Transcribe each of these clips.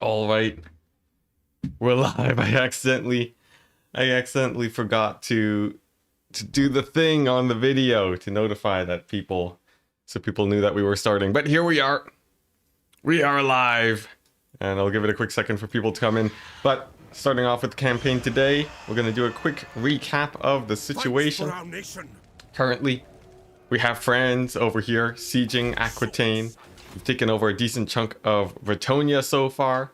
All right, we're live. I accidentally forgot to do the thing on the video to notify that people, so people knew that we were starting. But here we are. We are live, and I'll give it a quick second for people to come in. But starting off with the campaign today, we're gonna do a quick recap of the situation. Currently, we have Franz over here sieging Aquitaine. We've taken over a decent chunk of Bretonia so far.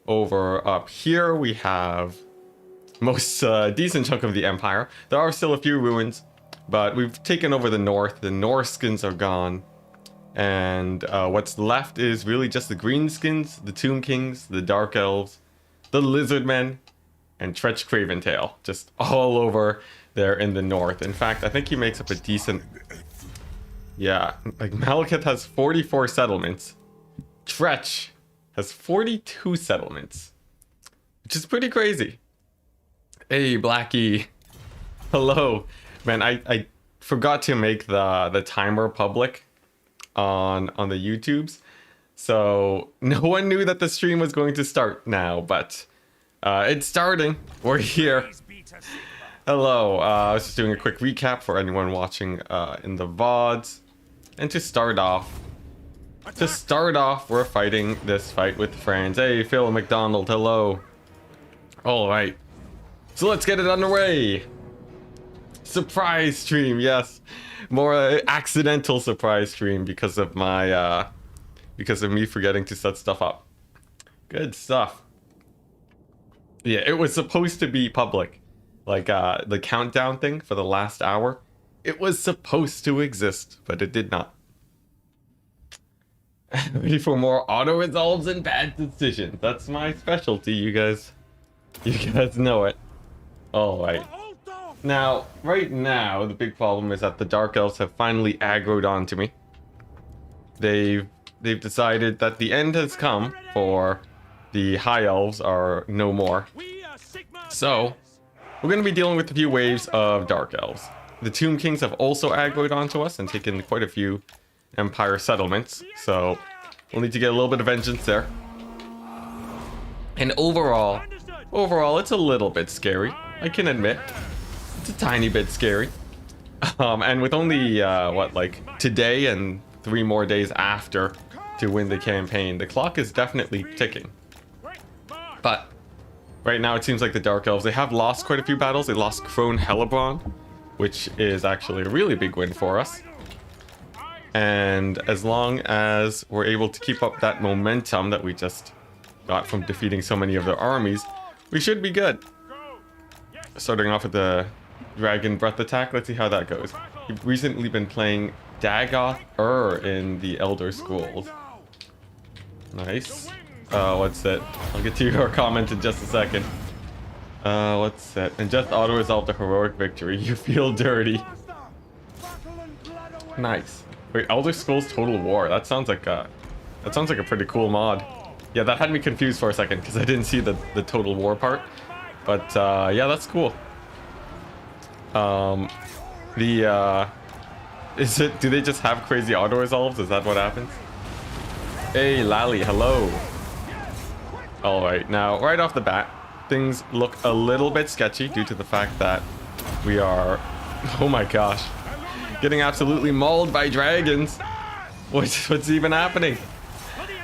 Over up here, we have most decent chunk of the Empire. There are still a few ruins, but we've taken over the north. The Norskins are gone. And what's left is really just the Greenskins, the Tomb Kings, the Dark Elves, the Lizardmen, and Tretch Craventail. Just all over there in the north. In fact, I think he makes up a decent... Yeah, like Malekith has 44 settlements. Tretch has 42 settlements, which is pretty crazy. Hey, Blackie. Hello. Man, I forgot to make the timer public on the YouTubes. So no one knew that the stream was going to start now, but it's starting. We're here. Hello. I was just doing a quick recap for anyone watching in the VODs. And to start off, we're fighting this fight with Franz. Hey, Phil McDonald, hello. All right, so let's get it underway. Surprise stream, yes. More accidental surprise stream because of my, because of me forgetting to set stuff up. Good stuff. Yeah, it was supposed to be public. Like, the countdown thing for the last hour. It was supposed to exist, but it did not. Ready for more auto resolves and bad decisions. That's my specialty, you guys know it. All right. Now, right now, the big problem is that the Dark Elves have finally aggroed onto me. They've decided that the end has come, for the High Elves are no more. So, we're going to be dealing with a few waves of Dark Elves. The Tomb Kings have also aggroed onto us and taken quite a few Empire settlements, so we'll need to get a little bit of vengeance there. And overall, it's a little bit scary. I can admit, it's a tiny bit scary. And with only what, like today and 3 more days after to win the campaign, the clock is definitely ticking. But right now, it seems like the Dark Elves, they have lost quite a few battles. They lost Crone Hellebron, which is actually a really big win for us. And as long as we're able to keep up that momentum that we just got from defeating so many of their armies, we should be good. Starting off with the Dragon Breath attack, let's see how that goes. We've recently been playing Dagoth in the Elder Scrolls. Nice. What's it? I'll get to your comment in just a second. What's that? And just auto-resolve the heroic victory. You feel dirty. Nice. Wait, Elder Scrolls Total War. That sounds like a pretty cool mod. Yeah, that had me confused for a second because I didn't see the Total War part. But yeah, that's cool. Do they just have crazy auto-resolves? Is that what happens? Hey, Lally, hello. All right, now right off the bat, things look a little bit sketchy due to the fact that we are, oh my gosh, getting absolutely mauled by dragons. What's even happening?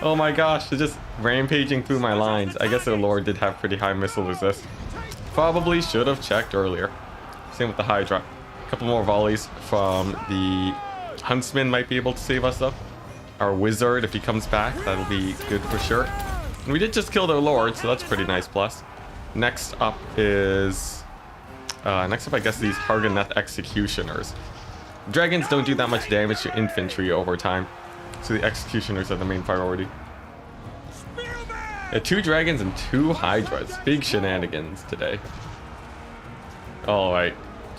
Oh my gosh, they're just rampaging through my lines. I guess their lord did have pretty high missile resist. Probably should have checked earlier. Same with the Hydra. A couple more volleys from the Huntsman might be able to save us up. Our Wizard, if he comes back, that'll be good for sure. And we did just kill their lord, so that's a pretty nice plus. Next up is... I guess these Hargoneth Executioners. Dragons don't do that much damage to infantry over time, so the Executioners are the main priority. Yeah, 2 dragons and 2 Hydras. Big shenanigans today. Alright,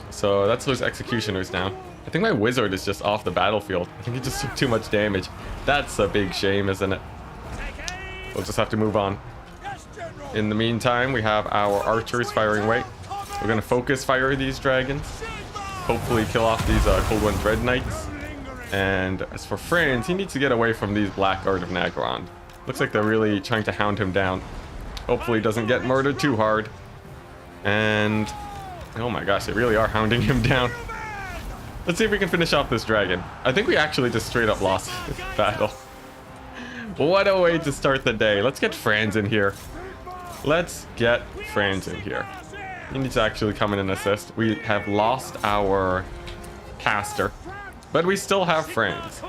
so that's those Executioners now. I think my Wizard is just off the battlefield. I think he just took too much damage. That's a big shame, isn't it? We'll just have to move on. In the meantime, we have our archers firing away. We're going to focus fire these dragons. Hopefully kill off these Cold One Dread Knights. And as for Franz, he needs to get away from these Black Guard of Nagron. Looks like they're really trying to hound him down. Hopefully he doesn't get murdered too hard. And oh my gosh, they really are hounding him down. Let's see if we can finish off this dragon. I think we actually just straight up lost this battle. What a way to start the day. Let's get Franz in here. Let's get Franz in here. He needs to actually come in and assist. We have lost our caster, but we still have Franz.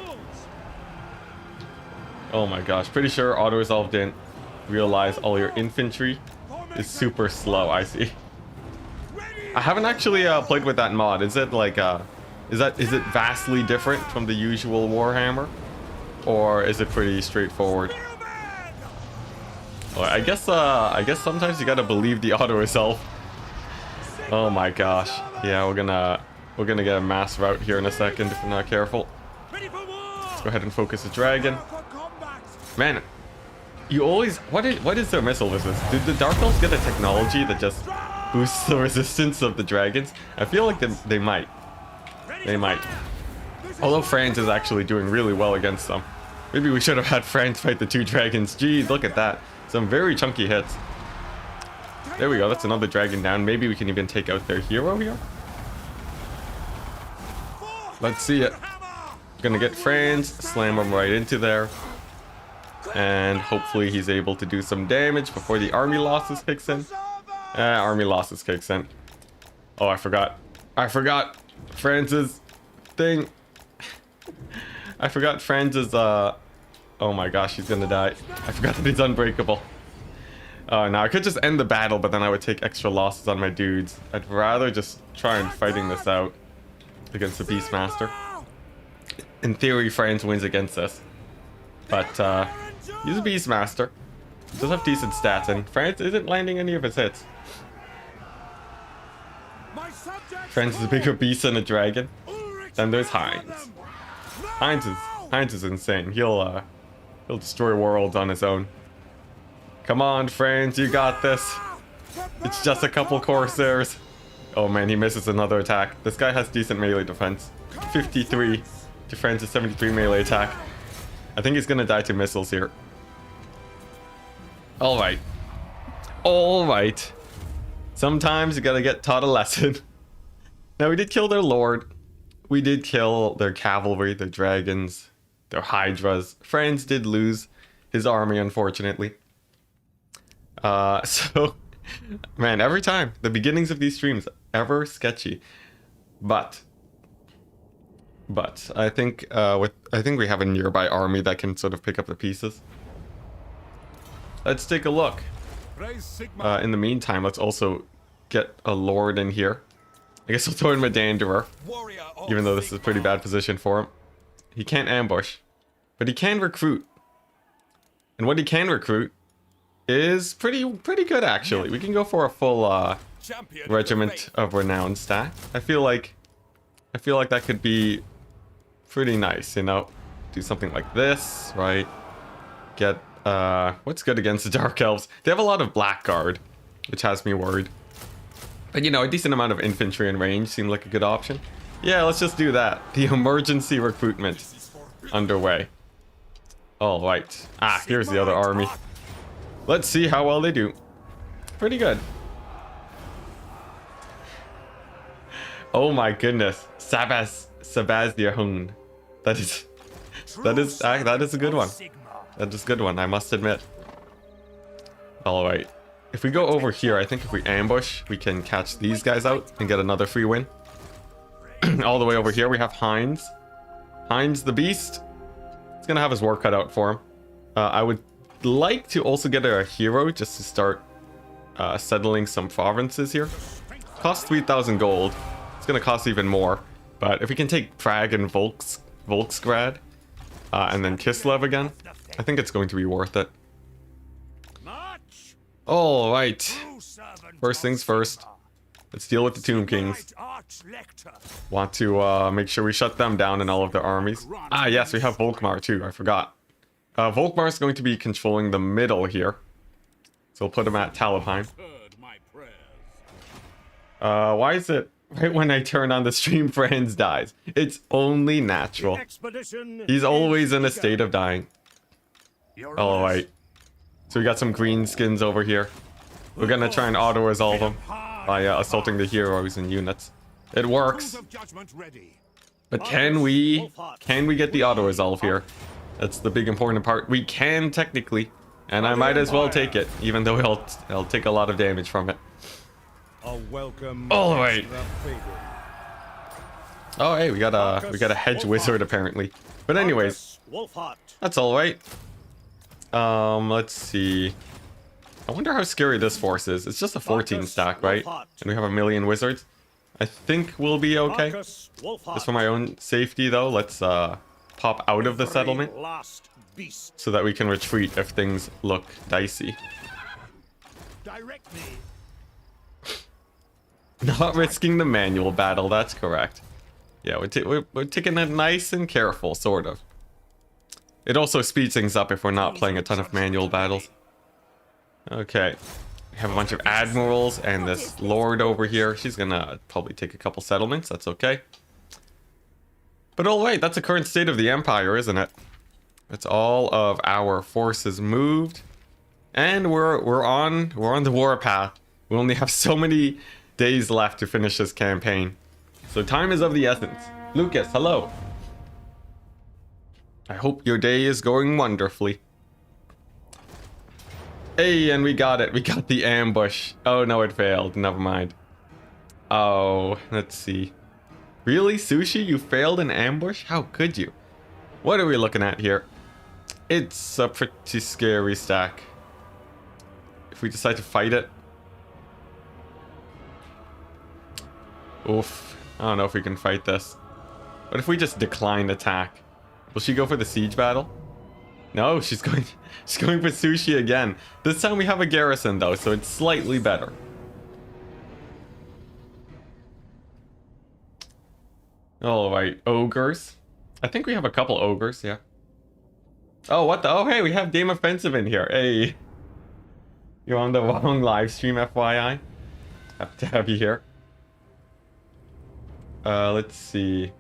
Oh my gosh, pretty sure auto-resolve didn't realize all your infantry is super slow. I see. I haven't actually played with that mod. Is it like is it vastly different from the usual Warhammer, or is it pretty straightforward? Well, I guess sometimes you gotta believe the auto-resolve. Oh my gosh. Yeah, we're gonna get a mass rout here in a second if we're not careful. Let's go ahead and focus the dragon. Man, you always what is their missile resistance? Did the Dark Elves get a technology that just boosts the resistance of the dragons? I feel like they might. They might. Although Franz is actually doing really well against them. Maybe we should have had Franz fight the 2 dragons. Geez, look at that. Some very chunky hits. There we go. That's another dragon down. Maybe we can even take out their hero here. Let's see it. Gonna get Franz, slam him right into there. And hopefully he's able to do some damage before the army losses kicks in. Army losses kicks in. Oh, I forgot Franz's thing. I forgot Franz's oh my gosh, he's gonna die. I forgot that he's unbreakable. Now I could just end the battle, but then I would take extra losses on my dudes. I'd rather just try and fighting this out against the Beastmaster. In theory, Franz wins against this, but he's a Beastmaster. He does have decent stats, and Franz isn't landing any of his hits. Franz is a bigger beast than a dragon. Then there's Heinz. Heinz is insane. He'll destroy worlds on his own. Come on, Franz, you got this. It's just a couple Corsairs. Oh man, he misses another attack. This guy has decent melee defense. 53 to Franz's 73 melee attack. I think he's gonna die to missiles here. Alright. Alright. Sometimes you gotta get taught a lesson. Now, we did kill their lord. We did kill their cavalry, their dragons, their hydras. Franz did lose his army, unfortunately. So, man, every time, the beginnings of these streams, ever sketchy. But I think we have a nearby army that can sort of pick up the pieces. Let's take a look. In the meantime, let's also get a lord in here. I guess we'll throw in Medanderer, even though this is a pretty bad position for him. He can't ambush, but he can recruit. And what he can recruit is pretty good, actually. We can go for a full Regiment of Renown stack. I feel like that could be pretty nice, you know? Do something like this, right? Get, what's good against the Dark Elves? They have a lot of Blackguard, which has me worried. But, you know, a decent amount of infantry in range seemed like a good option. Yeah, let's just do that. The emergency recruitment underway. Alright. Ah, here's the other army. Let's see how well they do. Pretty good. Oh my goodness. Sebastian. That is a good one. That is a good one, I must admit. Alright. If we go over here, I think if we ambush, we can catch these guys out and get another free win. All the way over here, we have Heinz. Heinz the Beast. He's gonna have his work cut out for him. I would like to also get a hero just to start settling some provinces here. Costs 3,000 gold. It's gonna cost even more. But if we can take Prague and Volksgrad, and then Kislev again, I think it's going to be worth it. Alright. First things first. Let's deal with the Tomb Kings. Want to make sure we shut them down in all of their armies. Ah, yes, we have Volkmar too. I forgot. Volkmar is going to be controlling the middle here. So we'll put him at Talabheim. Why is it right when I turn on the stream, Franz dies? It's only natural. He's always in a state of dying. All right. So we got some green skins over here. We're gonna try and auto-resolve them by assaulting the heroes and units. It works. But can we get the auto-resolve here? That's the big important part. We can technically, and I might as well take it, even though I'll take a lot of damage from it. All right. Oh, hey, we got a hedge wizard apparently. But anyways, that's all right. Let's see. I wonder how scary this force is. It's just a 14 stack, right? And we have a million wizards. I think we'll be okay. Just for my own safety, though, let's pop out of the settlement so that we can retreat if things look dicey. Not risking the manual battle, that's correct. Yeah, we're taking it nice and careful, sort of. It also speeds things up if we're not playing a ton of manual battles. Okay. We have a bunch of admirals and this lord over here. She's gonna probably take a couple settlements, that's okay. But alright, that's the current state of the Empire, isn't it? That's all of our forces moved. And we're on the warpath. We only have so many days left to finish this campaign. So time is of the essence. Lucas, hello. I hope your day is going wonderfully. Hey, and we got it. We got the ambush. Oh, no, it failed. Never mind. Oh, let's see. Really, Sushi? You failed an ambush? How could you? What are we looking at here? It's a pretty scary stack. If we decide to fight it. Oof. I don't know if we can fight this. What if we just decline attack? Will she go for the siege battle? No, she's going for Sushi again. This time we have a garrison though, so it's slightly better. Alright, ogres. I think we have a couple ogres, yeah. Oh, what the? Oh, hey, we have Game Offensive in here. Hey. You're on the wrong live stream, FYI. Happy to have you here. Let's see.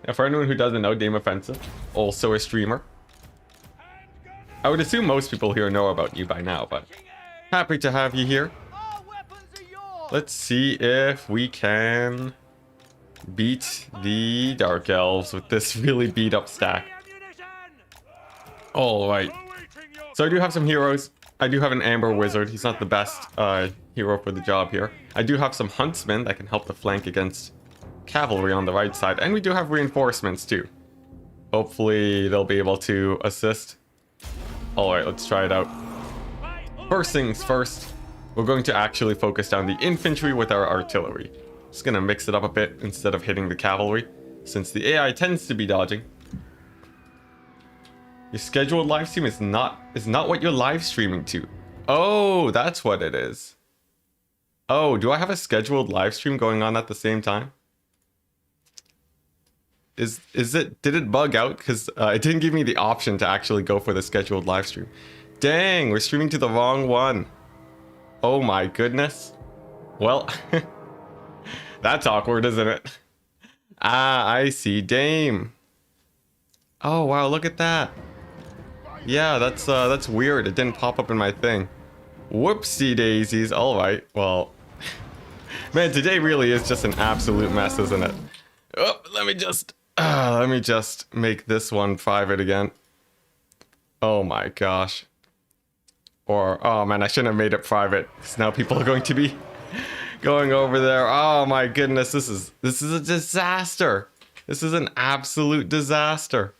Yeah, for anyone who doesn't know, Game Offensive, also a streamer. I would assume most people here know about you by now, but happy to have you here. Let's see if we can beat the Dark Elves with this really beat up stack. Alright. So I do have some heroes. I do have an Amber Wizard. He's not the best hero for the job here. I do have some Huntsmen that can help the flank against cavalry on the right side. And we do have reinforcements too. Hopefully they'll be able to assist. Alright, let's try it out. First things first, we're going to actually focus down the infantry with our artillery. Just gonna mix it up a bit instead of hitting the cavalry, since the AI tends to be dodging. Your scheduled live stream is not what you're live streaming to. Oh, that's what it is. Oh, do I have a scheduled live stream going on at the same time? Did it bug out? Because it didn't give me the option to actually go for the scheduled live stream. Dang, we're streaming to the wrong one. Oh my goodness. Well, that's awkward, isn't it? Ah, I see. Dame. Oh wow, look at that. Yeah, that's weird. It didn't pop up in my thing. Whoopsie daisies. All right. Well, man, today really is just an absolute mess, isn't it? Oh, let me just make this one private again. Oh my gosh. Or, oh man, I shouldn't have made it private, because now people are going to be going over there. Oh my goodness, this is a disaster. This is an absolute disaster.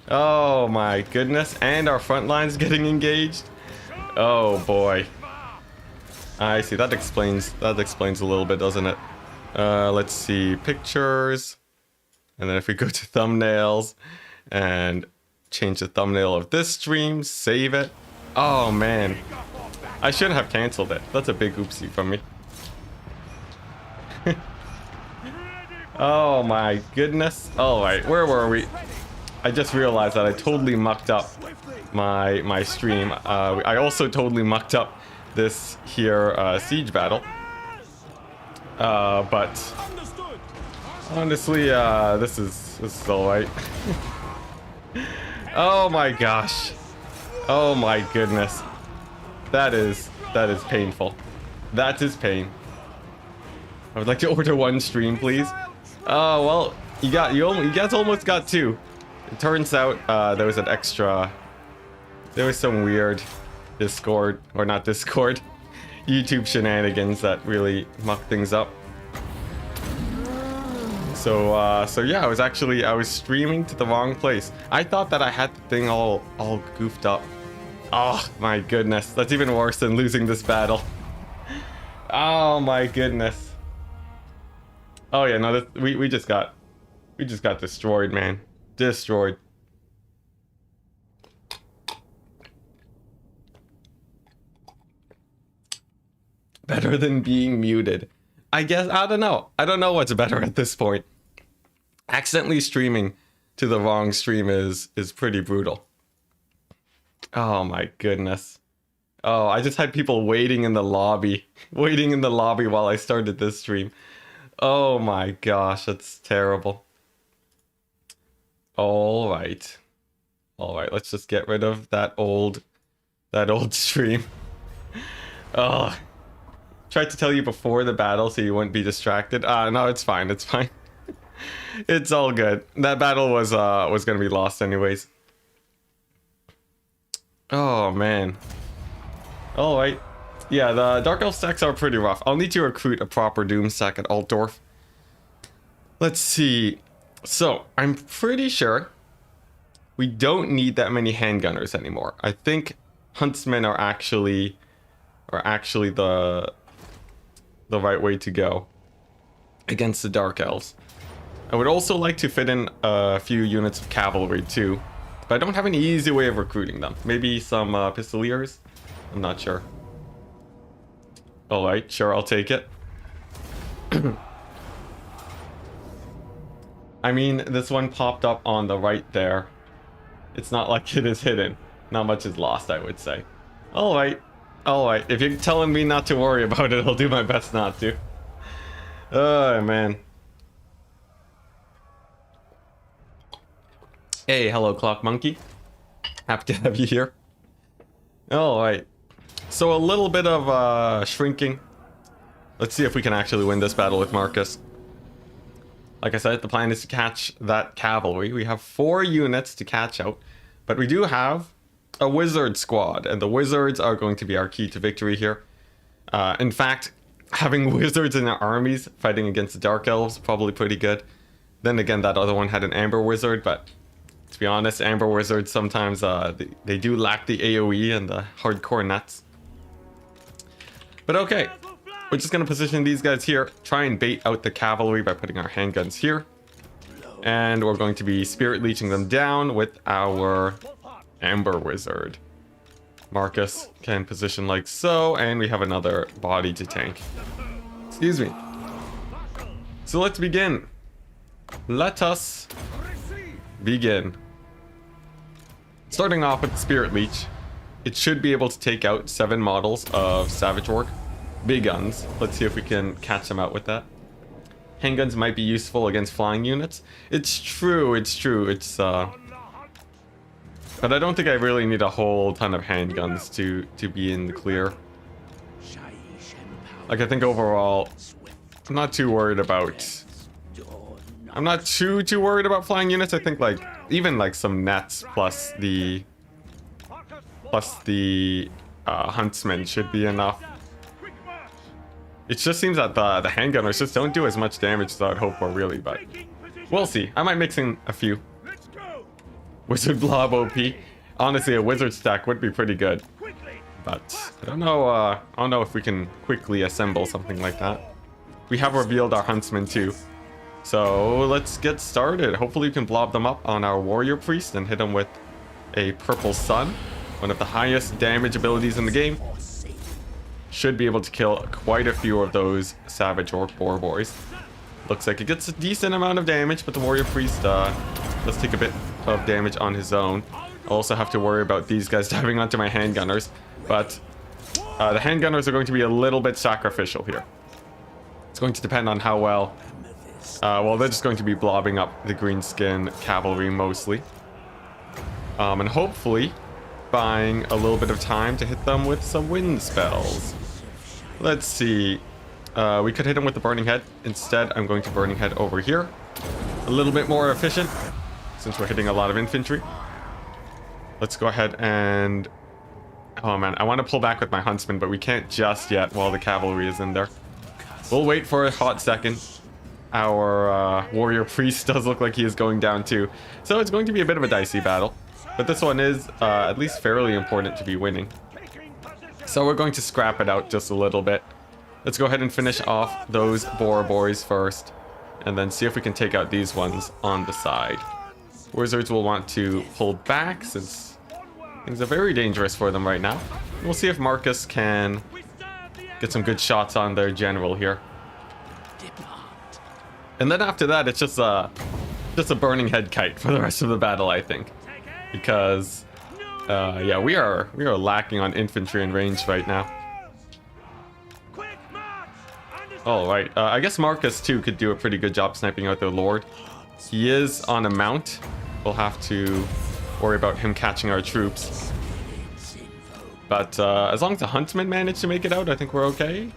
Oh my goodness, and our front line's getting engaged. Oh boy. I see, that explains a little bit, doesn't it? Let's see, pictures. And then if we go to thumbnails and change the thumbnail of this stream, save it. Oh man, I should have canceled it. That's a big oopsie from me. Oh my goodness. All right, where were we? I just realized that I totally mucked up my stream. I also totally mucked up this here siege battle. But honestly, this is all right. Oh my gosh. Oh my goodness. That is painful. That is pain. I would like to order one stream, please. Oh, well, you guys almost got two. It turns out there was an extra. There was some weird Discord, or not Discord, YouTube shenanigans that really mucked things up. So yeah, I was streaming to the wrong place. I thought that I had the thing all goofed up. Oh my goodness, that's even worse than losing this battle. Oh my goodness. Oh yeah, no, we just got destroyed, man. Destroyed. Better than being muted. I guess, I don't know. I don't know what's better at this point. Accidentally streaming to the wrong stream is pretty brutal. Oh my goodness. Oh, I just had people waiting in the lobby. Waiting in the lobby while I started this stream. Oh my gosh, that's terrible. Alright. Alright, let's just get rid of that old stream. Oh. Tried to tell you before the battle so you wouldn't be distracted. No, it's fine, it's fine. It's all good. That battle was gonna be lost anyways. Oh man. Alright. Yeah, the Dark Elf stacks are pretty rough. I'll need to recruit a proper Doom stack at Altdorf. Let's see. So, I'm pretty sure we don't need that many handgunners anymore. I think huntsmen are actually the right way to go against the Dark Elves. I would also like to fit in a few units of cavalry too, but I don't have an easy way of recruiting them. Maybe some pistoliers? I'm not sure. Alright, sure, I'll take it. I mean, this one popped up on the right there. It's not like it is hidden. Not much is lost, I would say. Alright. Alright, if you're telling me not to worry about it, I'll do my best not to. Oh, man. Hey, hello, Clock Monkey. Happy to have you here. Alright. So a little bit of shrinking. Let's see if we can actually win this battle with Marcus. Like I said, the plan is to catch that cavalry. We have 4 units to catch out, but we do have a wizard squad, and the wizards are going to be our key to victory here. In fact, having wizards in our armies fighting against the Dark Elves probably pretty good. Then again, that other one had an Amber Wizard, but to be honest, Amber Wizards sometimes they do lack the AoE and the hardcore nuts. But okay, we're just going to position these guys here, try and bait out the cavalry by putting our handguns here. And we're going to be spirit leeching them down with our Amber Wizard. Marcus can position like so, and we have another body to tank. Excuse me. So let's begin. Let us begin. Starting off with Spirit Leech. It should be able to take out 7 models of Savage Orc. Big guns. Let's see if we can catch them out with that. Handguns might be useful against flying units. It's true, it's true. It's but I don't think I really need a whole ton of handguns to be in the clear. Like, I think overall, I'm not too worried about... I'm not too worried about flying units. I think, like, even like some nets plus the huntsmen should be enough. It just seems that the handgunners just don't do as much damage as I'd hope for, really, but we'll see. I might mix in a few. Wizard Blob OP. Honestly, a wizard stack would be pretty good, but I don't know if we can quickly assemble something like that. We have revealed our huntsmen too, so let's get started. Hopefully we can blob them up on our warrior priest and hit them with a purple sun, one of the highest damage abilities in the game. Should be able to kill quite a few of those savage orc boar boys. Looks like it gets a decent amount of damage, but the warrior priest does take a bit of damage on his own. I'll also have to worry about these guys diving onto my handgunners, but the handgunners are going to be a little bit sacrificial here. It's going to depend on how well... well, they're just going to be blobbing up the green skin cavalry mostly. And hopefully buying a little bit of time to hit them with some wind spells. Let's see. We could hit him with the Burning Head. Instead, I'm going to Burning Head over here. A little bit more efficient, since we're hitting a lot of infantry. Let's go ahead and... Oh man, I want to pull back with my Huntsman, but we can't just yet while the cavalry is in there. We'll wait for a hot second. Our warrior priest does look like he is going down too. So it's going to be a bit of a dicey battle. But this one is at least fairly important to be winning. So we're going to scrap it out just a little bit. Let's go ahead and finish off those boar boys first. And then see if we can take out these ones on the side. Wizards will want to pull back since things are very dangerous for them right now. We'll see if Marcus can get some good shots on their general here. And then after that, it's just a Burning Head kite for the rest of the battle, I think. Because, yeah, we are lacking on infantry and range right now. Alright, I guess Marcus, too, could do a pretty good job sniping out their lord. He is on a mount. We'll have to worry about him catching our troops. But as long as the huntsmen manage to make it out, I think we're okay.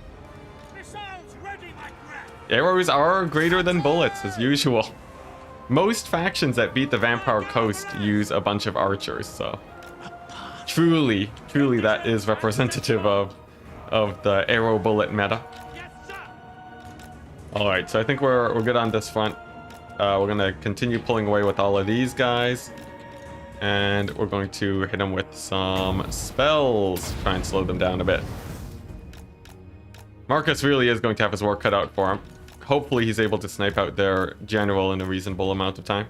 Arrows are greater than bullets, as usual. Most factions that beat the Vampire Coast use a bunch of archers, so... Truly that is representative of the arrow bullet meta. Alright, so I think we're good on this front. We're going to continue pulling away with all of these guys. And we're going to hit them with some spells to try and slow them down a bit. Marcus really is going to have his work cut out for him. Hopefully he's able to snipe out their general in a reasonable amount of time.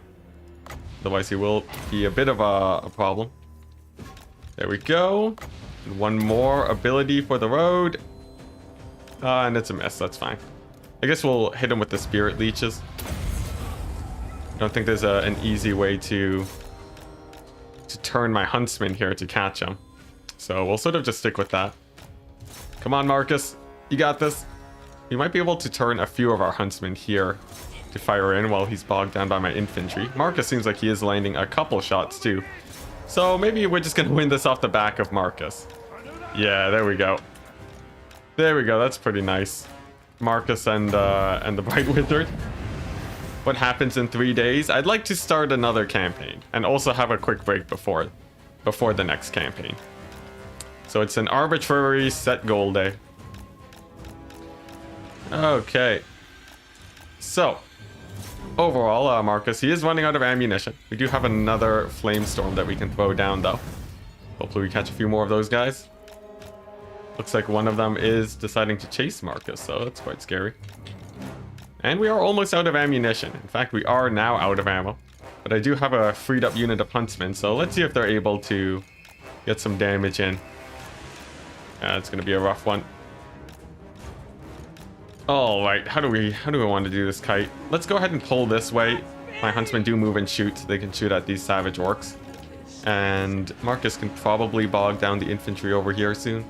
Otherwise he will be a bit of a problem. There we go. And one more ability for the road. And it's a miss, that's fine. I guess we'll hit him with the Spirit Leeches. I don't think there's an easy way to turn my Huntsman here to catch him. So we'll sort of just stick with that. Come on, Marcus. You got this. We might be able to turn a few of our Huntsmen here to fire in while he's bogged down by my infantry. Marcus seems like he is landing a couple shots too. So maybe we're just going to win this off the back of Marcus. Yeah, there we go. There we go. That's pretty nice. Marcus and the Bright Wizard. What happens in 3 days? I'd like to start another campaign and also have a quick break before the next campaign. So it's an arbitrary set goal day. Okay. So, overall, Marcus, he is running out of ammunition. We do have another Flamestorm that we can throw down, though. Hopefully we catch a few more of those guys. Looks like one of them is deciding to chase Marcus, so that's quite scary. And we are almost out of ammunition. In fact, we are now out of ammo. But I do have a freed up unit of Huntsmen, so let's see if they're able to get some damage in. It's going to be a rough one. Alright, how do we want to do this kite? Let's go ahead and pull this way. My Huntsmen do move and shoot, so they can shoot at these savage orcs. And Marcus can probably bog down the infantry over here soon.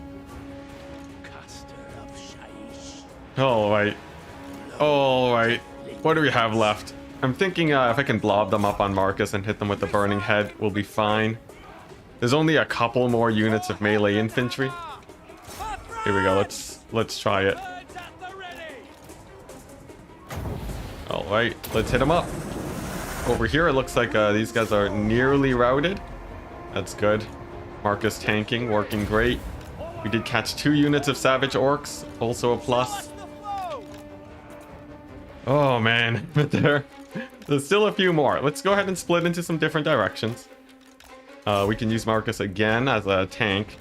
Alright. Alright. What do we have left? I'm thinking if I can blob them up on Marcus and hit them with the Burning Head, we'll be fine. There's only a couple more units of melee infantry. Here we go, let's try it. Alright, let's hit them up. Over here, it looks like these guys are nearly routed. That's good. Marcus tanking, working great. We did catch 2 units of savage orcs, also a plus. Oh man, but there's still a few more. Let's go ahead and split into some different directions. We can use Marcus again as a tank.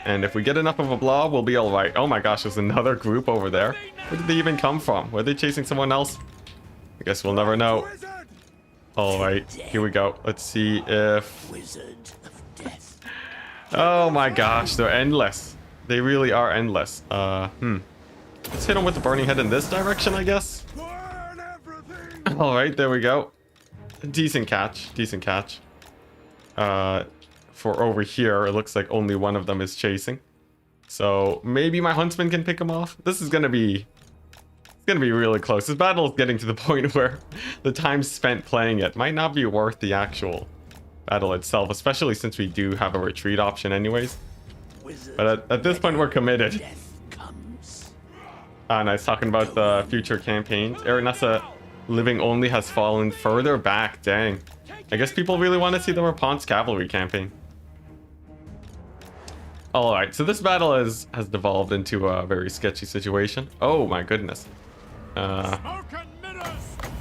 And if we get enough of a blob, we'll be alright. Oh my gosh, there's another group over there. Where did they even come from? Were they chasing someone else? I guess we'll never know. Alright, here we go. Let's see if... Oh my gosh, they're endless. They really are endless. Let's hit them with the Burning Head in this direction, I guess. Alright, there we go. Decent catch. Decent catch. For over here, it looks like only one of them is chasing. So maybe my Huntsman can pick him off. This is gonna be... It's gonna be really close. This battle is getting to the point where the time spent playing it might not be worth the actual battle itself, especially since we do have a retreat option anyways. But at this point, we're committed. Nice, talking about the future campaigns. Aranessa living only has fallen further back. Dang. I guess people really want to see the Rapun's cavalry campaign. Alright, so this battle has devolved into a very sketchy situation. Oh my goodness.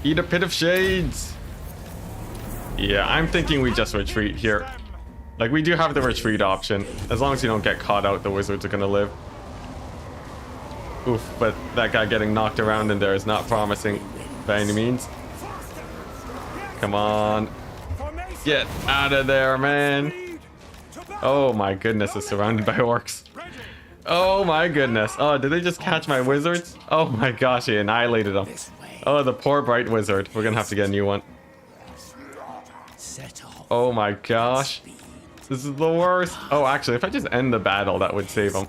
Eat a pit of shades. Yeah, I'm thinking we just retreat here. Like, we do have the retreat option. As long as you don't get caught out, the wizards are gonna live. Oof, but that guy getting knocked around in there is not promising by any means. Come on. Get out of there, man. Oh my goodness, it's surrounded by orcs. Oh my goodness. Oh, did they just catch my wizards? Oh my gosh, he annihilated them. Oh, the poor bright wizard. We're gonna have to get a new one. Oh my gosh. This is the worst. Oh, actually, if I just end the battle, that would save him.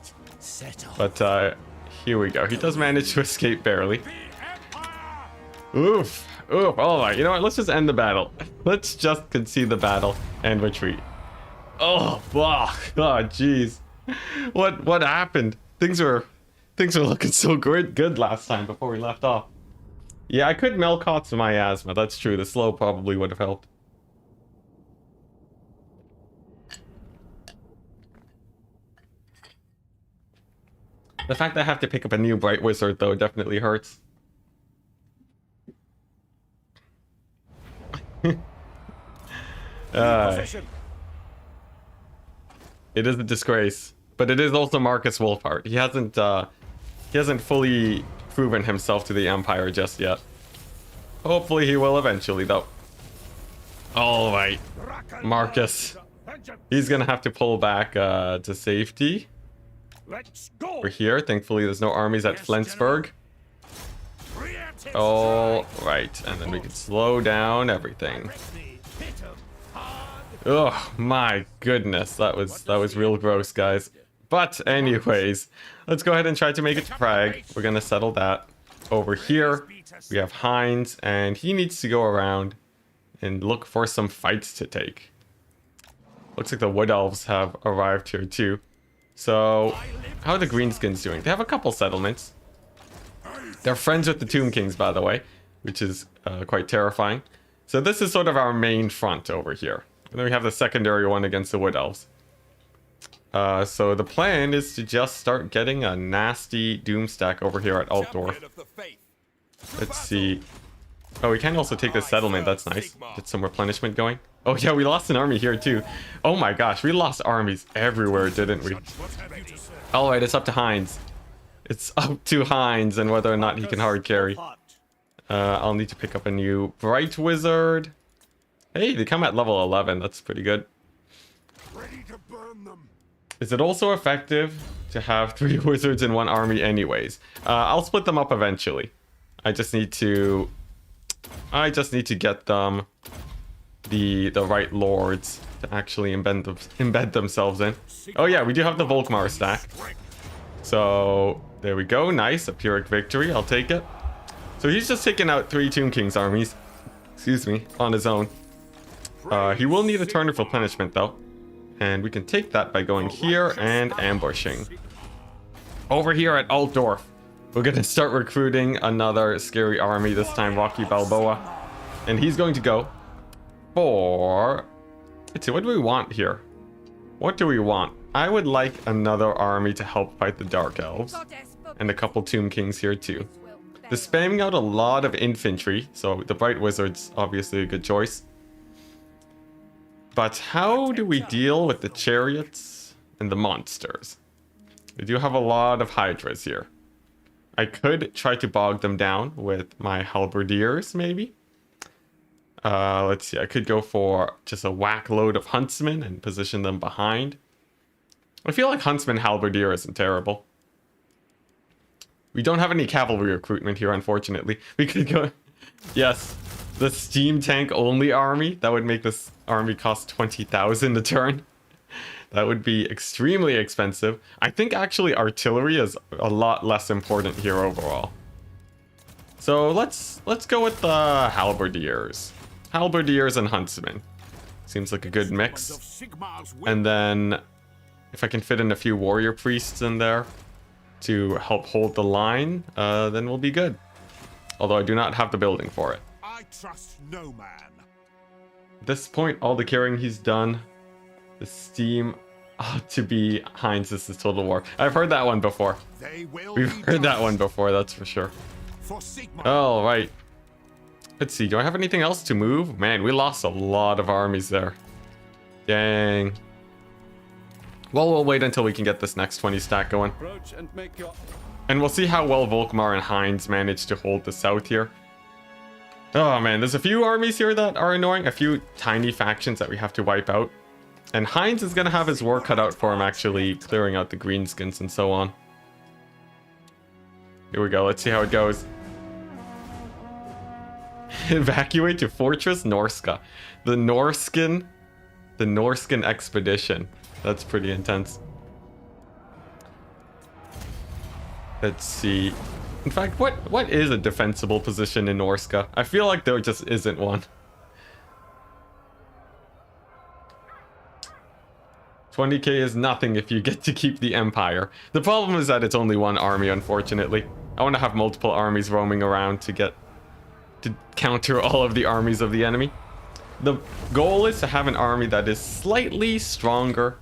But, here we go. He does manage to escape barely. Oof. Oof. Alright, you know what? Let's just end the battle. Let's just concede the battle and retreat. Oh, fuck. Oh, jeez. What happened? Things were looking so good last time before we left off. Yeah, I could Melkot's miasma. That's true. The slow probably would have helped. The fact that I have to pick up a new bright wizard, though, definitely hurts. It is a disgrace, but it is also Marcus Wolfhard. He hasn't fully proven himself to the Empire just yet. Hopefully he will eventually, though. All right, Marcus. He's gonna have to pull back to safety. We're here. Thankfully, there's no armies at Flensburg. All right, and then we can slow down everything. Oh my goodness, that was real gross, guys. But anyways, let's go ahead and try to make it to Prague. We're gonna settle that. Over here, we have Heinz, and he needs to go around and look for some fights to take. Looks like the Wood Elves have arrived here too. So, how are the Greenskins doing? They have a couple settlements. They're friends with the Tomb Kings, by the way, which is quite terrifying. So this is sort of our main front over here. And then we have the secondary one against the Wood Elves. So the plan is to just start getting a nasty doom stack over here at Altdorf. Let's see. Oh, we can also take this settlement. That's nice. Get some replenishment going. Oh yeah, we lost an army here too. Oh my gosh, we lost armies everywhere, didn't we? Alright, it's up to Heinz. It's up to Heinz and whether or not he can hard carry. I'll need to pick up a new Bright Wizard. Hey, they come at level 11. That's pretty good. Is it also effective to have 3 wizards in one army anyways? I'll split them up eventually. I just need to get them the right lords to actually embed themselves in. Oh yeah, we do have the Volkmar stack. So there we go. Nice, a Pyrrhic victory. I'll take it. So he's just taking out 3 Tomb Kings armies. Excuse me, on his own. He will need a turn of replenishment though. And we can take that by going here and ambushing. Over here at Altdorf, we're gonna start recruiting another scary army, this time Rocky Balboa. And he's going to go for... Let's see, what do we want here? What do we want? I would like another army to help fight the Dark Elves. And a couple Tomb Kings here too. They're spamming out a lot of infantry, so the Bright Wizard's obviously a good choice. But how do we deal with the chariots and the monsters? We do have a lot of Hydras here. I could try to bog them down with my halberdiers, maybe. Let's see, I could go for just a whack load of Huntsmen and position them behind. I feel like Huntsman halberdier isn't terrible. We don't have any cavalry recruitment here, unfortunately. We could go... Yes, the steam tank only army. That would make this army cost 20,000 a turn. That would be extremely expensive. I think actually artillery is a lot less important here overall. So let's go with the halberdiers. Halberdiers and huntsmen. Seems like a good mix. And then if I can fit in a few warrior priests in there to help hold the line, then we'll be good. Although I do not have the building for it. I trust no man. At this point, all the carrying he's done. The steam ought to be Heinz. This is Total War. I've heard that one before. We've heard that one before, that's for sure. All right. Let's see. Do I have anything else to move? Man, we lost a lot of armies there. Dang. Well, we'll wait until we can get this next 20 stack going. And we'll see how well Volkmar and Heinz manage to hold the south here. Oh man, there's a few armies here that are annoying. A few tiny factions that we have to wipe out. And Heinz is going to have his work cut out for him, actually clearing out the greenskins and so on. Here we go. Let's see how it goes. Evacuate to Fortress Norska. The Norskin expedition. That's pretty intense. Let's see. In fact, what is a defensible position in Norska? I feel like there just isn't one. 20k is nothing if you get to keep the Empire. The problem is that it's only one army, unfortunately. I want to have multiple armies roaming around to counter all of the armies of the enemy. The goal is to have an army that is slightly stronger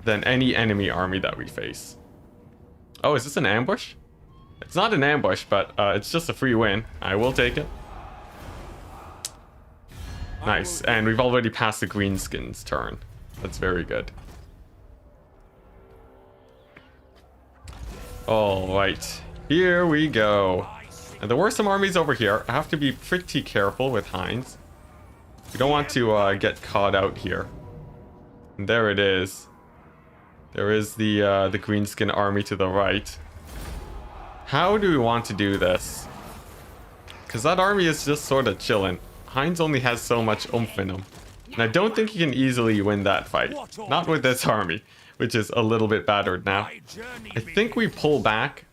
than any enemy army that we face. Oh, is this an ambush? It's not an ambush, but it's just a free win. I will take it. Nice, and we've already passed the greenskins turn. That's very good. All right, here we go. And there were some armies over here. I have to be pretty careful with Heinz. We don't want to get caught out here. And there it is. There is the greenskin army to the right. How do we want to do this? Because that army is just sort of chilling. Heinz only has so much oomph in him. And I don't think he can easily win that fight. Not with this army, which is a little bit battered now. I think we pull back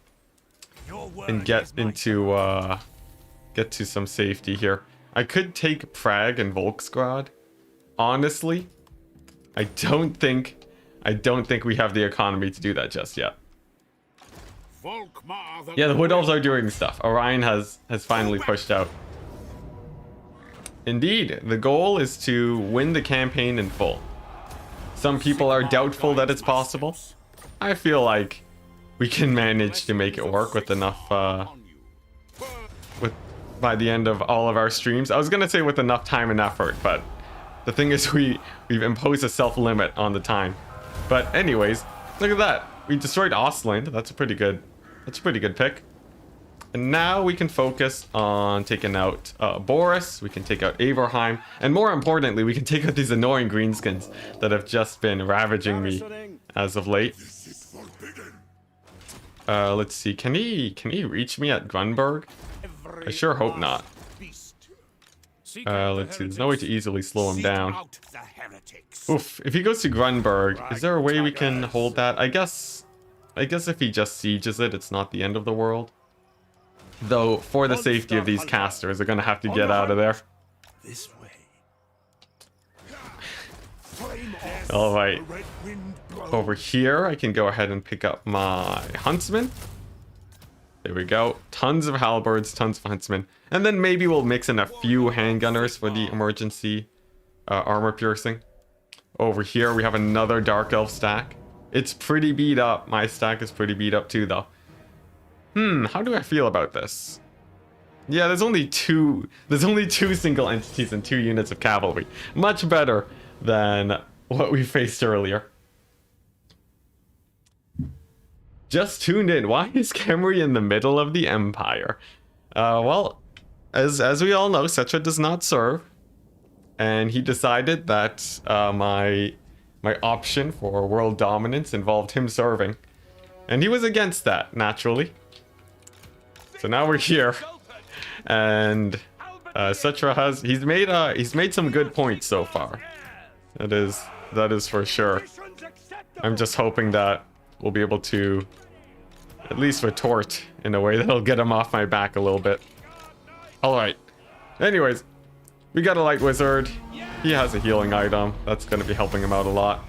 and get to some safety here. I could take Prague and Volksgrad. Honestly, I don't think we have the economy to do that just yet. Yeah, the Wood Elves are doing stuff. Orion has finally pushed out. Indeed, the goal is to win the campaign in full. Some people are doubtful that it's possible. I feel like we can manage to make it work with enough by the end of all of our streams. I was gonna say with enough time and effort, but the thing is we've imposed a self-limit on the time. But anyways, look at that. We destroyed Ostland. That's a pretty good pick. And now we can focus on taking out Boris. We can take out Averheim. And more importantly, we can take out these annoying greenskins that have just been ravaging me as of late. Let's see. Can he reach me at Grunberg? I sure hope not. Let's see. There's no way to easily slow him down. Oof. If he goes to Grunberg, is there a way we can hold that? I guess if he just sieges it, it's not the end of the world. Though, for the safety of these casters, they're going to have to get out of there. This way. Alright. Over here, I can go ahead and pick up my Huntsman. There we go. Tons of halberds, tons of Huntsmen. And then maybe we'll mix in a few handgunners for the emergency armor piercing. Over here, we have another Dark Elf stack. It's pretty beat up. My stack is pretty beat up too, though. How do I feel about this? Yeah, there's only two single entities and 2 units of cavalry. Much better than what we faced earlier. Just tuned in. Why is Khemri in the middle of the Empire? Well, as we all know, Setra does not serve. And he decided that my option for world dominance involved him serving. And he was against that, naturally. So now we're here, and Setra he's made some good points so far. That is for sure. I'm just hoping that we'll be able to at least retort in a way that'll get him off my back a little bit. All right. Anyways, we got a light wizard. He has a healing item. That's going to be helping him out a lot.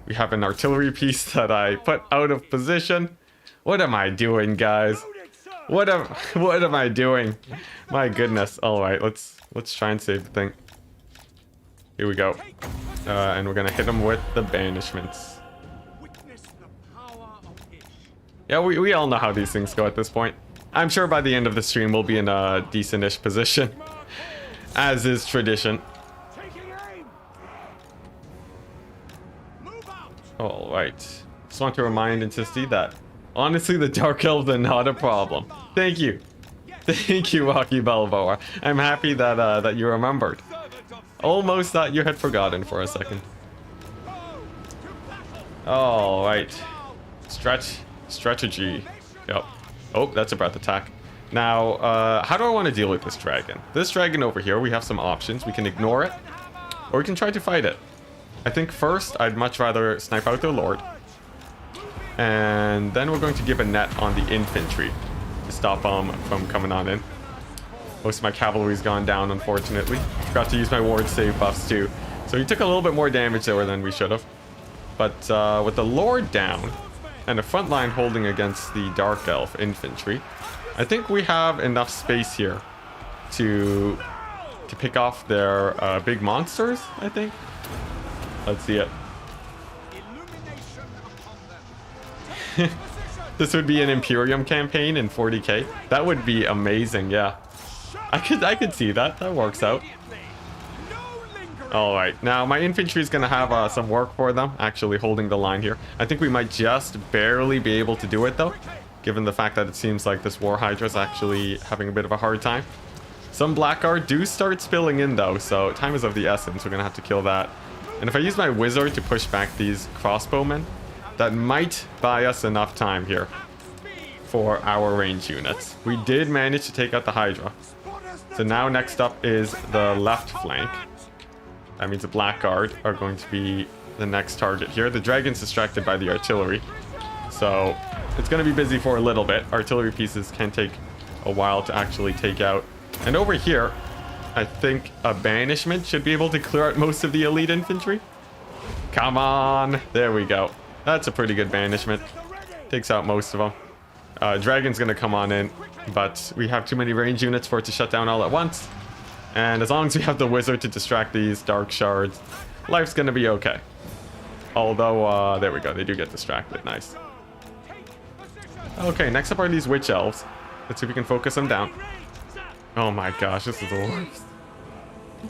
We have an artillery piece that I put out of position. What am I doing, guys? What am I doing? My goodness. All right, let's try and save the thing. Here we go. And we're going to hit him with the banishments. Yeah, we all know how these things go at this point. I'm sure by the end of the stream we'll be in a decent-ish position, as is tradition. Alright. Just want to remind Enticity that, honestly, the Dark Elves are not a problem. Thank you. Thank you, Rocky Balboa. I'm happy that, that you remembered. Almost thought you had forgotten for a second. Alright. Strategy. Yep. Oh, that's a breath attack. Now, how do I want to deal with this dragon? This dragon over here, we have some options. We can ignore it, or we can try to fight it. I think first, I'd much rather snipe out their lord. And then we're going to give a net on the infantry to stop them from coming on in. Most of my cavalry's gone down, unfortunately. Forgot to use my ward save buffs too. So he took a little bit more damage there than we should have. But with the lord down, and a front line holding against the Dark Elf infantry, I think we have enough space here to pick off their big monsters, I think. Let's see it. This would be an Imperium campaign in 40k. That would be amazing, yeah. I could see that. That works out. Alright, now my infantry is going to have some work for them, actually holding the line here. I think we might just barely be able to do it, though, given the fact that it seems like this War Hydra is actually having a bit of a hard time. Some Blackguard do start spilling in, though, so time is of the essence. We're going to have to kill that. And if I use my Wizard to push back these crossbowmen, that might buy us enough time here for our range units. We did manage to take out the Hydra. So now next up is the left flank. That means the Blackguard are going to be the next target here. The dragon's distracted by the artillery, so it's going to be busy for a little bit. Artillery pieces can take a while to actually take out. And over here, I think a banishment should be able to clear out most of the elite infantry. Come on. There we go. That's a pretty good banishment. Takes out most of them. Dragon's going to come on in, but we have too many range units for it to shut down all at once. And as long as we have the Wizard to distract these Dark Shards, life's going to be okay. Although, there we go. They do get distracted. Nice. Okay, next up are these Witch Elves. Let's see if we can focus them down. Oh my gosh, this is the worst.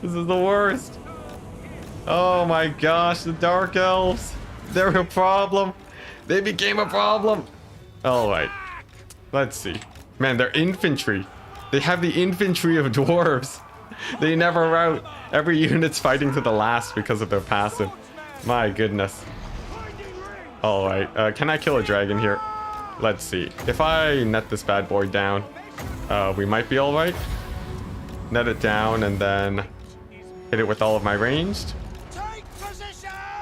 This is the worst. Oh my gosh, the Dark Elves. They're a problem. They became a problem. Alright. Let's see. Man, they're infantry. They have the infantry of dwarves. They never rout. Every unit's fighting to the last because of their passive. My goodness. Alright, can I kill a dragon here? Let's see. If I net this bad boy down, we might be alright. Net it down and then hit it with all of my ranged.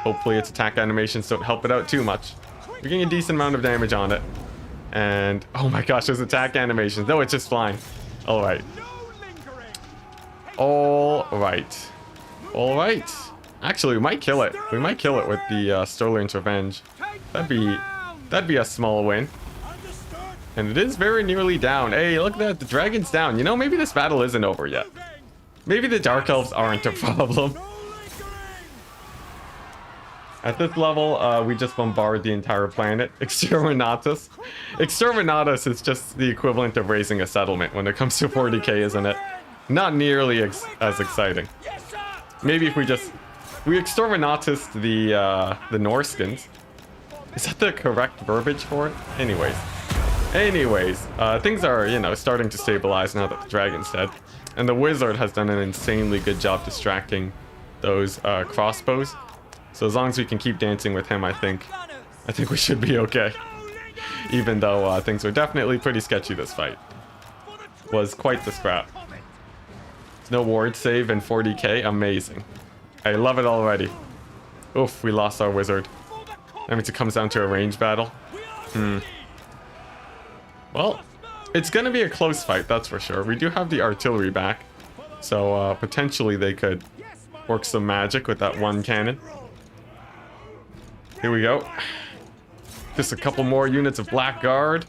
Hopefully its attack animations don't help it out too much. We're getting a decent amount of damage on it. And, oh my gosh, those attack animations. No, it's just flying. Alright. Alright. Alright. Actually, we might kill it. We might kill it with the Sterling's Revenge. That'd be a small win. And it is very nearly down. Hey, look at that. The dragon's down. You know, maybe this battle isn't over yet. Maybe the Dark Elves aren't a problem. At this level, we just bombard the entire planet. Exterminatus. Exterminatus is just the equivalent of raising a settlement when it comes to 40k, isn't it? Not nearly as exciting. Maybe if we exterminatus the Norskins. Is that the correct verbiage for it? Anyways, things are, you know, starting to stabilize now that the dragon's dead. And the Wizard has done an insanely good job distracting those crossbows. So as long as we can keep dancing with him, I think we should be okay. Even though things were definitely pretty sketchy this fight. Was quite the scrap. There's no ward save in 40k. Amazing. I love it already. Oof, we lost our Wizard. That means it comes down to a range battle. Well, it's going to be a close fight, that's for sure. We do have the artillery back. So potentially they could work some magic with that one cannon. Here we go. Just a couple more units of Blackguard.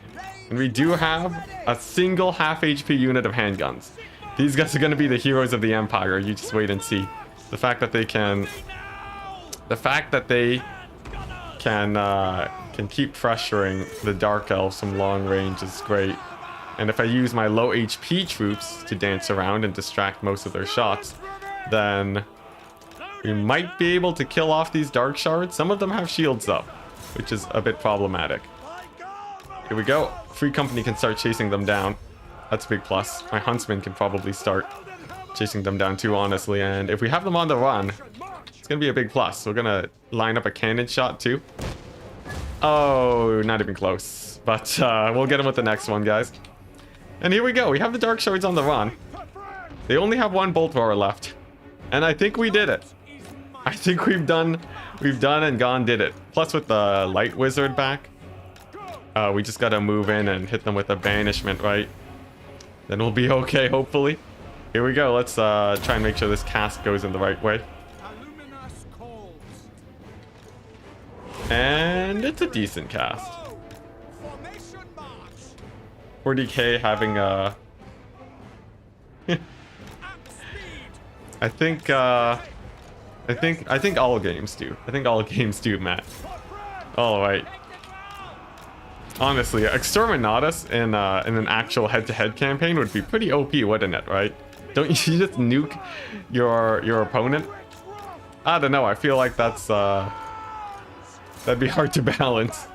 And we do have a single half HP unit of handguns. These guys are going to be the heroes of the Empire. You just wait and see. The fact that they can... The fact that they can keep pressuring the Dark Elves from long range is great. And if I use my low HP troops to dance around and distract most of their shots, then we might be able to kill off these Dark Shards. Some of them have shields up, which is a bit problematic. Here we go. Free Company can start chasing them down. That's a big plus. My Huntsman can probably start chasing them down too, honestly. And if we have them on the run, it's going to be a big plus. We're going to line up a cannon shot too. Oh, not even close. But we'll get them with the next one, guys. And here we go. We have the Dark Shards on the run. They only have one bolt thrower left. And I think we did it. I think we've done and gone did it. Plus with the Light Wizard back, we just got to move in and hit them with a banishment, right? Then we'll be okay, hopefully. Here we go. Let's try and make sure this cast goes in the right way. And it's a decent cast. 40k having a... I think all games do. I think all games do, Matt. All right. Honestly, Exterminatus in an actual head-to-head campaign would be pretty OP, wouldn't it? Right? Don't you just nuke your opponent? I don't know. I feel like that'd be hard to balance.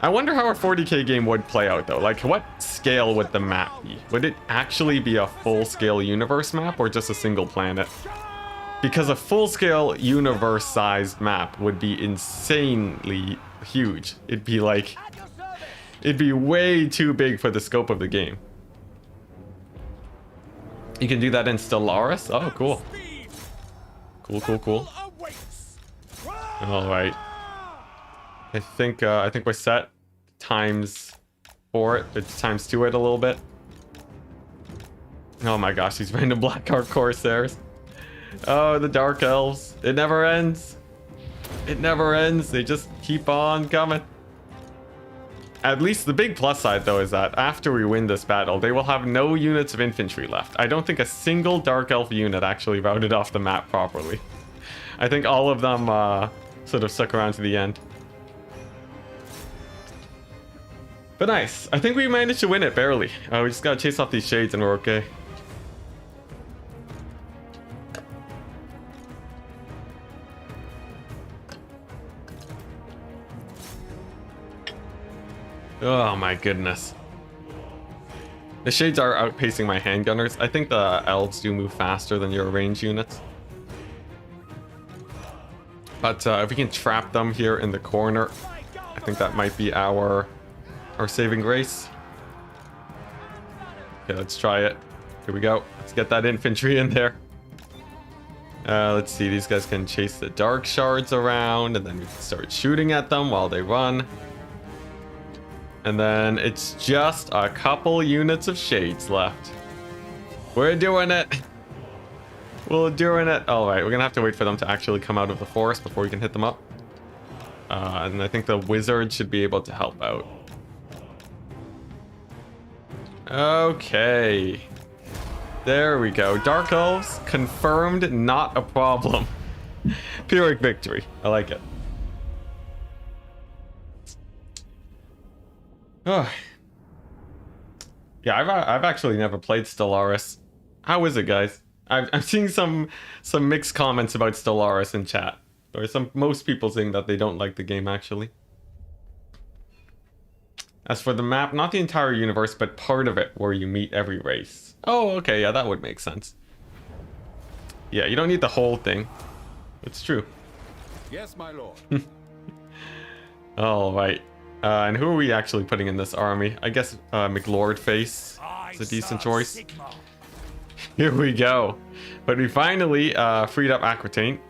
I wonder how a 40k game would play out though. Like, what scale would the map be? Would it actually be a full-scale universe map or just a single planet? Because a full-scale universe-sized map would be insanely huge. It'd be way too big for the scope of the game. You can do that in Stellaris? Oh, cool. Cool. All right. I think we're set. Times 4 it. Times 2 it a little bit. Oh my gosh, these random Blackguard Corsairs. Oh, the Dark Elves. It never ends. It never ends. They just keep on coming. At least the big plus side, though, is that after we win this battle, they will have no units of infantry left. I don't think a single Dark Elf unit actually routed off the map properly. I think all of them sort of stuck around to the end. But nice. I think we managed to win it, barely. We just gotta chase off these shades and we're okay. Oh my goodness. The shades are outpacing my handgunners. I think the elves do move faster than your range units. But if we can trap them here in the corner, I think that might be our saving grace. Okay, let's try it. Here we go. Let's get that infantry in there. Let's see. These guys can chase the Dark Shards around, and then we can start shooting at them while they run. And then it's just a couple units of shades left. We're doing it. We're doing it. All right, we're gonna have to wait for them to actually come out of the forest before we can hit them up. And I think the wizard should be able to help out. Okay. There we go. Dark Elves confirmed, not a problem. Pyrrhic victory. I like it. Oh. Yeah, I've actually never played Stellaris. How is it, guys? I'm seeing some mixed comments about Stellaris in chat. Or most people saying that they don't like the game, actually. As for the map, not the entire universe, but part of it where you meet every race. Oh, okay, yeah, that would make sense. Yeah, you don't need the whole thing. It's true. Yes, my lord. All right. And who are we actually putting in this army? I guess McLord Face is a decent choice. Here we go. But we finally freed up Aquitaine.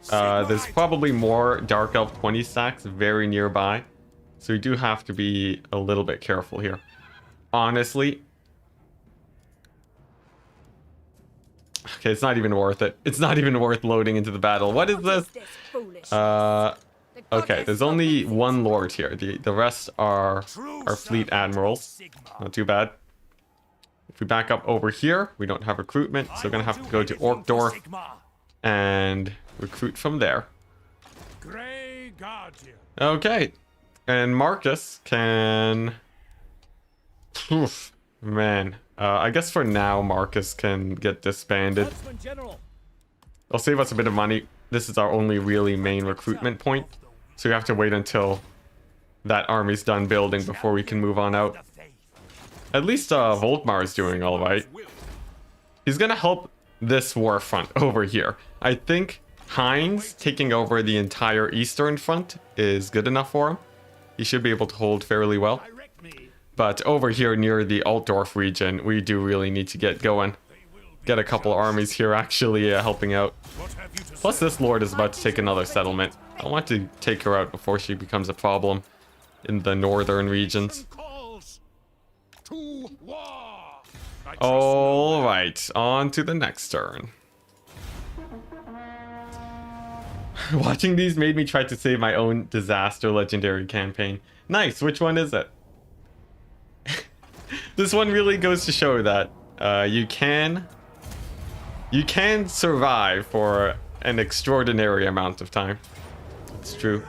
There's probably more Dark Elf 20 stacks very nearby. So we do have to be a little bit careful here. Honestly, Okay, it's not even worth it. It's not even worth loading into the battle. What is this? Okay, there's only one lord here. The rest are our fleet admirals. Not too bad. If we back up over here, we don't have recruitment, so we're gonna have to go to Orkdorf and recruit from there. Okay, and Marcus can... Oof, man. I guess for now, Marcus can get disbanded. It'll save us a bit of money. This is our only really main recruitment point, so we have to wait until that army's done building before we can move on out. At least Volkmar is doing all right. He's gonna help this war front over here. I think Heinz taking over the entire eastern front is good enough for him. He should be able to hold fairly well. But over here near the Altdorf region, we do really need to get going. Get a couple armies here actually helping out. Plus this lord is about to take another settlement. I want to take her out before she becomes a problem in the northern regions. Alright, on to the next turn. Watching these made me try to save my own disaster legendary campaign. Nice, which one is it? This one really goes to show that you can survive for an extraordinary amount of time. It's true.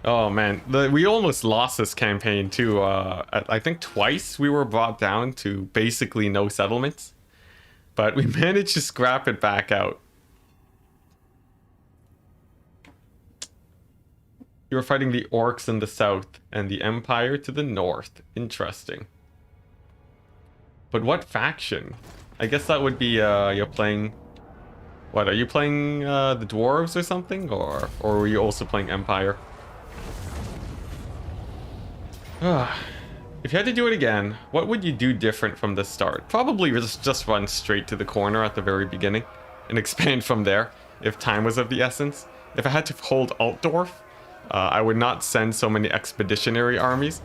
Oh man, we almost lost this campaign too. I think twice we were brought down to basically no settlements, but we managed to scrap it back out. You were fighting the orcs in the south and the Empire to the north. Interesting. But what faction? I guess that would be you're playing... What, are you playing the dwarves or something? Or were you also playing Empire? If you had to do it again, what would you do different from the start? Probably just run straight to the corner at the very beginning and expand from there if time was of the essence. If I had to hold Altdorf, I would not send so many expeditionary armies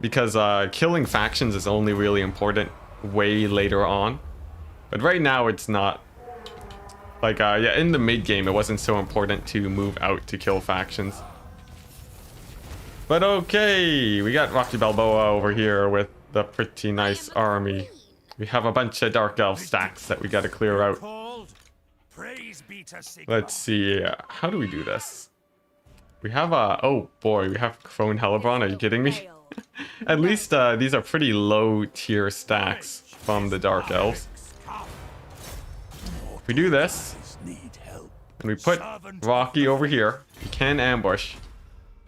because killing factions is only really important way later on. But right now it's not. Like, yeah, in the mid game it wasn't so important to move out to kill factions. But okay, we got Rocky Balboa over here with the pretty nice army. We have a bunch of Dark Elf stacks that we gotta clear out. Let's see, how do we do this? We have oh boy, we have Crone Hellebron, are you kidding me? At least these are pretty low tier stacks from the Dark Elves. If we do this, and we put Rocky over here, we can ambush.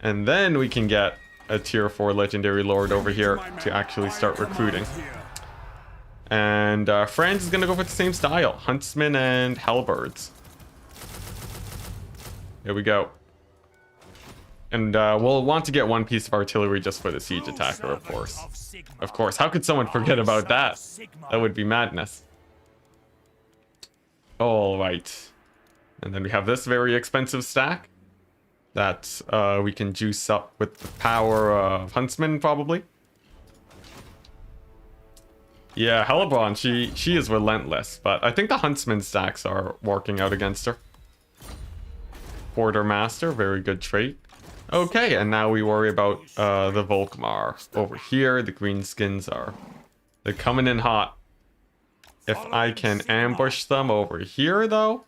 And then we can get a tier 4 legendary lord over here to actually start recruiting. And Franz is gonna go for the same style, Huntsmen and Halberds. Here we go. And we'll want to get one piece of artillery just for the siege attacker, of course. Of course, how could someone forget about that? That would be madness. All right. And then we have this very expensive stack that we can juice up with the power of Huntsman, probably. Yeah, Hellebron, she is relentless, but I think the Huntsman stacks are working out against her. Quartermaster, very good trait. Okay, and now we worry about the Volkmar. Over here, the greenskins they're coming in hot. If I can ambush them over here, though,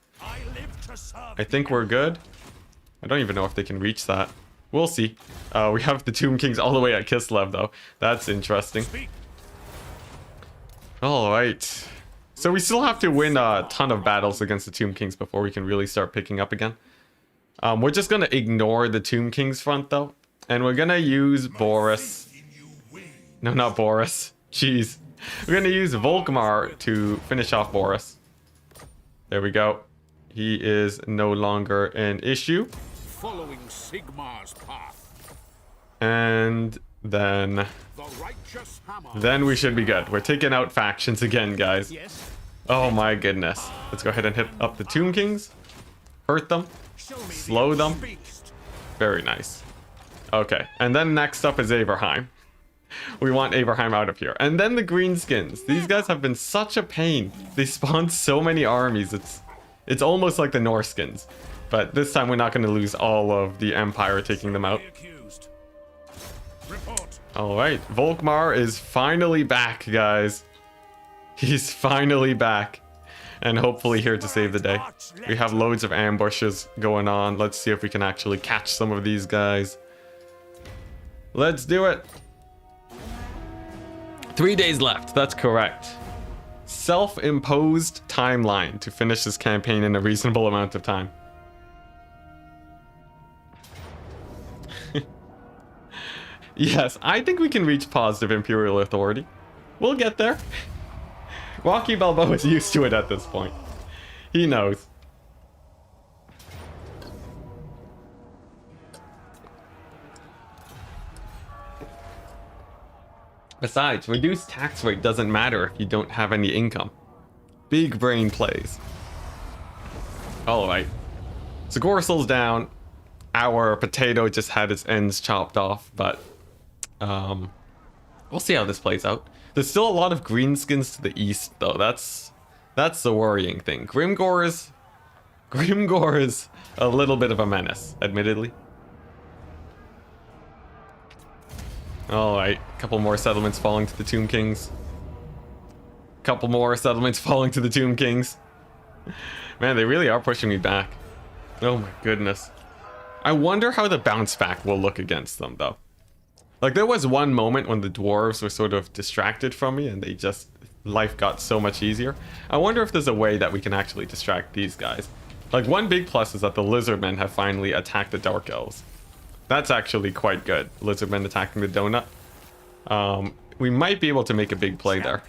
I think we're good. I don't even know if they can reach that. We'll see. We have the Tomb Kings all the way at Kislev, though. That's interesting. Alright. So we still have to win a ton of battles against the Tomb Kings before we can really start picking up again. We're just going to ignore the Tomb Kings front, though. And we're going to use Boris. No, not Boris. Jeez. We're going to use Volkmar to finish off Boris. There we go. He is no longer an issue. Following Sigmar's path. And then we should be good. We're taking out factions again, guys. Oh my goodness. Let's go ahead and hit up the Tomb Kings. Hurt them. Slow them. Very nice. Okay, and then next up is Averheim. We want Abraham out of here. And then the greenskins. These guys have been such a pain. They spawn so many armies. It's almost like the Norskins. But this time we're not going to lose all of the Empire taking them out. Alright, Volkmar is finally back, guys. He's finally back. And hopefully here to save the day. We have loads of ambushes going on. Let's see if we can actually catch some of these guys. Let's do it. 3 days left, that's correct. Self-imposed timeline to finish this campaign in a reasonable amount of time. Yes, I think we can reach positive Imperial authority. We'll get there. Rocky Balboa is used to it at this point. He knows. Besides, reduced tax rate doesn't matter if you don't have any income. Big brain plays. Alright. So Gorsel's down. Our potato just had its ends chopped off, but we'll see how this plays out. There's still a lot of greenskins to the east, though. That's the worrying thing. Grimgor is a little bit of a menace, admittedly. Alright, a couple more settlements falling to the Tomb Kings. Couple more settlements falling to the Tomb Kings. Man, they really are pushing me back. Oh my goodness. I wonder how the bounce back will look against them, though. Like, there was one moment when the dwarves were sort of distracted from me and they just... life got so much easier. I wonder if there's a way that we can actually distract these guys. Like, one big plus is that the lizardmen have finally attacked the Dark Elves. That's actually quite good. Lizardmen attacking the donut. We might be able to make a big play there.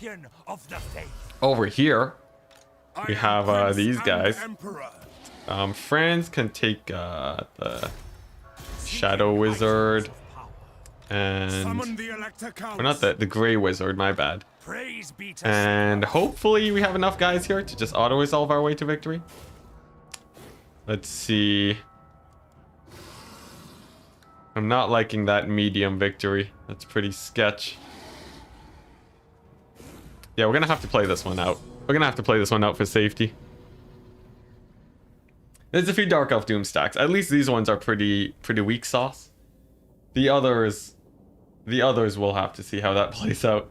Over here, we have these guys. Franz can take the Shadow Wizard. And... or not the Grey Wizard, my bad. And hopefully we have enough guys here to just auto-resolve our way to victory. Let's see... I'm not liking that medium victory. That's pretty sketch. Yeah, we're gonna have to play this one out. We're gonna have to play this one out for safety. There's a few Dark Elf Doom stacks. At least these ones are pretty weak sauce. The others we'll have to see how that plays out.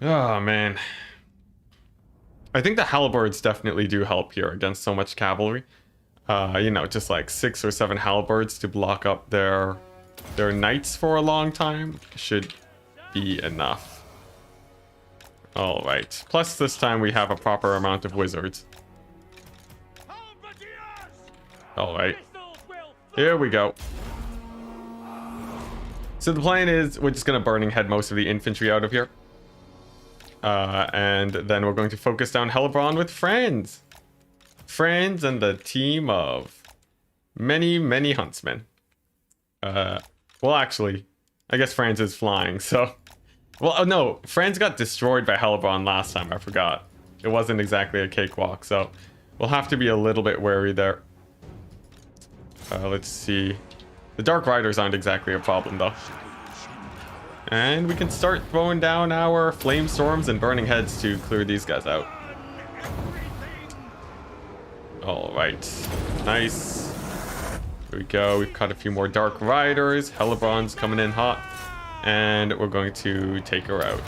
Oh man. I think the halberds definitely do help here against so much cavalry. You know, just like 6 or 7 halberds to block up their knights for a long time should be enough. Alright. Plus this time we have a proper amount of wizards. Alright. Here we go. So the plan is we're just going to Burning Head most of the infantry out of here. And then we're going to focus down Hellebron with Franz. Franz and the team of many huntsmen. Well, actually, I guess Franz is flying, so... Well, oh no, Franz got destroyed by Hellebron last time, I forgot. It wasn't exactly a cakewalk, so we'll have to be a little bit wary there. Let's see. The Dark Riders aren't exactly a problem, though. And we can start throwing down our Flame Storms and Burning Heads to clear these guys out. Alright. Nice. Here we go. We've caught a few more Dark Riders. Hellebron's coming in hot. And we're going to take her out.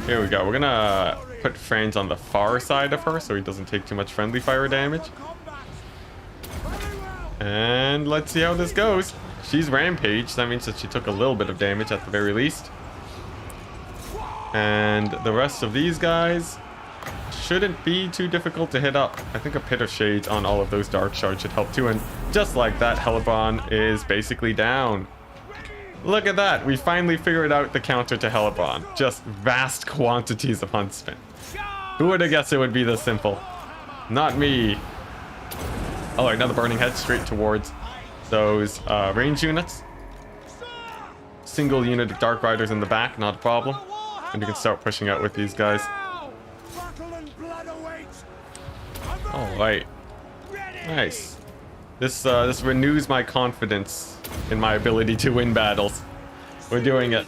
Here we go. We're gonna put Franz on the far side of her so he doesn't take too much friendly fire damage. And let's see how this goes. She's rampaged. That means that she took a little bit of damage at the very least. And the rest of these guys shouldn't be too difficult to hit up. I think a Pit of Shades on all of those Dark Shards should help too. And just like that, Hellebron is basically down. Look at that. We finally figured out the counter to Hellebron. Just vast quantities of huntsmen. Who would have guessed it would be this simple? Not me. Oh, another Burning Head straight towards those range units. Single unit of Dark Riders in the back, not a problem. And you can start pushing out with these guys. Alright. Nice. This renews my confidence in my ability to win battles. We're doing it.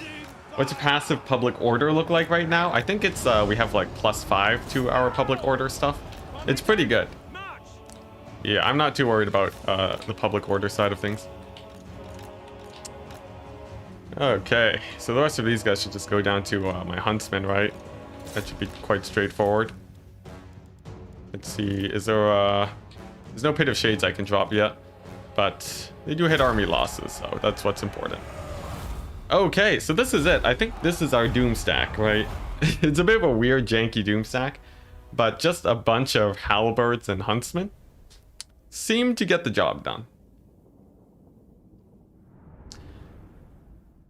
What's your passive public order look like right now? I think it's we have like +5 to our public order stuff. It's pretty good. Yeah, I'm not too worried about the public order side of things. Okay, so the rest of these guys should just go down to my huntsman, right? That should be quite straightforward. Let's see, is there there's no Pit of Shades I can drop yet, but they do hit army losses, so that's what's important. Okay, so this is it. I think this is our Doom stack, right? It's a bit of a weird, janky Doom stack, but just a bunch of halberds and huntsmen seem to get the job done.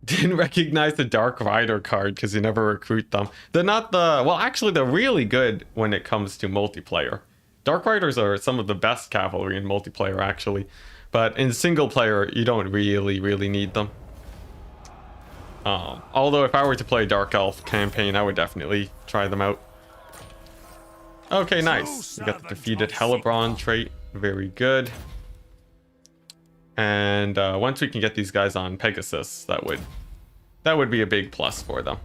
Didn't recognize the Dark Rider card because you never recruit them. They're not the... Well, actually, they're really good when it comes to multiplayer. Dark Riders are some of the best cavalry in multiplayer, actually. But in single player, you don't really need them. Although if I were to play Dark Elf campaign, I would definitely try them out. Okay, nice. We got the defeated Hellebron trait. Very good. And once we can get these guys on Pegasus, that would be a big plus for them.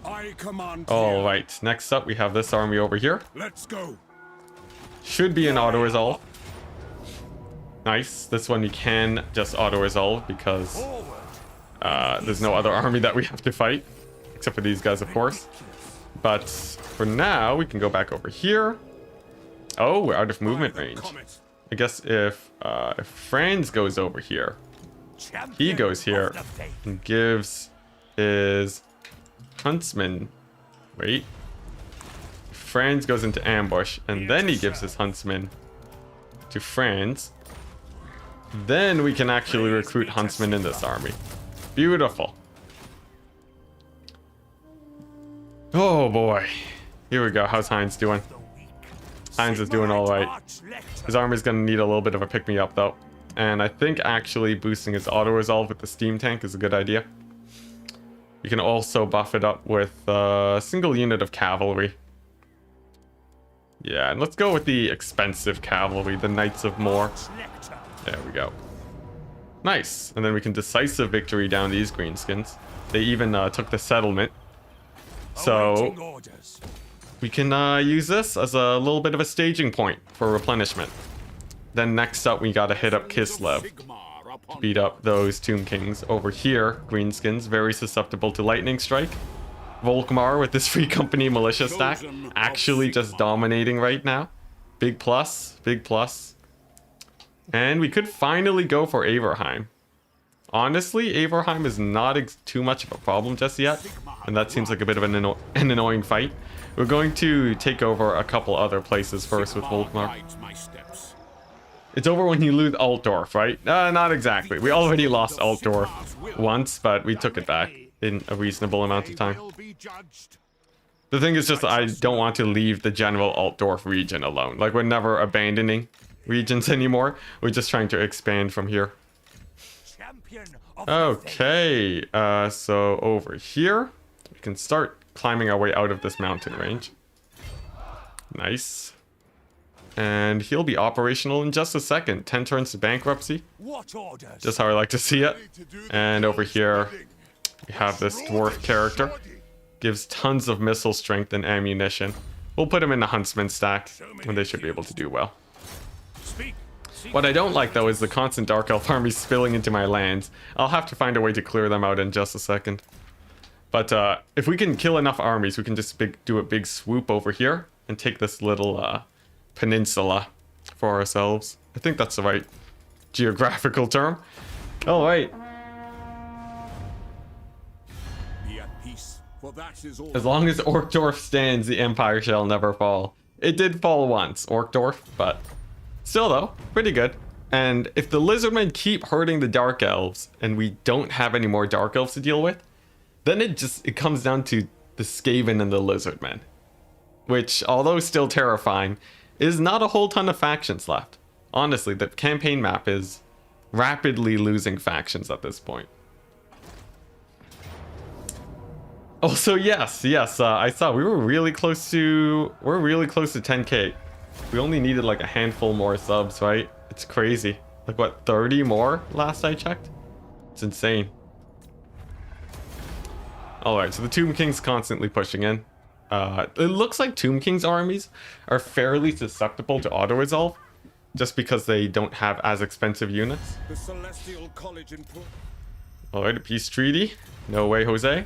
All right, next up we have this army over here. Let's go. Should be an auto resolve. Nice. This one we can just auto resolve because there's no other army that we have to fight, except for these guys, of course. But for now, we can go back over here. Oh, we're out of movement range. I guess if Franz goes over here, he goes here and gives his huntsman. Wait. Franz goes into ambush, and then he gives his huntsman to Franz. Then we can actually recruit huntsmen in this army. Beautiful. Oh boy. Here we go. How's Heinz doing? Heinz is doing all right. His army's going to need a little bit of a pick-me-up, though. And I think actually boosting his auto-resolve with the steam tank is a good idea. You can also buff it up with a single unit of cavalry. Yeah, and let's go with the expensive cavalry, the Knights of More. There we go. Nice. And then we can decisive victory down these greenskins. They even took the settlement. So we can use this as a little bit of a staging point for replenishment. Then next up, we gotta hit up Kislev to beat up those Tomb Kings over here. Greenskins, very susceptible to lightning strike. Volkmar with this free company militia stack, actually just dominating right now. Big plus, big plus. And we could finally go for Averheim. Honestly, Averheim is not too much of a problem just yet, and that seems like a bit of an annoying fight. We're going to take over a couple other places first with Volkmar. It's over when you lose Altdorf, right? Not exactly. We already lost Altdorf once, but we took it back in a reasonable amount of time. The thing is just I don't want to leave the general Altdorf region alone. Like, we're never abandoning regions anymore. We're just trying to expand from here. Okay, so over here, we can start climbing our way out of this mountain range. Nice. And he'll be operational in just a second. 10 turns to bankruptcy. Just how I like to see it. And over here, we have this dwarf character. Gives tons of missile strength and ammunition. We'll put him in the huntsman stack, and they should be able to do well. What I don't like, though, is the constant Dark Elf army spilling into my lands. I'll have to find a way to clear them out in just a second. But if we can kill enough armies, we can just do a big swoop over here and take this little peninsula for ourselves. I think that's the right geographical term. All right. As long as Orkdorf stands, the Empire shall never fall. It did fall once, Orkdorf, but still though, pretty good. And if the Lizardmen keep hurting the Dark Elves and we don't have any more Dark Elves to deal with, then it comes down to the Skaven and the Lizardmen, which, although still terrifying, is not a whole ton of factions left. Honestly, the campaign map is rapidly losing factions at this point. Also, yes, I saw we're really close to 10k. We only needed like a handful more subs, right? It's crazy. Like what, 30 more last I checked? It's insane. Alright, so the Tomb King's constantly pushing in. It looks like Tomb King's armies are fairly susceptible to auto-resolve, just because they don't have as expensive units. The Celestial College in Alright, a peace treaty. No way, Jose.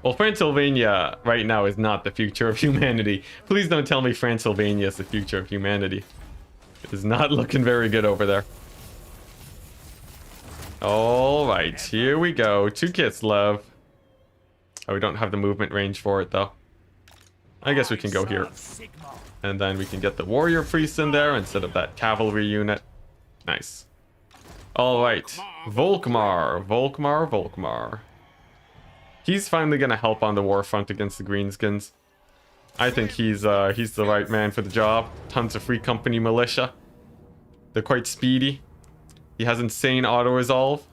Well, Transylvania right now is not the future of humanity. Please don't tell me Transylvania is the future of humanity. It is not looking very good over there. Alright, here we go. 2 Kislev. Oh, we don't have the movement range for it, though. I guess we can go here. And then we can get the warrior priest in there instead of that cavalry unit. Nice. Alright. Volkmar. He's finally gonna help on the war front against the Greenskins. I think he's the right man for the job. Tons of free company militia. They're quite speedy. He has insane auto-resolve.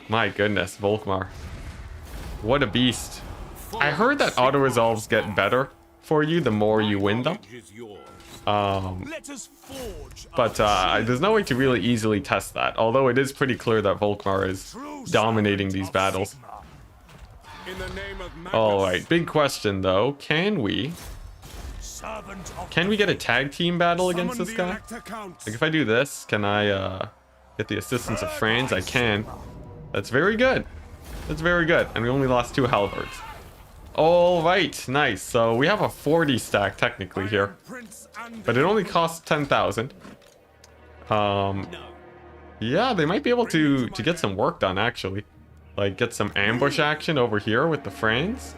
My goodness, Volkmar. What a beast. I heard that auto-resolves get better for you the more you win them. But there's no way to really easily test that. Although it is pretty clear that Volkmar is dominating these battles. Alright, big question though. Can we get a tag team battle against this guy? Like if I do this, can I get the assistance of Franz? I can. That's very good. That's very good. And we only lost 2 halberds. Alright, nice. So we have a 40 stack technically here. But it only costs 10,000. Yeah, they might be able to get some work done actually. Like get some ambush action over here with the Franz.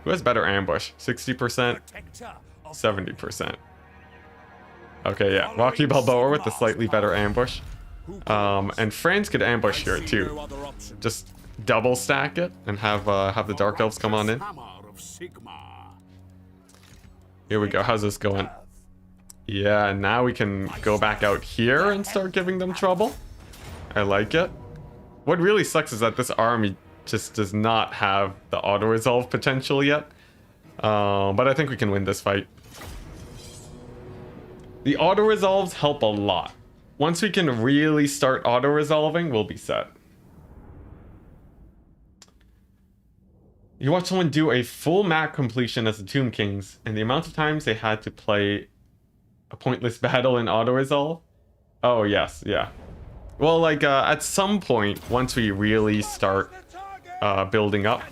Who has better ambush? 60%? 70%. Okay, yeah. Rocky Balboa with the slightly better ambush. And Franz could ambush here too. Just double stack it and have the Dark Elves come on in. Here we go. How's this going? Yeah, now we can go back out here and start giving them trouble. I like it. What really sucks is that this army just does not have the auto-resolve potential yet. But I think we can win this fight. The auto-resolves help a lot. Once we can really start auto-resolving, we'll be set. You watch someone do a full map completion as the Tomb Kings, and the amount of times they had to play a pointless battle in auto-resolve? Oh, yes, yeah. Well, like, at some point, once we really start building up,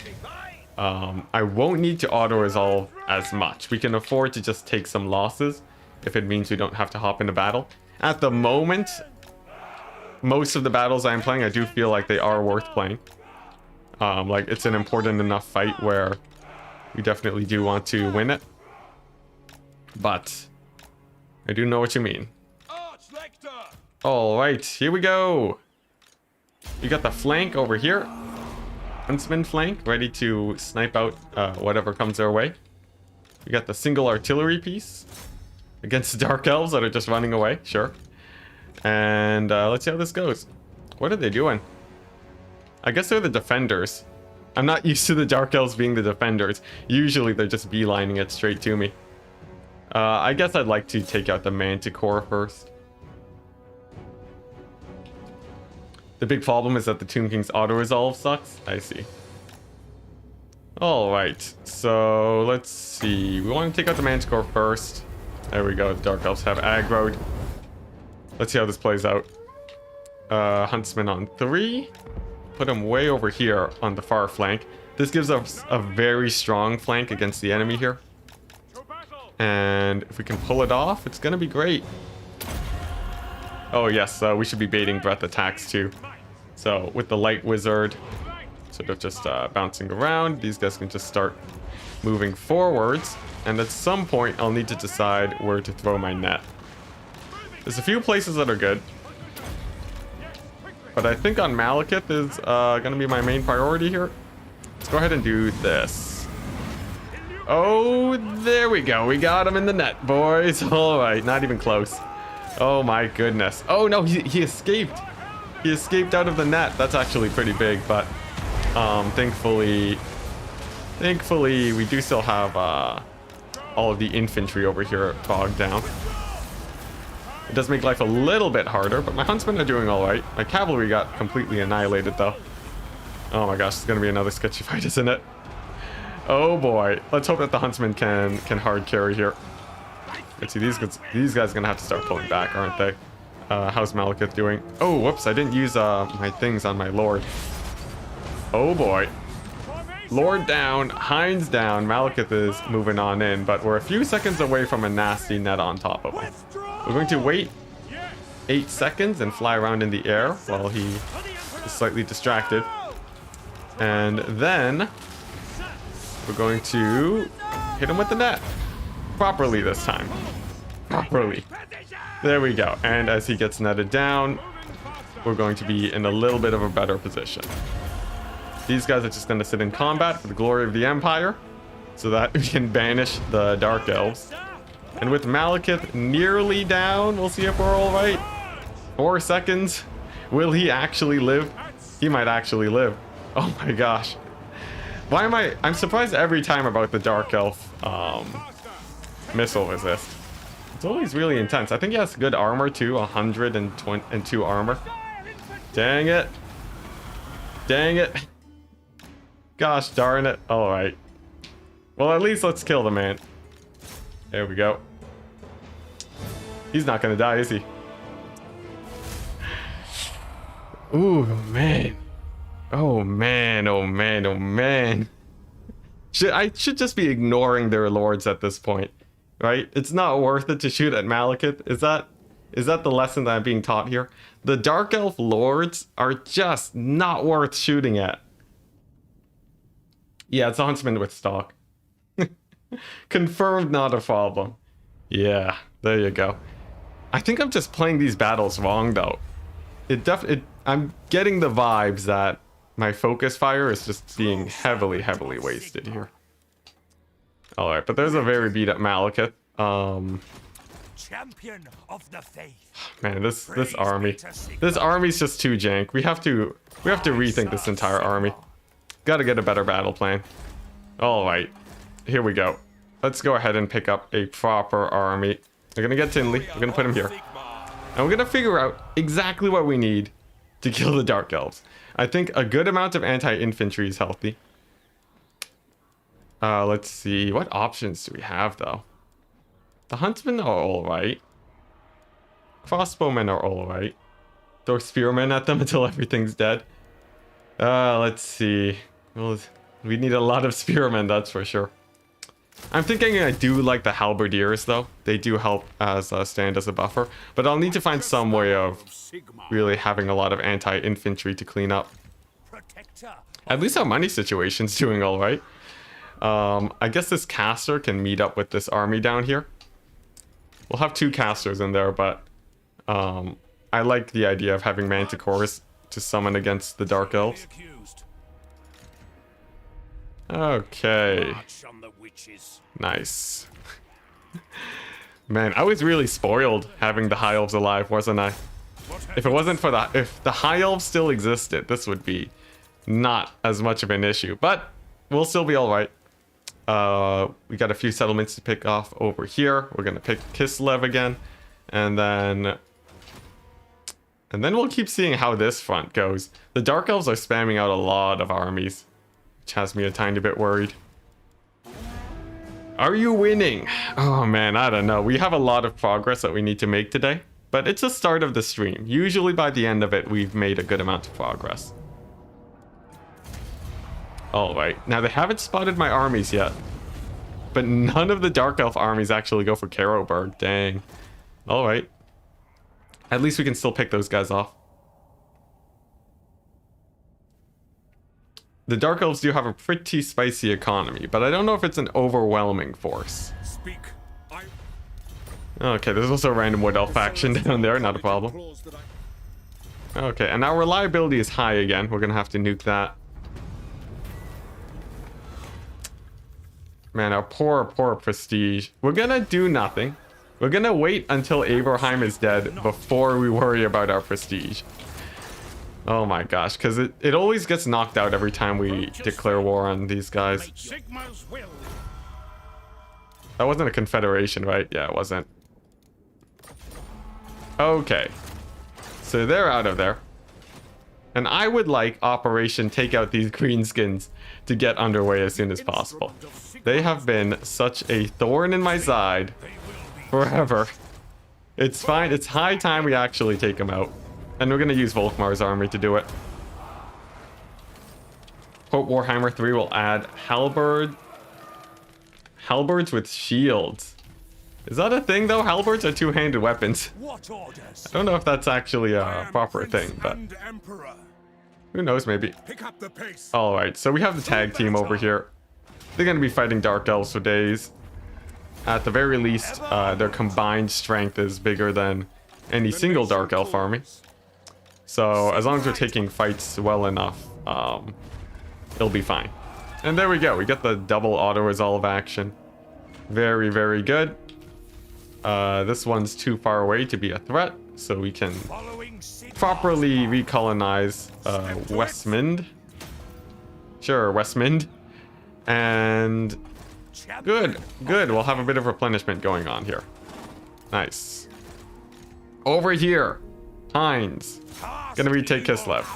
I won't need to auto-resolve as much. We can afford to just take some losses if it means we don't have to hop into battle. At the moment, most of the battles I'm playing, I do feel like they are worth playing. Like, it's an important enough fight where we definitely do want to win it. But I do know what you mean. Alright, here we go. We got the flank over here. Huntsman flank, ready to snipe out whatever comes our way. We got the single artillery piece against the Dark Elves that are just running away, sure. And let's see how this goes. What are they doing? I guess they're the defenders. I'm not used to the Dark Elves being the defenders. Usually they're just beelining it straight to me. I guess I'd like to take out the Manticore first. The big problem is that the Tomb King's auto-resolve sucks. I see. Alright, so let's see. We want to take out the Manticore first. There we go, the Dark Elves have aggroed. Let's see how this plays out. Huntsman on 3. Put him way over here on the far flank. This gives us a very strong flank against the enemy here. And if we can pull it off, it's gonna be great. Oh yes, we should be baiting breath attacks too. So with the light wizard sort of just bouncing around, these guys can just start moving forwards. And at some point, I'll need to decide where to throw my net. There's a few places that are good. But I think on Malekith is gonna be my main priority here. Let's go ahead and do this. Oh, there we go. We got him in the net, boys. All right, not even close. Oh my goodness. Oh no, he escaped. He escaped out of the net. That's actually pretty big, but thankfully we do still have all of the infantry over here bogged down. It does make life a little bit harder, but my huntsmen are doing all right. My cavalry got completely annihilated, though. Oh my gosh, it's gonna be another sketchy fight, isn't it? Oh boy. Let's hope that the huntsmen can hard carry here. Let's see, these guys are gonna have to start pulling back, aren't they? How's Malekith doing? Oh, whoops, I didn't use my things on my lord. Oh boy. Lord down, Heinz down, Malekith is moving on in, but we're a few seconds away from a nasty net on top of him. We're going to wait 8 seconds and fly around in the air while he is slightly distracted. And then we're going to hit him with the net. Properly this time. Properly. There we go. And as he gets netted down, we're going to be in a little bit of a better position. These guys are just going to sit in combat for the glory of the Empire so that we can banish the Dark Elves. And with Malekith nearly down, we'll see if we're all right. 4 seconds. Will he actually live? He might actually live. Oh my gosh. Why am I'm surprised every time about the Dark Elf missile resist. It's always really intense. I think he has good armor too, 122 armor. Dang it. Dang it. Gosh darn it. Alright. Well, at least let's kill the man. There we go. He's not gonna die, is he? Ooh, man. Oh man, oh man, oh man. I should just be ignoring their lords at this point, right? It's not worth it to shoot at Malekith. Is that the lesson that I'm being taught here? The Dark Elf lords are just not worth shooting at. Yeah, it's a huntsman with stock. Confirmed, not a problem. Yeah, there you go. I think I'm just playing these battles wrong, though. I'm getting the vibes that my focus fire is just being heavily wasted here. All right, but there's a very beat up Malekith. Champion of the faith. Man, this army's just too jank. We have to rethink this entire army. Got to get a better battle plan. All right, here we go. Let's go ahead and pick up a proper army. We're gonna get Tinley. We're gonna put him here, and we're gonna figure out exactly what we need to kill the Dark Elves. I think a good amount of anti-infantry is healthy. Let's see. What options do we have, though? The huntsmen are alright. Crossbowmen are alright. Throw spearmen at them until everything's dead. Let's see. Well, we need a lot of spearmen, that's for sure. I'm thinking I do like the halberdiers, though. They do help as stand as a buffer. But I'll need to find some way of really having a lot of anti-infantry to clean up. At least our money situation's doing alright. I guess this caster can meet up with this army down here. We'll have 2 casters in there, but I like the idea of having manticores to summon against the Dark Elves. Okay. Nice. Man, I was really spoiled having the High Elves alive, wasn't I? If it wasn't for if the High Elves still existed, this would be not as much of an issue, but we'll still be all right. We got a few settlements to pick off over here. We're gonna pick Kislev again, and then we'll keep seeing how this front goes. The Dark Elves are spamming out a lot of armies, which has me a tiny bit worried. Are you winning? Oh man, I don't know. We have a lot of progress that we need to make today, but it's the start of the stream. Usually by the end of it, we've made a good amount of progress. Alright, now they haven't spotted my armies yet, but none of the Dark Elf armies actually go for Caroburg. Dang. Alright. At least we can still pick those guys off. The Dark Elves do have a pretty spicy economy, but I don't know if it's an overwhelming force. Okay, there's also a random Wood Elf faction down there, not a problem. Okay, and our reliability is high again. We're gonna have to nuke that. Man, our poor prestige. We're gonna do nothing. We're gonna wait until Abraham is dead before we worry about our prestige. Oh my gosh, because it always gets knocked out every time we declare war on these guys. That wasn't a confederation, right? Yeah, it wasn't. Okay. So they're out of there. And I would like Operation Take Out These Greenskins to get underway as soon as possible. They have been such a thorn in my side forever. It's fine. It's high time we actually take them out. And we're going to use Volkmar's army to do it. Hope Warhammer 3 will add halberds with shields. Is that a thing though? Halberds are two-handed weapons. I don't know if that's actually a proper thing, but who knows, maybe. Alright, so we have the tag team over here. They're going to be fighting Dark Elves for days. At the very least, their combined strength is bigger than any single Dark Elf army. So as long as we're taking fights well enough, it'll be fine. And there we go. We get the double auto-resolve action. Very, very good. This one's too far away to be a threat, so we can properly recolonize Westmund. Sure, Westmund. And good, good. We'll have a bit of replenishment going on here. Nice. Over here, Heinz. Gonna retake Kislev.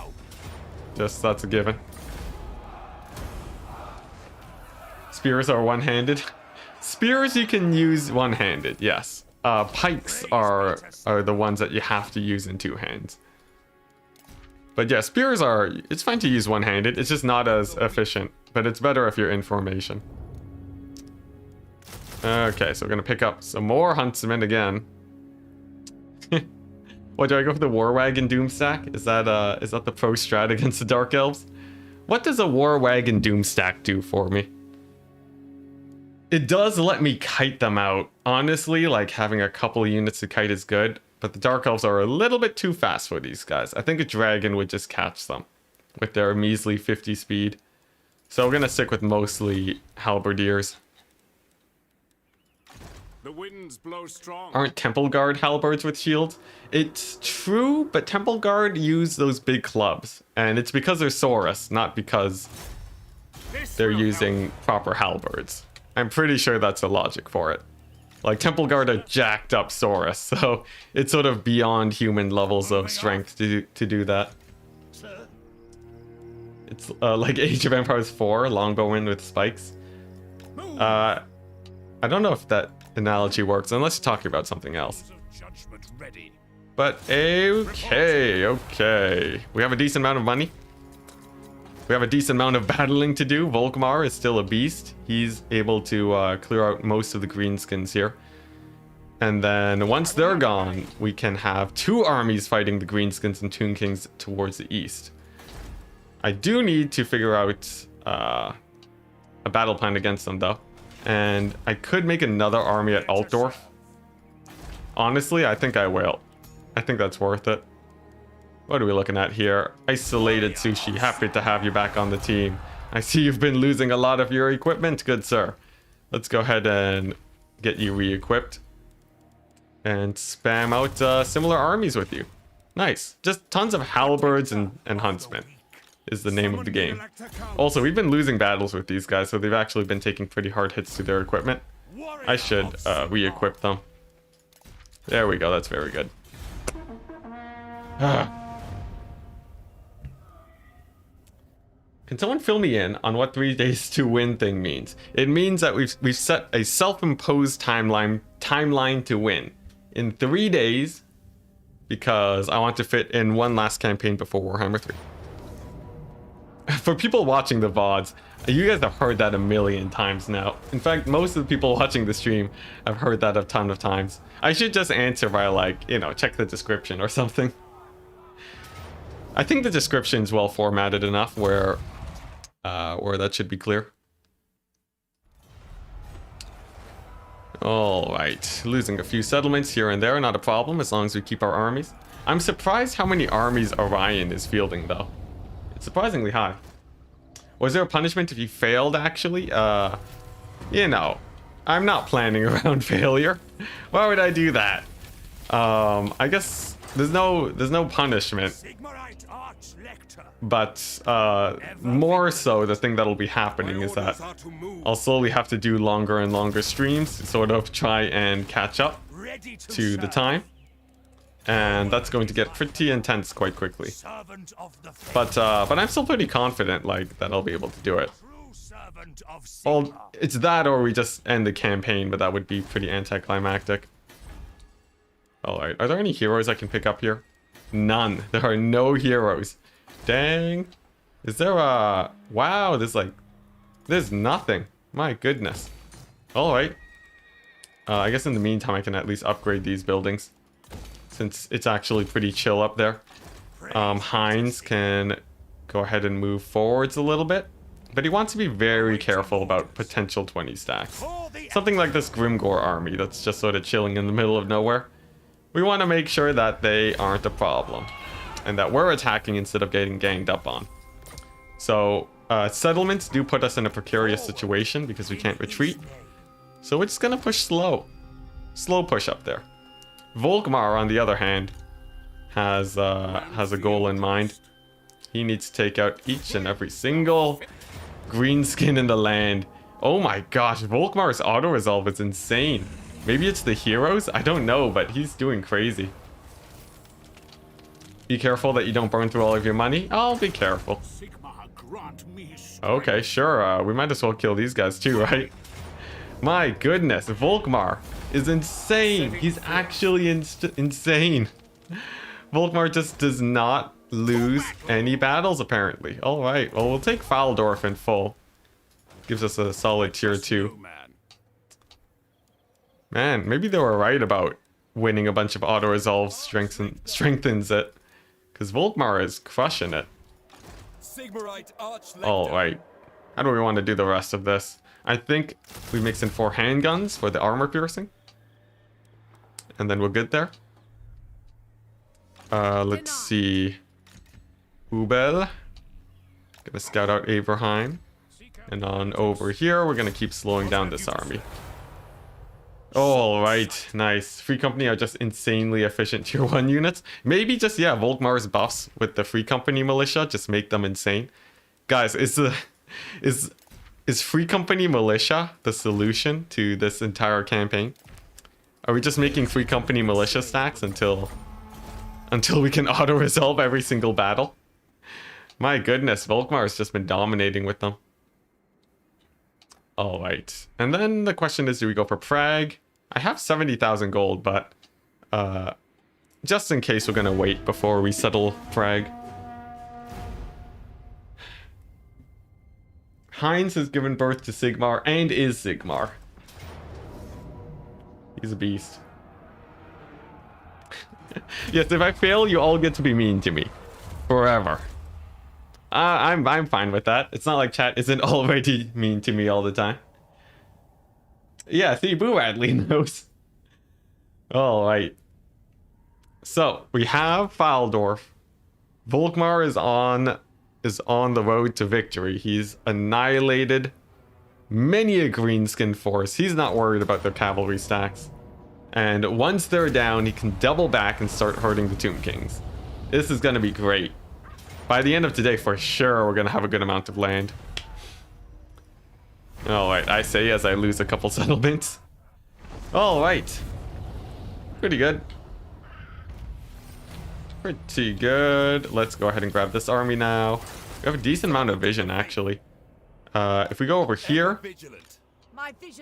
Just, that's a given. Spears are one-handed. Spears you can use one-handed, yes. Pikes are the ones that you have to use in two hands. But yeah, spears are, it's fine to use one-handed. It's just not as efficient, but it's better if you're in formation. Okay, so we're gonna pick up some more huntsmen again. What, do I go for the War Wagon Doomstack? Is that the pro strat against the Dark Elves? What does a War Wagon Doomstack do for me? It does let me kite them out. Honestly, like having a couple units to kite is good, but the Dark Elves are a little bit too fast for these guys. I think a dragon would just catch them with their measly 50 speed. So we're gonna stick with mostly halberdiers. The winds blow strong. Aren't Temple Guard halberds with shields? It's true, but Temple Guard use those big clubs, and it's because they're Saurus, not because they're using proper halberds. I'm pretty sure that's the logic for it. Like, Temple Guard are jacked up Saurus, so it's sort of beyond human levels of strength to do that. It's like Age of Empires 4, longbowmen with spikes. I don't know if that analogy works, unless you're talking about something else. But okay. We have a decent amount of money. We have a decent amount of battling to do. Volkmar is still a beast. He's able to clear out most of the greenskins here. And then once they're gone, we can have two armies fighting the greenskins and Toon Kings towards the east. I do need to figure out a battle plan against them though. And I could make another army at Altdorf. Honestly, I think I will. I think that's worth it. What are we looking at here? Isolated Sushi, happy to have you back on the team. I see you've been losing a lot of your equipment, good sir. Let's go ahead and get you re-equipped. And spam out similar armies with you. Nice. Just tons of halberds and huntsmen is the name of the game. Also, we've been losing battles with these guys, so they've actually been taking pretty hard hits to their equipment. I should re-equip them. There we go, that's very good. Can someone fill me in on what 3 days to win thing means? It means that we've set a self-imposed timeline to win in 3 days, because I want to fit in one last campaign before Warhammer 3. For people watching the VODs, you guys have heard that a million times now. In fact, most of the people watching the stream have heard that a ton of times. I should just answer by, like, you know, check the description or something. I think the description's well formatted enough where that should be clear. Alright, losing a few settlements here and there, not a problem as long as we keep our armies. I'm surprised how many armies Orion is fielding though. It's surprisingly high. Was there a punishment if you failed actually? You know, I'm not planning around failure. Why would I do that? I guess there's no punishment. Sigmarite Arch-Lector. But more so, the thing that'll be happening is that I'll slowly have to do longer and longer streams to sort of try and catch up Ready to the time. And that's going to get pretty intense quite quickly. Servant of the faith. But I'm still pretty confident, like, that I'll be able to do it. True servant of Well, Sigmar. it's that or we just end the campaign, but that would be pretty anticlimactic. Alright, are there any heroes I can pick up here? None. There are no heroes. Dang. Is there a... Wow, there's nothing. My goodness. Alright. I guess in the meantime I can at least upgrade these buildings, since it's actually pretty chill up there. Heinz can go ahead and move forwards a little bit, but he wants to be very careful about potential 20 stacks. Something like this Grimgore army that's just sort of chilling in the middle of nowhere. We want to make sure that they aren't a problem, and that we're attacking instead of getting ganged up on. So, settlements do put us in a precarious situation because we can't retreat. So we're just gonna push slow. Slow push up there. Volkmar, on the other hand, has a goal in mind. He needs to take out each and every single greenskin in the land. Oh my gosh, Volkmar's auto-resolve is insane. Maybe it's the heroes? I don't know, but he's doing crazy. Be careful that you don't burn through all of your money. I'll be careful. Sigmar, grant me strength. Okay, sure. We might as well kill these guys too, right? My goodness, Volkmar is insane. He's actually insane. Volkmar just does not lose any battles, apparently. All right, well, we'll take Faldorf in full. Gives us a solid tier 2. Man, maybe they were right about winning a bunch of auto-resolves strengthens it. Because Volkmar is crushing it. Sigmarite Arch-Lector. Alright. How do we want to do the rest of this? I think we mix in 4 handguns for the armor piercing. And then we're good there. Let's see. Ubel. Gonna scout out Averheim. And on over here, we're gonna keep slowing down this army. Alright, nice. Free Company are just insanely efficient tier 1 units. Maybe just, yeah, Volkmar's buffs with the Free Company militia just make them insane. Guys, is Free Company militia the solution to this entire campaign? Are we just making Free Company militia stacks until we can auto-resolve every single battle? My goodness, Volkmar has just been dominating with them. Alright, and then the question is, do we go for Prague? I have 70,000 gold, but just in case, we're gonna wait before we settle Prague. Heinz has given birth to Sigmar and is Sigmar. He's a beast. Yes, if I fail, you all get to be mean to me. Forever. I'm fine with that. It's not like chat isn't already mean to me all the time. Yeah, see, Boo Radley knows. Alright. So, we have Faldorf. Volkmar is on the road to victory. He's annihilated many a greenskin force. He's not worried about their cavalry stacks. And once they're down, he can double back and start hurting the Tomb Kings. This is going to be great. By the end of today, for sure, we're going to have a good amount of land. Alright, I say as I lose a couple settlements. Alright. Pretty good. Pretty good. Let's go ahead and grab this army now. We have a decent amount of vision, actually. If we go over here...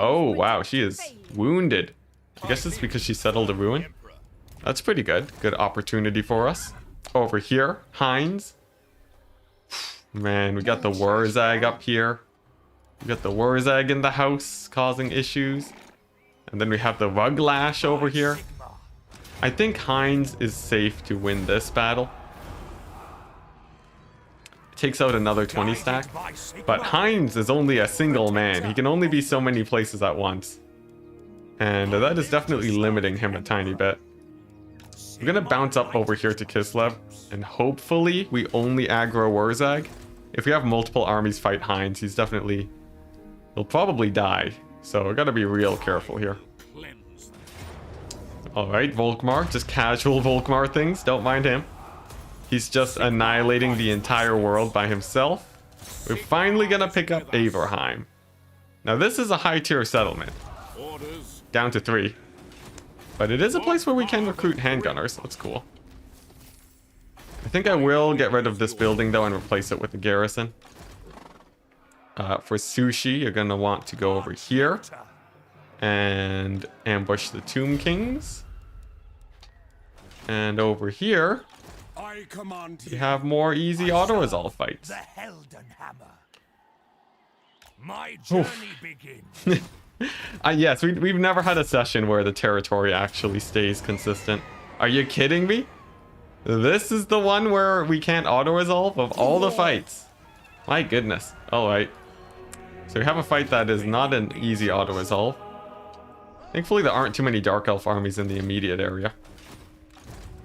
Oh, wow, she is wounded. I guess it's because she settled a ruin. That's pretty good. Good opportunity for us. Over here, Heinz. Man, we got the Wurzag up here. We got the Wurzag in the house, causing issues. And then we have the Ruglash over here. I think Heinz is safe to win this battle. Takes out another 20 stack. But Heinz is only a single man. He can only be so many places at once. And that is definitely limiting him a tiny bit. I'm gonna bounce up over here to Kislev, and hopefully we only aggro Wurzag. If we have multiple armies fight Heinz, he'll probably die. So we gotta be real careful here. Alright, Volkmar. Just casual Volkmar things. Don't mind him. He's just annihilating the entire world by himself. We're finally gonna pick up Averheim. Now this is a high tier settlement. Down to 3. But it is a place where we can recruit handgunners. That's cool. I think I will get rid of this building though and replace it with a garrison. For sushi, you're gonna want to go over here and ambush the Tomb Kings. And over here, we have more easy auto-resolve fights. The Heldenhammer. My journey begins. Yes, we've never had a session where the territory actually stays consistent. Are you kidding me? This is the one where we can't auto-resolve of all the fights. My goodness. Alright. So we have a fight that is not an easy auto-resolve. Thankfully there aren't too many Dark Elf armies in the immediate area.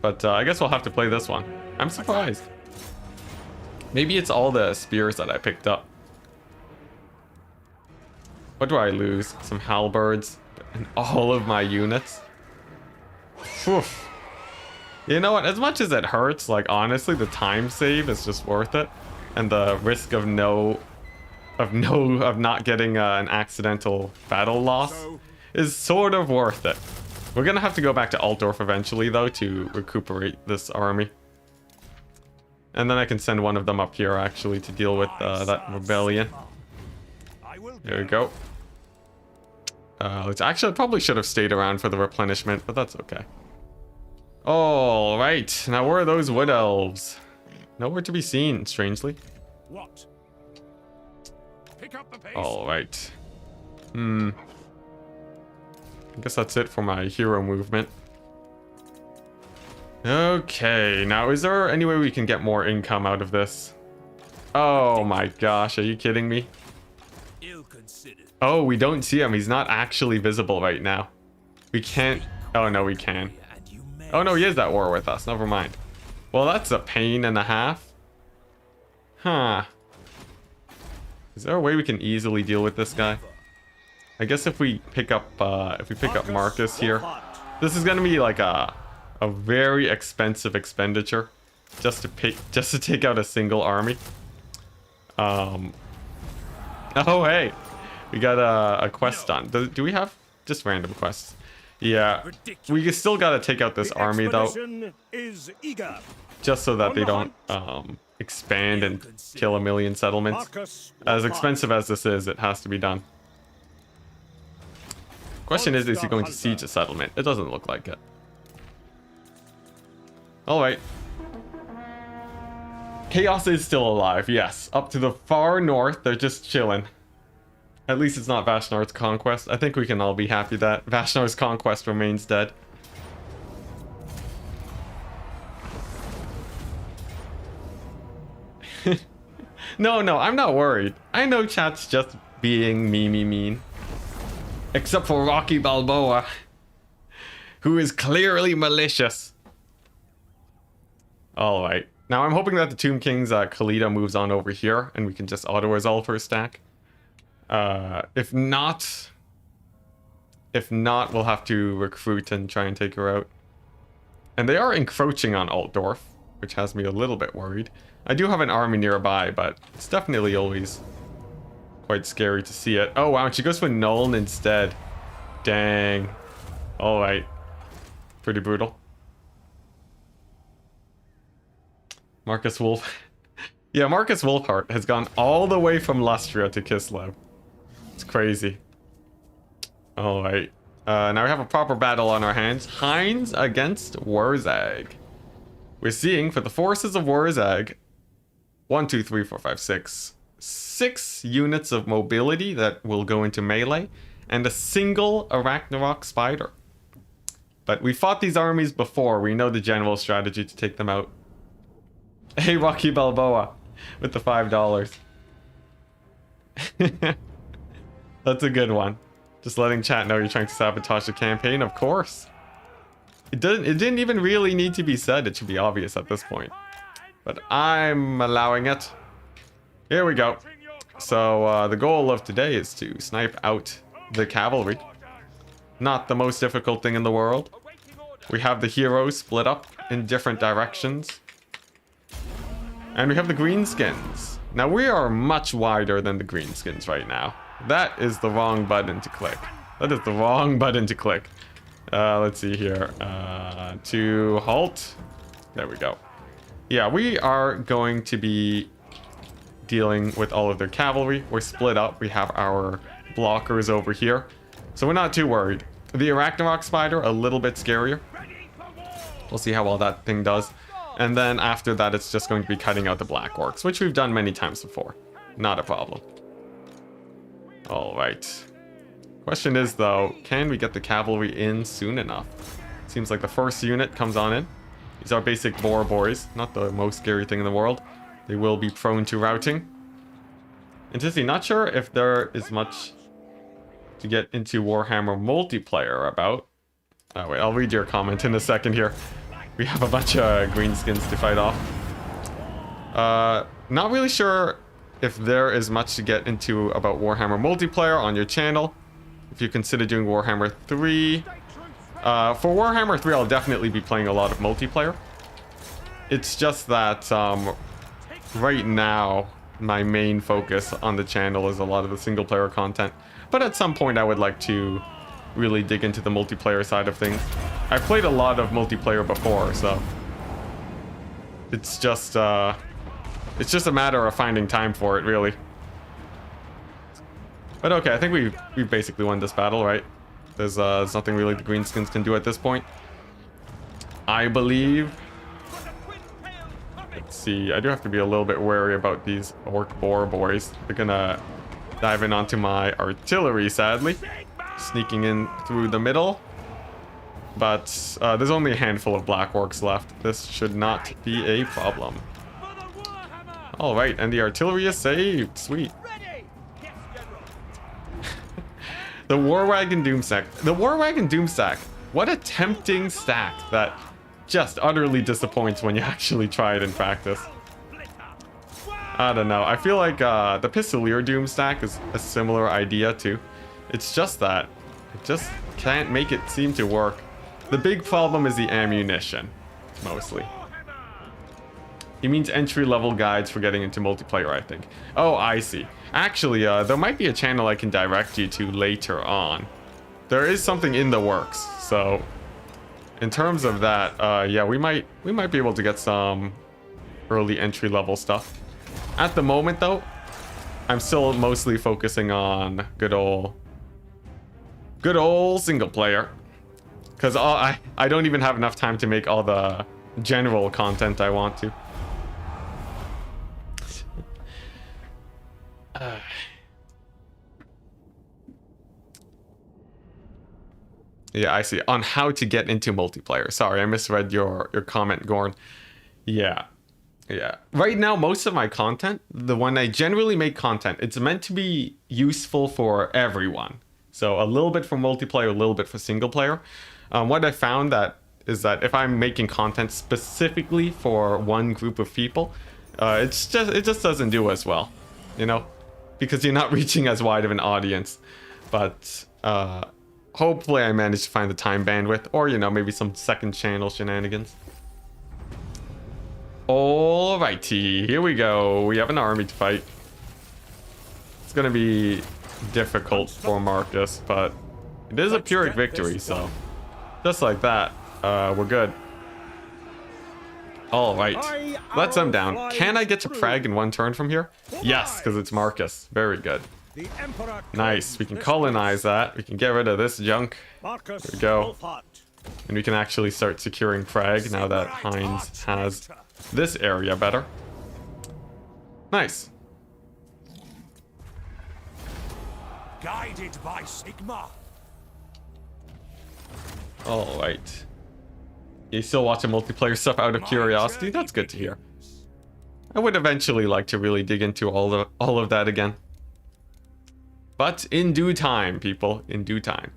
But I guess we'll have to play this one. I'm surprised. Maybe it's all the spears that I picked up. What do I lose? Some halberds and all of my units. Whew. You know what? As much as it hurts, like honestly, the time save is just worth it, and the risk of not getting an accidental battle loss is sort of worth it. We're gonna have to go back to Altdorf eventually, though, to recuperate this army. And then I can send one of them up here, actually, to deal with that rebellion. There we go. Actually, I probably should have stayed around for the replenishment, but that's okay. All right, now where are those wood elves? Nowhere to be seen, strangely. What? Pick up the pace. All right. I guess that's it for my hero movement. Okay, now is there any way we can get more income out of this? Oh my gosh, are you kidding me? Oh, we don't see him. He's not actually visible right now. We can't. Oh no, we can. Oh no, he is at war with us. Never mind. Well, that's a pain and a half. Huh. Is there a way we can easily deal with this guy? I guess if we pick up Marcus here, this is gonna be like a very expensive expenditure just to take out a single army. Oh hey, we got a quest done. Do we have just random quests? Yeah, we still gotta take out this army though, just so that they don't expand and kill a million settlements. As expensive as this is, it has to be done. Question is he going to siege a settlement? It doesn't look like it. Alright. Chaos is still alive, yes. Up to the far north, they're just chilling. At least it's not Vashnar's conquest. I think we can all be happy that Vashnar's conquest remains dead. No, I'm not worried. I know chat's just being mean. Except for Rocky Balboa, who is clearly malicious. Alright. Now I'm hoping that the Tomb King's Khalida moves on over here and we can just auto-resolve her stack. If not, we'll have to recruit and try and take her out. And they are encroaching on Altdorf, which has me a little bit worried. I do have an army nearby, but it's definitely always quite scary to see it. Oh wow, she goes for Nuln instead. Dang. Alright. Pretty brutal. Marcus Wolf. Yeah, Marcus Wolfhart has gone all the way from Lustria to Kislev. It's crazy. Alright. Now we have a proper battle on our hands. Heinz against Wurzag. We're seeing, for the forces of Wurzag, 1, 2, 3, 4, 5, 6. 6 units of mobility that will go into melee, and a single Arachnarok spider. But we fought these armies before. We know the general strategy to take them out. Hey, Rocky Balboa with the $5. That's a good one. Just letting chat know you're trying to sabotage the campaign, of course. It didn't even really need to be said. It should be obvious at this point. But I'm allowing it. Here we go. So the goal of today is to snipe out the cavalry. Not the most difficult thing in the world. We have the heroes split up in different directions. And we have the greenskins. Now we are much wider than the greenskins right now. That is the wrong button to click. That is the wrong button to click. Let's see here. To halt. There we go. Yeah, we are going to be dealing with all of their cavalry. We're split up. We have our blockers over here. So we're not too worried. The Arachnarok spider, a little bit scarier. We'll see how well that thing does. And then after that, it's just going to be cutting out the black orcs, which we've done many times before. Not a problem. All right. Question is, though, can we get the cavalry in soon enough? Seems like the first unit comes on in. These are basic boar boys. Not the most scary thing in the world. They will be prone to routing. Enticity, not sure if there is much to get into Warhammer multiplayer about. Oh, wait, I'll read your comment in a second here. We have a bunch of greenskins to fight off. Not really sure if there is much to get into about Warhammer multiplayer on your channel. If you consider doing Warhammer 3. For Warhammer 3, I'll definitely be playing a lot of multiplayer. It's just that right now, my main focus on the channel is a lot of the single player content. But at some point, I would like to really dig into the multiplayer side of things. I've played a lot of multiplayer before, so it's just a matter of finding time for it, really. But okay, I think we basically won this battle, right? There's nothing really the greenskins can do at this point, I believe. Let's see, I do have to be a little bit wary about these orc boar boys. They're gonna dive in onto my artillery, sadly. Sneaking in through the middle. But there's only a handful of black orcs left. This should not be a problem. Alright, and the artillery is saved. Sweet. The War Wagon Doomstack. The War Wagon Doomstack. What a tempting stack that just utterly disappoints when you actually try it in practice. I don't know. I feel like the Pistolier Doomstack is a similar idea too. It's just that it just can't make it seem to work. The big problem is the ammunition, mostly. He means entry-level guides for getting into multiplayer, I think. Oh, I see. Actually, there might be a channel I can direct you to later on. There is something in the works, so in terms of that, yeah, we might be able to get some early entry-level stuff. At the moment, though, I'm still mostly focusing on good old single player, because I don't even have enough time to make all the general content I want to. Yeah, I see. On how to get into multiplayer. Sorry, I misread your comment, Gorn. Yeah. Right now, most of my content, the one I generally make content, it's meant to be useful for everyone. So a little bit for multiplayer, a little bit for single player. What I found is that if I'm making content specifically for one group of people, it just doesn't do as well, you know, because you're not reaching as wide of an audience. But hopefully I managed to find the time bandwidth, or you know, maybe some second channel shenanigans. Alrighty, here we go. We have an army to fight. It's gonna be difficult for Marcus, but it is a Pyrrhic victory, so just like that, we're good. Alright, let's them down. Can I get to Prague in one turn from here? Yes, because it's Marcus. Very good. Nice, we can colonize that. We can get rid of this junk. There we go. And we can actually start securing Prague now that Heinz has this area better. Nice. Guided by Sigma. All right. You still watching multiplayer stuff out of curiosity? That's good to hear. I would eventually like to really dig into all of that again. But in due time, people. In due time.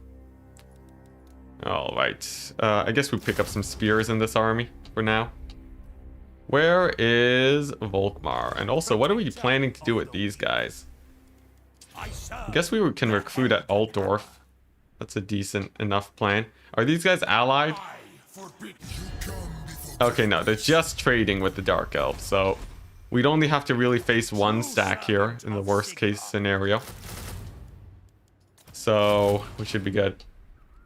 All right. I guess we pick up some spears in this army for now. Where is Volkmar? And also, what are we planning to do with these guys? I guess we can recruit at Altdorf. That's a decent enough plan. Are these guys allied? Okay, no, they're just trading with the Dark Elf, so we'd only have to really face one stack here in the worst case scenario. So we should be good.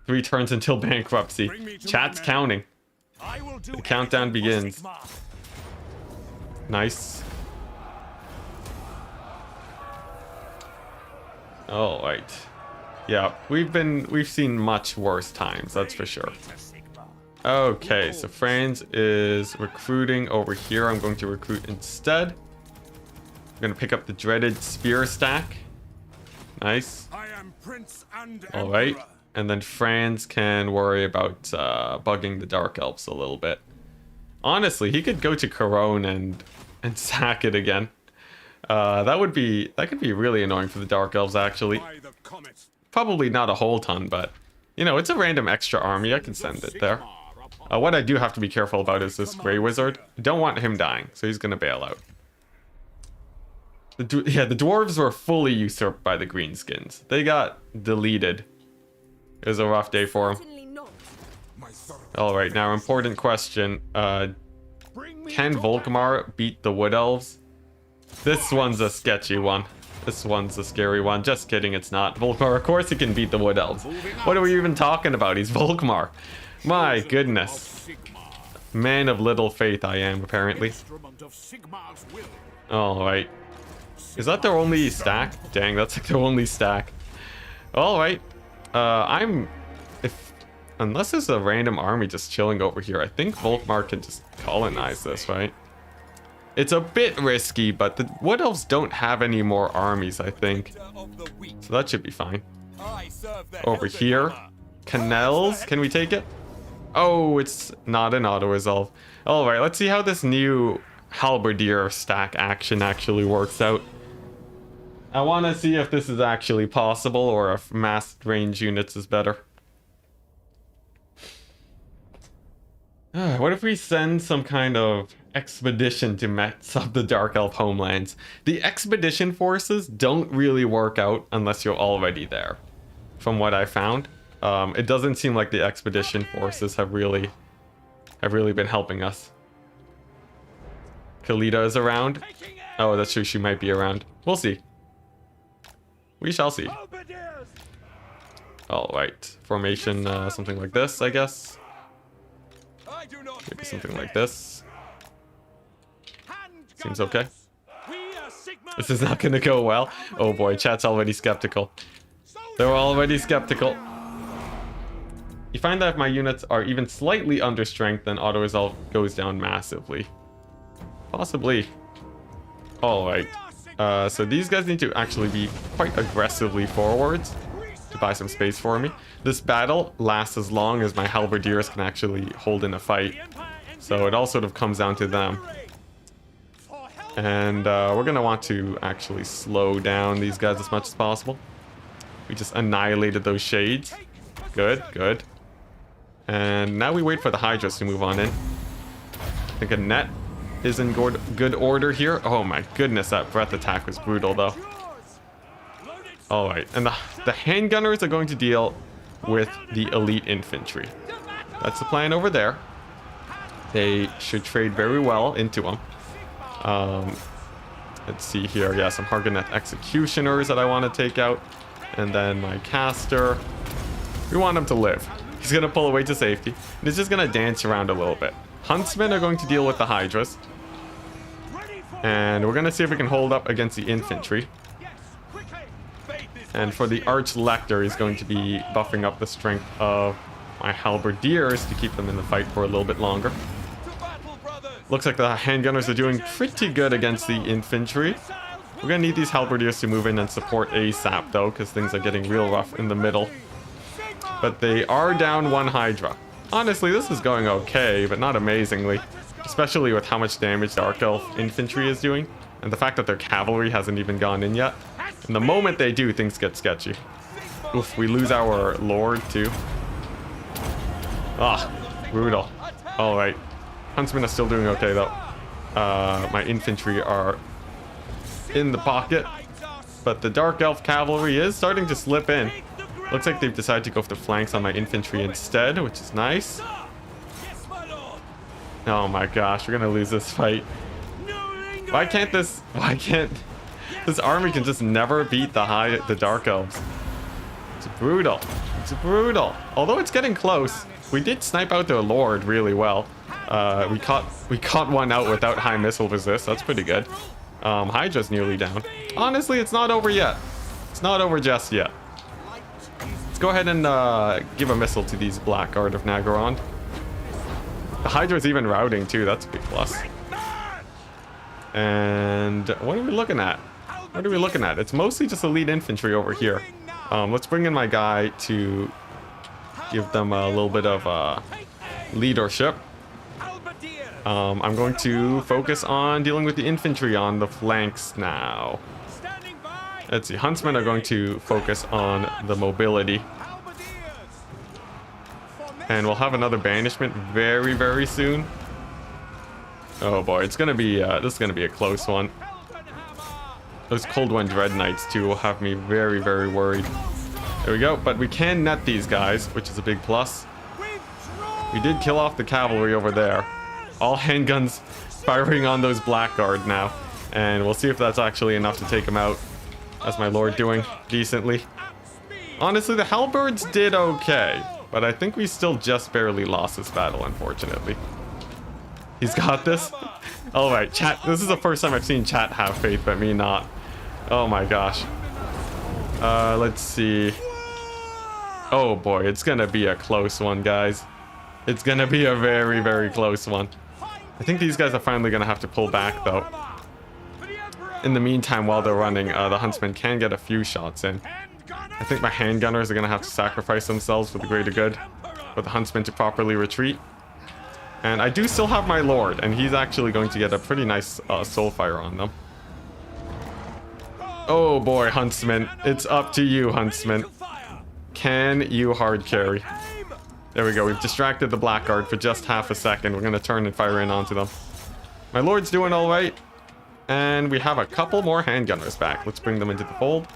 3 turns until bankruptcy. Chat's counting. The countdown begins. Nice. All right. Yeah, we've seen much worse times, that's for sure. Okay, so Franz is recruiting over here. I'm going to recruit instead. I'm going to pick up the dreaded spear stack. Nice. All right. And then Franz can worry about bugging the Dark Elves a little bit. Honestly, he could go to Corone and sack it again. That could be really annoying for the Dark Elves, actually. Probably not a whole ton, but you know, it's a random extra army. I can send it there. What I do have to be careful about is this Grey Wizard. I don't want him dying, so he's gonna bail out. The dwarves were fully usurped by the Greenskins. They got deleted. It was a rough day for them. Alright, now important question. Can Volkmar beat the Wood Elves? This one's a sketchy one. This one's a scary one. Just kidding, it's not. Volkmar, of course he can beat the Wood Elves. What are we even talking about? He's Volkmar. My goodness. Man of little faith I am, apparently. Alright. Is that their only stack? Dang, that's like their only stack. Alright. Unless there's a random army just chilling over here, I think Volkmar can just colonize this, right? It's a bit risky, but the Wood Elves don't have any more armies, I think. So that should be fine. Over here. Canals, can we take it? Oh, it's not an auto-resolve. Alright, let's see how this new Halberdier stack action actually works out. I want to see if this is actually possible or if massed range units is better. What if we send some kind of expedition to mess up the Dark Elf homelands? The expedition forces don't really work out unless you're already there, from what I found. It doesn't seem like the expedition forces have really been helping us. Kalita is around. Oh, that's true. She might be around. We'll see. We shall see. All right. Formation, something like this, I guess. Maybe something like this. Seems okay. This is not going to go well. Oh boy, chat's already skeptical. They're already skeptical. You find that if my units are even slightly under strength, then auto-resolve goes down massively. Possibly. Alright. So these guys need to actually be quite aggressively forwards to buy some space for me. This battle lasts as long as my halberdiers can actually hold in a fight. So it all sort of comes down to them. And we're going to want to actually slow down these guys as much as possible. We just annihilated those shades. Good, good. And now we wait for the Hydras to move on in. I think a net is in good order here. Oh my goodness, that breath attack was brutal though. Alright, and the handgunners are going to deal with the elite infantry. That's the plan over there. They should trade very well into them. Let's see here. Yeah, some Hargoneth executioners that I want to take out. And then my caster. We want him to live. He's going to pull away to safety. And he's just going to dance around a little bit. Huntsmen are going to deal with the Hydras. And we're going to see if we can hold up against the infantry. And for the Arch-Lector, he's going to be buffing up the strength of my Halberdiers to keep them in the fight for a little bit longer. Looks like the handgunners are doing pretty good against the infantry. We're going to need these Halberdiers to move in and support ASAP, though, because things are getting real rough in the middle. But they are down one Hydra. Honestly, this is going okay, but not amazingly. Especially with how much damage Dark Elf infantry is doing. And the fact that their cavalry hasn't even gone in yet. And the moment they do, things get sketchy. Oof, we lose our Lord, too. Ah, brutal. Alright. Huntsmen are still doing okay, though. My infantry are in the pocket. But the Dark Elf cavalry is starting to slip in. Looks like they've decided to go for the flanks on my infantry instead, which is nice. Oh my gosh, we're gonna lose this fight. Why can't this army can just never beat the Dark Elves? It's brutal. It's brutal. Although it's getting close. We did snipe out their Lord really well. We caught one out without high missile resist. That's pretty good. Hydra's nearly down. Honestly, it's not over yet. It's not over just yet. Let's go ahead and give a missile to these Blackguard of Nagaron. The Hydra's even routing too. That's a big plus. And what are we looking at? What are we looking at? It's mostly just elite infantry over here. Let's bring in my guy to give them a little bit of leadership. I'm going to focus on dealing with the infantry on the flanks now. Let's see, Huntsmen are going to focus on the mobility. And we'll have another banishment very, very soon. Oh boy, it's gonna be this is gonna be a close one. Those Cold One Dread Knights too will have me very, very worried. There we go, but we can net these guys, which is a big plus. We did kill off the cavalry over there. All handguns firing on those Blackguard now. And we'll see if that's actually enough to take them out. That's my lord doing decently. Honestly, the Halberds did okay, but I think we still just barely lost this battle, unfortunately. He's got this. All right, chat. This is the first time I've seen chat have faith, but me not. Oh my gosh. Let's see. Oh boy, it's gonna be a close one, guys. It's gonna be a very, very close one. I think these guys are finally gonna have to pull back, though. In the meantime, while they're running, the Huntsmen can get a few shots in. I think my handgunners are gonna have to sacrifice themselves for the greater good, for the Huntsmen to properly retreat. And I do still have my lord, and he's actually going to get a pretty nice soulfire on them. Oh boy, Huntsman. It's up to you, Huntsman. Can you hard carry? There we go. We've distracted the Blackguard for just half a second. We're going to turn and fire in onto them. My lord's doing all right. And we have a couple more handgunners back. Let's bring them into the fold.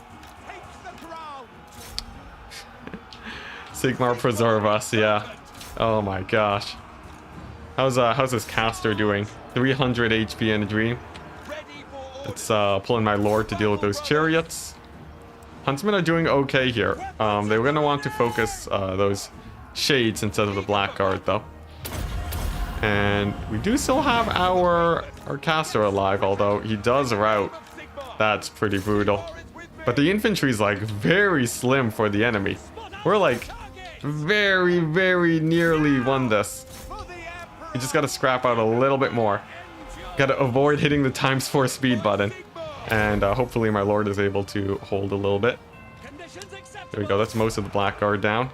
Sigmar preserve us, yeah. Oh my gosh. How's this caster doing? 300 HP in a dream. Let's pull in my lord to deal with those chariots. Huntsmen are doing okay here. They were gonna want to focus those shades instead of the Blackguard though. And we do still have our caster alive, although he does rout. That's pretty brutal. But the infantry's like very slim for the enemy. We're like very, very nearly won this. You just gotta scrap out a little bit more. Gotta avoid hitting the ×4 speed button. And hopefully my lord is able to hold a little bit. There we go, that's most of the Blackguard down.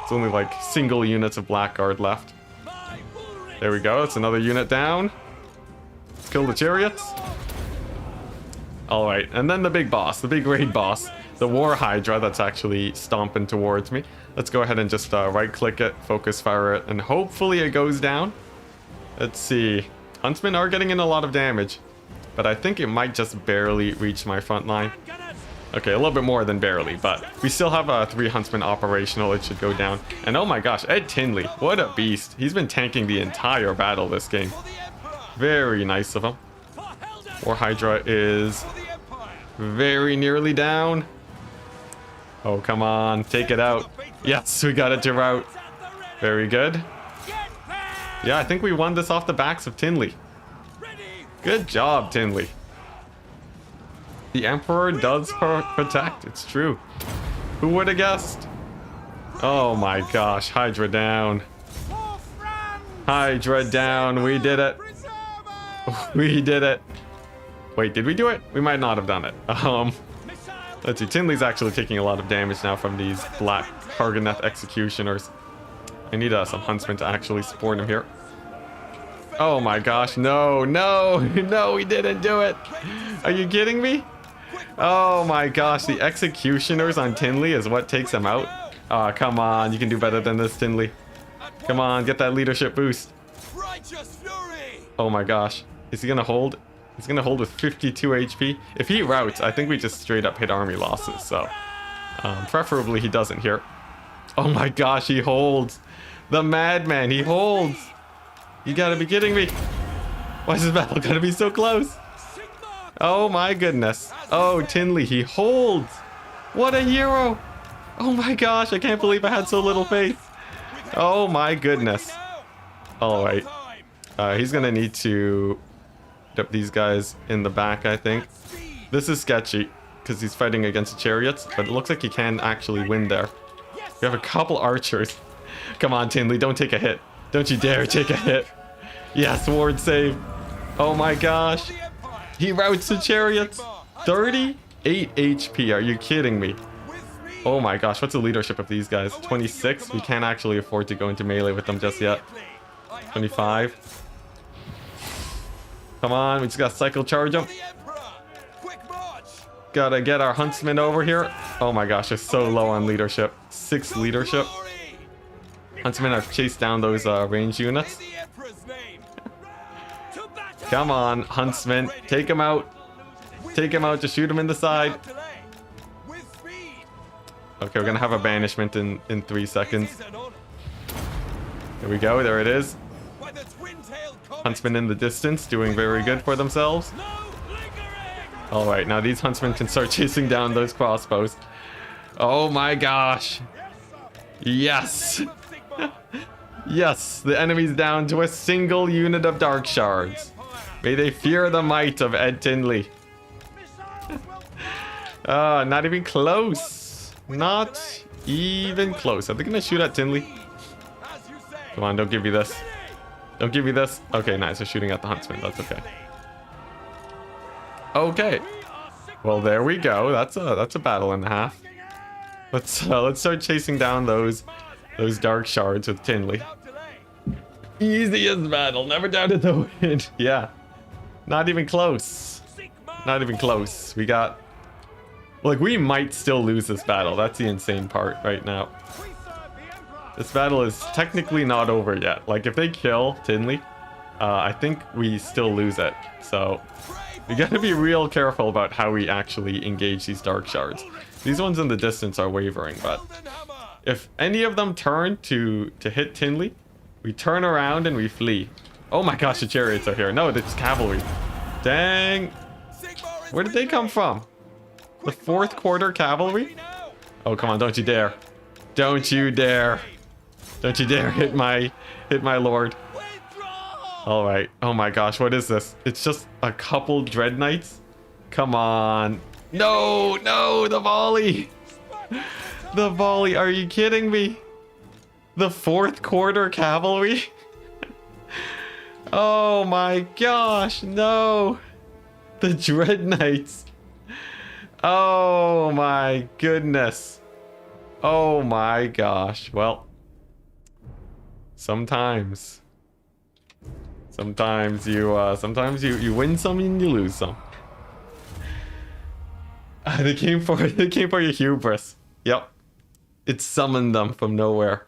It's only like single units of Blackguard left. There we go, that's another unit down. Let's kill the chariots. Alright, and then the big boss, the big raid boss. The War Hydra that's actually stomping towards me. Let's go ahead and just right click it, focus fire it, and hopefully it goes down. Let's see. Huntsmen are getting in a lot of damage, but I think it might just barely reach my front line. Okay, a little bit more than barely, but we still have 3 Huntsmen operational. It should go down. And oh my gosh, Ed Tinley, what a beast. He's been tanking the entire battle this game. Very nice of him. War Hydra is very nearly down. Oh, come on, take it out. Yes, we got it to rout. Very good. Yeah, I think we won this off the backs of Tinley. Good job, Tinley. The Emperor does protect, it's true. Who would have guessed? Oh my gosh, Hydra down. Hydra down, we did it. We did it. Wait, did we do it? We might not have done it. Let's see, Tinley's actually taking a lot of damage now from these Black Harganeth Executioners. I need some Huntsmen to actually support him here. Oh my gosh, no, no, no, we didn't do it. Are you kidding me? Oh my gosh, the Executioners on Tinley is what takes him out. Oh, come on, you can do better than this, Tinley. Come on, get that leadership boost. Oh my gosh, is he gonna hold? He's gonna hold with 52 HP. If he routs, I think we just straight up hit army losses, so preferably he doesn't here. Oh my gosh, he holds. The madman, he holds. You gotta be kidding me. Why is this battle gonna be so close? Oh my goodness. Oh, Tinley, he holds. What a hero. Oh my gosh, I can't believe I had so little faith. Oh my goodness. All right. He's gonna need to put up these guys in the back, I think. This is sketchy because he's fighting against the chariots, but it looks like he can actually win there. We have a couple archers. Come on, Tinley, don't take a hit. Don't you dare take a hit. Yes, ward save. Oh my gosh. He routs the chariots. 38 HP. Are you kidding me? Oh my gosh, what's the leadership of these guys? 26? We can't actually afford to go into melee with them just yet. 25. Come on, we just gotta cycle charge them. Gotta get our huntsman over here. Oh my gosh, they're so low on leadership. 6 leadership. Huntsmen have chased down those range units. Come on, huntsman. Take him out. Take him out. Just shoot him in the side. Okay, we're gonna have a banishment in 3 seconds. There we go. There it is. Huntsmen in the distance, doing very good for themselves. All right, now these huntsmen can start chasing down those crossbows. Oh my gosh. Yes. Yes, the enemy's down to a single unit of dark shards. May they fear the might of Ed Tinley. Not even close. Not even close. Are they gonna shoot at Tinley? Come on, don't give me this. Don't give me this. Okay, nice. They're shooting at the huntsman. That's okay. Okay. Well, there we go. That's a battle and a half. Let's start chasing down those dark shards with Tinley. Easiest battle. Never doubted the win. Yeah. Not even close. Not even close. We got... Like, we might still lose this battle. That's the insane part right now. This battle is technically not over yet. Like, if they kill Tinley, I think we still lose it. So, we gotta be real careful about how we actually engage these dark shards. These ones in the distance are wavering, but if any of them turn to hit Tinley, we turn around and we flee. Oh my gosh, the chariots are here. No, it's cavalry. Dang. Where did they come from? The 4th quarter cavalry? Oh, come on, don't you dare. Don't you dare. Don't you dare hit my lord. All right. Oh my gosh, what is this? It's just a couple dread knights? Come on. No, no, the volley. The volley, are you kidding me? The 4th quarter cavalry? Oh my gosh, no. The dread knights. Oh my goodness. Oh my gosh. Well, sometimes you win some and you lose some. They came for your hubris. Yep. It summoned them from nowhere.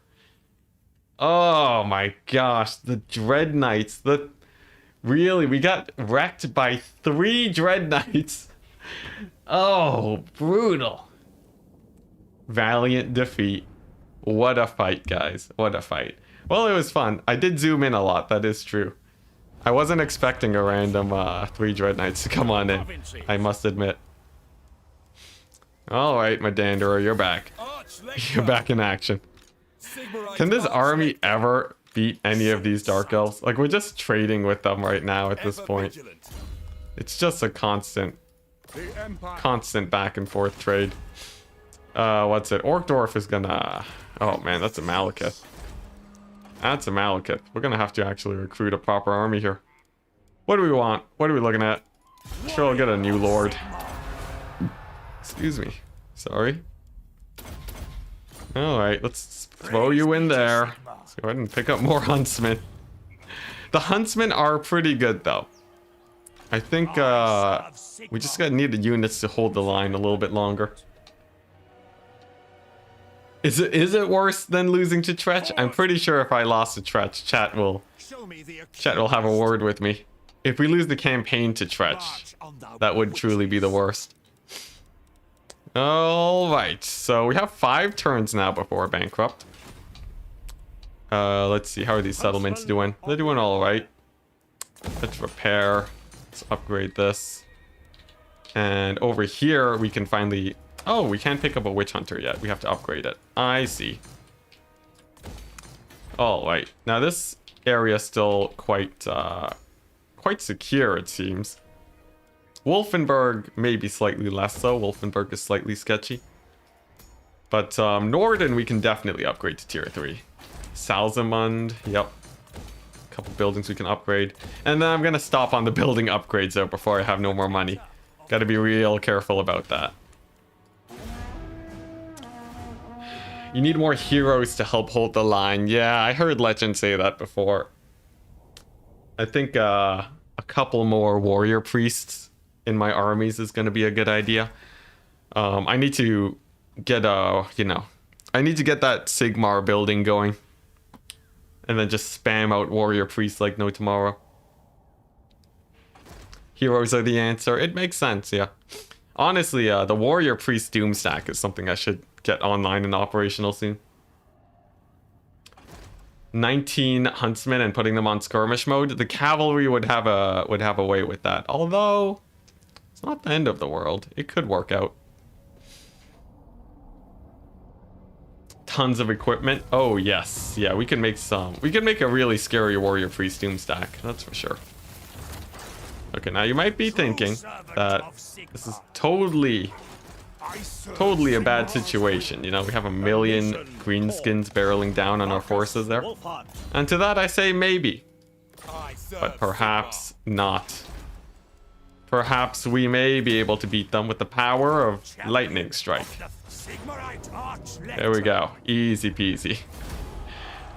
Oh my gosh, the Dread Knights. Really, we got wrecked by 3 Dread Knights. Oh, brutal. Valiant defeat. What a fight, guys. What a fight. Well, it was fun. I did zoom in a lot, that is true. I wasn't expecting a random 3 Dread Knights to come on in, I must admit. Alright, Medanderer, you're back. You're back in action. Can this army ever beat any of these Dark Elves? Like, we're just trading with them right now at this point. It's just a constant back and forth trade. What's it? Orkdorf is gonna... Oh man, that's a Malekith. That's a Malekith. We're gonna have to actually recruit a proper army here. What do we want? What are we looking at? Sure, I'll get a new lord. Excuse me. Sorry. Alright, let's throw you in there. Let's go ahead and pick up more huntsmen. The huntsmen are pretty good though. I think we just need the units to hold the line a little bit longer. Is it worse than losing to Tretch? I'm pretty sure if I lost to Tretch, chat will have a word with me. If we lose the campaign to Tretch, that would truly be the worst. Alright, so we have 5 turns now before bankrupt. Let's see, how are these settlements doing? They're doing all right. Let's repair. Let's upgrade this. And over here, we can finally... Oh, we can't pick up a witch hunter yet. We have to upgrade it. I see. All right. Now this area is still quite secure, it seems. Wolfenburg may be slightly less so. Wolfenburg is slightly sketchy. But Norden we can definitely upgrade to tier 3. Salzamund, yep. A couple buildings we can upgrade. And then I'm gonna stop on the building upgrades though before I have no more money. Gotta be real careful about that. You need more heroes to help hold the line. Yeah, I heard Legend say that before. I think a couple more warrior priests in my armies is going to be a good idea. I need to get I need to get that Sigmar building going. And then just spam out warrior priests like no tomorrow. Heroes are the answer. It makes sense, yeah. Honestly, the warrior priest doom stack is something I should get online and operational soon. 19 huntsmen and putting them on skirmish mode. The cavalry would have a way with that. Although it's not the end of the world. It could work out. Tons of equipment. Oh yes. Yeah, we can make some. We can make a really scary warrior priest doom stack. That's for sure. Okay, now you might be thinking that this is totally a bad situation. You know, we have 1 million greenskins barreling down on our forces there. And to that I say maybe. But perhaps not. Perhaps we may be able to beat them with the power of lightning strike. There we go. Easy peasy.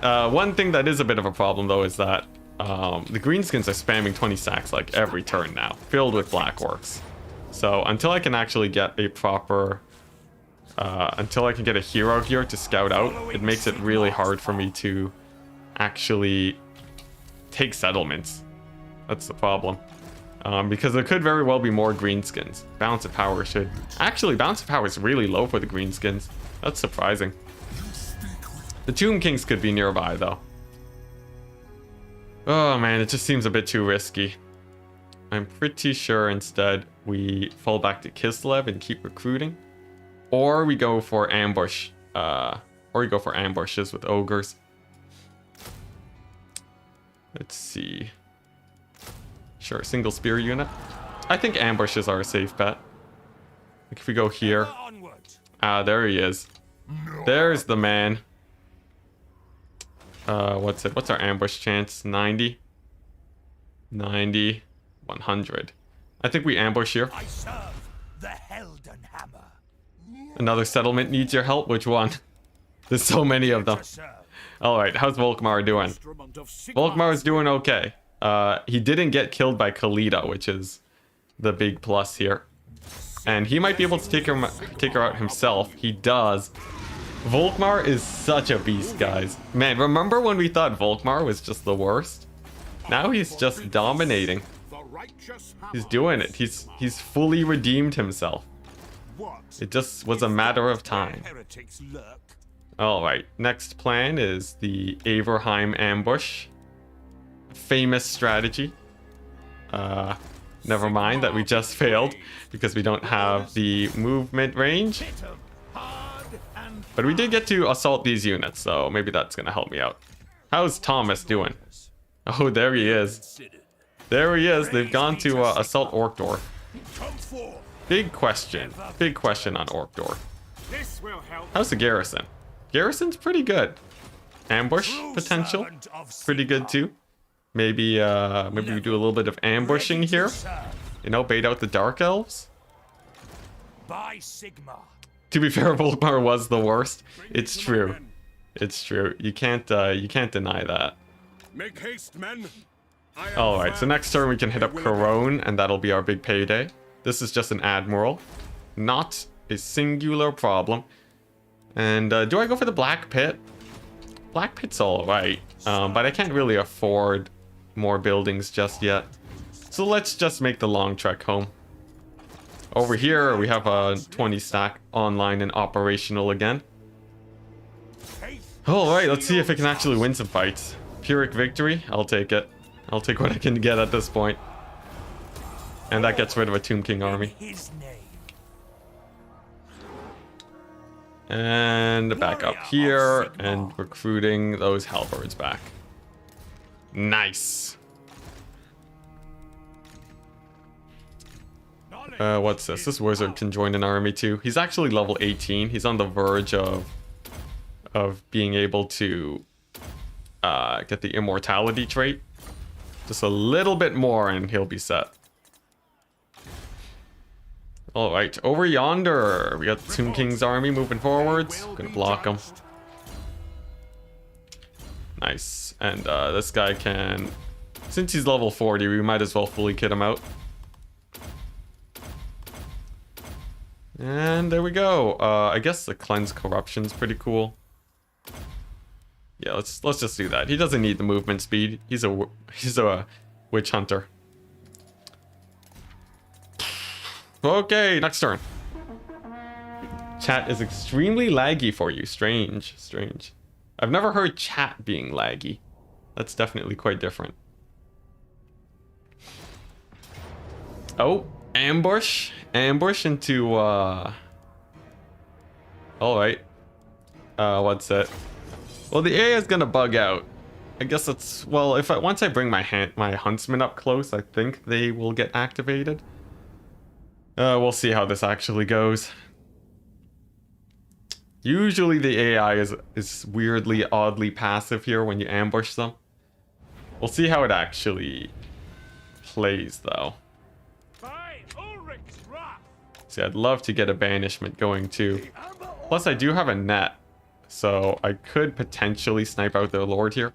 One thing that is a bit of a problem though is that the greenskins are spamming 20 stacks like every turn now, filled with black orcs. So until I can actually get a proper, until I can get a hero here to scout out, it makes it really hard for me to actually take settlements. That's the problem. Because there could very well be more greenskins. Balance of power should... Actually, balance of power is really low for the greenskins. That's surprising. The Tomb Kings could be nearby, though. Oh, man, it just seems a bit too risky. I'm pretty sure instead we fall back to Kislev and keep recruiting. Or we go for ambush. Or we go for ambushes with ogres. Let's see. Sure, single spear unit. I think ambushes are a safe bet. Like if we go here. Ah, there he is. There's the man. What's it? What's our ambush chance? 90? 90. 100. I think we ambush here. Another settlement needs your help. Which one? There's so many of them. Alright, how's Volkmar doing? Volkmar is doing okay. He didn't get killed by Khalida, which is the big plus here. And he might be able to take her out himself. He does. Volkmar is such a beast, guys. Man, remember when we thought Volkmar was just the worst? Now he's just dominating. He's doing it. He's fully redeemed himself. It just was a matter of time. Alright, next plan is the Averheim ambush. Famous strategy. Never mind that we just failed because we don't have the movement range. But we did get to assault these units, so maybe that's gonna help me out. How's Thomas doing? Oh, there he is. There he is. They've gone to assault Orkdorf. Big question on Orkdorf. How's the garrison? Garrison's pretty good. Ambush potential, pretty good too. Maybe we do a little bit of ambushing here. You know, bait out the dark elves. To be fair, Volkmar was the worst. It's true. It's true. You can't deny that. Make haste, men. All right. So next turn we can hit up Corone, and that'll be our big payday. This is just an admiral, not a singular problem. And do I go for the Black Pit? Black Pit's all right, but I can't really afford more buildings just yet. So let's just make the long trek home. Over here, we have a 20 stack online and operational again. All right, let's see if it can actually win some fights. Pyrrhic victory, I'll take it. I'll take what I can get at this point. And that gets rid of a Tomb King army. And back up here and recruiting those halberds back. Nice. What's this? This wizard can join an army too. He's actually level 18. He's on the verge of being able to get the immortality trait. Just a little bit more and he'll be set. All right, over yonder, we got the Tomb King's army moving forwards. Gonna block him. Nice. And this guy can, since he's level 40, we might as well fully kit him out. And there we go. I guess the cleanse corruption's pretty cool. Yeah, let's just do that. He doesn't need the movement speed. He's a witch hunter. Okay, next turn. Chat is extremely laggy for you. Strange. I've never heard chat being laggy. That's definitely quite different. Oh, ambush. Ambush into, Alright. What's it? Well, the AI is gonna bug out. I guess it's, well, once I bring my huntsman up close, I think they will get activated. We'll see how this actually goes. Usually the AI is weirdly, oddly passive here when you ambush them. We'll see how it actually plays, though. See, I'd love to get a banishment going, too. Plus, I do have a net, so I could potentially snipe out their lord here.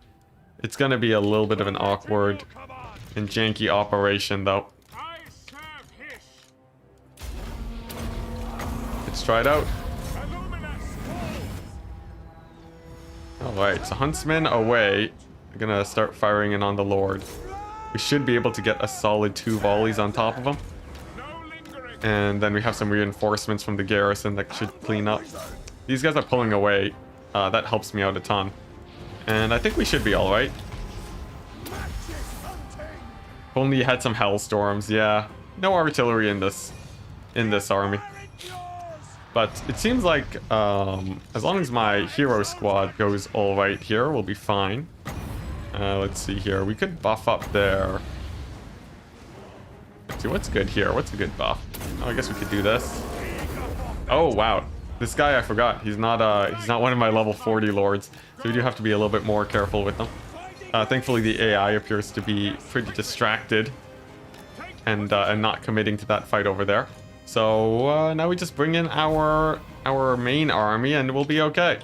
It's gonna be a little bit of an awkward and janky operation, though. Let's try it out. Alright, so huntsman away. I'm gonna start firing in on the lord. We should be able to get a solid 2 volleys on top of him. And then we have some reinforcements from the garrison that should clean up. These guys are pulling away. That helps me out a ton. And I think we should be alright. If only you had some hellstorms. Yeah, no artillery in this army. But it seems like as long as my hero squad goes all right here, we'll be fine. Let's see here. We could buff up there. Let's see what's good here. What's a good buff? Oh, I guess we could do this. Oh wow, this guy I forgot. He's not one of my level 40 lords, so we do have to be a little bit more careful with them. Thankfully, the AI appears to be pretty distracted and not committing to that fight over there. So now we just bring in our main army and we'll be okay.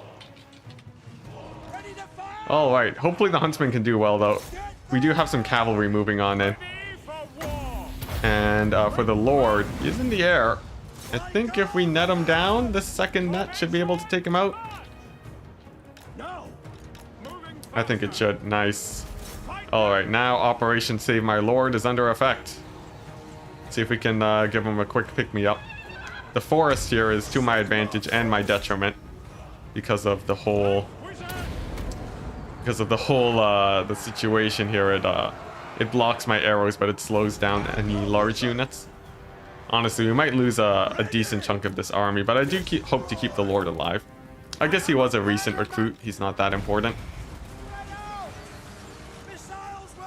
All right, hopefully the huntsman can do well though. We do have some cavalry moving on in. And for the lord, he's in the air. I think if we net him down, this second net should be able to take him out. I think it should. Nice. All right, now Operation Save My Lord is under effect. See if we can give him a quick pick-me-up. The forest here is to my advantage and my detriment because of the whole the situation here. It blocks my arrows, but it slows down any large units. Honestly, we might lose a decent chunk of this army, but I do hope to keep the lord alive. I guess he was a recent recruit. He's not that important.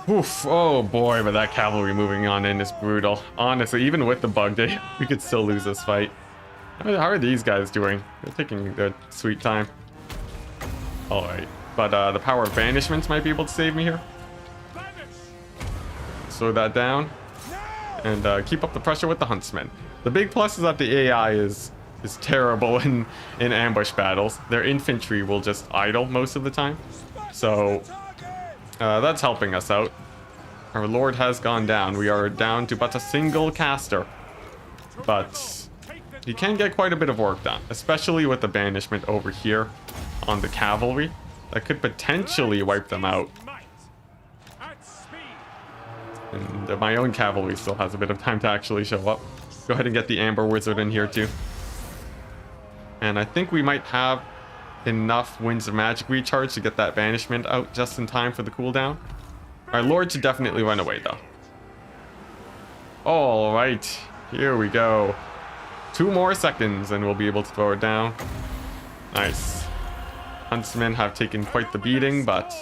Oof, oh boy, but that cavalry moving on in is brutal. Honestly, even with the bug day, we could still lose this fight. How are these guys doing? They're taking their sweet time. Alright, but the power of banishments might be able to save me here. Slow that down. And keep up the pressure with the huntsman. The big plus is that the AI is terrible in ambush battles. Their infantry will just idle most of the time. So that's helping us out. Our lord has gone down. We are down to but a single caster. But he can get quite a bit of work done, especially with the banishment over here on the cavalry. That could potentially wipe them out. And my own cavalry still has a bit of time to actually show up. Go ahead and get the Amber Wizard in here too. And I think we might have enough Winds of Magic recharge to get that banishment out just in time for the cooldown. Our Lord should definitely run away though. All right, here we go. 2 more seconds and we'll be able to throw it down. Nice. Huntsmen have taken quite the beating, but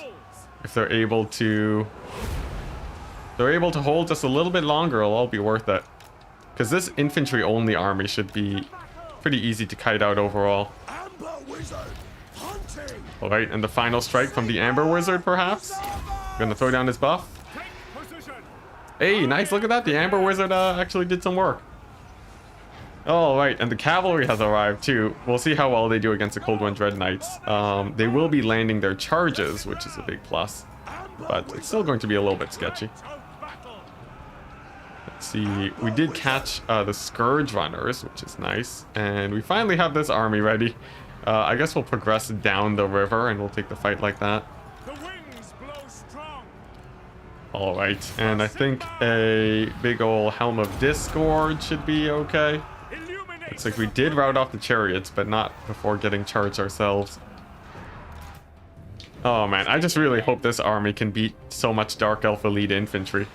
if they're able to hold just a little bit longer, it'll all be worth it. Because this infantry only army should be pretty easy to kite out overall. All right, and the final strike from the Amber Wizard, perhaps. Gonna throw down his buff. Hey, nice, look at that. The Amber Wizard actually did some work. All right, and the cavalry has arrived too. We'll see how well they do against the Cold One Dread Knights. They will be landing their charges, which is a big plus, but it's still going to be a little bit sketchy. Let's see, we did catch the Scourge Runners, which is nice, and we finally have this army ready. I guess we'll progress down the river and we'll take the fight like that. All right, and I think a big ol' Helm of Discord should be okay. Looks like we did rout off the chariots, but not before getting charged ourselves. Oh man, I just really hope this army can beat so much Dark Elf Elite infantry.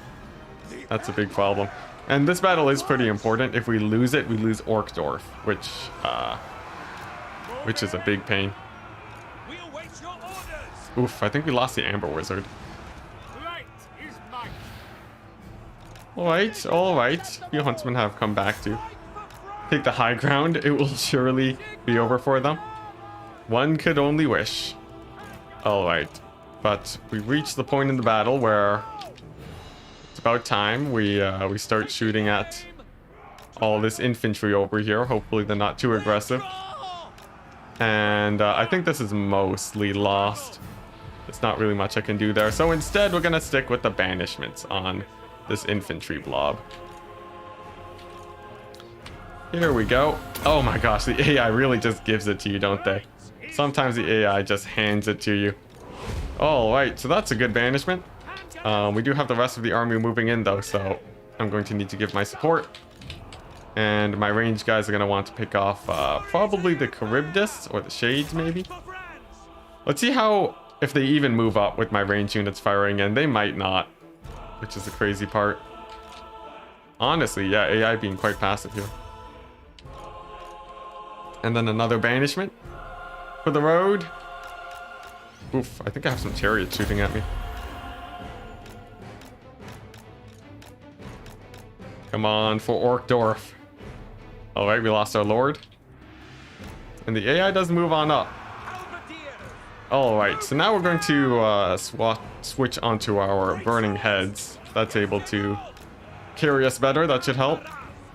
That's a big problem. And this battle is pretty important. If we lose it, we lose Orkdorf, which is a big pain. Oof, I think we lost the Amber Wizard. Alright, alright. Few huntsmen have come back to take the high ground. It will surely be over for them. One could only wish. Alright, but we reached the point in the battle where it's about time we start shooting at all this infantry over here. Hopefully they're not too aggressive. And I think this is mostly lost. There's not really much I can do there. So instead, we're going to stick with the banishments on this infantry blob. Here we go. Oh my gosh, the AI really just gives it to you, don't they? Sometimes the AI just hands it to you. All right, so that's a good banishment. We do have the rest of the army moving in though, so I'm going to need to give my support. And my range guys are going to want to pick off probably the Charybdis or the Shades maybe. Let's see how, if they even move up with my range units firing in. They might not, which is the crazy part. Honestly, yeah, AI being quite passive here. And then another banishment for the road. Oof, I think I have some chariots shooting at me. Come on for Orkdorf. All right, we lost our lord. And the AI does move on up. All right, so now we're going to switch onto our burning heads. That's able to carry us better. That should help.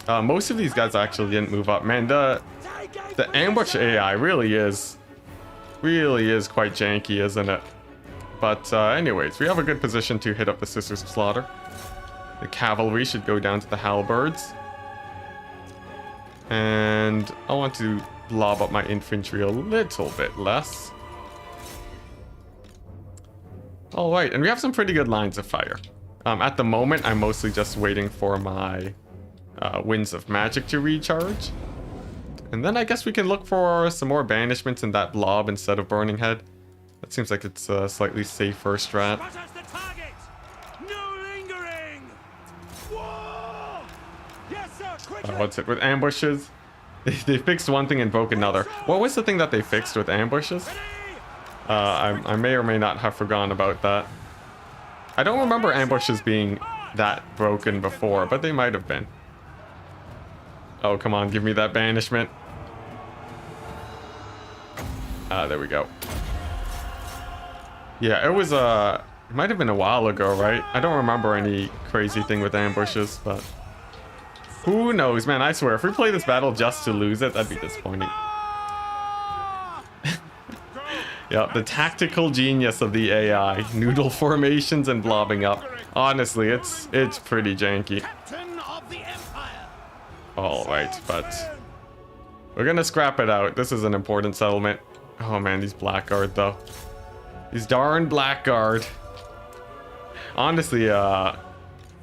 Most of these guys actually didn't move up. Man, the ambush AI really is quite janky, isn't it? But anyways, we have a good position to hit up the Sisters of Slaughter. The cavalry should go down to the halberds. And I want to lob up my infantry a little bit less. All right, and we have some pretty good lines of fire. At the moment, I'm mostly just waiting for my Winds of Magic to recharge. And then I guess we can look for some more banishments in that blob instead of Burning Head. That seems like it's a slightly safer strat. What's it with ambushes? They fixed one thing and broke another. What was the thing that they fixed with ambushes? I may or may not have forgotten about that. I don't remember ambushes being that broken before, but they might have been. Oh, come on, give me that banishment. There we go. Yeah, it was it might have been a while ago, right? I don't remember any crazy thing with ambushes, but who knows, man? I swear, if we play this battle just to lose it, that'd be disappointing. Yeah, the tactical genius of the AI. Noodle formations and blobbing up. Honestly, it's pretty janky. Alright, but we're gonna scrap it out. This is an important settlement. Oh man, these Blackguard though. These darn Blackguard. Honestly,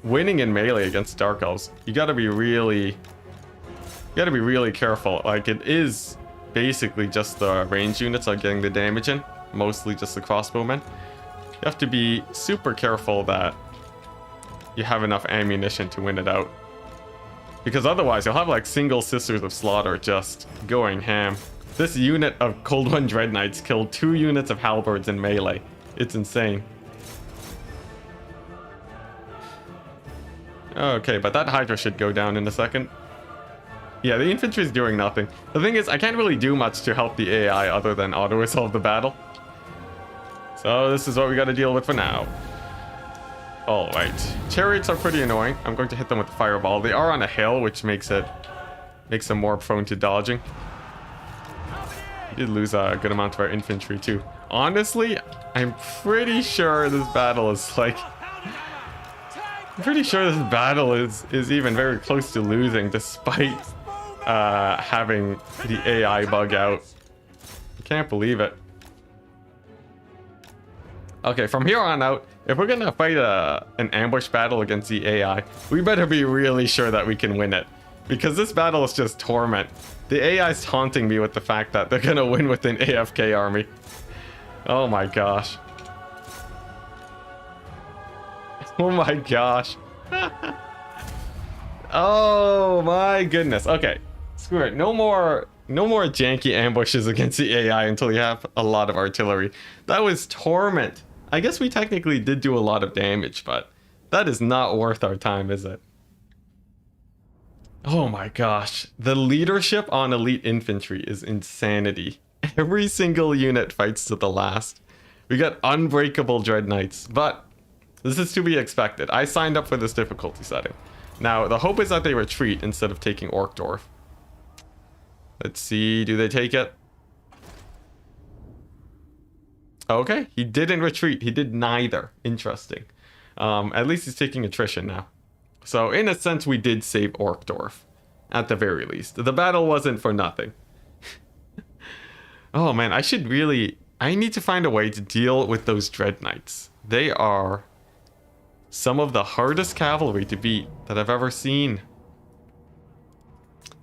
winning in melee against Dark Elves, you gotta be really careful. Like, it is basically just the range units are getting the damage in. Mostly just the crossbowmen. You have to be super careful that you have enough ammunition to win it out. Because otherwise you'll have like single Sisters of Slaughter just going ham. This unit of Cold One Dread Knights killed 2 units of halberds in melee. It's insane. Okay, but that Hydra should go down in a second. Yeah, the infantry is doing nothing. The thing is, I can't really do much to help the AI other than auto-resolve the battle. So this is what we got to deal with for now. Alright. Chariots are pretty annoying. I'm going to hit them with the fireball. They are on a hill, which makes them more prone to dodging. We did lose a good amount of our infantry too. Honestly, I'm pretty sure this battle is like... I'm pretty sure this battle is even very close to losing despite having the AI bug out. I can't believe it. Okay, from here on out, if we're gonna fight an ambush battle against the AI, we better be really sure that we can win it. Because this battle is just torment. The AI's taunting me with the fact that they're gonna win with an AFK army. Oh my gosh. Oh my gosh. Oh my goodness. Okay. Screw it. No more janky ambushes against the AI until you have a lot of artillery. That was torment. I guess we technically did do a lot of damage, but that is not worth our time, is it? Oh my gosh. The leadership on elite infantry is insanity. Every single unit fights to the last. We got unbreakable Dread Knights, but this is to be expected. I signed up for this difficulty setting. Now, the hope is that they retreat instead of taking Orkdorf. Let's see, do they take it? Okay, he didn't retreat. He did neither. Interesting. At least he's taking attrition now. So, in a sense, we did save Orkdorf. At the very least. The battle wasn't for nothing. Oh man, I need to find a way to deal with those Dread Knights. They are some of the hardest cavalry to beat that I've ever seen.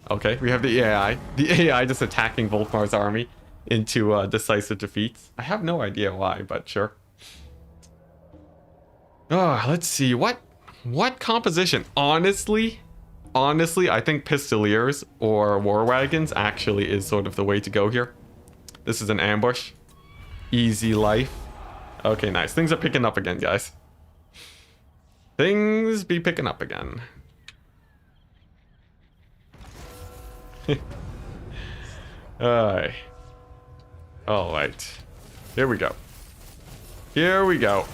Okay, we have the AI. The AI just attacking Volkmar's army into decisive defeats. I have no idea why, but sure. Oh, let's see. What composition? Honestly, I think Pistoliers or War Wagons actually is sort of the way to go here. This is an ambush. Easy life. Okay, nice. Things are picking up again, guys. Things be picking up again. Alright. Alright. Here we go. Here we go.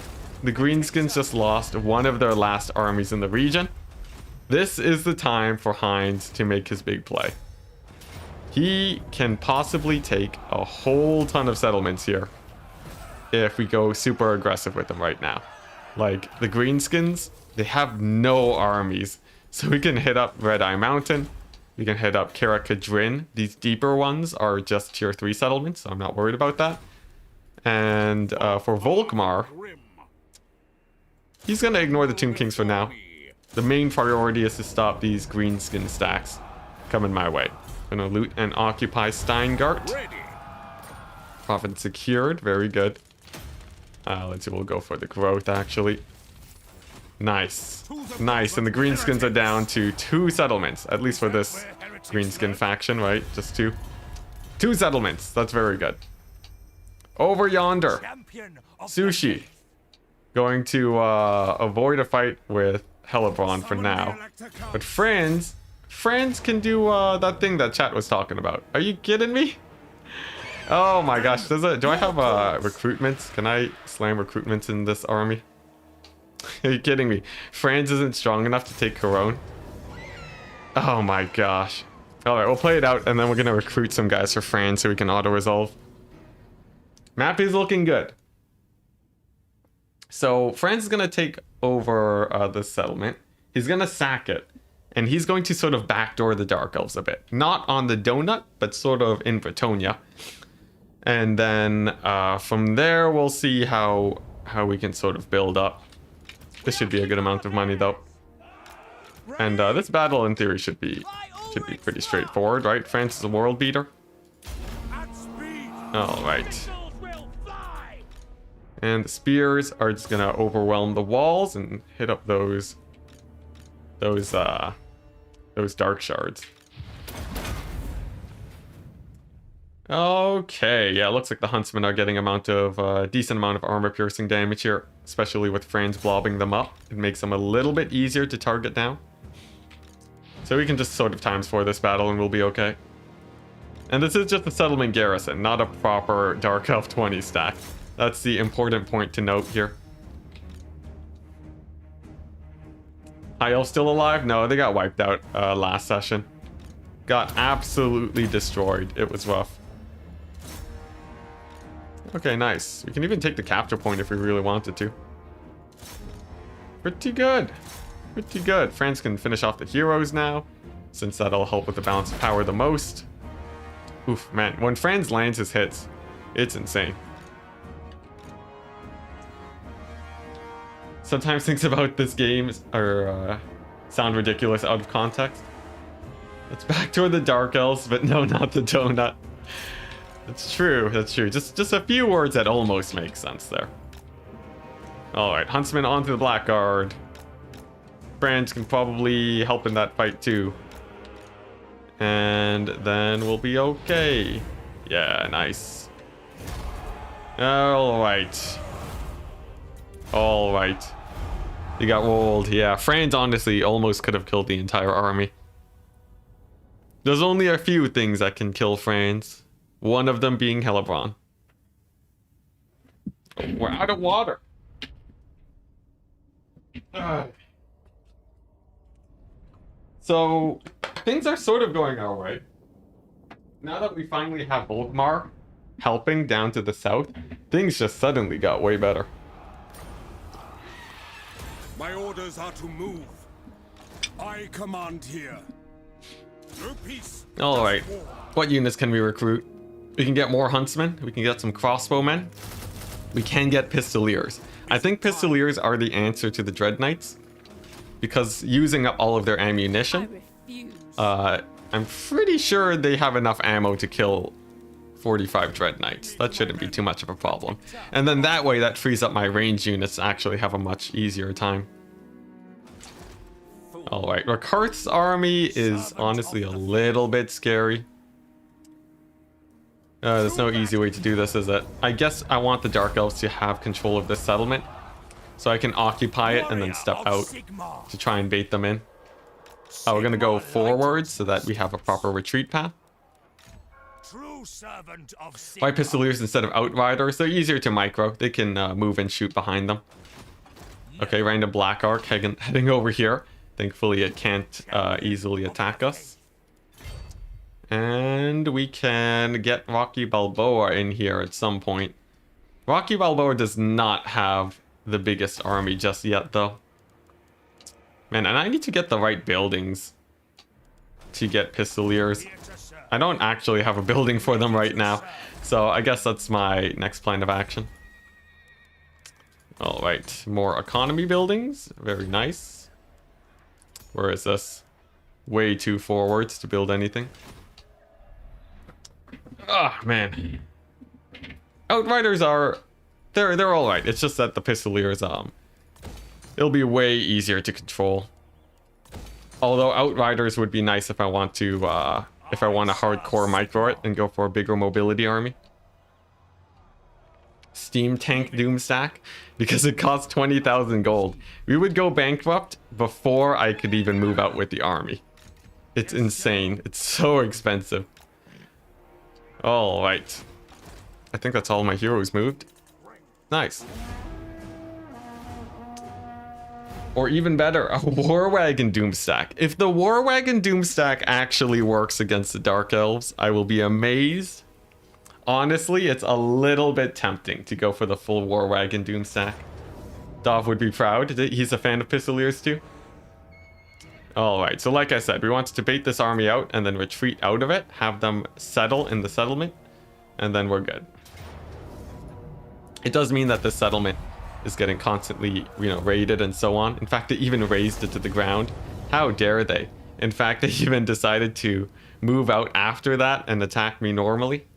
The Greenskins just lost one of their last armies in the region. This is the time for Heinz to make his big play. He can possibly take a whole ton of settlements here if we go super aggressive with them right now. Like, the Greenskins, they have no armies. So we can hit up Red Eye Mountain. We can hit up Karakadrin. These deeper ones are just tier 3 settlements, so I'm not worried about that. And for Volkmar, he's going to ignore the Tomb Kings for now. The main priority is to stop these Greenskin stacks coming my way. I'm going to loot and occupy Steingart. Profit secured. Very good. Let's see, we'll go for the growth, actually. Nice. Nice, and the Greenskins are down to 2 settlements. At least for this Greenskin faction, right? Just 2. 2 settlements. That's very good. Over yonder. Sushi. Going to avoid a fight with Hellebron for now. But Franz can do that thing that chat was talking about. Are you kidding me? Oh my gosh, do I have recruitments? Can I slam recruitments in this army? Are you kidding me? Franz isn't strong enough to take Corone. Oh my gosh. Alright, we'll play it out and then we're gonna recruit some guys for Franz so we can auto-resolve. Map is looking good. So Franz is gonna take over this settlement. He's gonna sack it. And he's going to sort of backdoor the Dark Elves a bit. Not on the donut, but sort of in Bretonia. And then from there, we'll see how we can sort of build up. This should be a good amount of money, though. And this battle, in theory, should be pretty straightforward, right? France is a world beater. All right. And the spears are just gonna overwhelm the walls and hit up those dark shards. Okay, yeah, it looks like the huntsmen are getting a decent amount of armor piercing damage here, especially with Franz blobbing them up. It makes them a little bit easier to target now. So we can just sort of times 4 this battle and we'll be okay. And this is just a settlement garrison, not a proper Dark Elf 20 stack. That's the important point to note here. High Elf still alive? No, they got wiped out last session. Got absolutely destroyed. It was rough. Okay, nice. We can even take the capture point if we really wanted to. Pretty good. Pretty good. Franz can finish off the heroes now, since that'll help with the balance of power the most. Oof, man. When Franz lands his hits, it's insane. Sometimes things about this game are sound ridiculous out of context. Let's back toward the Dark Elves, but no, not the donut. That's true, that's true. Just a few words that almost make sense there. Alright, Huntsman onto the Blackguard. Franz can probably help in that fight too. And then we'll be okay. Yeah, nice. Alright. Alright. You got rolled. Yeah, Franz honestly almost could have killed the entire army. There's only a few things that can kill Franz. One of them being Hellebron. Oh, we're out of water. So, things are sort of going our way. Now that we finally have Volkmar helping down to the south, things just suddenly got way better. My orders are to move. I command here. No peace. Alright. What units can we recruit? We can get more huntsmen. We can get some crossbowmen. We can get pistoliers. I think pistoliers are the answer to the Dread Knights, because using up all of their ammunition, I'm pretty sure they have enough ammo to kill 45 Dread Knights. That shouldn't be too much of a problem. And then that way, that frees up my ranged units to actually have a much easier time. Alright, Rakarth's army is honestly a little bit scary. There's no easy way to do this, is it? I guess I want the Dark Elves to have control of this settlement, so I can occupy it and then step out to try and bait them in. Oh, we're gonna go forward so that we have a proper retreat path. 5 pistoliers instead of outriders. They're easier to micro. They can move and shoot behind them. Okay, random Black Ark heading over here. Thankfully, it can't easily attack us. And we can get Rocky Balboa in here at some point. Rocky Balboa does not have the biggest army just yet, though. Man, and I need to get the right buildings to get pistoliers. I don't actually have a building for them right now, so I guess that's my next plan of action. Alright, more economy buildings. Very nice. Where is this? Way too forwards to build anything. Ah, man. Outriders are... They're alright. It's just that the pistoliers, it'll be way easier to control. Although Outriders would be nice if I want to hardcore micro it and go for a bigger mobility army. Steam Tank Doomstack, because it costs 20,000 gold. We would go bankrupt before I could even move out with the army. It's insane. It's so expensive. Alright. I think that's all my heroes moved. Nice. Or even better, a War Wagon Doomstack. If the War Wagon Doomstack actually works against the Dark Elves, I will be amazed. Honestly, it's a little bit tempting to go for the full War Wagon Doomstack. Dov would be proud. He's a fan of pistoliers too. Alright, so like I said, we want to bait this army out and then retreat out of it, have them settle in the settlement, and then we're good. It does mean that the settlement is getting constantly, raided and so on. In fact, they even razed it to the ground. How dare they? In fact, they even decided to move out after that and attack me normally.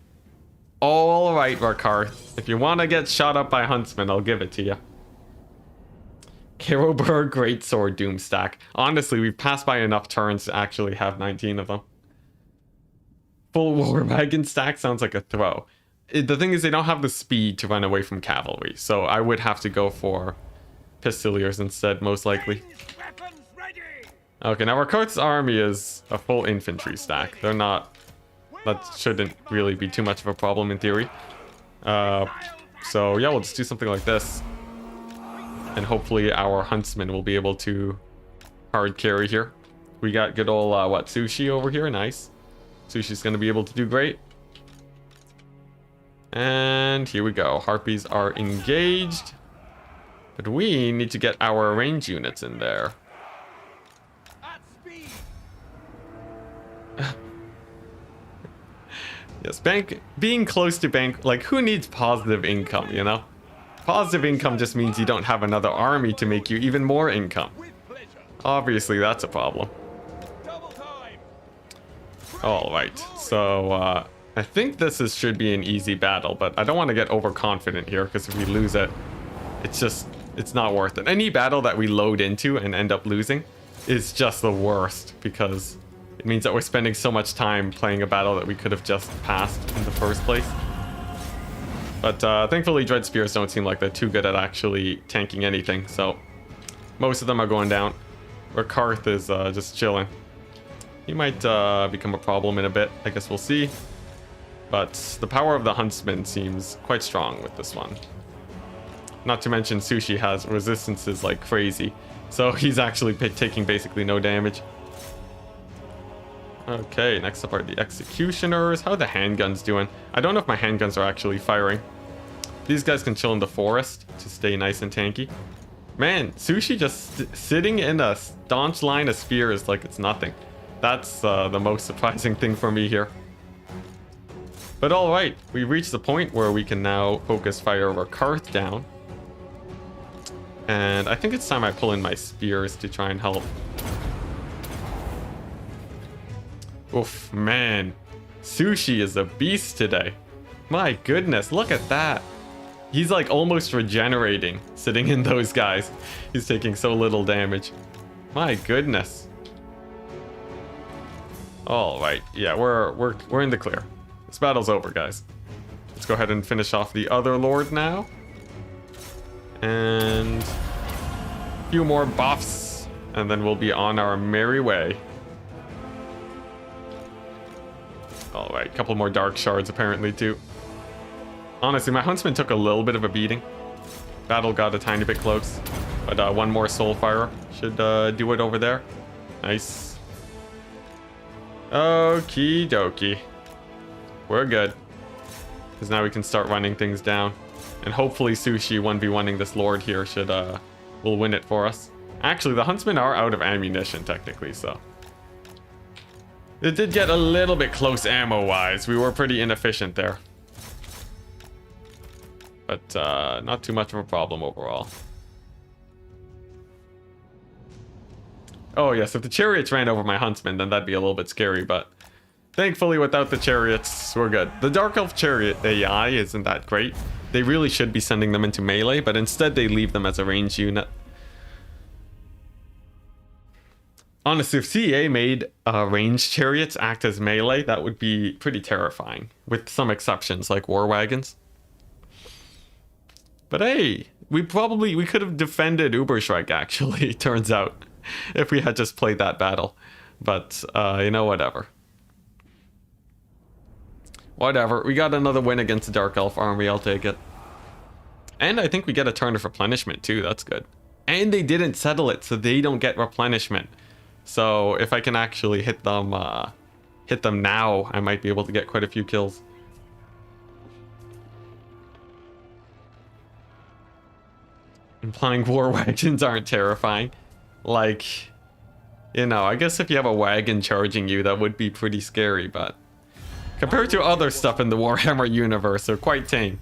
All right, Rakarth. If you want to get shot up by huntsmen, I'll give it to you. Karoberg Greatsword Doomstack. Honestly, we've passed by enough turns to actually have 19 of them. Full War Wagon stack sounds like a throw. The thing is, they don't have the speed to run away from cavalry, so I would have to go for Pistoliers instead, most likely. Okay, now Rakarth's army is a full infantry stack. They're not... That shouldn't really be too much of a problem in theory. So yeah, we'll just do something like this. And hopefully our huntsman will be able to hard carry here. We got good old, Sushi over here. Nice. Sushi's going to be able to do great. And here we go. Harpies are engaged. But we need to get our range units in there. Yes, being close to bank, like, who needs positive income, you know? Positive income just means you don't have another army to make you even more income. Obviously, that's a problem. Alright, so, I think this should be an easy battle, but I don't want to get overconfident here, because if we lose it, it's not worth it. Any battle that we load into and end up losing is just the worst, because it means that we're spending so much time playing a battle that we could have just passed in the first place. But thankfully, Dread Spears don't seem like they're too good at actually tanking anything, so most of them are going down. Rakarth is just chilling. He might become a problem in a bit. I guess we'll see. But the power of the Huntsman seems quite strong with this one. Not to mention Sushi has resistances like crazy, so he's actually taking basically no damage. Okay, next up are the Executioners. How are the handguns doing? I don't know if my handguns are actually firing. These guys can chill in the forest to stay nice and tanky. Man, Sushi just sitting in a staunch line of spears like it's nothing. That's the most surprising thing for me here. But alright, we reached the point where we can now focus fire Rakarth down. And I think it's time I pull in my spears to try and help. Oof, man. Sushi is a beast today. My goodness, look at that. He's like almost regenerating, sitting in those guys. He's taking so little damage. My goodness. All right, yeah, we're in the clear. This battle's over, guys. Let's go ahead and finish off the other lord now. And a few more buffs, and then we'll be on our merry way. Alright, a couple more dark shards apparently too. Honestly, my huntsman took a little bit of a beating. Battle got a tiny bit close. But one more Soulfire should do it over there. Nice. Okie dokie. We're good. Because now we can start running things down. And hopefully Sushi 1v1ing this lord here will win it for us. Actually, the huntsmen are out of ammunition technically, so... It did get a little bit close ammo-wise. We were pretty inefficient there. But not too much of a problem overall. Oh yes, if the chariots ran over my huntsman, then that'd be a little bit scary, but thankfully without the chariots, we're good. The Dark Elf chariot AI isn't that great. They really should be sending them into melee, but instead they leave them as a ranged unit. Honestly, if CEA made ranged chariots act as melee, that would be pretty terrifying, with some exceptions like war wagons. But hey, we could have defended Uberschreck actually, turns out, if we had just played that battle. But, you know, whatever. Whatever, we got another win against the Dark Elf army, I'll take it. And I think we get a turn of replenishment too, that's good. And they didn't settle it, so they don't get replenishment. So if I can actually hit them now, I might be able to get quite a few kills. Implying war wagons aren't terrifying. Like, you know, I guess if you have a wagon charging you, that would be pretty scary, but compared to other stuff in the Warhammer universe, they're quite tame.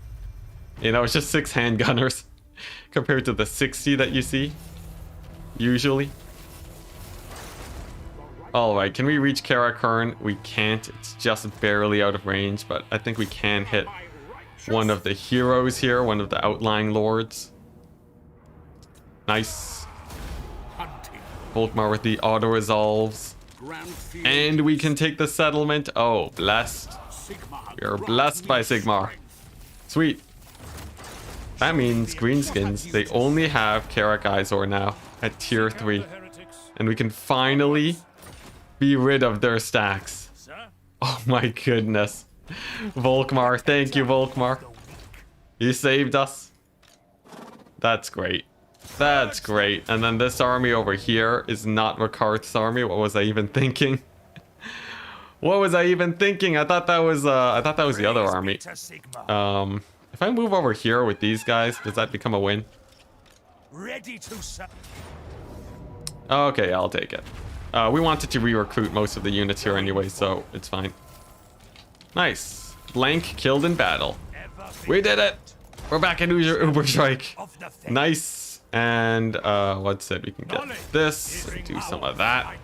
You know, it's just 6 handgunners compared to the 60 that you see, usually. Alright, can we reach Karakern? We can't. It's just barely out of range, but I think we can hit one of the heroes here, one of the outlying lords. Nice. Volkmar with the auto resolves. And we can take the settlement. Oh, blessed. We are blessed by Sigmar. Sweet. That means greenskins, they only have Karak Izor now at tier 3. And we can finally be rid of their stacks. Oh my goodness. Volkmar, thank you, Volkmar. You saved us. That's great. That's great. And then this army over here is not Rakarth's army. What was I even thinking? What was I even thinking? I thought that was the other army. If I move over here with these guys, does that become a win? Okay, I'll take it. We wanted to re-recruit most of the units here anyway, so it's fine. Nice. Blank killed in battle. We did it! We're back in Uber Strike. Nice. And what's it? We can get this. Do some of that.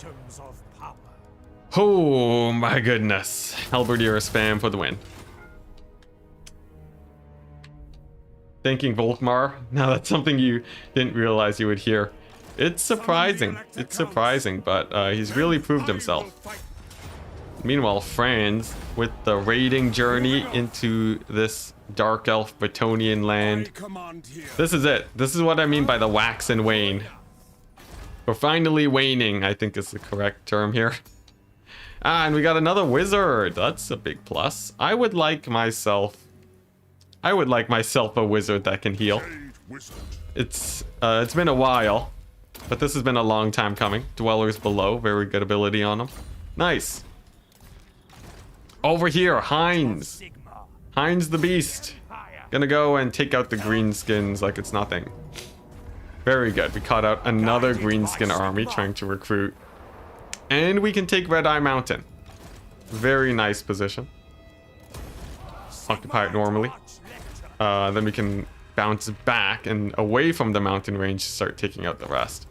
Oh my goodness. Halberdier spam for the win. Thanking Volkmar. Now that's something you didn't realize you would hear. It's surprising. It's surprising, but he's really proved himself. Meanwhile, Franz, with the raiding journey into this Dark Elf Bretonnian land. This is it. This is what I mean by the wax and wane. We're finally waning, I think is the correct term here. Ah, and we got another wizard. That's a big plus. I would like myself a wizard that can heal. It's been a while, but this has been a long time coming. Dwellers below, very good ability on them. Nice. Over here, Heinz. Heinz the Beast. Gonna go and take out the greenskins like it's nothing. Very good. We caught out another greenskin army trying to recruit. And we can take Red Eye Mountain. Very nice position. Occupy it normally. Then we can bounce back and away from the mountain range start taking out the rest.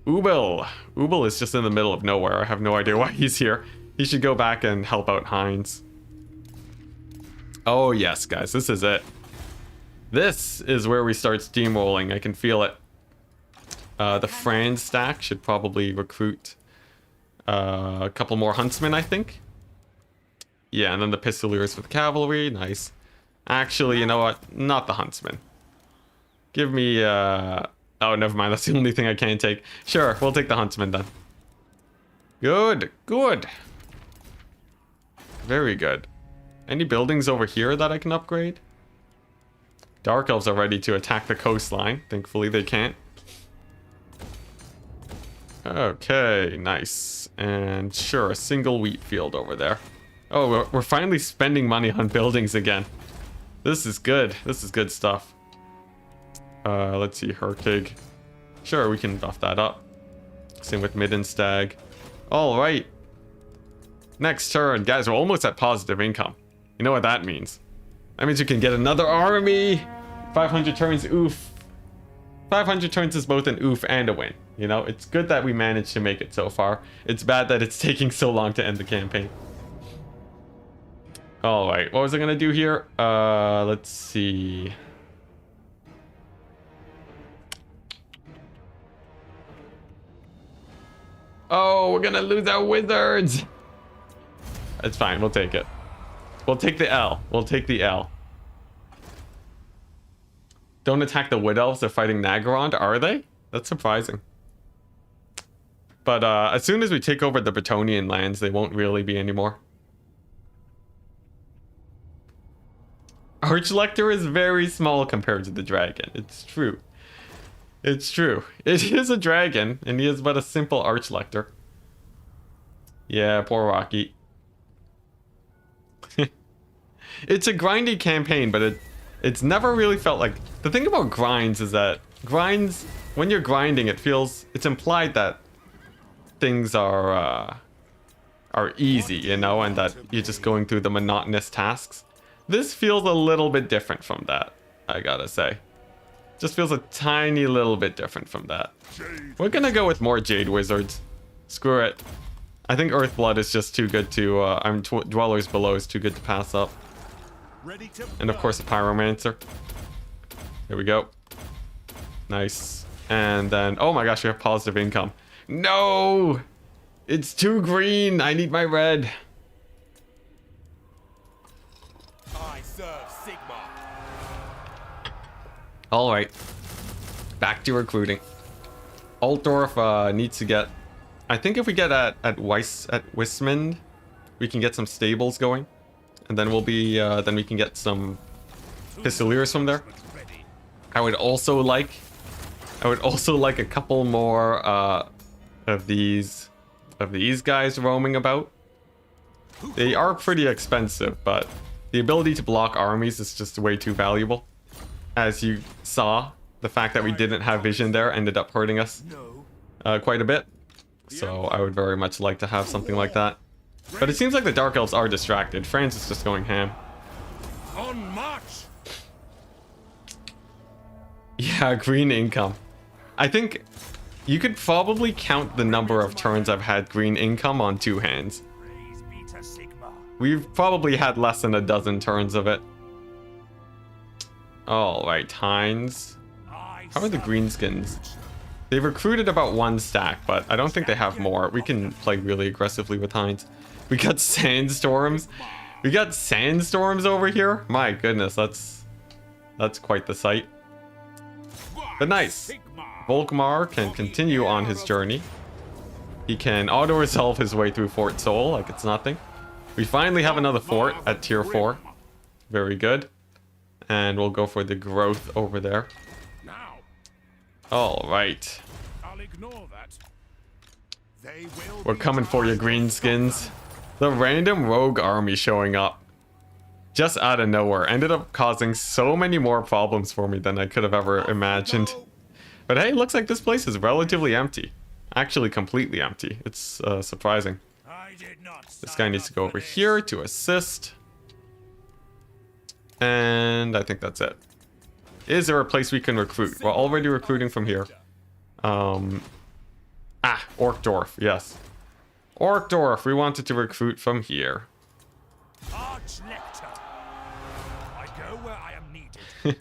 Ubel. Ubel is just in the middle of nowhere. I have no idea why he's here. He should go back and help out Heinz. Oh yes, guys, this is it. This is where we start steamrolling. I can feel it. The Franz stack should probably recruit a couple more huntsmen, I think. Yeah, and then the pistoliers with cavalry. Nice. Actually, you know what? Not the huntsman. Give me oh, never mind. That's the only thing I can take. Sure, we'll take the huntsman then. Good, good. Very good. Any buildings over here that I can upgrade? Dark Elves are ready to attack the coastline. Thankfully they can't. Okay, nice. And sure, a single wheat field over there. Oh, we're finally spending money on buildings again. This is good. This is good stuff. Let's see, Herkig. Sure, we can buff that up. Same with Middenstag. All right. Next turn. Guys, we're almost at positive income. You know what that means. That means you can get another army. 500 turns, oof. 500 turns is both an oof and a win. You know, it's good that we managed to make it so far. It's bad that it's taking so long to end the campaign. All right, what was I gonna do here? Let's see. Oh, we're gonna lose our wizards. It's fine, we'll take it. We'll take the L. We'll take the L. Don't attack the Wood Elves. They're fighting Nagarond, are they? That's surprising. But as soon as we take over the Bretonnian lands, they won't really be anymore. Archlector is very small compared to the dragon. It's true. It's true. It is a dragon, and he is but a simple Archlector. Yeah, poor Rocky. It's a grindy campaign, but it's never really felt like... The thing about grinds is that grinds, when you're grinding, it's implied that things are easy, you know, and that you're just going through the monotonous tasks. This feels a little bit different from that, I gotta say. Just feels a tiny little bit different from that. We're gonna go with more Jade Wizards. Screw it. I think Earthblood is just too good to... Dwellers Below is too good to pass up. Ready to And of course, a pyromancer. There we go. Nice. And then, oh my gosh, we have positive income. No! It's too green. I need my red. I serve Sigma. All right. Back to recruiting. Altdorf needs to get... I think if we get at Wismund, we can get some stables going. And then we'll be... then we can get some Pistoliers from there. I would also like a couple more of these guys roaming about. They are pretty expensive, but the ability to block armies is just way too valuable. As you saw, the fact that we didn't have vision there ended up hurting us quite a bit. So I would very much like to have something like that. But it seems like the Dark Elves are distracted. Franz is just going ham. On march. Yeah, green income. I think you could probably count the number of turns I've had green income on 2 hands. Praise be to Sigma. We've probably had less than a dozen turns of it. Alright, Heinz. How are the greenskins? They've recruited about 1 stack, but I don't think they have more. We can play really aggressively with Heinz. We got sandstorms. We got sandstorms over here. My goodness, that's quite the sight. But nice. Volkmar can continue on his journey. He can auto-resolve his way through Fort Sol like it's nothing. We finally have another fort at tier 4. Very good. And we'll go for the growth over there. Alright. I'll ignore that. They will We're coming for you, greenskins. The random rogue army showing up. Just out of nowhere. Ended up causing so many more problems for me than I could have ever imagined. But hey, looks like this place is relatively empty. Actually, completely empty. It's surprising. This guy needs to go over here to assist. And I think that's it. Is there a place we can recruit? We're already recruiting from here. Orkdorf, yes. Orkdorf, we wanted to recruit from here. I go where I am needed.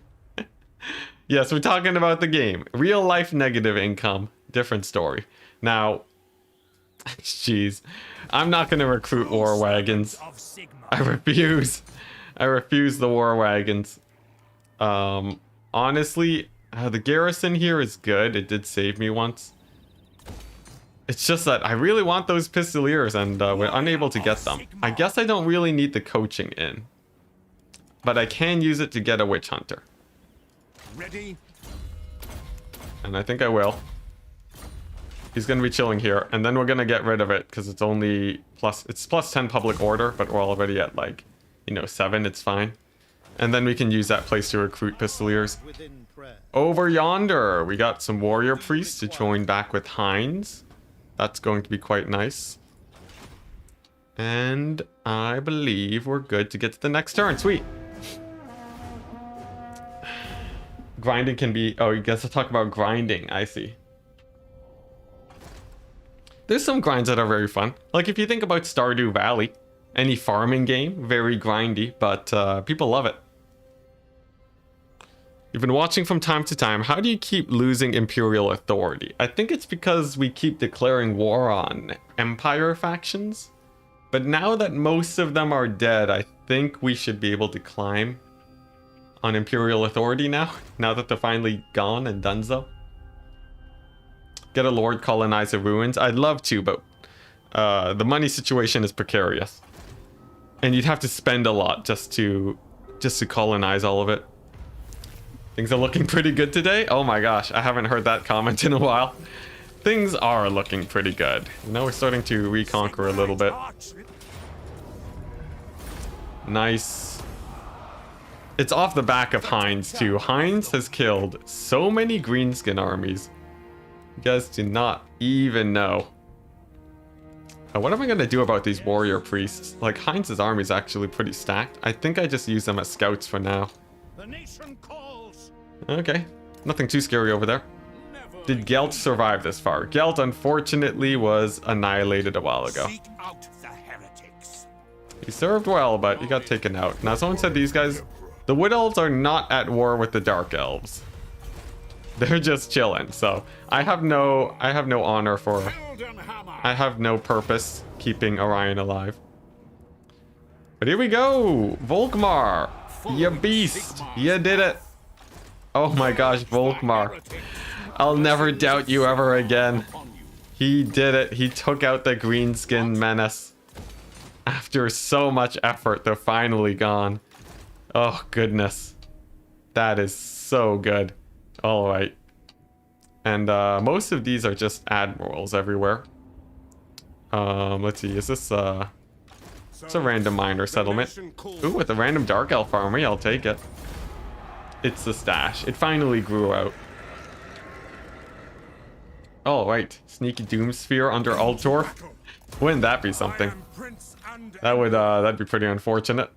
Yes, we're talking about the game. Real life negative income. Different story. Now, jeez. I'm not going to recruit war wagons. I refuse. I refuse the war wagons. Honestly, the garrison here is good. It did save me once. It's just that I really want those Pistoliers and we're unable to get them. I guess I don't really need the coaching in. But I can use it to get a Witch Hunter. Ready? And I think I will. He's going to be chilling here. And then we're going to get rid of it because it's only it's plus 10 public order. But we're already at 7. It's fine. And then we can use that place to recruit Pistoliers. Over yonder, we got some warrior priests to join back with Heinz. That's going to be quite nice. And I believe we're good to get to the next turn. Sweet. Grinding can be... Oh, you guys will talk about grinding. I see. There's some grinds that are very fun. Like if you think about Stardew Valley, any farming game, very grindy, but people love it. You've been watching from time to time. How do you keep losing Imperial authority? I think it's because we keep declaring war on Empire factions. But now that most of them are dead, I think we should be able to climb on Imperial authority now. Now that they're finally gone and donezo. Get a Lord colonize the ruins. I'd love to, but the money situation is precarious. And you'd have to spend a lot just to colonize all of it. Things are looking pretty good today. Oh my gosh, I haven't heard that comment in a while. Things are looking pretty good. Now we're starting to reconquer a little bit. Nice. It's off the back of Heinz too. Heinz has killed so many greenskin armies. You guys do not even know. What am I going to do about these warrior priests? Like, Heinz's army is actually pretty stacked. I think I just use them as scouts for now. The nation calls. Okay, nothing too scary over there. Did Gelt survive this far? Gelt, unfortunately, was annihilated a while ago. Seek out the heretics. He served well, but he got taken out. Now, someone said these guys, the Wood Elves are not at war with the Dark Elves. They're just chilling. So I have no honor for, I have no purpose keeping Orion alive. But here we go, Volkmar, you beast, you did it. Oh my gosh, Volkmar, I'll never doubt you ever again. He did it. He took out the greenskin menace. After so much effort, they're finally gone. Oh, goodness. That is so good. All right. And most of these are just admirals everywhere. Let's see. Is this it's a random miner settlement. Ooh, with a random Dark Elf army, I'll take it. It's the stash. It finally grew out. All right. Sneaky Doom Sphere under Altor. Wouldn't that be something? That would that'd be pretty unfortunate.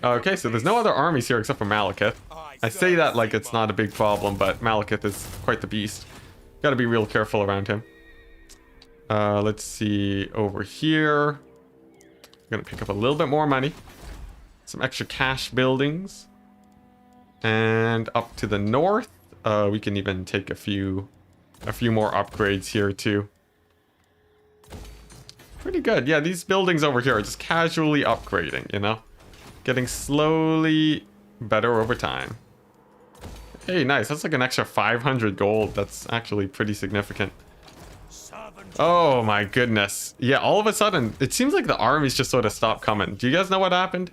Okay, so there's no other armies here except for Malekith. I say that like it's not a big problem, but Malekith is quite the beast. Gotta be real careful around him. Let's see over here. I'm gonna pick up a little bit more money. Some extra cash buildings. And up to the north, we can even take a few more upgrades here too. Pretty good. Yeah, these buildings over here are just casually upgrading, you know? Getting slowly better over time. Hey, nice. That's like an extra 500 gold. That's actually pretty significant. Oh my goodness. Yeah, all of a sudden, it seems like the armies just sort of stopped coming. Do you guys know what happened?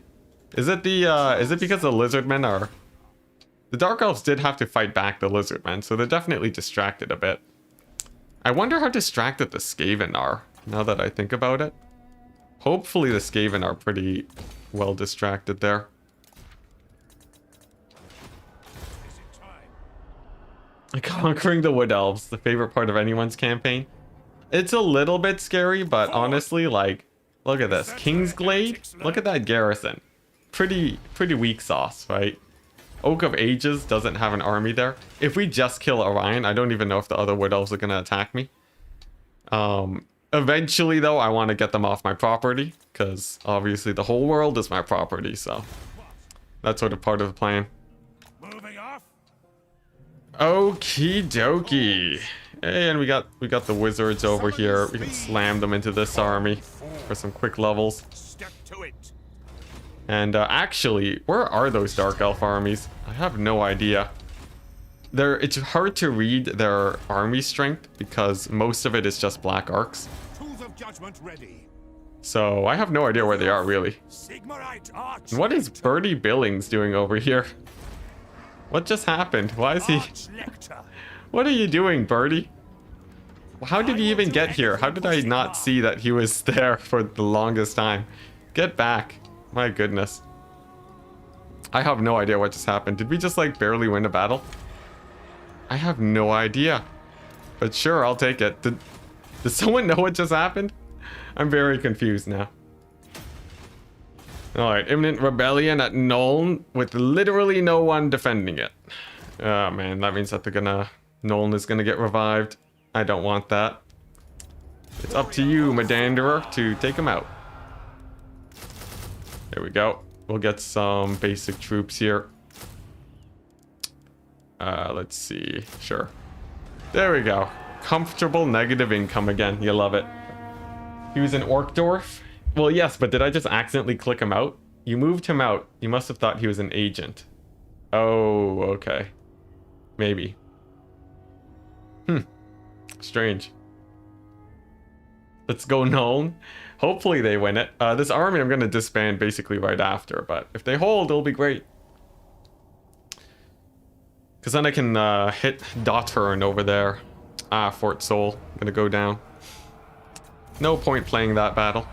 Is it because the Lizardmen are... The Dark Elves did have to fight back the Lizardmen, so they're definitely distracted a bit. I wonder how distracted the Skaven are. Now that I think about it. Hopefully the Skaven are pretty well distracted there. Conquering the Wood Elves, the favorite part of anyone's campaign. It's a little bit scary, but honestly, like, look at this. Kingsglade? Look at that garrison. Pretty weak sauce, right? Oak of Ages doesn't have an army there. If we just kill Orion, I don't even know if the other Wood Elves are going to attack me. Eventually, though, I want to get them off my property, because obviously the whole world is my property, so that's sort of part of the plan. Moving off. Okie dokie. Hey, and we got the wizards over here. We can slam them into this army for some quick levels. Step to it. And actually, where are those Dark Elf armies? I have no idea. It's hard to read their army strength because most of it is just black arcs. Tools of judgment ready. So I have no idea where they are really. What is Birdie Billings doing over here? What just happened? Why is he... What are you doing, Birdie? How did he even get here? How did I not see that he was there for the longest time? Get back. My goodness. I have no idea what just happened. Did we just like barely win a battle? I have no idea. But sure, I'll take it. Did someone know what just happened? I'm very confused now. Alright, imminent rebellion at Nuln with literally no one defending it. Oh man, that means that Nuln is gonna get revived. I don't want that. It's up to you, Medanderer, to take him out. There we go. We'll get some basic troops here. Let's see. Sure. There we go. Comfortable negative income again. You love it. He was in Orkdorf? Well, yes, but did I just accidentally click him out? You moved him out. You must have thought he was an agent. Oh, okay. Maybe. Strange. Let's go Nuln. Hopefully they win it. This army I'm going to disband basically right after, but if they hold, it'll be great. Because then I can hit Dothern over there. Ah, Fort Sol. I'm going to go down. No point playing that battle.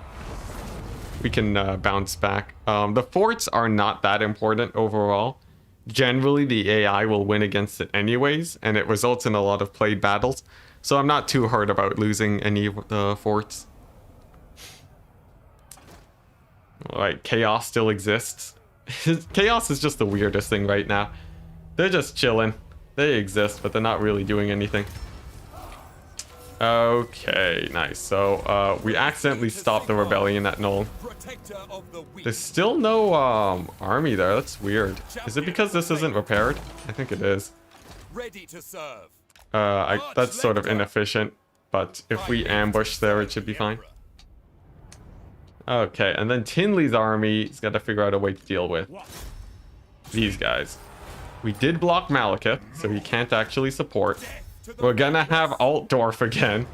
We can bounce back. The forts are not that important overall. Generally, the AI will win against it anyways, and it results in a lot of played battles. So I'm not too hurt about losing any of the forts. Alright, Chaos still exists. Chaos is just the weirdest thing right now. They're just chilling. They exist, but they're not really doing anything. Okay, nice. So we accidentally stopped the rebellion at Null. Protector of the weak. There's still no army there. That's weird. Is it because this isn't repaired? I think it is. Ready to serve. That's sort of inefficient, but if we ambush there, it should be fine. Okay, and then Tinley's army has got to figure out a way to deal with these guys. We did block Malekith, so he can't actually support. We're gonna have Altdorf again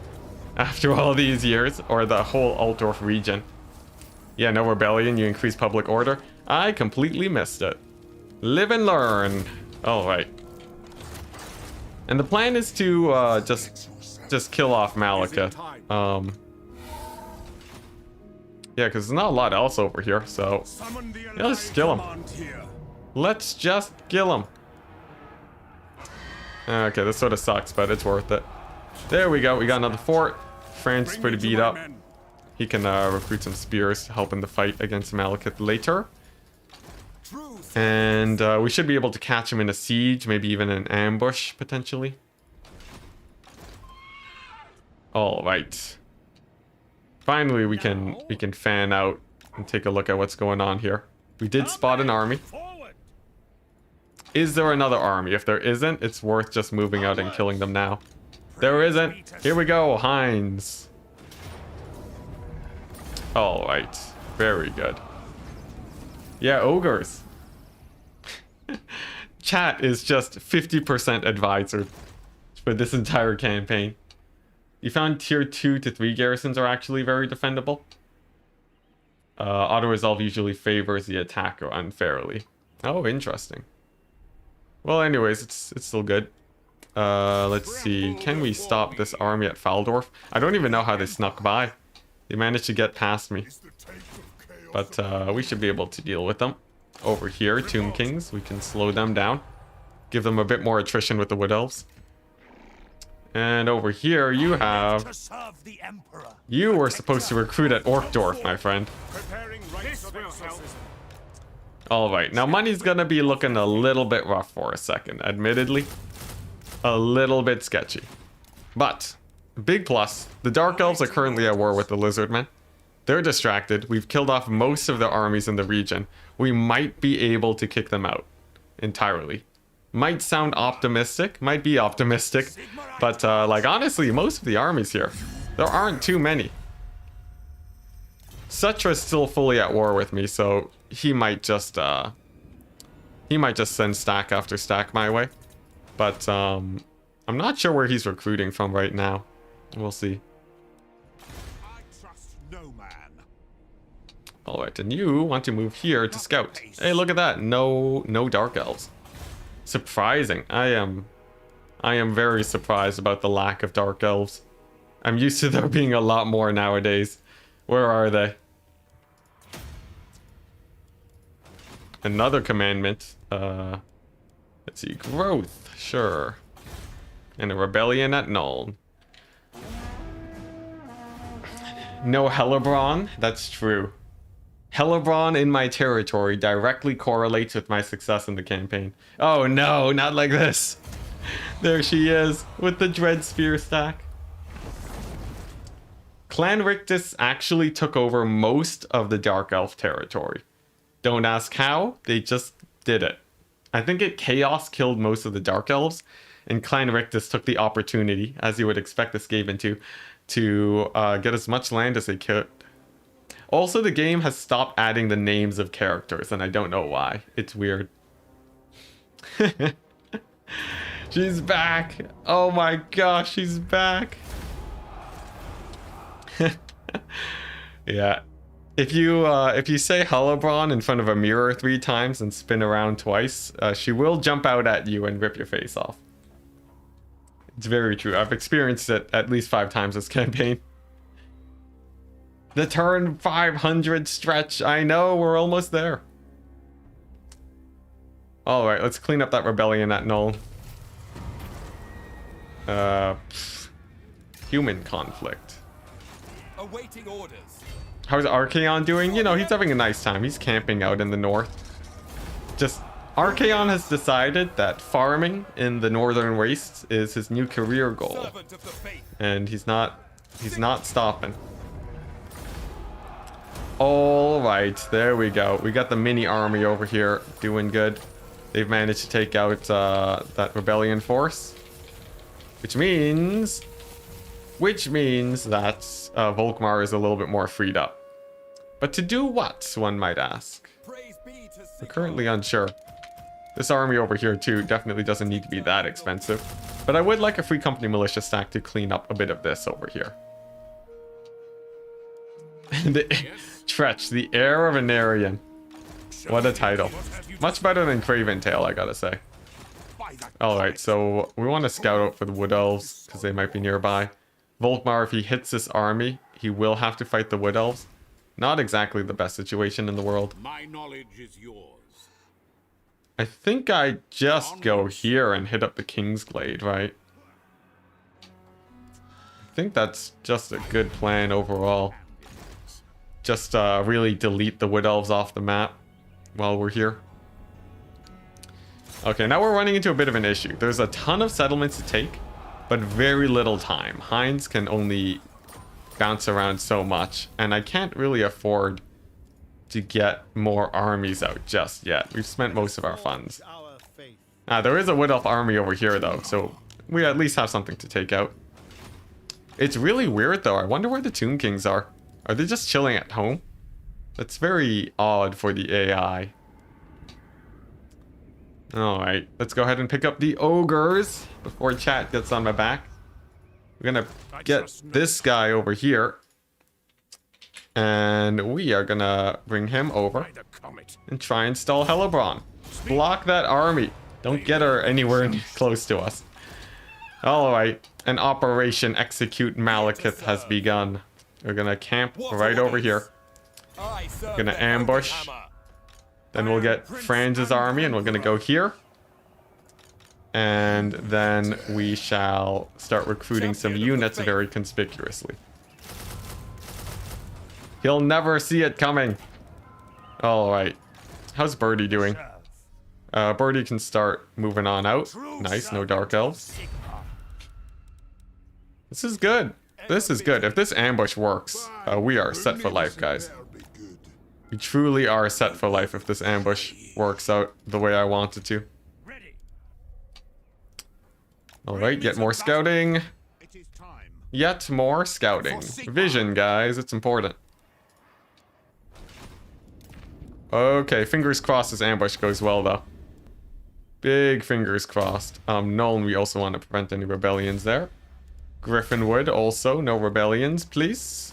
after all these years, or the whole Altdorf region. Yeah, no rebellion, you increase public order. I completely missed it. Live and learn. All right. And the plan is to just kill off Malekith. Yeah, because there's not a lot else over here, so yeah, let's kill him. Let's just kill him. Okay, this sort of sucks, but it's worth it. There we go. We got another fort. Franz is pretty beat up. He can recruit some spears to help in the fight against Malekith later. And we should be able to catch him in a siege, maybe even an ambush, potentially. All right. Finally, we can fan out and take a look at what's going on here. We did spot an army. Is there another army? If there isn't, it's worth just moving out and killing them now. There isn't. Here we go, Heinz. All right. Very good. Yeah, ogres. Chat is just 50% advisor for this entire campaign. You found tier 2 to 3 garrisons are actually very defendable. Auto-resolve usually favors the attacker unfairly. Oh, interesting. Well, anyways, it's still good. Let's see. Can we stop this army at Faldorf? I don't even know how they snuck by. They managed to get past me. But we should be able to deal with them. Over here, Tomb Kings, we can slow them down. Give them a bit more attrition with the Wood Elves. And over here, you have... You were supposed to recruit at Orkdorf, my friend. Alright, now money's gonna be looking a little bit rough for a second, admittedly. A little bit sketchy. But, big plus, the Dark Elves are currently at war with the Lizardmen. They're distracted. We've killed off most of the armies in the region. We might be able to kick them out entirely. Might sound optimistic, might be optimistic, but like honestly, most of the armies here, there aren't too many. Sutra's still fully at war with me, so he might just send stack after stack my way. But I'm not sure where he's recruiting from right now. We'll see. All right, and you want to move here to scout. Hey, look at that. No Dark Elves. Surprising. I am very surprised about the lack of Dark Elves. I'm used to there being a lot more nowadays. Where are they? Another commandment. Let's see. Growth. Sure. And a rebellion at Null. No Hellebron. That's true. Hellebron in my territory directly correlates with my success in the campaign. Oh no, not like this. There she is, with the Dread Spear stack. Clan Rictus actually took over most of the Dark Elf territory. Don't ask how, they just did it. I think it Chaos killed most of the Dark Elves, and Clan Rictus took the opportunity, as you would expect this Skaven to get as much land as they could. Also, the game has stopped adding the names of characters, and I don't know why. It's weird. She's back. Oh my gosh, she's back. Yeah. If you say Hellebron in front of a mirror 3 times and spin around twice, she will jump out at you and rip your face off. It's very true. I've experienced it at least 5 times this campaign. The turn 500 stretch. I know, we're almost there. Alright, let's clean up that rebellion at Null. Human conflict. Awaiting orders. How's Archaon doing? You know, he's having a nice time. He's camping out in the north. Just Archaon has decided that farming in the Northern Wastes is his new career goal. And he's not stopping. Alright, there we go. We got the mini army over here doing good. They've managed to take out that rebellion force. Which means that Volkmar is a little bit more freed up. But to do what, one might ask? We're currently unsure. This army over here too definitely doesn't need to be that expensive. But I would like a free company militia stack to clean up a bit of this over here. Tretch, the heir of Anarian. What a title. Much better than Craven Tail, I gotta say. Alright, so we want to scout out for the Wood Elves, because they might be nearby. Volkmar, if he hits this army, he will have to fight the Wood Elves. Not exactly the best situation in the world. My knowledge is yours. I think I just go here and hit up the Kingsglade, right? I think that's just a good plan overall. Just really delete the Wood Elves off the map while we're here. Okay, now we're running into a bit of an issue. There's a ton of settlements to take, but very little time. Heinz can only bounce around so much, and I can't really afford to get more armies out just yet. We've spent most of our funds. There is a Wood Elf army over here though, so we at least have something to take out. It's really weird though. I wonder where the Tomb Kings are. Are they just chilling at home? That's very odd for the AI. Alright, let's go ahead and pick up the ogres before chat gets on my back. We're gonna get this guy over here. And we are gonna bring him over and try and stall Hellebron. Block that army. Don't get her anywhere close to us. Alright, an Operation Execute Malekith has begun. We're gonna camp right over here. We're gonna ambush. Then we'll get Franz's army and we're gonna go here. And then we shall start recruiting some units very conspicuously. He'll never see it coming. Alright. How's Birdie doing? Birdie can start moving on out. Nice, no Dark Elves. This is good. This is good. If this ambush works, we are set for life, guys. We truly are set for life if this ambush works out the way I want it to. Alright, get more scouting. Yet more scouting. Vision, guys. It's important. Okay, fingers crossed this ambush goes well, though. Big fingers crossed. Nolan, we also want to prevent any rebellions there. Griffinwood, also. No rebellions, please.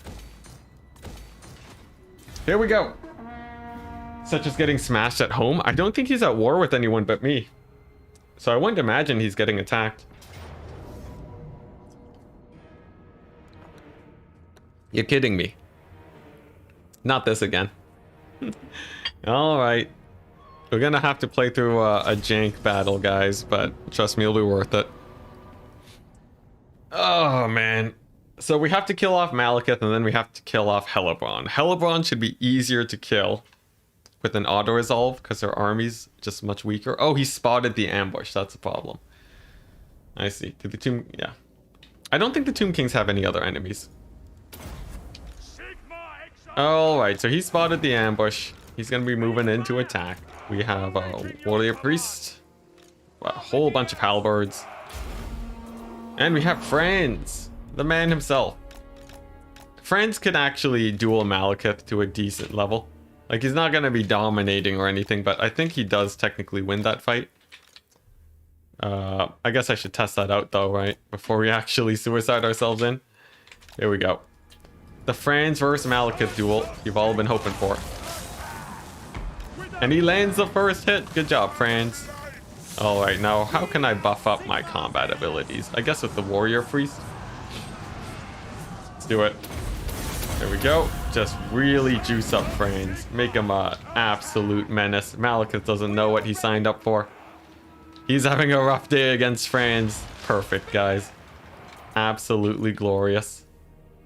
Here we go. Such as getting smashed at home. I don't think he's at war with anyone but me. So I wouldn't imagine he's getting attacked. You're kidding me. Not this again. Alright. We're gonna have to play through a jank battle, guys, but trust me, it'll be worth it. Oh, man. So we have to kill off Malekith, and then we have to kill off Hellebron. Hellebron should be easier to kill with an auto-resolve, because their army's just much weaker. Oh, he spotted the ambush. That's the problem. I see. Did the Tomb... Yeah. I don't think the Tomb Kings have any other enemies. Alright, so he spotted the ambush. He's going to be moving in to attack. We have a warrior priest, a whole bunch of halberds, and we have Franz, the man himself. Franz can actually duel Malekith to a decent level. Like, he's not going to be dominating or anything, but I think he does technically win that fight. I guess I should test that out though, right? Before we actually suicide ourselves in. Here we go. The Franz versus Malekith duel you've all been hoping for. And he lands the first hit. Good job, Franz. Alright, now how can I buff up my combat abilities? I guess with the warrior priest. Let's do it. There we go. Just really juice up Franz. Make him an absolute menace. Malekith doesn't know what he signed up for. He's having a rough day against Franz. Perfect, guys. Absolutely glorious.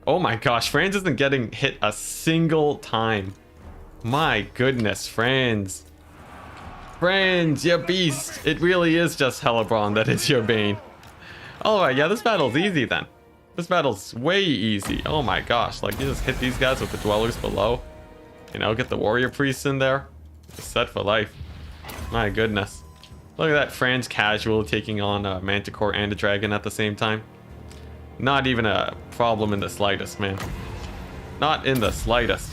Oh my gosh, Franz isn't getting hit a single time. My goodness, Franz. Franz, you beast. It really is just Hellebron that is your bane. Alright, yeah, this battle's easy then. This battle's way easy. Oh my gosh, like you just hit these guys with the dwellers below. You know, get the warrior priests in there. It's set for life. My goodness. Look at that Franz casual taking on a manticore and a dragon at the same time. Not even a problem in the slightest, man. Not in the slightest.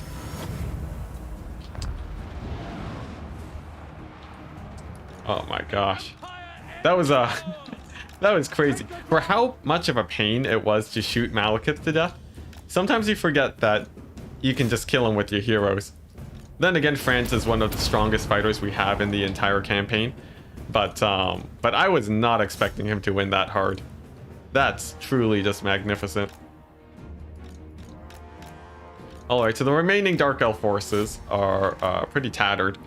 Oh my gosh. That was that was crazy. For how much of a pain it was to shoot Malekith to death, sometimes you forget that you can just kill him with your heroes. Then again, Franz is one of the strongest fighters we have in the entire campaign. But I was not expecting him to win that hard. That's truly just magnificent. Alright, so the remaining Dark Elf forces are pretty tattered.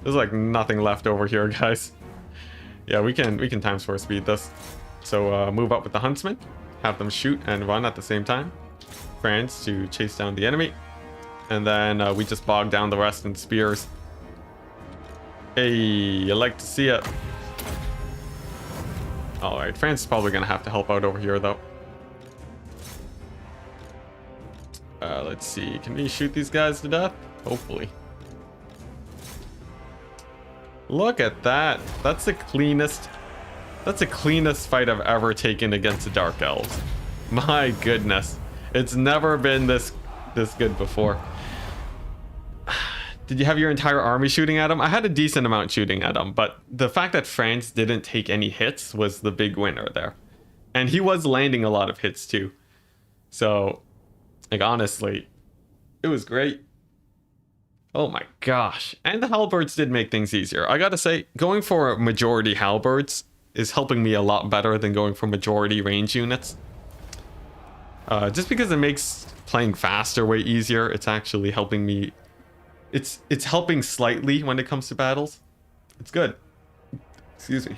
There's like nothing left over here, guys. Yeah, we can times 4 speed this. So move up with the Huntsman, have them shoot and run at the same time. Franz to chase down the enemy. And then we just bog down the rest in spears. Hey, you like to see it. Alright, Franz is probably gonna have to help out over here though. Let's see, can we shoot these guys to death? Hopefully. Look at that. That's the cleanest fight I've ever taken against the Dark Elves. My goodness. It's never been this good before. Did you have your entire army shooting at him? I had a decent amount shooting at him, but the fact that Franz didn't take any hits was the big winner there. And he was landing a lot of hits too. So, like honestly, it was great. Oh my gosh. And the halberds did make things easier. I gotta say, going for majority halberds is helping me a lot better than going for majority range units. Just because it makes playing faster way easier, it's actually helping me. It's helping slightly when it comes to battles. It's good. Excuse me.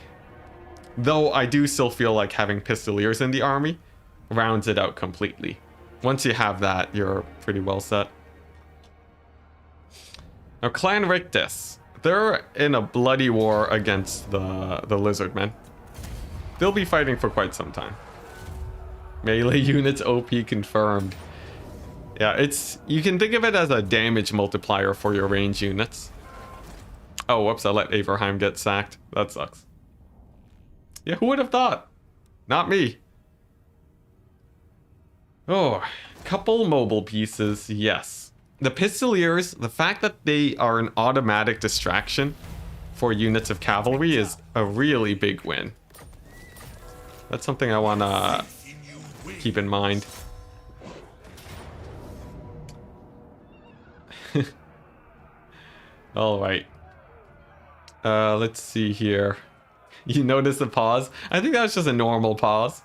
Though I do still feel like having pistoliers in the army rounds it out completely. Once you have that, you're pretty well set. Now, Clan Rictus, they're in a bloody war against the Lizardmen. They'll be fighting for quite some time. Melee units OP confirmed. Yeah, you can think of it as a damage multiplier for your range units. Oh, whoops, I let Averheim get sacked. That sucks. Yeah, who would have thought? Not me. Oh, couple mobile pieces, yes. The Pistoliers, the fact that they are an automatic distraction for units of cavalry is a really big win. That's something I want to keep in mind. All right. Let's see here. You notice the pause? I think that was just a normal pause.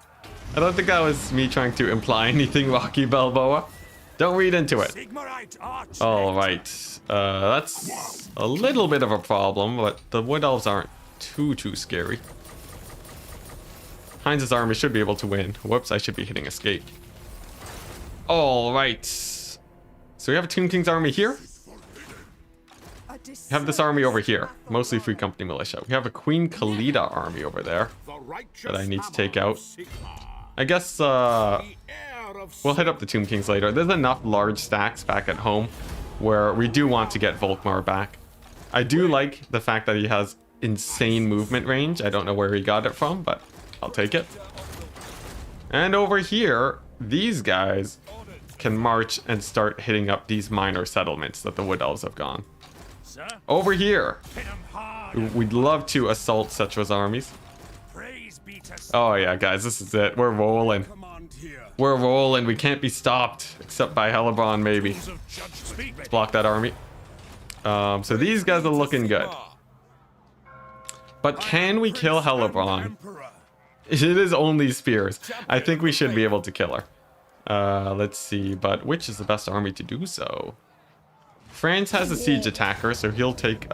I don't think that was me trying to imply anything, Rocky Balboa. Don't read into it. All right. That's a little bit of a problem, but the Wood Elves aren't too scary. Heinz's army should be able to win. Whoops, I should be hitting escape. All right. So we have a Tomb King's army here. We have this army over here, mostly Free Company militia. We have a Queen Khalida army over there that I need to take out. I guess we'll hit up the Tomb Kings later. There's enough large stacks back at home where we do want to get Volkmar back. I do like the fact that he has insane movement range. I don't know where he got it from, but I'll take it. And over here, these guys can march and start hitting up these minor settlements that the Wood Elves have gone. Over here, we'd love to assault Setra's armies. Oh yeah, guys, this is it. We're rolling. We're rolling. We can't be stopped, except by Hellebron, maybe. Let's block that army. So these guys are looking good. But can we kill Hellebron? It is only spears. I think we should be able to kill her. Let's see, but which is the best army to do so? Franz has a siege attacker, so he'll take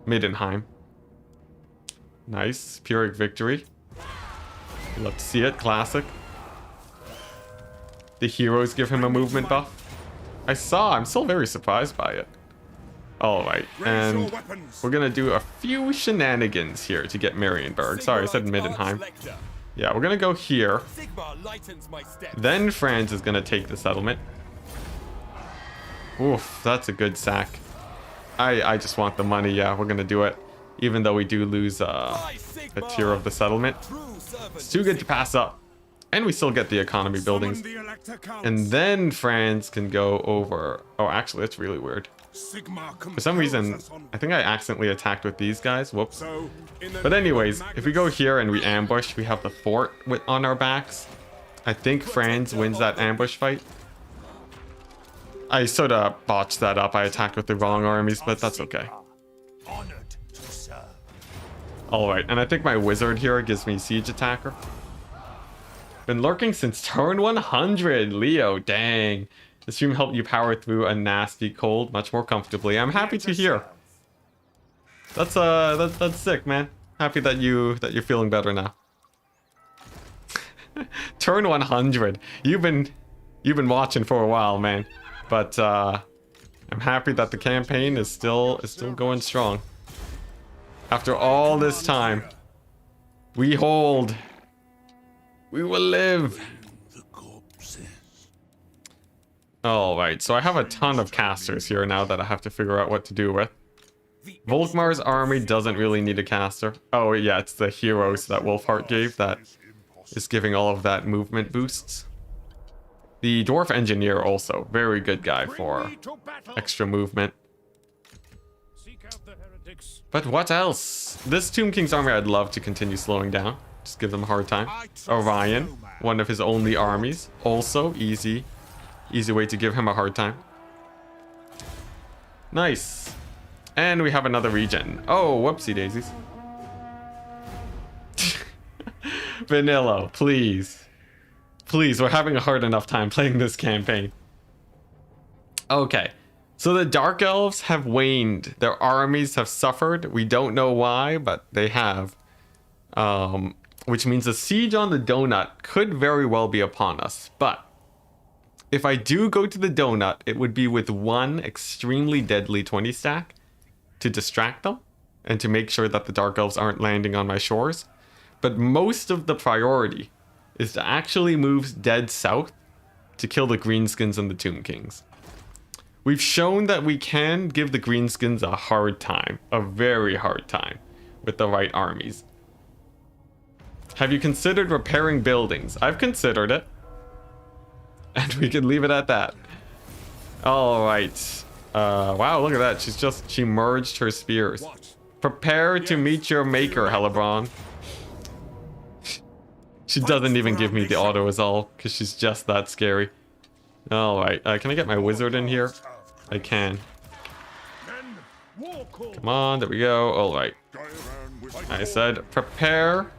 Middenheim. Nice. Pyrrhic victory. Love to see it. Classic. The heroes give him a movement buff. I'm still very surprised by it. Alright, and we're gonna do a few shenanigans here to get Marienburg. Sorry, I said Middenheim. Yeah, we're gonna go here. Then Franz is gonna take the settlement. Oof, that's a good sack. I just want the money. Yeah, we're gonna do it. Even though we do lose a tier of the settlement. It's too good to pass up. And we still get the economy buildings. And then Franz can go over... Oh, actually, that's really weird. For some reason, I think I accidentally attacked with these guys. Whoops. But anyways, if we go here and we ambush, we have the fort on our backs. I think Franz wins that ambush fight. I sort of botched that up. I attacked with the wrong armies, but that's okay. Alright, and I think my wizard here gives me siege attacker. Been lurking since turn 100, Leo. Dang. The stream helped you power through a nasty cold much more comfortably. I'm happy to hear. That's sick, man. Happy that you're feeling better now. Turn 100. You've been watching for a while, man. But I'm happy that the campaign is still going strong. After all this time, we hold. We will live. Alright, so I have a ton of casters here now that I have to figure out what to do with. Volkmar's army doesn't really need a caster. Oh yeah, it's the heroes that Wolfheart gave that is giving all of that movement boosts. The dwarf engineer also, very good guy for extra movement. But what else? This Tomb King's army I'd love to continue slowing down. Just give them a hard time. Orion, one of his only armies. Also easy way to give him a hard time. Nice. And we have another region. Oh, whoopsie daisies. Vanilla, please. Please, we're having a hard enough time playing this campaign. Okay. So the Dark Elves have waned. Their armies have suffered. We don't know why, but they have. Which means a siege on the donut could very well be upon us. But if I do go to the donut, it would be with one extremely deadly 20 stack to distract them and to make sure that the Dark Elves aren't landing on my shores. But most of the priority is to actually move dead south to kill the Greenskins and the Tomb Kings. We've shown that we can give the Greenskins a hard time, a very hard time, with the right armies. Have you considered repairing buildings? I've considered it. And we can leave it at that. Alright. Wow, look at that. She merged her spears. Prepare to meet your maker, Hellebron. She doesn't even give me the auto-resolve, because she's just that scary. Alright, can I get my wizard in here? I can. Come on, there we go. Alright. I said, prepare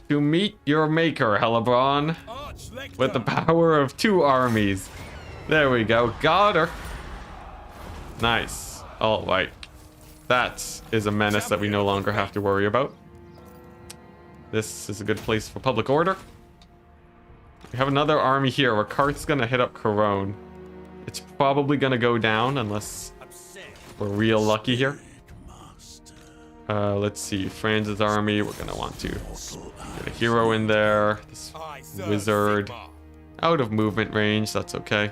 to meet your maker, Hellebron. With the power of 2 armies. There we go. Got her. Nice. Alright. That is a menace that we no longer have to worry about. This is a good place for public order. We have another army here. Our cart's gonna hit up Corone. It's probably gonna go down unless we're real lucky here. Let's see. Franz's army. We're gonna want to get a hero in there. This wizard. Out of movement range. That's okay.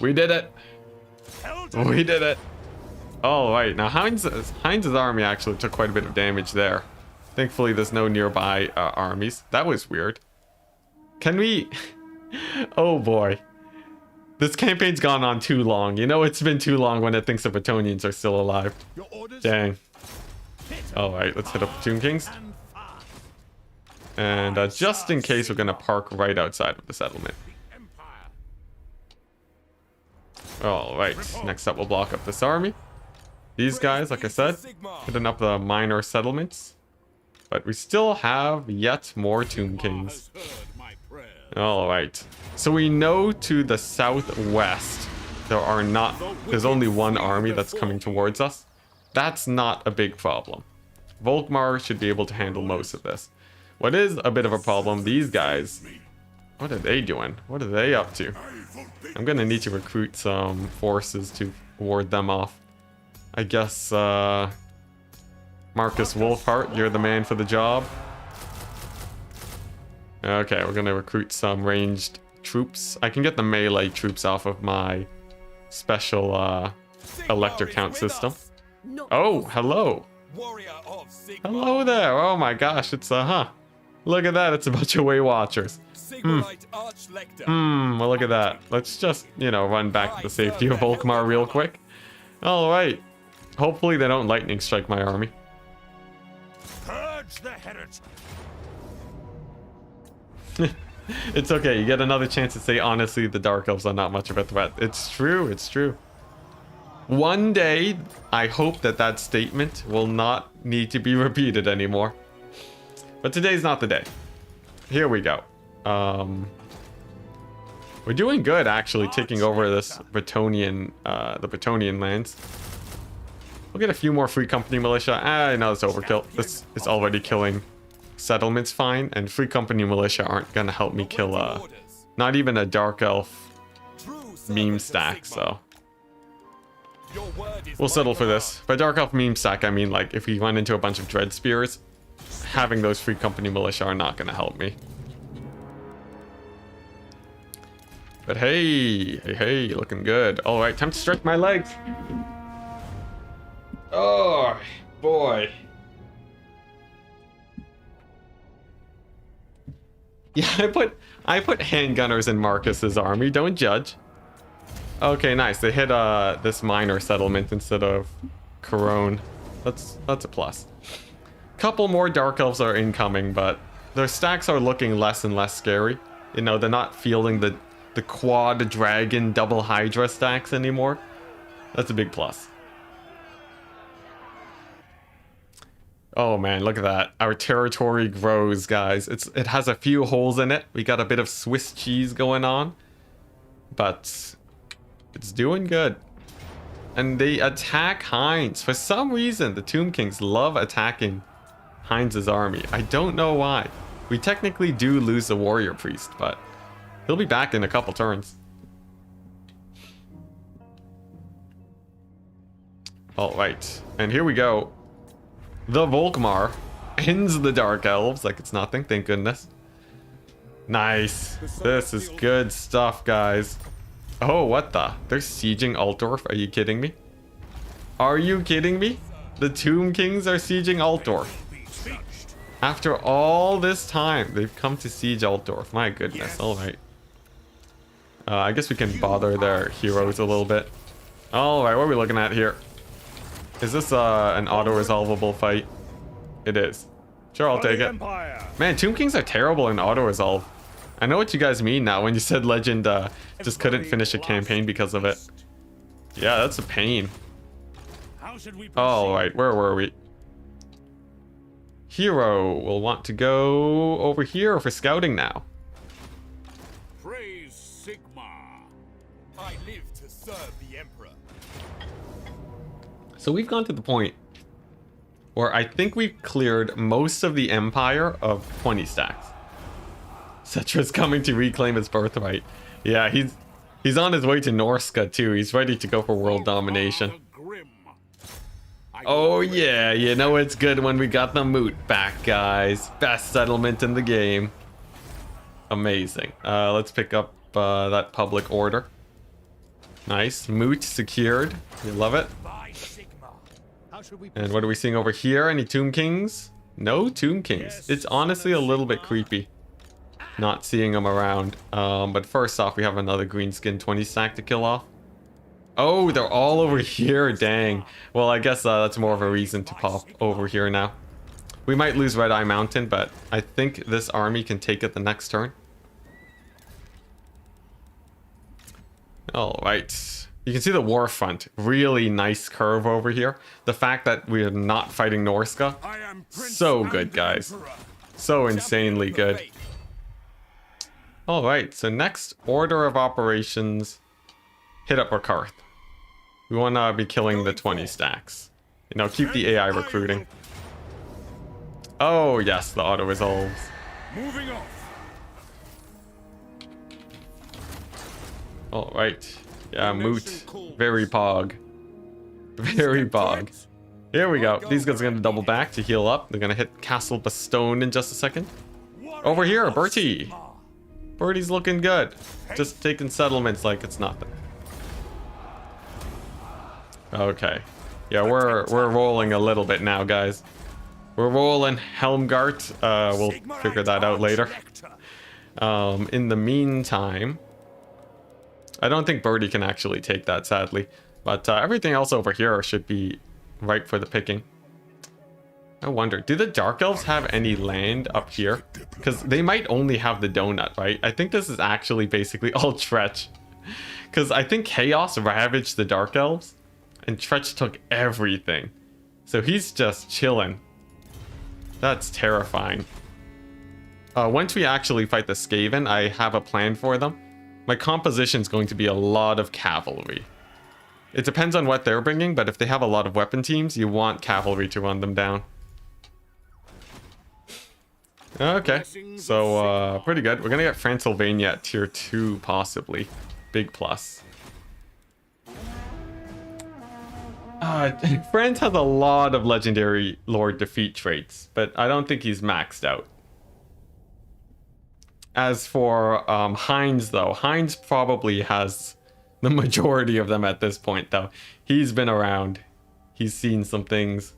We did it. We did it. Oh, right. Now, Heinz's army actually took quite a bit of damage there. Thankfully, there's no nearby armies. That was weird. Can we... Oh, boy. This campaign's gone on too long. You know it's been too long when it thinks the Bretonnians are still alive. Dang. Alright, let's hit up the Tomb Kings. And just in case, we're going to park right outside of the settlement. Alright, next up we'll block up this army. These guys, like I said, hitting up the minor settlements. But we still have yet more Tomb Kings. Alright. So we know to the southwest there's only one army that's coming towards us. That's not a big problem. Volkmar should be able to handle most of this. What is a bit of a problem, these guys What are they doing? What are they up to? I'm gonna need to recruit some forces to ward them off. I guess, Marcus Wolfhart, you're the man for the job. Okay, we're gonna recruit some ranged troops. I can get the melee troops off of my special, elector count system. Oh, hello. Hello there. Oh my gosh, it's look at that, it's a bunch of Way Watchers. Well, look at that. Let's just, you know, run back to the safety of Volkmar real quick. Alright. Hopefully they don't lightning strike my army. Purge the heretic. It's okay, you get another chance to say, honestly, the Dark Elves are not much of a threat. It's true, it's true. One day, I hope that that statement will not need to be repeated anymore. But today's not the day. Here we go. We're doing good, actually, taking over this Bretonian, the Bretonian lands. We'll get a few more Free Company Militia. I know it's overkill. This is already killing settlements fine, and Free Company Militia aren't gonna help me kill, not even a Dark Elf meme stack, so... We'll settle for this. By Dark Elf meme stack, I mean, like, if we run into a bunch of Dread Spears, having those Free Company Militia are not gonna help me. But hey, looking good. All right, time to stretch my legs. Oh, boy. Yeah, I put handgunners in Marcus's army. Don't judge. Okay, nice. They hit this minor settlement instead of Corone. That's a plus. Couple more Dark Elves are incoming, but their stacks are looking less and less scary. You know, they're not fielding the quad dragon double hydra stacks anymore. That's a big plus. Oh man, look at that. Our territory grows, guys. It has a few holes in it. We got a bit of Swiss cheese going on, but it's doing good. And they attack Heinz. For some reason, the Tomb Kings love attacking Heinz's army. I don't know why. We technically do lose the warrior priest, but he'll be back in a couple turns. All right, and here we go. The Volkmar ends the Dark Elves like it's nothing, thank goodness. Nice. This is good stuff, guys. Oh, what the? They're sieging Altdorf. Are you kidding me? Are you kidding me? The Tomb Kings are sieging Altdorf. After all this time, they've come to siege Altdorf. My goodness. All right. I guess we can bother their heroes a little bit. All right, what are we looking at here? Is this an auto-resolvable fight? It is. Sure, I'll take it. Man, Tomb Kings are terrible in auto-resolve. I know what you guys mean now when you said Legend just couldn't finish a campaign because of it. Yeah, that's a pain. All right, where were we? Hero will want to go over here for scouting now. Praise Sigma. I live to serve the Emperor. So we've gone to the point where I think we've cleared most of the Empire of 20 stacks. Cetra's coming to reclaim his birthright. Yeah, he's on his way to Norska too. He's ready to go for world domination. Oh yeah, you know it's good when we got the Moot back, guys. Best settlement in the game. Amazing. Let's pick up that public order. Nice. Moot secured. We love it. And what are we seeing over here? Any Tomb Kings? No Tomb Kings. It's honestly a little bit creepy not seeing them around. But first off, we have another greenskin 20 stack to kill off. Oh, they're all over here. Dang. Well, I guess that's more of a reason to pop over here now. We might lose Red Eye Mountain, but I think this army can take it the next turn. All right. You can see the war front. Really nice curve over here. The fact that we're not fighting Norska. So good, guys. So insanely good. All right. So next order of operations. Hit up Rakarth. We want to be killing the 20 stacks. You know, keep the AI recruiting. Oh, yes, the auto resolves. Moving off. All right. Yeah, moot. Very pog. Very pog. Here we go. These guys are gonna double back to heal up. They're gonna hit Castle Bastone in just a second. Over here, Bertie. Bertie's looking good. Just taking settlements like it's nothing. Okay. Yeah, we're rolling a little bit now, guys. We're rolling Helmgart. We'll figure that out later. In the meantime, I don't think Bertie can actually take that, sadly. But everything else over here should be ripe for the picking. I wonder, do the Dark Elves have any land up here? Because they might only have the donut, right? I think this is actually basically all Tretch. Because I think Chaos ravaged the Dark Elves, and Tretch took everything. So he's just chilling. That's terrifying. Once we actually fight the Skaven, I have a plan for them. My composition is going to be a lot of cavalry. It depends on what they're bringing, but if they have a lot of weapon teams, you want cavalry to run them down. Okay, so pretty good. We're gonna get Transylvania at tier 2, possibly. Big plus. Franz has a lot of legendary Lord defeat traits, but I don't think he's maxed out. As for Heinz, though, Heinz probably has the majority of them at this point, though. He's been around. He's seen some things.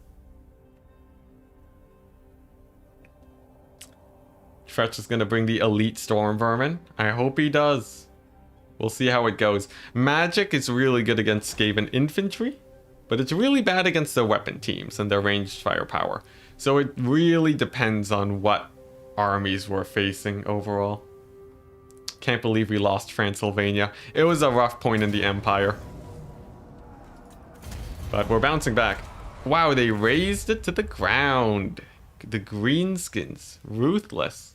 Tretch is going to bring the elite Storm Vermin. I hope he does. We'll see how it goes. Magic is really good against Skaven infantry, but it's really bad against their weapon teams and their ranged firepower. So it really depends on what armies we're facing overall. Can't believe we lost Transylvania. It was a rough point in the Empire. But we're bouncing back. Wow, they raised it to the ground. The greenskins. Ruthless.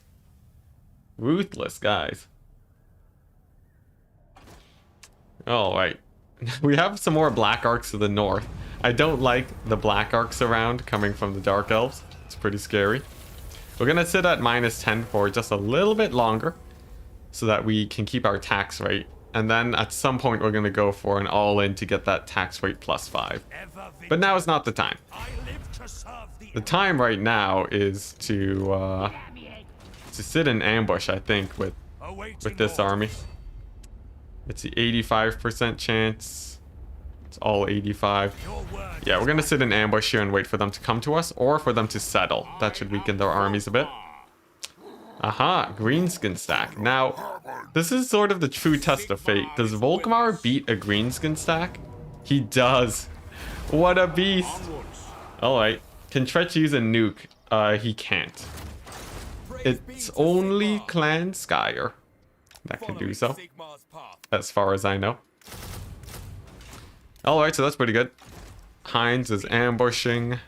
Ruthless, guys. Alright. We have some more Black Arcs to the north. I don't like the Black Arcs around coming from the Dark Elves. It's pretty scary. We're going to sit at -10 for just a little bit longer, so that we can keep our tax rate. And then at some point we're going to go for an all-in to get that tax rate +5. But now is not the time. The time right now is to sit in ambush, I think, with this army. It's the 85% chance. It's all 85. Yeah, we're going to sit in ambush here and wait for them to come to us, or for them to settle. That should weaken their armies a bit. Aha, greenskin stack. Now, this is sort of the true test of fate. Does Volkmar beat a greenskin stack? He does. What a beast. Alright. Can Tretch use a nuke? He can't. It's only Clan Skyer that can do so, as far as I know. Alright, so that's pretty good. Heinz is ambushing.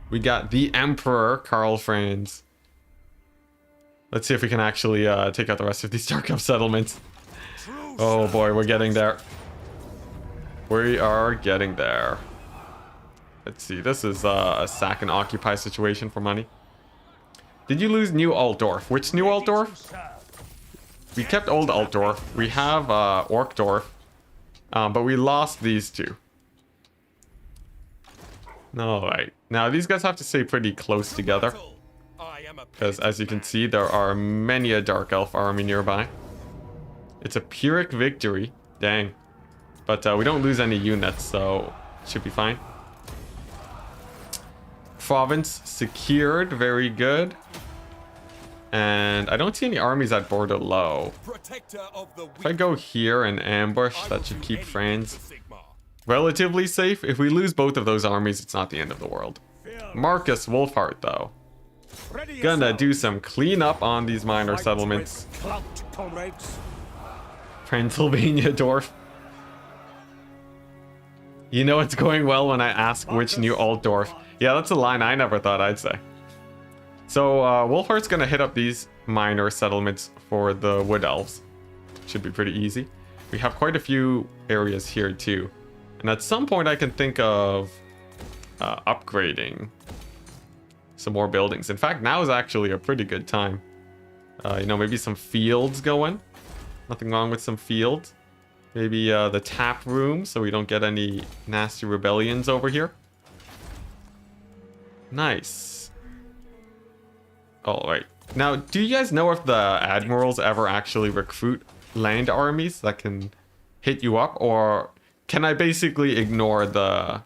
We got the Emperor, Karl Franz. Let's see if we can actually take out the rest of these Dark Elf settlements. Oh boy, we're getting there. We are getting there. Let's see, this is a sack and occupy situation for money. Did you lose New Altdorf? Which New Altdorf? We kept Old Altdorf. We have Orkdorf. But we lost these two. Alright. Now, these guys have to stay pretty close together. Because, as you can see, there are many a Dark Elf army nearby. It's a Pyrrhic victory. Dang. But we don't lose any units, so it should be fine. Province secured. Very good. And I don't see any armies at Border Low. If I go here and ambush, that should keep Franz relatively safe. If we lose both of those armies, it's not the end of the world. Marcus Wolfhart, though. Gonna do some cleanup on these minor settlements. Transylvania Dwarf. You know it's going well when I ask which New Altdorf. Yeah, that's a line I never thought I'd say. So, Wolfhart's gonna hit up these minor settlements for the Wood Elves. Should be pretty easy. We have quite a few areas here too. And at some point I can think of upgrading some more buildings. In fact, now is actually a pretty good time. You know, maybe some fields going. Nothing wrong with some fields. Maybe the tap room so we don't get any nasty rebellions over here. Nice. Alright. Now, do you guys know if the admirals ever actually recruit land armies that can hit you up? Or can I basically ignore the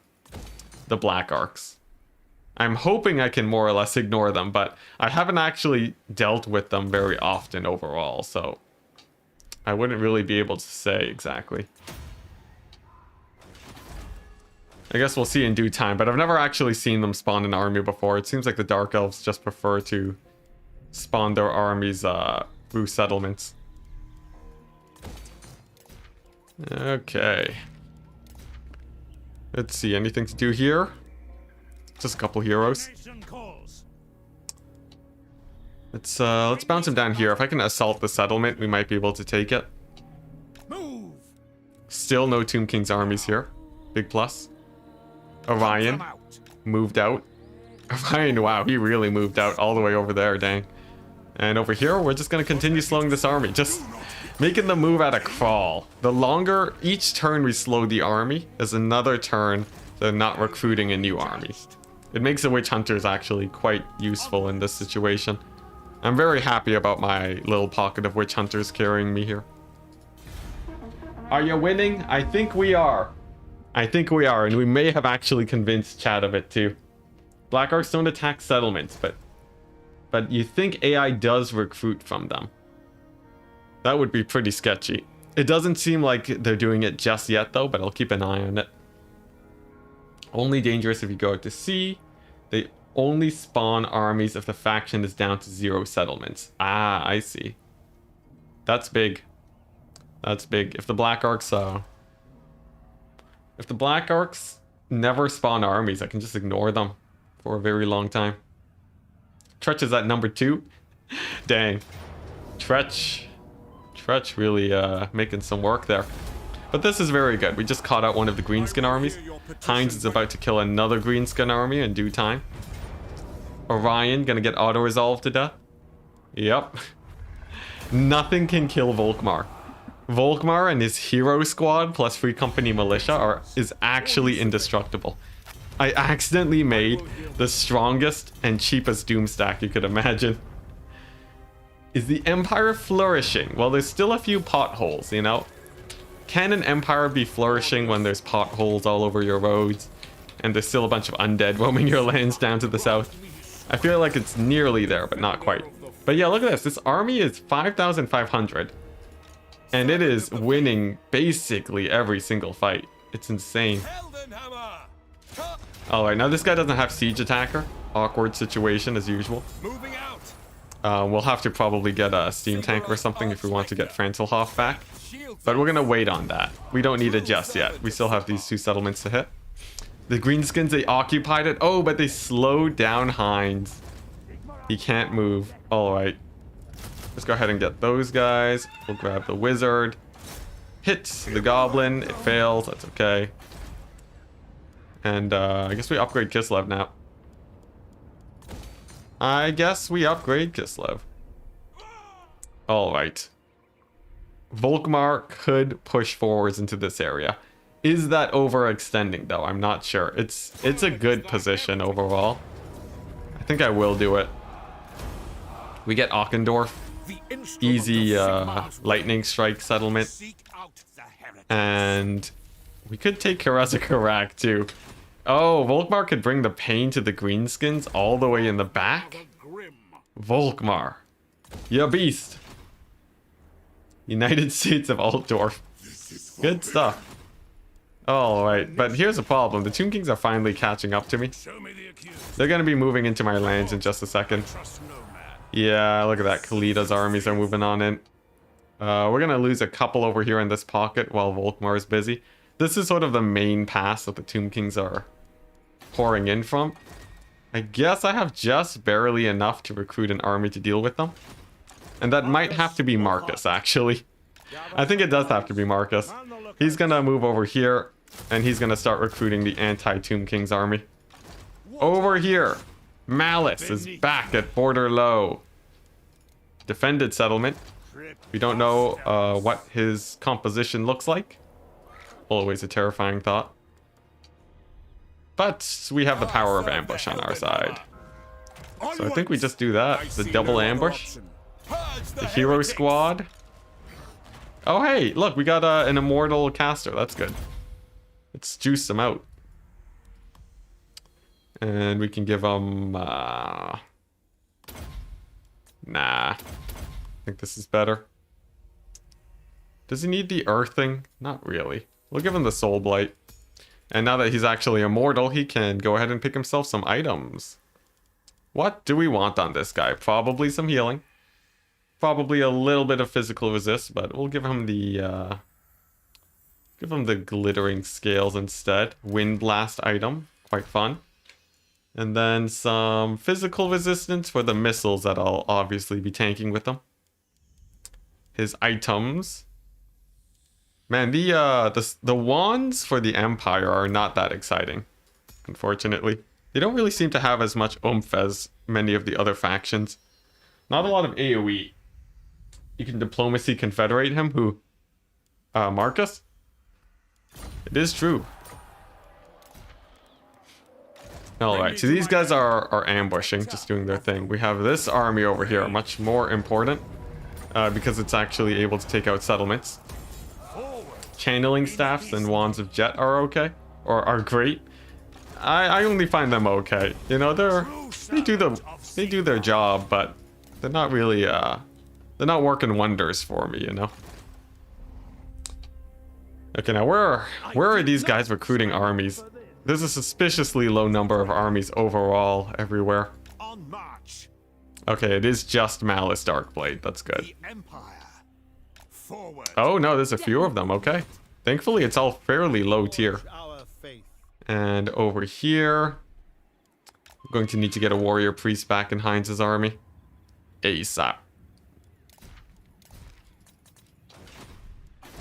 Black Arcs? I'm hoping I can more or less ignore them, but I haven't actually dealt with them very often overall, so I wouldn't really be able to say exactly. I guess we'll see in due time, but I've never actually seen them spawn an army before. It seems like the Dark Elves just prefer to spawn their armies through settlements. Okay. Let's see, anything to do here? Just a couple heroes. Let's bounce him down here. If I can assault the settlement, we might be able to take it. Move. Still no Tomb King's armies here. Big plus. Orion moved out. Orion, wow, he really moved out all the way over there, dang. And over here, we're just going to continue slowing this army. Just making them move at a crawl. The longer each turn we slow the army is another turn they're not recruiting a new army. It makes the Witch Hunters actually quite useful in this situation. I'm very happy about my little pocket of Witch Hunters carrying me here. Are you winning? I think we are. I think we are, and we may have actually convinced Chad of it too. Black Arcs don't attack settlements, but you think AI does recruit from them. That would be pretty sketchy. It doesn't seem like they're doing it just yet though, but I'll keep an eye on it. Only dangerous if you go out to sea. They only spawn armies if the faction is down to 0 settlements. Ah, I see. That's big. That's big. If the Black Arcs never spawn armies, I can just ignore them for a very long time. Tretch is at number 2. Dang. Tretch really making some work there. But this is very good. We just caught out one of the greenskin armies. Heinz is about to kill another greenskin army in due time. Orion gonna get auto-resolved to death. Yep. Nothing can kill Volkmar. Volkmar and his hero squad plus Free Company militia is actually indestructible. I accidentally made the strongest and cheapest doom stack you could imagine. Is the Empire flourishing? Well, there's still a few potholes, you know? Can an Empire be flourishing when there's potholes all over your roads and there's still a bunch of undead roaming your lands down to the south? I feel like it's nearly there, but not quite. But yeah, look at this. This army is 5,500. And it is winning basically every single fight. It's insane. Alright, now this guy doesn't have siege attacker. Awkward situation as usual. Moving out. We'll have to probably get a steam tank or something if we want to get Franzelhoff back. But we're gonna wait on that. We don't need it just yet. We still have these 2 settlements to hit. The greenskins, they occupied it. Oh, but they slowed down Heinz. He can't move. Alright. Let's go ahead and get those guys. We'll grab the wizard. Hit the goblin. It fails. That's okay. And I guess we upgrade Kislev now. Alright. Volkmar could push forwards into this area. Is that overextending though? I'm not sure. It's a good position overall. I think I will do it. We get Ockendorf. Easy lightning strike settlement. And we could take Karezakarak too. Oh, Volkmar could bring the pain to the greenskins all the way in the back. Volkmar. Ya beast. United States of Altdorf. Good stuff. Alright, but here's a problem. The Tomb Kings are finally catching up to me. They're going to be moving into my lands in just a second. Yeah, look at that. Khalid's armies are moving on in. We're going to lose a couple over here in this pocket while Volkmar is busy. This is sort of the main pass that the Tomb Kings are pouring in from. I guess I have just barely enough to recruit an army to deal with them. And that might have to be Marcus, actually. I think it does have to be Marcus. He's going to move over here, and he's going to start recruiting the anti-Tomb Kings army. Over here, Malice is back at Border Low. Defended settlement. We don't know what his composition looks like. Always a terrifying thought. But we have the power of ambush on our side. So I think we just do that. The double ambush. The hero squad. Oh hey, look, we got an immortal caster. That's good. Let's juice them out. And we can give them... Nah. I think this is better. Does he need the earthing? Not really. We'll give him the soul blight. And now that he's actually immortal, he can go ahead and pick himself some items. What do we want on this guy? Probably some healing. Probably a little bit of physical resist, but we'll give him the glittering scales instead. Wind blast item, quite fun. And then some physical resistance for the missiles that I'll obviously be tanking with them. His items. Man, the wands for the Empire are not that exciting, unfortunately. They don't really seem to have as much oomph as many of the other factions. Not a lot of AoE. You can diplomacy confederate him, who? Marcus? It is true. Alright, so these guys are ambushing, just doing their thing. We have this army over here, much more important, because it's actually able to take out settlements. Channeling staffs and wands of jet are okay, or are great. I only find them okay. You know, they do their job, but they're not really they're not working wonders for me, you know. Okay, now where are these guys recruiting armies? There's a suspiciously low number of armies overall everywhere. Okay, it is just Malice Darkblade. That's good. Oh no, there's a few of them. Okay. Thankfully, it's all fairly low tier. And over here, we're going to need to get a warrior priest back in Heinz's army. ASAP.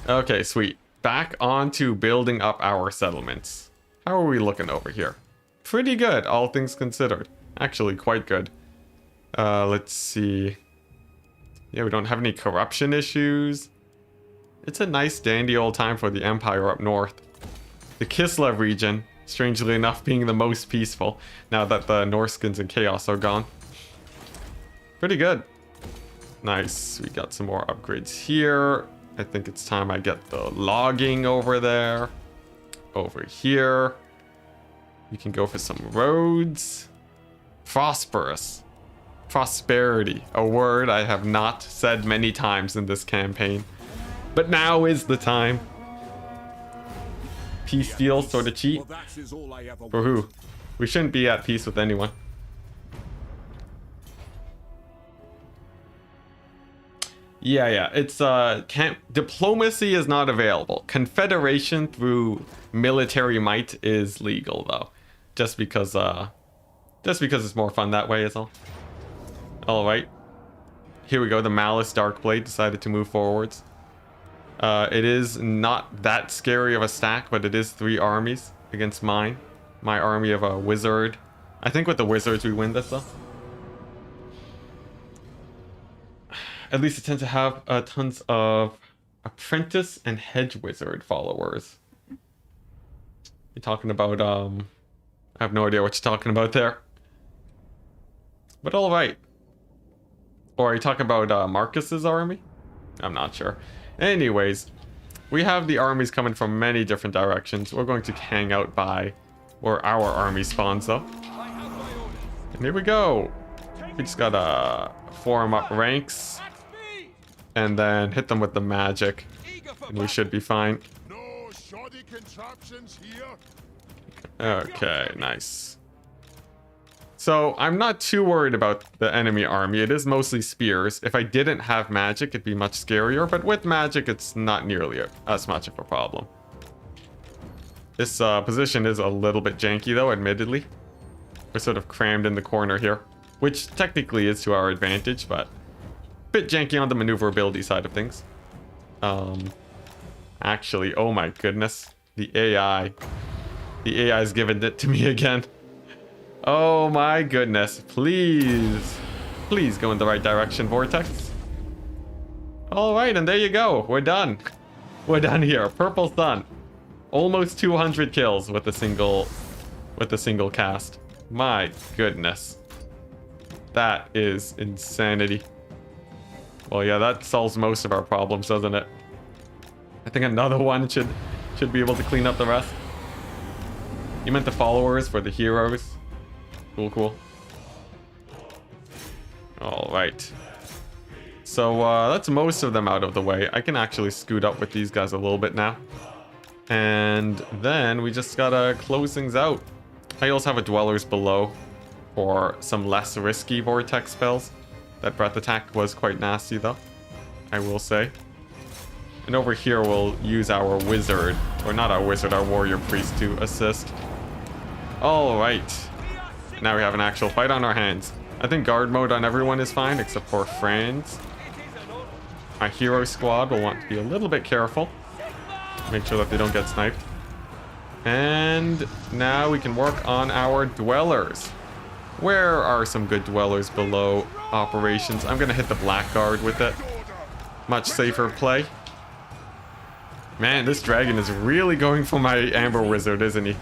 Okay, sweet. Back on to building up our settlements. How are we looking over here? Pretty good, all things considered. Actually, quite good. Let's see. Yeah, we don't have any corruption issues. It's a nice dandy old time for the Empire up north. The Kislev region, strangely enough, being the most peaceful now that the Norskins and Chaos are gone. Pretty good. Nice. We got some more upgrades here. I think it's time I get the logging over there. Over here. We can go for some roads. Prosperous. Prosperity. A word I have not said many times in this campaign. But now is the time. Peace deal, sort of cheat. For who? We shouldn't be at peace with anyone. Yeah, it's diplomacy is not available. Confederation through military might is legal though. Just because it's more fun that way is all. Alright. Here we go, the Malice Darkblade decided to move forwards. It is not that scary of a stack, but it is 3 armies against mine. My army of a wizard. I think with the wizards we win this though. At least it tends to have tons of apprentice and hedge wizard followers. You're talking about, I have no idea what you're talking about there. But alright. Or are you talking about Marcus's army? I'm not sure. Anyways, we have the armies coming from many different directions. We're going to hang out by where our army spawns though. And here we go. We just gotta form up ranks. And then hit them with the magic. And we should be fine. Okay, nice. So I'm not too worried about the enemy army. It is mostly spears. If I didn't have magic, it'd be much scarier. But with magic, it's not nearly as much of a problem. This position is a little bit janky though, admittedly. We're sort of crammed in the corner here. Which technically is to our advantage, but bit janky on the maneuverability side of things. Actually, oh my goodness. The AI. The AI's given it to me again. Oh my goodness. Please. Please go in the right direction, Vortex. All right, and there you go. We're done. We're done here. Purple Sun. Almost 200 kills with a single cast. My goodness. That is insanity. Well, yeah, that solves most of our problems, doesn't it? I think another one should be able to clean up the rest. You meant the followers for the heroes. Cool, cool. All right. So that's most of them out of the way. I can actually scoot up with these guys a little bit now. And then we just gotta close things out. I also have a Dwellers below for some less risky vortex spells. That breath attack was quite nasty though, I will say. And over here we'll use our wizard, or not our wizard, our warrior priest to assist. All right. Now we have an actual fight on our hands. I think guard mode on everyone is fine except for Franz. My hero squad will want to be a little bit careful. Make sure that they don't get sniped. And now we can work on our dwellers. Where are some good dwellers below operations? I'm gonna hit the blackguard with it. Much safer play. Man, this dragon is really going for my amber wizard, isn't he?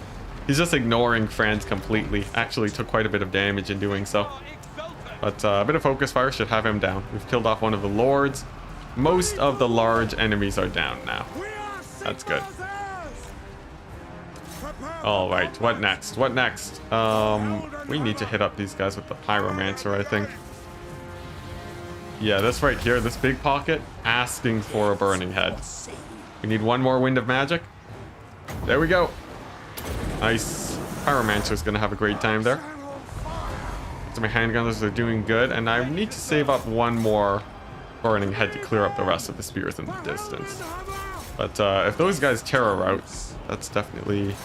He's just ignoring Franz completely. Actually took quite a bit of damage in doing so. But a bit of focus fire should have him down. We've killed off one of the lords. Most of the large enemies are down now. That's good. All right, what next? What next? We need to hit up these guys with the pyromancer, I think. Yeah, this right here, this big pocket, asking for a burning head. We need one more wind of magic. There we go. Nice. Pyromancer's gonna have a great time there. So my handgunners are doing good, and I need to save up one more burning head to clear up the rest of the spears in the distance. But if those guys terror routes, that's definitely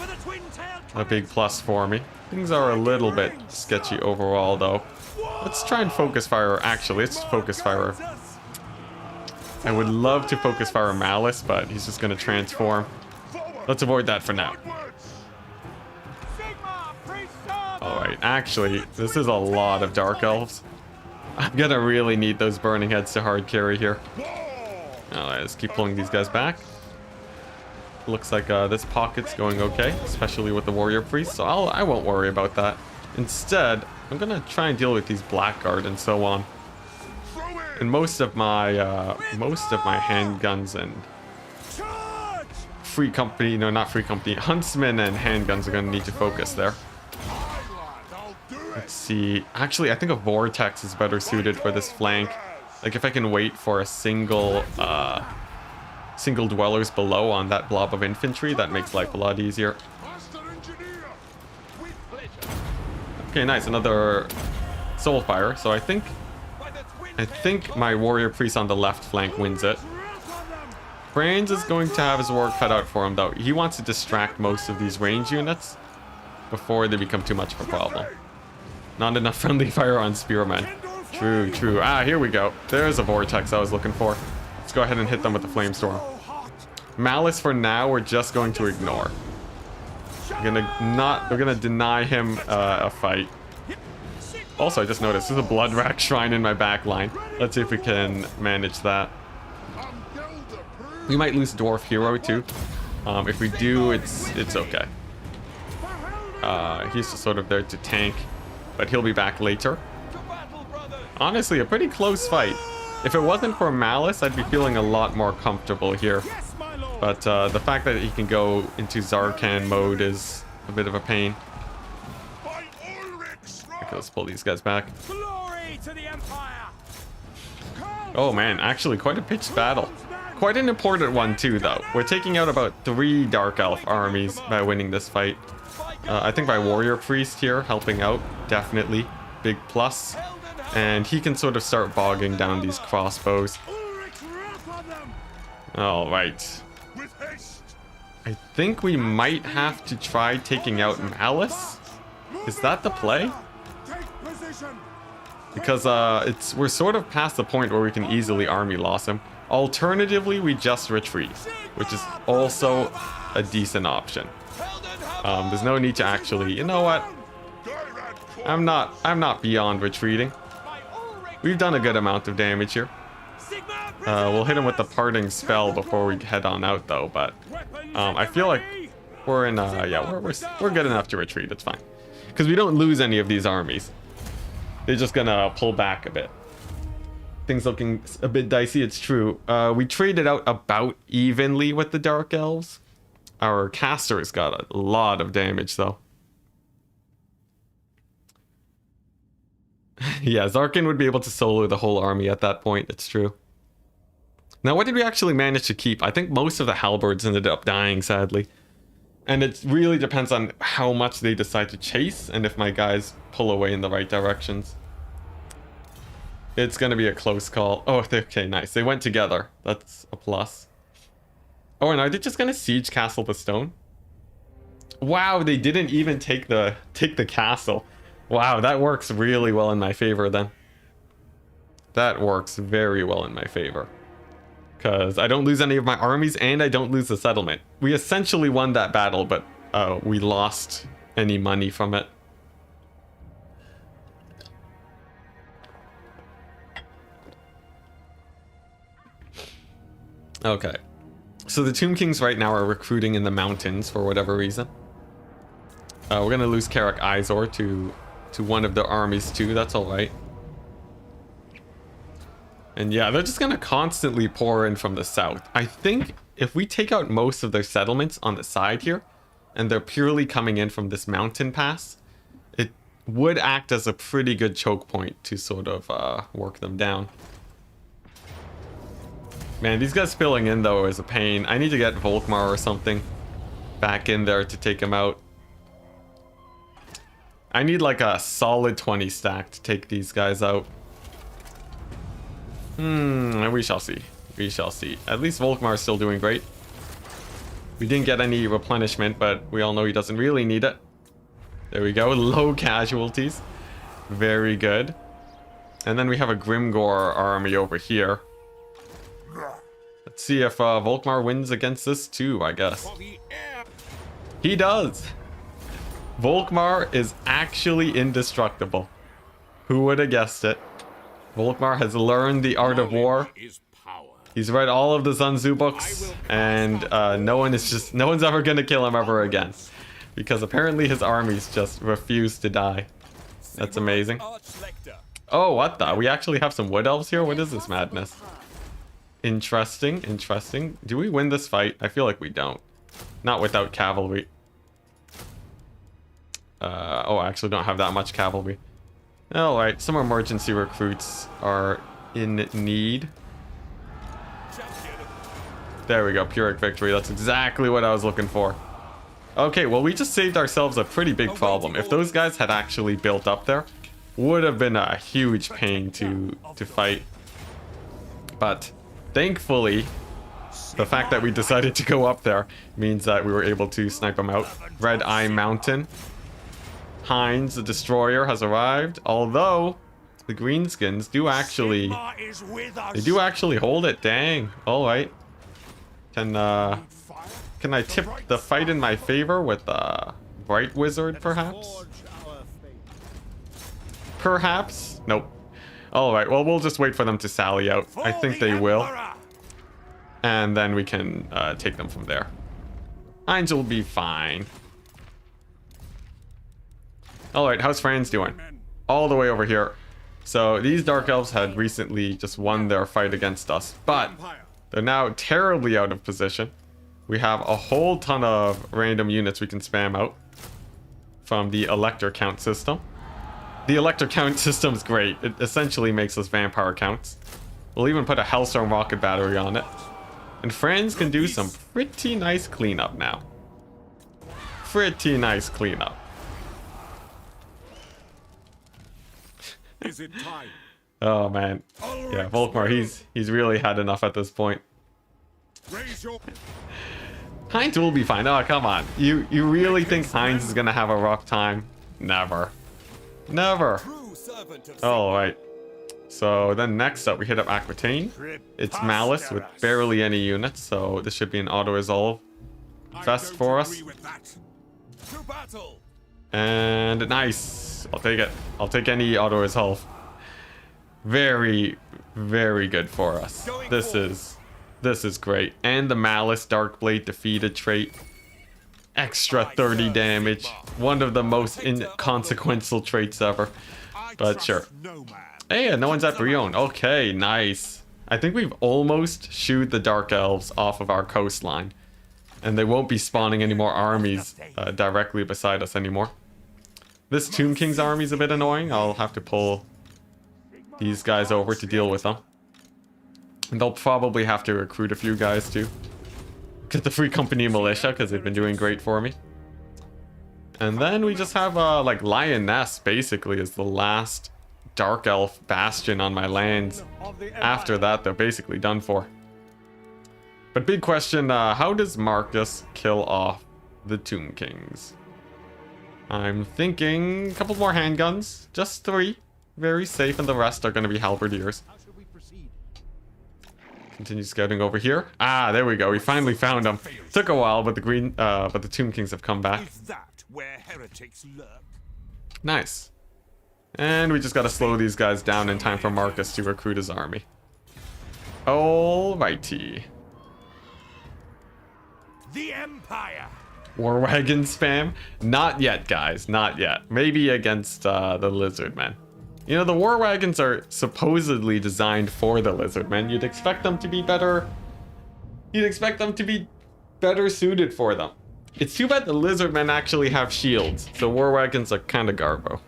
a big plus for me. Things are a little bit sketchy overall, though. Let's try and focus fire. Actually, let's focus fire. I would love to focus fire Malice, but he's just going to transform. Let's avoid that for now. Alright, actually, this is a lot of Dark Elves. I'm going to really need those burning heads to hard carry here. Alright, let's keep pulling these guys back. Looks like this pocket's going okay, especially with the warrior priest, so I won't worry about that. Instead, I'm gonna try and deal with these blackguard and so on. And most of my handguns and free company, no, not free company, huntsmen and handguns are gonna need to focus there. Let's see. Actually, I think a vortex is better suited for this flank. Like if I can wait for a single dwellers below on that blob of infantry, that makes life a lot easier. Okay, nice, another soul fire. So I think my warrior priest on the left flank wins it. Franz is going to have his work cut out for him though. He wants to distract most of these range units before they become too much of a problem. Not enough friendly fire on spearmen. True, true. Ah, here we go. There's a vortex I was looking for. Let's go ahead and hit them with the flamestorm. Malice for now we're just going to ignore. We're gonna deny him a fight. Also, I just noticed there's a blood rack shrine in my back line. Let's see if we can manage that. We might lose dwarf hero too. If we do, it's okay. He's just sort of there to tank, but he'll be back later. Honestly, a pretty close fight. If it wasn't for Malice, I'd be feeling a lot more comfortable here. But the fact that he can go into Zarkan mode is a bit of a pain. Okay, let's pull these guys back. Oh man, actually quite a pitched battle. Quite an important one too, though. We're taking out about 3 Dark Elf armies by winning this fight. I think my warrior priest here helping out, definitely. Big plus. And he can sort of start bogging down these crossbows. Alright. I think we might have to try taking out Malice. Is that the play? Because we're sort of past the point where we can easily army loss him. Alternatively, we just retreat, which is also a decent option. There's no need to actually, you know what? I'm not beyond retreating. We've done a good amount of damage here. We'll hit him with the parting spell before we head on out, though. But I feel like we're in. Yeah, we're good enough to retreat. It's fine, because we don't lose any of these armies. They're just gonna pull back a bit. Things looking a bit dicey. It's true. We traded out about evenly with the Dark Elves. Our casters got a lot of damage, though. Yeah, Zarkin would be able to solo the whole army at that point. It's true. Now, what did we actually manage to keep? I think most of the halberds ended up dying, sadly. And it really depends on how much they decide to chase and if my guys pull away in the right directions. It's going to be a close call. Oh, okay, nice. They went together. That's a plus. Oh, and are they just going to siege Castle the Stone? Wow, they didn't even take the castle. Wow, that works really well in my favor then. That works very well in my favor. Because I don't lose any of my armies and I don't lose the settlement. We essentially won that battle, but we lost any money from it. Okay. So the Tomb Kings right now are recruiting in the mountains for whatever reason. We're going to lose Karak Izor to one of their armies too. That's all right. And yeah, they're just going to constantly pour in from the south. I think if we take out most of their settlements on the side here, and they're purely coming in from this mountain pass, it would act as a pretty good choke point to sort of work them down. Man, these guys spilling in though is a pain. I need to get Volkmar or something back in there to take him out. I need like a solid 20 stack to take these guys out. We shall see. We shall see. At least Volkmar is still doing great. We didn't get any replenishment, but we all know he doesn't really need it. There we go. Low casualties. Very good. And then we have a Grimgor army over here. Let's see if Volkmar wins against this too, I guess. He does. Volkmar is actually indestructible. Who would have guessed it? Volkmar has learned the art of war. He's read all of the Sun Tzu books, and no one's ever gonna kill him ever again, because apparently his armies just refuse to die. That's amazing. Oh, what the? We actually have some wood elves here? What is this madness? Interesting, interesting. Do we win this fight? I feel like we don't. Not without cavalry. Oh, I actually don't have that much cavalry. Alright, some emergency recruits are in need. There we go, Pyrrhic victory. That's exactly what I was looking for. Okay, well, we just saved ourselves a pretty big problem. If those guys had actually built up there, would have been a huge pain to fight. But thankfully, the fact that we decided to go up there means that we were able to snipe them out. Red Eye Mountain. Heinz, the destroyer, has arrived. Although the greenskins do actually, hold it. Dang. All right. Can I tip the fight in my favor with Bright Wizard, perhaps? Perhaps. Nope. All right. Well, we'll just wait for them to sally out. I think they will, and then we can take them from there. Heinz will be fine. Alright, how's Franz doing? All the way over here. So these Dark Elves had recently just won their fight against us, but they're now terribly out of position. We have a whole ton of random units we can spam out from the Elector Count system. The Elector Count system is great. It essentially makes us vampire counts. We'll even put a Hellstorm rocket battery on it. And Franz can do some pretty nice cleanup now. Pretty nice cleanup. Is it time? Oh man, yeah, Volkmar, he's really had enough at this point. Heinz will be fine. Oh, come on, you really think Heinz is gonna have a rough time? Never, never. All right. So then next up, we hit up Aquitaine. It's Malice with barely any units, so this should be an auto resolve fest for us. And nice. I'll take it. I'll take any auto resolve. Very, very good for us. This is great. And the Malice Darkblade defeated trait. Extra 30 damage. One of the most inconsequential traits ever. But sure. Hey, no one's at Brion. Okay, nice. I think we've almost shooed the Dark Elves off of our coastline. And they won't be spawning any more armies directly beside us anymore. This Tomb King's army is a bit annoying. I'll have to pull these guys over to deal with them. And they'll probably have to recruit a few guys too. Get the free company militia because they've been doing great for me. And then we just have like Lioness basically is the last Dark Elf bastion on my lands. After that, they're basically done for. But big question, how does Marcus kill off the Tomb Kings? I'm thinking a couple more handguns, just 3. Very safe, and the rest are going to be halberdiers. Continue scouting over here. Ah, there we go. We finally found them. Took a while, but the Tomb Kings have come back. Is that where heretics lurk? Nice. And we just got to slow these guys down in time for Marcus to recruit his army. Alrighty. The Empire. War wagon spam? Not yet, guys. Not yet. Maybe against the lizard men. You know, the war wagons are supposedly designed for the lizard men. You'd expect them to be better. You'd expect them to be better suited for them. It's too bad the lizard men actually have shields. So war wagons are kind of garbo.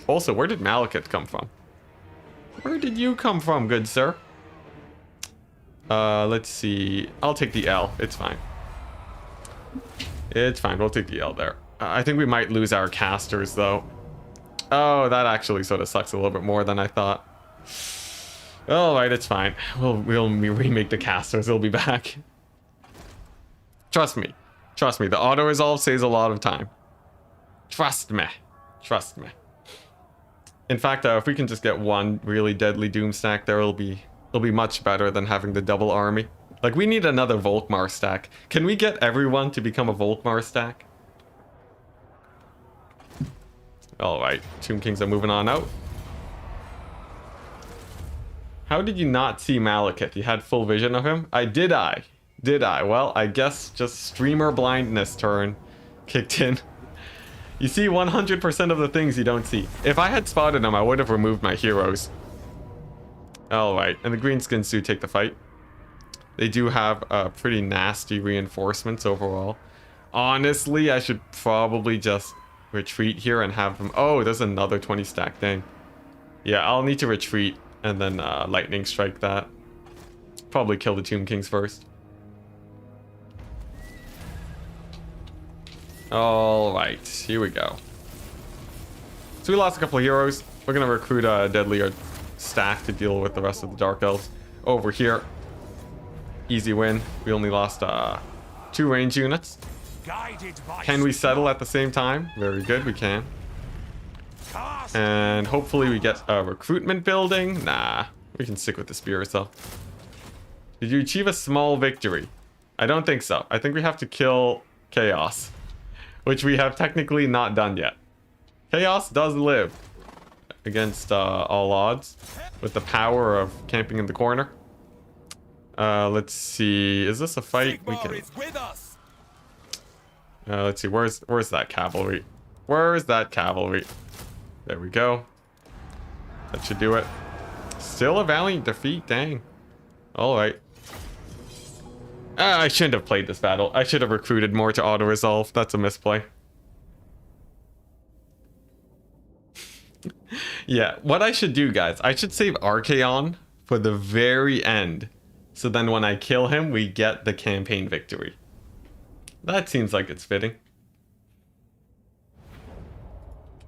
Also, where did Malekith come from? Where did you come from, good sir? Let's see. I'll take the L. It's fine. It's fine. We'll take the L there. I think we might lose our casters, though. Oh, that actually sort of sucks a little bit more than I thought. Alright, it's fine. We'll remake the casters. They'll be back. Trust me. Trust me. The auto-resolve saves a lot of time. Trust me. Trust me. In fact, if we can just get one really deadly Doom stack there, it'll be much better than having the double army. Like, we need another Volkmar stack. Can we get everyone to become a Volkmar stack? Alright, Tomb Kings are moving on out. How did you not see Malekith? You had full vision of him? Did I? Well, I guess just streamer blindness turn kicked in. You see 100% of the things you don't see. If I had spotted them, I would have removed my heroes. Alright, and the greenskins do take the fight. They do have pretty nasty reinforcements overall. Honestly, I should probably just retreat here and have them... Oh, there's another 20 stack thing. Yeah, I'll need to retreat and then lightning strike that. Probably kill the Tomb Kings first. Alright, here we go. So we lost a couple of heroes. We're going to recruit a deadlier stack to deal with the rest of the Dark Elves. Over here. Easy win. We only lost 2 range units. Can we settle at the same time? Very good, we can. And hopefully we get a recruitment building. Nah, we can stick with the spears though. Did you achieve a small victory? I don't think so. I think we have to kill Chaos, which we have technically not done yet. Chaos does live against all odds with the power of camping in the corner. Let's see. Is this a fight? We can. Let's see. Where's that cavalry? Where's that cavalry? There we go. That should do it. Still a valiant defeat. Dang. All right. I shouldn't have played this battle. I should have recruited more to auto-resolve. That's a misplay. Yeah, what I should do, guys, I should save Archaon for the very end. So then when I kill him, we get the campaign victory. That seems like it's fitting.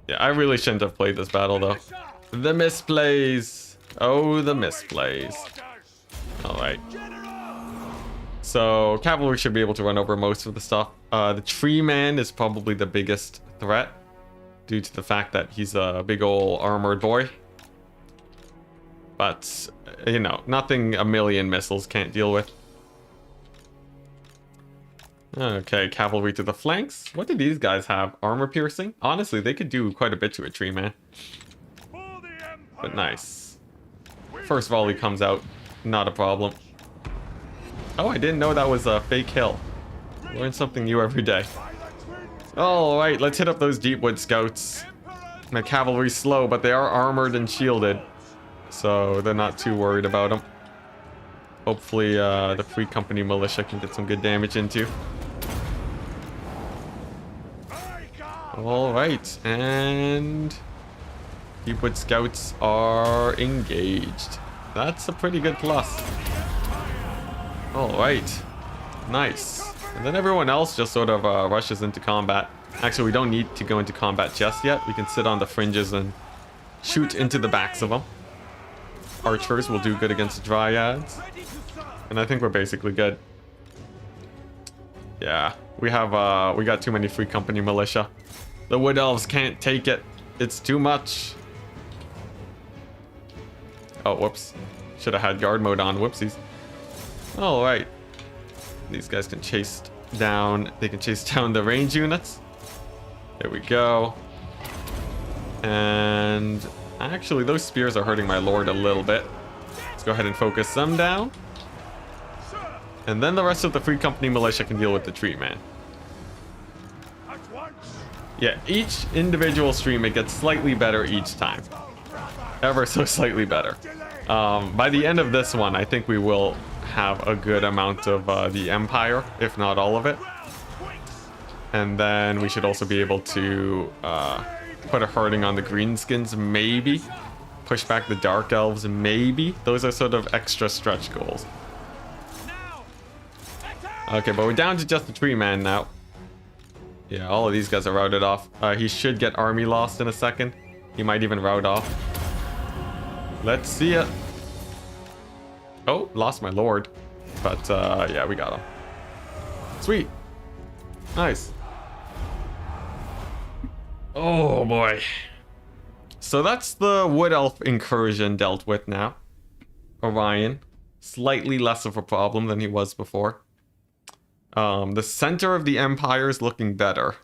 Yeah, I really shouldn't have played this battle, though. The misplays. Oh, the misplays. Alright. So, cavalry should be able to run over most of the stuff. The tree man is probably the biggest threat, due to the fact that he's a big old armored boy. But, you know, nothing a million missiles can't deal with. Okay, cavalry to the flanks. What do these guys have? Armor piercing? Honestly, they could do quite a bit to a tree man. But nice. First volley comes out, not a problem. Oh, I didn't know that was a fake hill. Learn something new every day. Alright, let's hit up those Deepwood Scouts. My cavalry's slow, but they are armored and shielded. So they're not too worried about them. Hopefully the Free Company militia can get some good damage into. Alright, and Deepwood Scouts are engaged. That's a pretty good plus. Alright, nice. And then everyone else just sort of rushes into combat. Actually, we don't need to go into combat just yet. We can sit on the fringes and shoot into the backs of them. Archers will do good against the Dryads. And I think we're basically good. Yeah, we got too many Free Company militia. The Wood Elves can't take it. It's too much. Oh, whoops. Should have had guard mode on. Whoopsies. Alright. These guys can chase down. They can chase down the range units. There we go. And actually, those spears are hurting my lord a little bit. Let's go ahead and focus them down. And then the rest of the Free Company militia can deal with the tree man. Yeah, each individual stream, it gets slightly better each time. Ever so slightly better. By the end of this one, I think we will have a good amount of the Empire, if not all of it. And then we should also be able to put a herding on the Greenskins, maybe. Push back the Dark Elves, maybe. Those are sort of extra stretch goals. Okay, but we're down to just the tree man now. Yeah, all of these guys are routed off. He should get army lost in a second. He might even rout off. Let's see it. Oh, lost my lord. But yeah, we got him. Sweet. Nice. Oh boy. So that's the Wood Elf incursion dealt with now. Orion. Slightly less of a problem than he was before. The center of the Empire is looking better.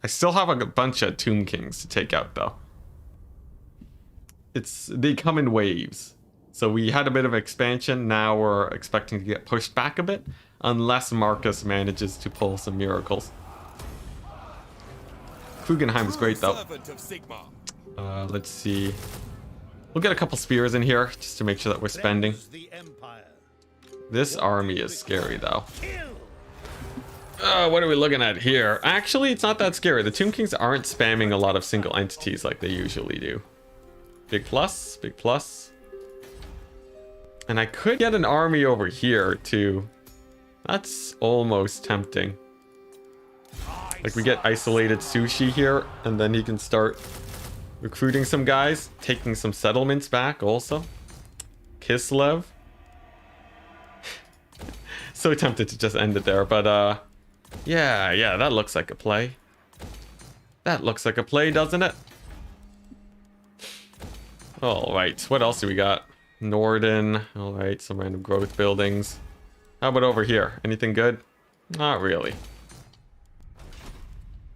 I still have a bunch of Tomb Kings to take out though. They come in waves. So we had a bit of expansion. Now we're expecting to get pushed back a bit. Unless Marcus manages to pull some miracles. Krugenheim is great though. Let's see. We'll get a couple spears in here just to make sure that we're spending. This army is scary though. What are we looking at here? Actually, it's not that scary. The Tomb Kings aren't spamming a lot of single entities like they usually do. Big plus, big plus. And I could get an army over here too. That's almost tempting. Like we get isolated Sushi here, and then he can start recruiting some guys, taking some settlements back also. Kislev. So tempted to just end it there, but yeah, that looks like a play. That looks like a play, doesn't it? Alright, what else do we got? Norden. Alright, some random growth buildings. How about over here? Anything good? Not really.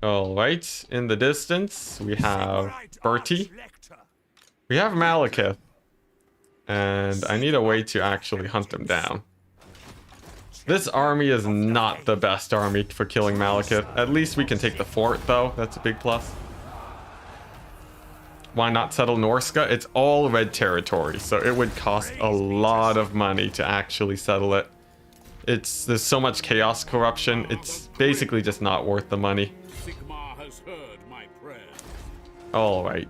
Alright, in the distance, we have Bertie. We have Malekith. And I need a way to actually hunt him down. This army is not the best army for killing Malekith. At least we can take the fort, though. That's a big plus. Why not settle Norska? It's all red territory, so it would cost a lot of money to actually settle it. There's so much chaos corruption, it's basically just not worth the money. Alright.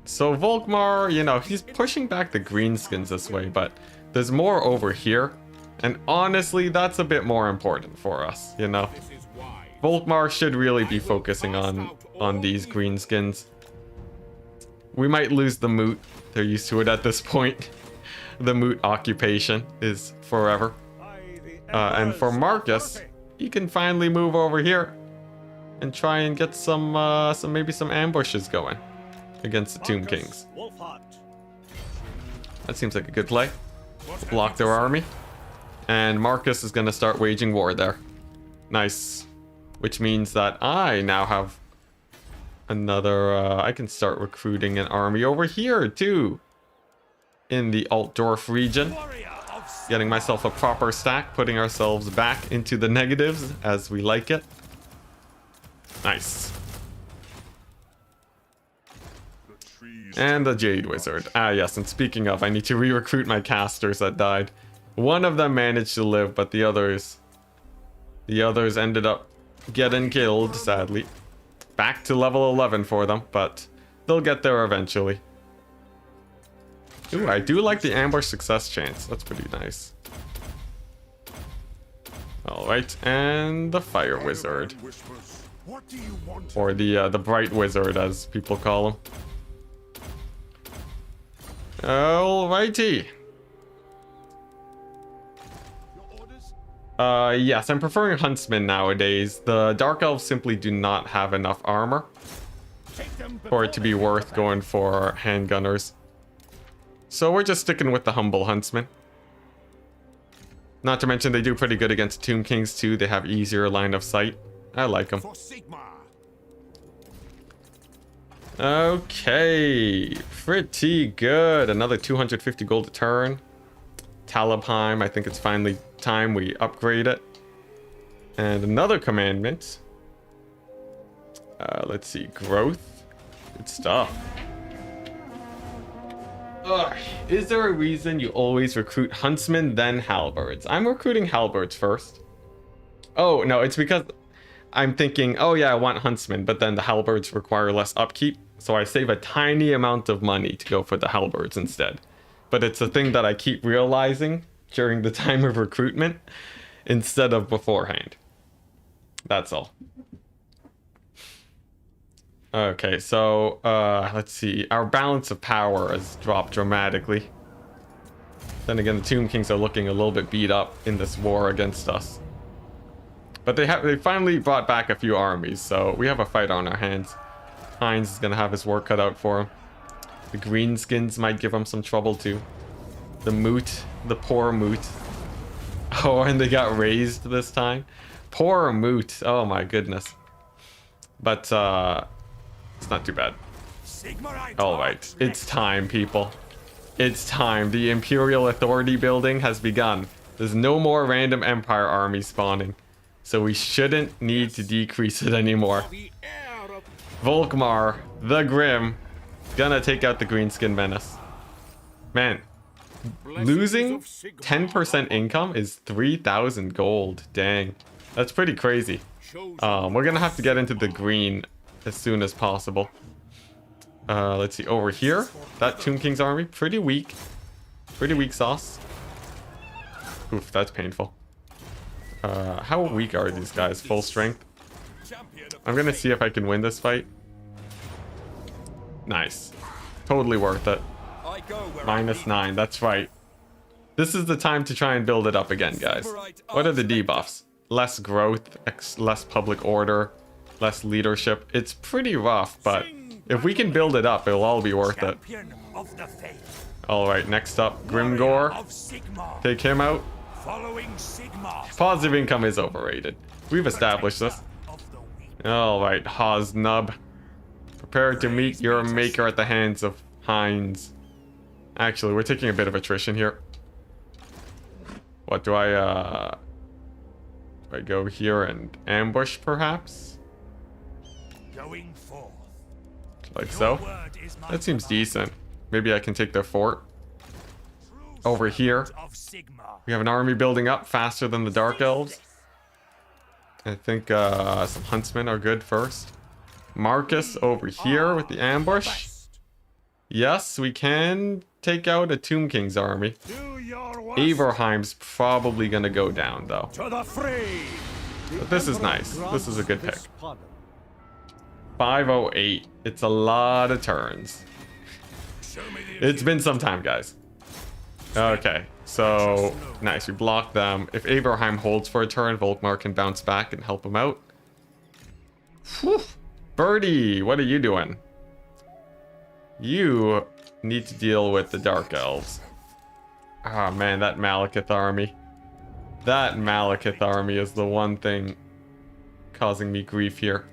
So Volkmar, you know, he's pushing back the greenskins this way, but there's more over here. And honestly, that's a bit more important for us, you know. Volkmar should really be focusing on these greenskins. We might lose the moot. They're used to it at this point. The moot occupation is forever. And for Marcus, he can finally move over here and try and get maybe some ambushes going against the Tomb Kings. That seems like a good play. Block their army. And Marcus is going to start waging war there. Nice. Which means that I now have another... I can start recruiting an army over here, too. in the Altdorf region. Warrior of Getting myself a proper stack, putting ourselves back into the negatives as we like it. Nice. the trees. And the Jade Wizard. Ah, yes, and speaking of, I need to re-recruit my casters that died. One of them managed to live, but the others ended up getting killed, sadly. Back to level 11 for them, but they'll get there eventually. Ooh, I do like the ambush success chance. That's pretty nice. Alright, and the Fire Wizard. Whispers. What do you want? Or the Bright Wizard, as people call him. Alrighty. Your orders? Yes, I'm preferring Huntsmen nowadays. The Dark Elves simply do not have enough armor Take them for it to be worth going for handgunners. So we're just sticking with the humble Huntsmen. Not to mention they do pretty good against Tomb Kings too. They have easier line of sight. I like them. for Sigma. Okay, pretty good. Another 250 gold a turn. Talabheim, I think it's finally time we upgrade it. And another commandment. Let's see, growth. Good stuff. Ugh, is there a reason you always recruit huntsmen then halberds? I'm recruiting halberds first. Oh, no, it's because I'm thinking, oh yeah, I want huntsmen, but then the halberds require less upkeep, so I save a tiny amount of money to go for the halberds instead. But it's a thing that I keep realizing during the time of recruitment instead of beforehand. That's all. Okay, so let's see. Our balance of power has dropped dramatically. Then again, the Tomb Kings are looking a little bit beat up in this war against us. But they finally brought back a few armies, so we have a fight on our hands. Heinz is gonna have his work cut out for him. The greenskins might give him some trouble too. The moot, the poor moot. Oh, and they got raised this time. Poor moot. Oh my goodness. But it's not too bad. All right, it's time, people. It's time. The Imperial Authority building has begun. There's no more random Empire army spawning, so we shouldn't need to decrease it anymore. Volkmar, the Grim, gonna take out the Greenskin Menace. Man, losing 10% income is 3,000 gold. Dang, that's pretty crazy. We're gonna have to get into the green as soon as possible. Let's see, over here, that Tomb King's army, pretty weak sauce. Oof, that's painful. How weak are these guys? Full strength? I'm gonna see if I can win this fight. Nice. Totally worth it. -9, that's right. This is the time to try and build it up again, guys. What are the debuffs? Less growth, less public order, less leadership. It's pretty rough, but if we can build it up, it'll all be worth it. Alright, next up, Grimgore. Take him out. Positive income is overrated. We've established this. Alright, Hoznub. Prepare to meet your maker at the hands of Heinz. Actually, we're taking a bit of attrition here. What do I go here and ambush, perhaps? Going forth. Like so. That seems decent. Maybe I can take their fort. Over here, we have an army building up faster than the Dark Elves. I think some huntsmen are good first. Marcus over here with the ambush. Yes, we can take out a Tomb King's army. Averheim's probably gonna go down though. But this is nice. This is a good pick. 508. It's a lot of turns. It's been some time, guys. Okay, so nice. We blocked them. If Averheim holds for a turn, Volkmar can bounce back and help him out. Whew. Birdie, what are you doing? You need to deal with the Dark Elves. Ah, man, that Malekith army. That Malekith army is the one thing causing me grief here.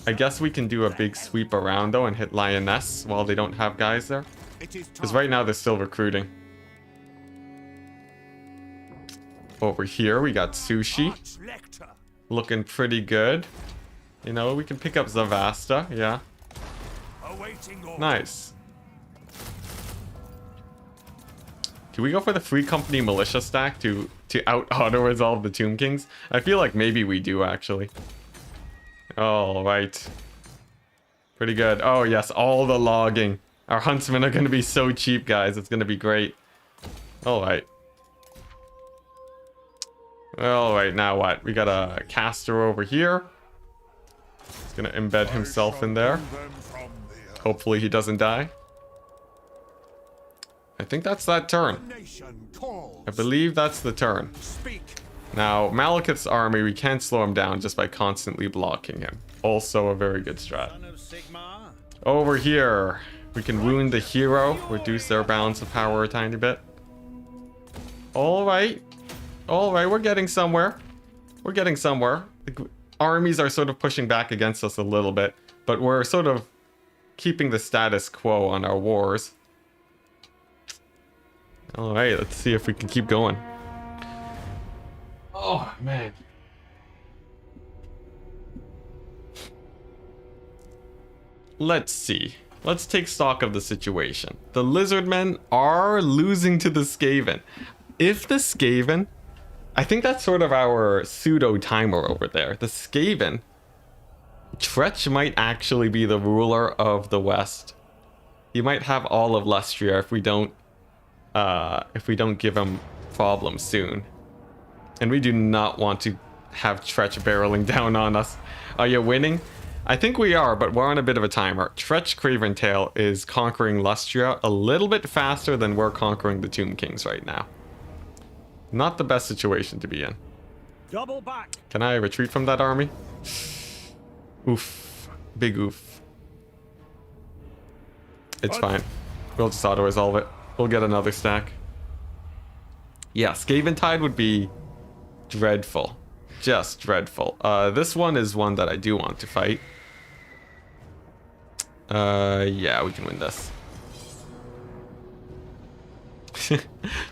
I guess we can do a big sweep around, though, and hit Lioness while they don't have guys there. Because right now they're still recruiting. Over here, we got sushi. Looking pretty good. You know, we can pick up Zavasta. Yeah. Nice. Can we go for the Free Company Militia stack to out auto-resolve the Tomb Kings? I feel like maybe we do, actually. All right. Pretty good. Oh, yes, all the logging. Our huntsmen are going to be so cheap, guys. It's going to be great. All right. All right, now what? We got a caster over here. He's going to embed himself in there. Hopefully he doesn't die. I think that's that turn. I believe that's the turn. Now, Malekith's army, we can't slow him down just by constantly blocking him. Also a very good strat. Over here, we can wound the hero, reduce their balance of power a tiny bit. Alright. Alright, we're getting somewhere. We're getting somewhere. The armies are sort of pushing back against us a little bit, but we're sort of keeping the status quo on our wars. Alright, let's see if we can keep going. Oh, man. Let's see. Let's take stock of the situation. The Lizardmen are losing to the Skaven. If the Skaven... I think that's sort of our pseudo-timer over there. The Skaven... Tretch might actually be the ruler of the West. He might have all of Lustria if we don't give him problems soon. And we do not want to have Tretch barreling down on us. Are you winning? I think we are, but we're on a bit of a timer. Tretch Craventail is conquering Lustria a little bit faster than we're conquering the Tomb Kings right now. Not the best situation to be in. Double back. Can I retreat from that army? Oof. Big oof. It's fine. We'll just auto-resolve it. We'll get another stack. Yeah, Skaventide would be dreadful. Just dreadful. This one is one that I do want to fight. Yeah, we can win this.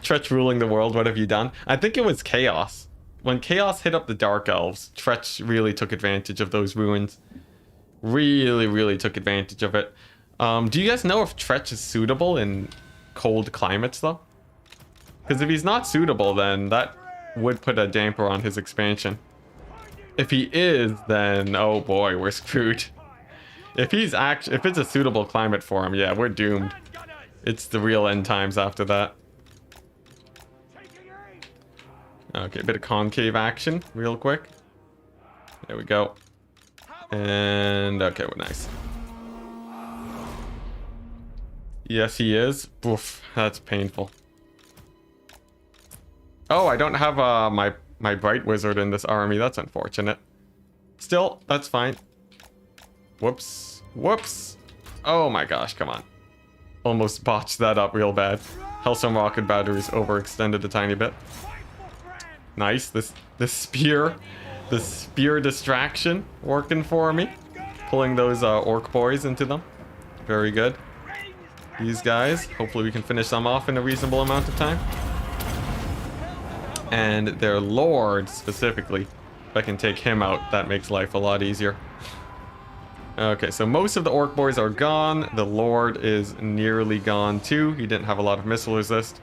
Tretch ruling the world, what have you done? I think it was Chaos. When Chaos hit up the Dark Elves, Tretch really took advantage of those ruins. Really took advantage of it. Do you guys know if Tretch is suitable in cold climates, though? Because if he's not suitable, then that would put a damper on his expansion. If he is, then oh boy, we're screwed. If it's a suitable climate for him, yeah, we're doomed. It's the real end times after that. Okay, a bit of concave action real quick. There we go. And okay, we're nice. Yes, he is. Oof, that's painful. Oh, I don't have my Bright Wizard in this army. That's unfortunate. Still, that's fine. Whoops. Whoops. Oh my gosh, come on. Almost botched that up real bad. Hellstorm Rocket Batteries overextended a tiny bit. Nice. The spear distraction working for me. Pulling those orc boys into them. Very good. These guys, hopefully we can finish them off in a reasonable amount of time. And their lord specifically, if I can take him out, that makes life a lot easier. Okay, so most of the orc boys are gone. The lord is nearly gone too. He didn't have a lot of missile resist.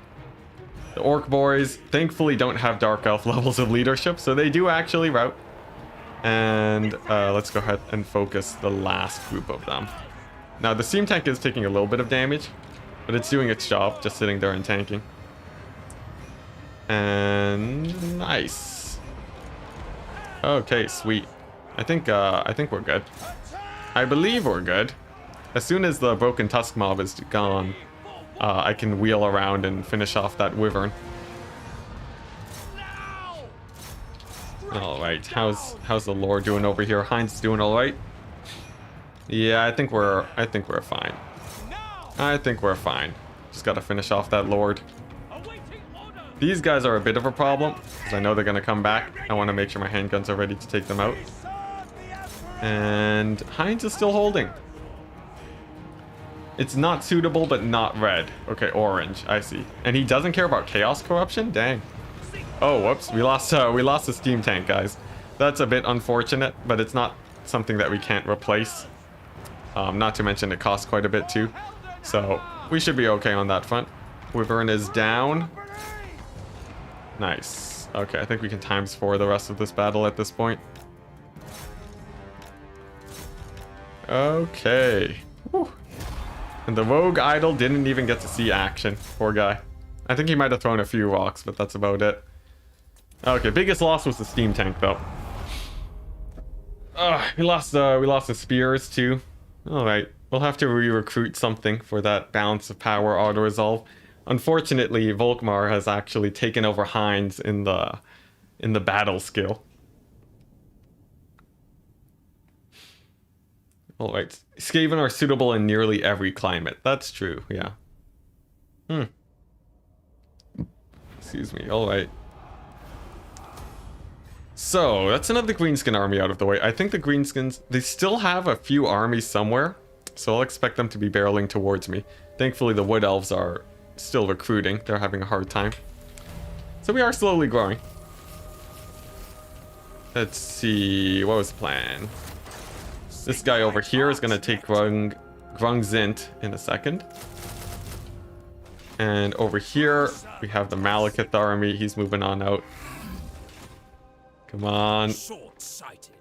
The orc boys thankfully don't have dark elf levels of leadership, so they do actually rout. And let's go ahead and focus the last group of them. Now the steam tank is taking a little bit of damage, but it's doing its job, just sitting there and tanking. And nice. Okay, sweet. I think we're good. I believe we're good. As soon as the Broken Tusk mob is gone, I can wheel around and finish off that wyvern. All right, how's the lore doing over here? Heinz is doing all right. Yeah, I think we're fine. I think we're fine. Just gotta finish off that lord. These guys are a bit of a problem, because I know they're gonna come back. I want to make sure my handguns are ready to take them out. And Heinz is still holding. It's not suitable, but not red. Okay, orange. I see. And he doesn't care about chaos corruption? Dang. Oh, whoops. We lost the steam tank, guys. That's a bit unfortunate, but it's not something that we can't replace. Not to mention it costs quite a bit too. So we should be okay on that front. Wyvern is down. Nice. Okay, I think we can ×4 the rest of this battle at this point. Okay. Whew. And the rogue idol didn't even get to see action. Poor guy. I think he might have thrown a few rocks, but that's about it. Okay, biggest loss was the steam tank though. We lost the spears too. All right, we'll have to re-recruit something for that balance of power auto resolve. Unfortunately, Volkmar has actually taken over Heinz in the battle skill. All right, Skaven are suitable in nearly every climate. That's true, yeah. Excuse me. All right. So that's another greenskin army out of the way. I think the greenskins, they still have a few armies somewhere, so I'll expect them to be barreling towards me. Thankfully, the wood elves are still recruiting. They're having a hard time. So we are slowly growing. Let's see. What was the plan? This guy over here is going to take Grungzint in a second. And over here, we have the Malekith army. He's moving on out. Come on. Short-sighted.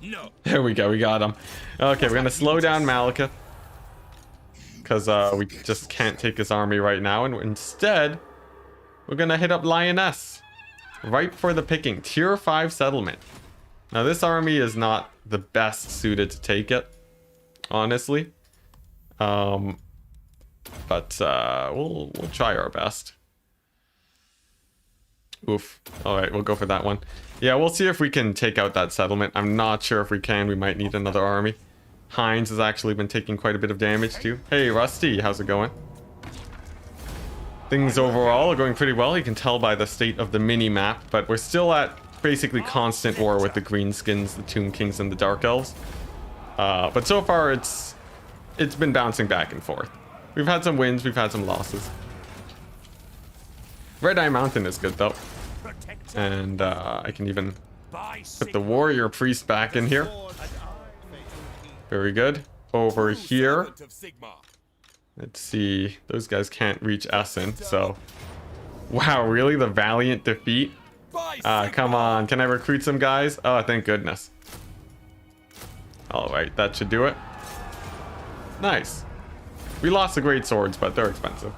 No. There we go. We got him. Okay, we're going to slow down Malekith. Because we just can't take his army right now. And instead, we're going to hit up Lioness. Right for the picking. Tier 5 settlement. Now, this army is not the best suited to take it. Honestly. But we'll try our best. Oof. Alright, we'll go for that one. Yeah, we'll see if we can take out that settlement. I'm not sure if we can. We might need another army. Heinz has actually been taking quite a bit of damage too. Hey, Rusty, how's it going? Things overall are going pretty well. You can tell by the state of the mini-map, but we're still at basically constant war with the Greenskins, the Tomb Kings, and the Dark Elves. But so far, it's been bouncing back and forth. We've had some wins, we've had some losses. Red Eye Mountain is good though. And I can even put the Warrior Priest back in here. Very good. Over here. Let's see. Those guys can't reach Essen, so... Wow, really? The Valiant defeat? Come on. Can I recruit some guys? Oh, thank goodness. Alright, that should do it. Nice. We lost the Great Swords, but they're expensive.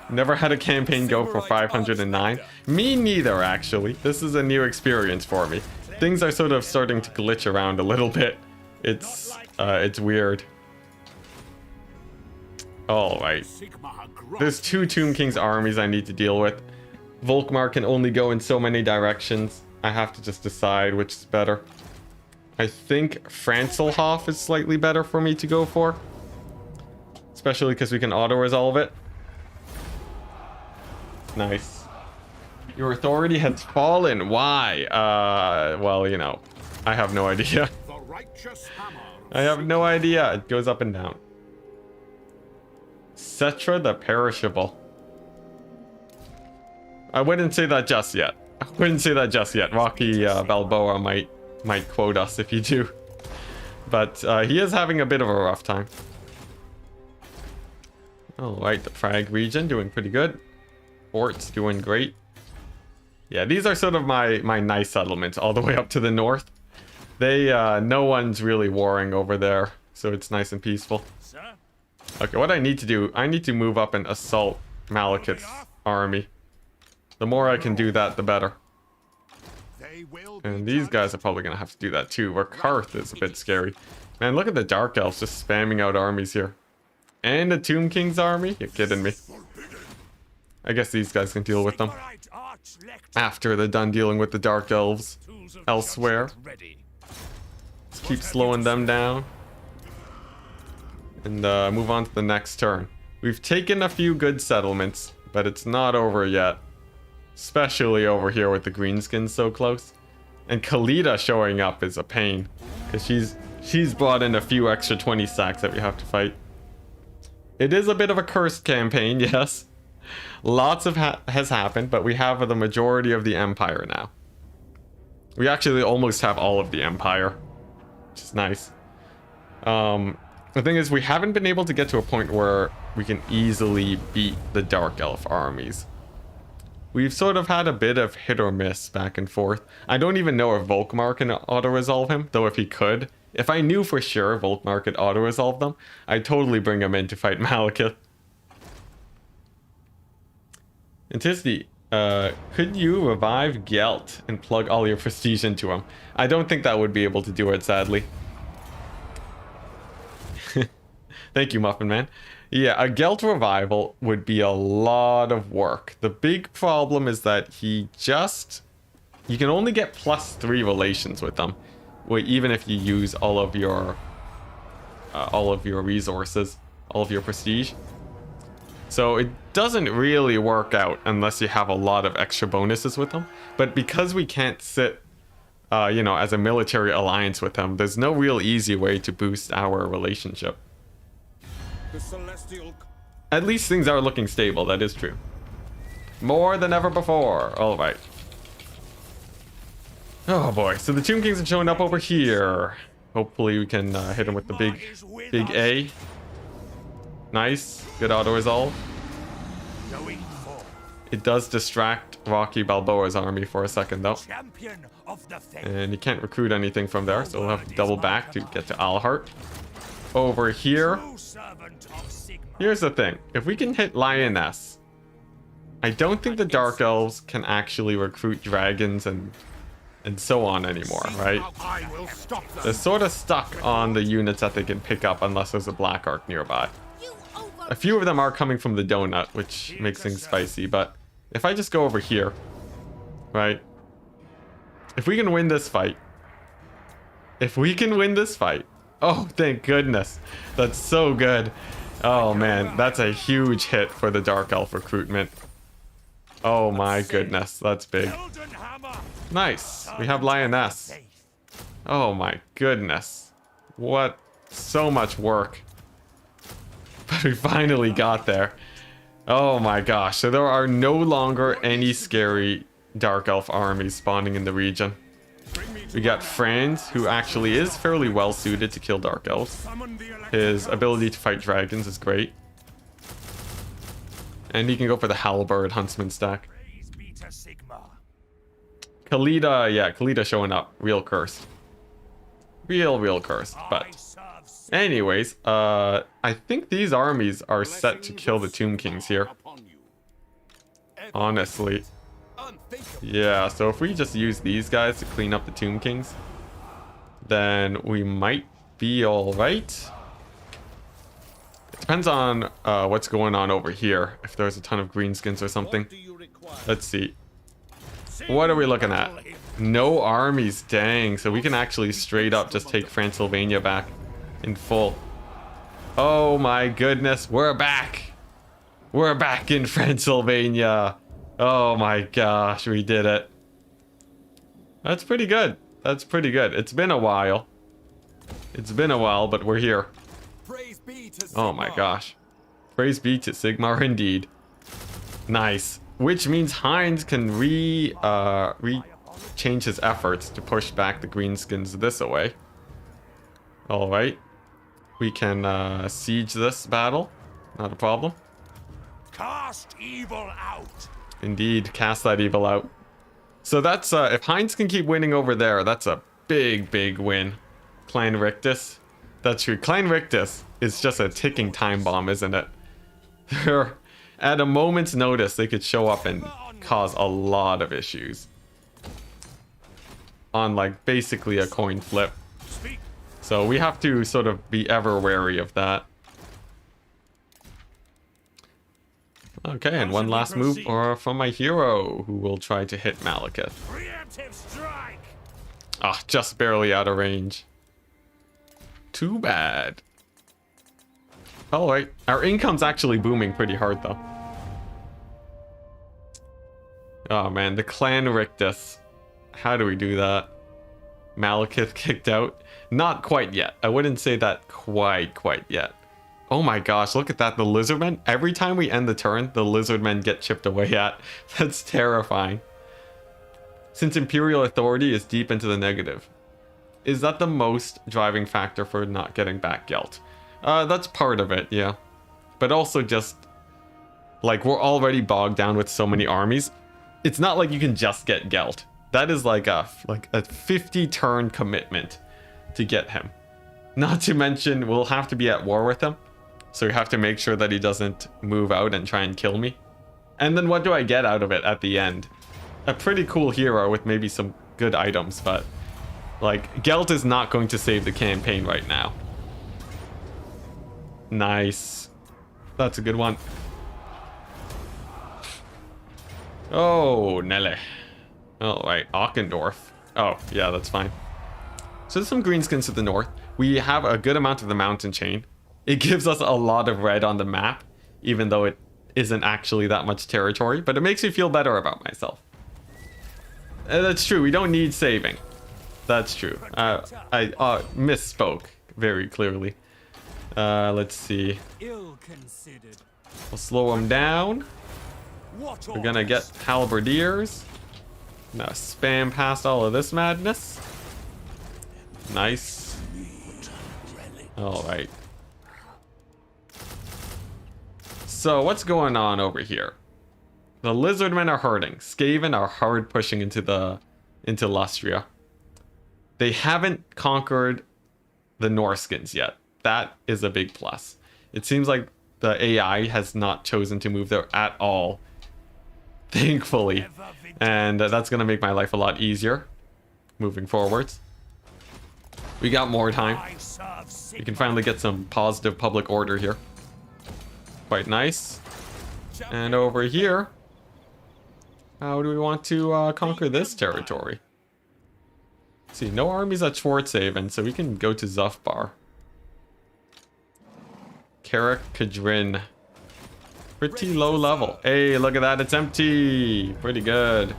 Never had a campaign go for 509. Me neither, actually. This is a new experience for me. Things are sort of starting to glitch around a little bit. It's weird. Alright. There's 2 Tomb Kings armies I need to deal with. Volkmar can only go in so many directions. I have to just decide which is better. I think Franzelhof is slightly better for me to go for. Especially because we can auto-resolve it. Nice. Your authority has fallen. Why? Well, you know, I have no idea. I have no idea. It goes up and down. Cetra the Perishable. I wouldn't say that just yet. I wouldn't say that just yet. Rocky Balboa might quote us if you do. But he is having a bit of a rough time. Alright, the Prague region doing pretty good. Fort's doing great. Yeah, these are sort of my nice settlements all the way up to the north. They, no one's really warring over there, so it's nice and peaceful. Okay, what I need to do, I need to move up and assault Malekith's army. The more I can do that, the better. And these guys are probably going to have to do that too. Karth is a bit scary. Man, look at the Dark Elves just spamming out armies here. And a Tomb King's army? You're kidding me. I guess these guys can deal with them after they're done dealing with the Dark Elves elsewhere. Let's keep slowing them down. And move on to the next turn. We've taken a few good settlements, but it's not over yet. Especially over here with the Greenskins so close. And Khalida showing up is a pain. Because she's brought in a few extra 20 sacks that we have to fight. It is a bit of a cursed campaign, yes. Lots of has happened, but we have the majority of the Empire now. We actually almost have all of the Empire, which is nice. The thing is, we haven't been able to get to a point where we can easily beat the Dark Elf armies. We've sort of had a bit of hit or miss back and forth. I don't even know if Volkmar can auto-resolve him, though if he could. If I knew for sure Volkmar could auto-resolve them, I'd totally bring him in to fight Malekith. Enticity, could you revive Gelt and plug all your prestige into him? I don't think that would be able to do it, sadly. Thank you, Muffin Man. Yeah, a Gelt revival would be a lot of work. The big problem is that you can only get +3 relations with them, even if you use all of your resources, all of your prestige. So it doesn't really work out unless you have a lot of extra bonuses with them. But because we can't sit, you know, as a military alliance with them, there's no real easy way to boost our relationship. The celestial... At least things are looking stable, that is true. More than ever before. Alright. Oh boy, so the Tomb Kings are showing up over here. Hopefully we can hit them with the big A. Nice, good auto-resolve. It does distract Rocky Balboa's army for a second though. And you can't recruit anything from there, so we'll have to double back to get to Alhart. Over here, here's the thing. If we can hit Lioness, I don't think the Dark Elves can actually recruit dragons and so on anymore, right? They're sort of stuck on the units that they can pick up unless there's a Black Ark nearby. A few of them are coming from the donut, which makes things spicy, but if I just go over here, right? If we can win this fight, oh, thank goodness. That's so good. Oh man, that's a huge hit for the Dark Elf recruitment. Oh my goodness, that's big. Nice, we have Lioness. Oh my goodness. What, so much work. But we finally got there. Oh my gosh, so there are no longer any scary Dark Elf armies spawning in the region. We got Franz, who actually is fairly well suited to kill Dark Elves. His ability to fight dragons is great. And he can go for the Halberd Huntsman stack. Khalida, yeah, Khalida showing up. Real cursed. Real cursed. But anyways, I think these armies are set to kill the Tomb Kings here. Honestly. Yeah, so if we just use these guys to clean up the Tomb Kings, then we might be alright. It depends on what's going on over here. If there's a ton of greenskins or something. Let's see. What are we looking at? No armies, dang. So we can actually straight up just take Transylvania back in full. Oh my goodness, we're back. We're back in Transylvania. Oh my gosh, we did it. That's pretty good. That's pretty good. It's been a while. It's been a while, but we're here. Oh my gosh. Praise be to Sigmar indeed. Nice. Which means Heinz can change his efforts to push back the greenskins this away. Alright. We can siege this battle. Not a problem. Cast evil out. Indeed, cast that evil out. So that's, if Heinz can keep winning over there, that's a big win. Clan Rictus. That's true. Clan Rictus is just a ticking time bomb, isn't it? At a moment's notice, they could show up and cause a lot of issues. On, like, basically a coin flip. So we have to sort of be ever wary of that. Okay, and one last move from my hero, who will try to hit Malekith. Ah, just barely out of range. Too bad. Alright, our income's actually booming pretty hard, though. Oh man, the Clan Rictus. How do we do that? Malekith kicked out? Not quite yet. I wouldn't say that quite yet. Oh my gosh, look at that. The lizardmen. Every time we end the turn, the lizardmen get chipped away at. That's terrifying. Since Imperial authority is deep into the negative. Is that the most driving factor for not getting back Gelt? That's part of it, yeah. But also just, like, we're already bogged down with so many armies. It's not like you can just get Gelt. That is like a 50 turn commitment to get him. Not to mention, we'll have to be at war with him. So we have to make sure that he doesn't move out and try and kill me. And then what do I get out of it at the end? A pretty cool hero with maybe some good items, but like, Gelt is not going to save the campaign right now. Nice. That's a good one. Oh, Nelle. All right, Auckendorf. Oh, yeah, that's fine. So there's some greenskins to the north. We have a good amount of the mountain chain. It gives us a lot of red on the map, even though it isn't actually that much territory, but it makes me feel better about myself. That's true, we don't need saving. That's true. I misspoke very clearly. Let's see. We'll slow them down. We're gonna get halberdiers. Now spam past all of this madness. Nice. All right. So what's going on over here? The lizardmen are hurting. Skaven are hard pushing into Lustria. They haven't conquered the Norskins yet. That is a big plus. It seems like the AI has not chosen to move there at all. Thankfully. And that's going to make my life a lot easier moving forwards. We got more time. We can finally get some positive public order here. Quite nice. And over here, how do we want to conquer this territory? Let's see, no armies at Schwarzhaven, so we can go to Zufbar. Carrick Kadrin. Pretty low level. Hey, look at that, it's empty. Pretty good.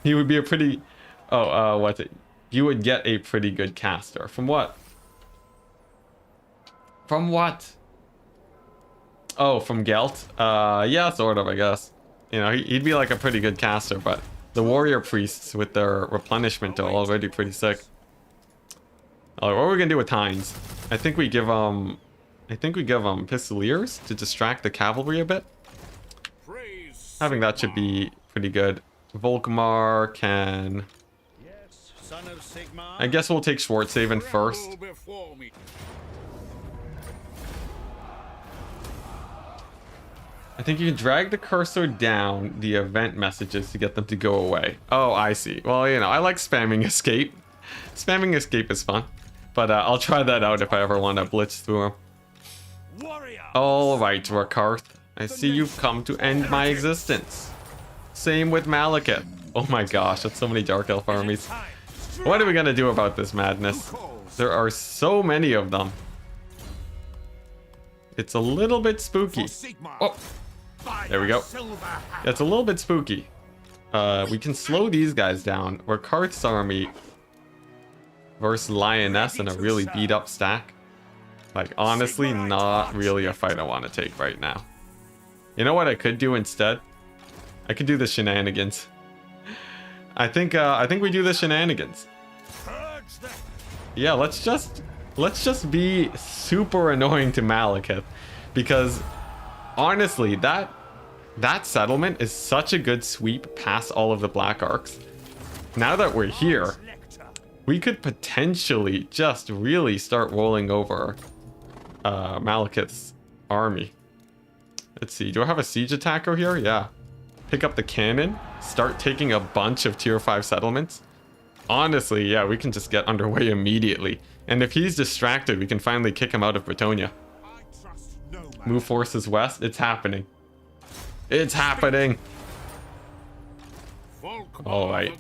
You would be a pretty... Oh, what's it? You would get a pretty good caster. From what? From what? Oh, from Gelt? Yeah, sort of, I guess. You know, he'd be like a pretty good caster, but the warrior priests with their replenishment are already pretty sick. Alright, what are we gonna do with Hines? I think we give Pistoliers to distract the cavalry a bit. Having that should be pretty good. Volkmar can... I guess we'll take Schwarzhaven first. I think you can drag the cursor down the event messages to get them to go away. Oh, I see. Well, you know, I like spamming escape. Spamming escape is fun. But I'll try that out if I ever want to blitz through them. Alright, Rakarth. I see you've come to end my existence. Same with Malekith. Oh my gosh, that's so many Dark Elf armies. What are we gonna do about this madness? There are so many of them. It's a little bit spooky. Oh, there we go. Yeah, it's a little bit spooky. We can slow these guys down. Rakarth's army versus Lioness in a really beat up stack. Like, honestly, not really a fight I want to take right now. You know what I could do instead? I could do the shenanigans. I think we do the shenanigans. Yeah, let's just be super annoying to Malekith, because honestly, that settlement is such a good sweep past all of the Black Arcs. Now that we're here, we could potentially just really start rolling over Malekith's army. Let's see, do I have a siege attacker here? Yeah. Pick up the cannon, start taking a bunch of tier 5 settlements. Honestly, yeah, we can just get underway immediately. And if he's distracted, we can finally kick him out of Bretonnia. Move forces west. It's happening. It's happening. All right.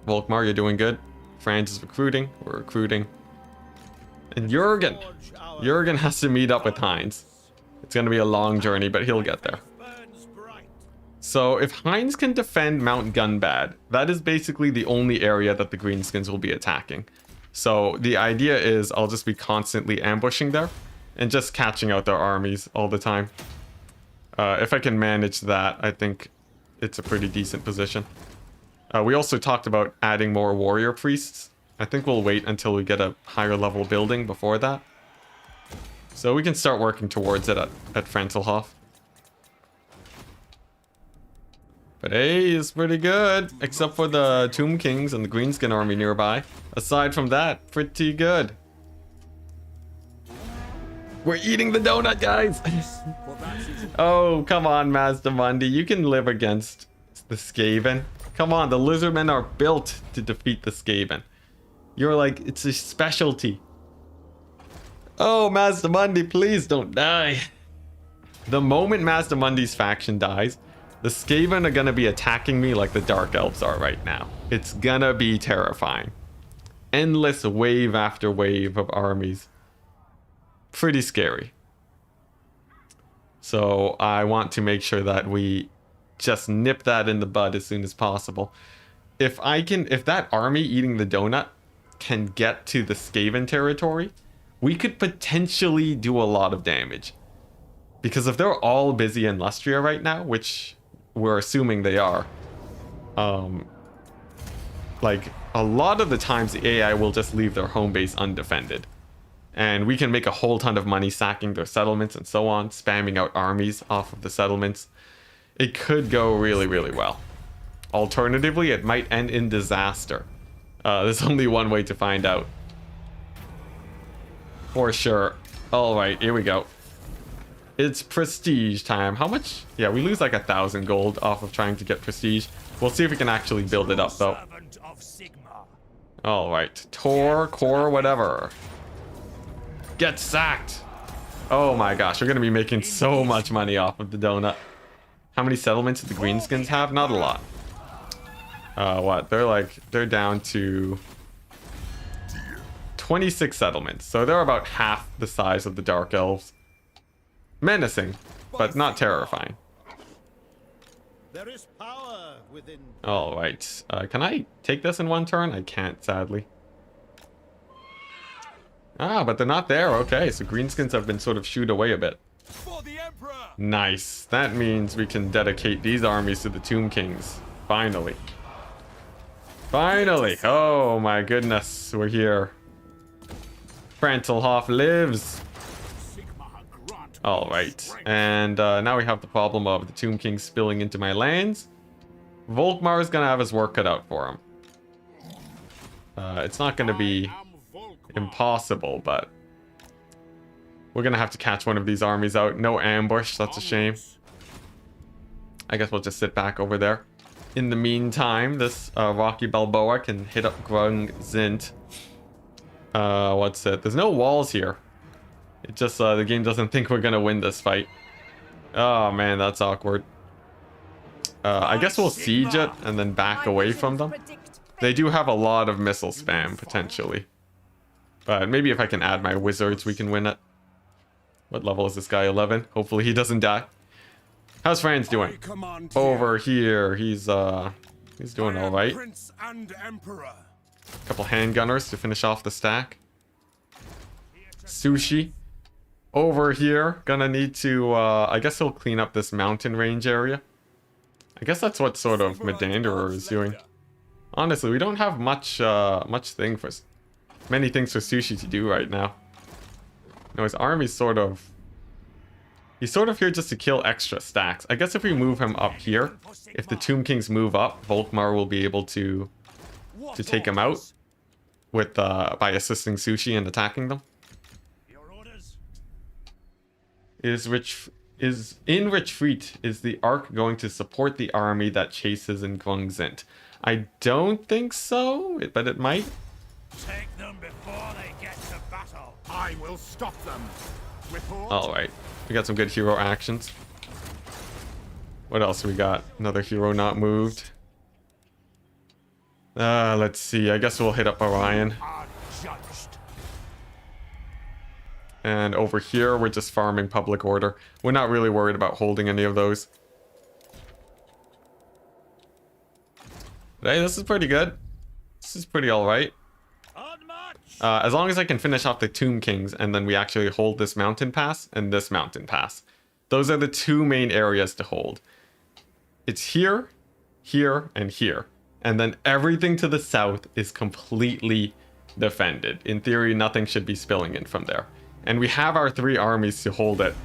Volkmar, you're doing good. Franz is recruiting. We're recruiting. And Jurgen has to meet up with Heinz. It's going to be a long journey, but he'll get there. So if Heinz can defend Mount Gunbad, that is basically the only area that the Greenskins will be attacking. So the idea is I'll just be constantly ambushing there and just catching out their armies all the time. If I can manage that, I think it's a pretty decent position. We also talked about adding more warrior priests. I think we'll wait until we get a higher level building before that. So we can start working towards it at Franzelhof. But hey, it's pretty good, except for the Tomb Kings and the Greenskin army nearby. Aside from that, pretty good. We're eating the donut, guys! Oh, come on, Mazdamundi. You can live against the Skaven. Come on, the Lizardmen are built to defeat the Skaven. You're like, it's a specialty. Oh, Mazdamundi, please don't die. The moment Mazdamundi's faction dies, the Skaven are gonna be attacking me like the Dark Elves are right now. It's gonna be terrifying. Endless wave after wave of armies. Pretty scary. So I want to make sure that we just nip that in the bud as soon as possible. If that army eating the donut can get to the Skaven territory, we could potentially do a lot of damage. Because if they're all busy in Lustria right now, which we're assuming they are, like a lot of the times the AI will just leave their home base undefended. And we can make a whole ton of money sacking their settlements and so on, spamming out armies off of the settlements. It could go really, really well. Alternatively, it might end in disaster. There's only one way to find out. For sure. Alright, here we go. It's prestige time. How much? Yeah, we lose like 1,000 gold off of trying to get prestige. We'll see if we can actually build it up though. Alright, Tor, Core, whatever. Get sacked! Oh my gosh, we're gonna be making so much money off of the donut. How many settlements do the Greenskins have? Not a lot. What? They're down to 26 settlements. So they're about half the size of the Dark Elves. Menacing, but not terrifying. There is power within. All right. Can I take this in one turn? I can't, sadly. Ah, but they're not there. Okay, so Greenskins have been sort of shooed away a bit. For the Emperor. Nice. That means we can dedicate these armies to the Tomb Kings. Finally. Finally. Oh my goodness. We're here. Franzelhof lives. Alright. And now we have the problem of the Tomb Kings spilling into my lands. Volkmar is going to have his work cut out for him. It's not going to be impossible, but we're going to have to catch one of these armies out. No ambush. That's a shame. I guess we'll just sit back over there. In the meantime, this Rocky Balboa can hit up Grung Zint. What's it? There's no walls here. It just, the game doesn't think we're gonna win this fight. Oh man, that's awkward. I guess we'll siege it and then back away from them. They do have a lot of missile spam, potentially. But maybe if I can add my wizards, we can win it. What level is this guy? 11? Hopefully he doesn't die. How's Franz doing? Over here, he's doing all right. Couple handgunners to finish off the stack. Sushi. Over here, gonna need to, I guess he'll clean up this mountain range area. I guess that's what sort of Medanderer is doing. Honestly, we don't have many things for Sushi to do right now. No, his army's he's sort of here just to kill extra stacks. I guess if we move him up here, if the Tomb Kings move up, Volkmar will be able to take him out with by assisting Sushi and attacking them. Is in retreat. Is the Ark going to support the army that chases in Grungzint? I don't think so, but it might. Take them before they get to battle. I will stop them. Report. All right, we got some good hero actions. What else we got? Another hero not moved. Let's see. I guess we'll hit up Orion. And over here, we're just farming public order. We're not really worried about holding any of those. But hey, this is pretty good. This is pretty alright. As long as I can finish off the Tomb Kings and then we actually hold this mountain pass and this mountain pass. Those are the two main areas to hold. It's here, here, and here. And then everything to the south is completely defended. In theory, nothing should be spilling in from there. And we have our 3 armies to hold it.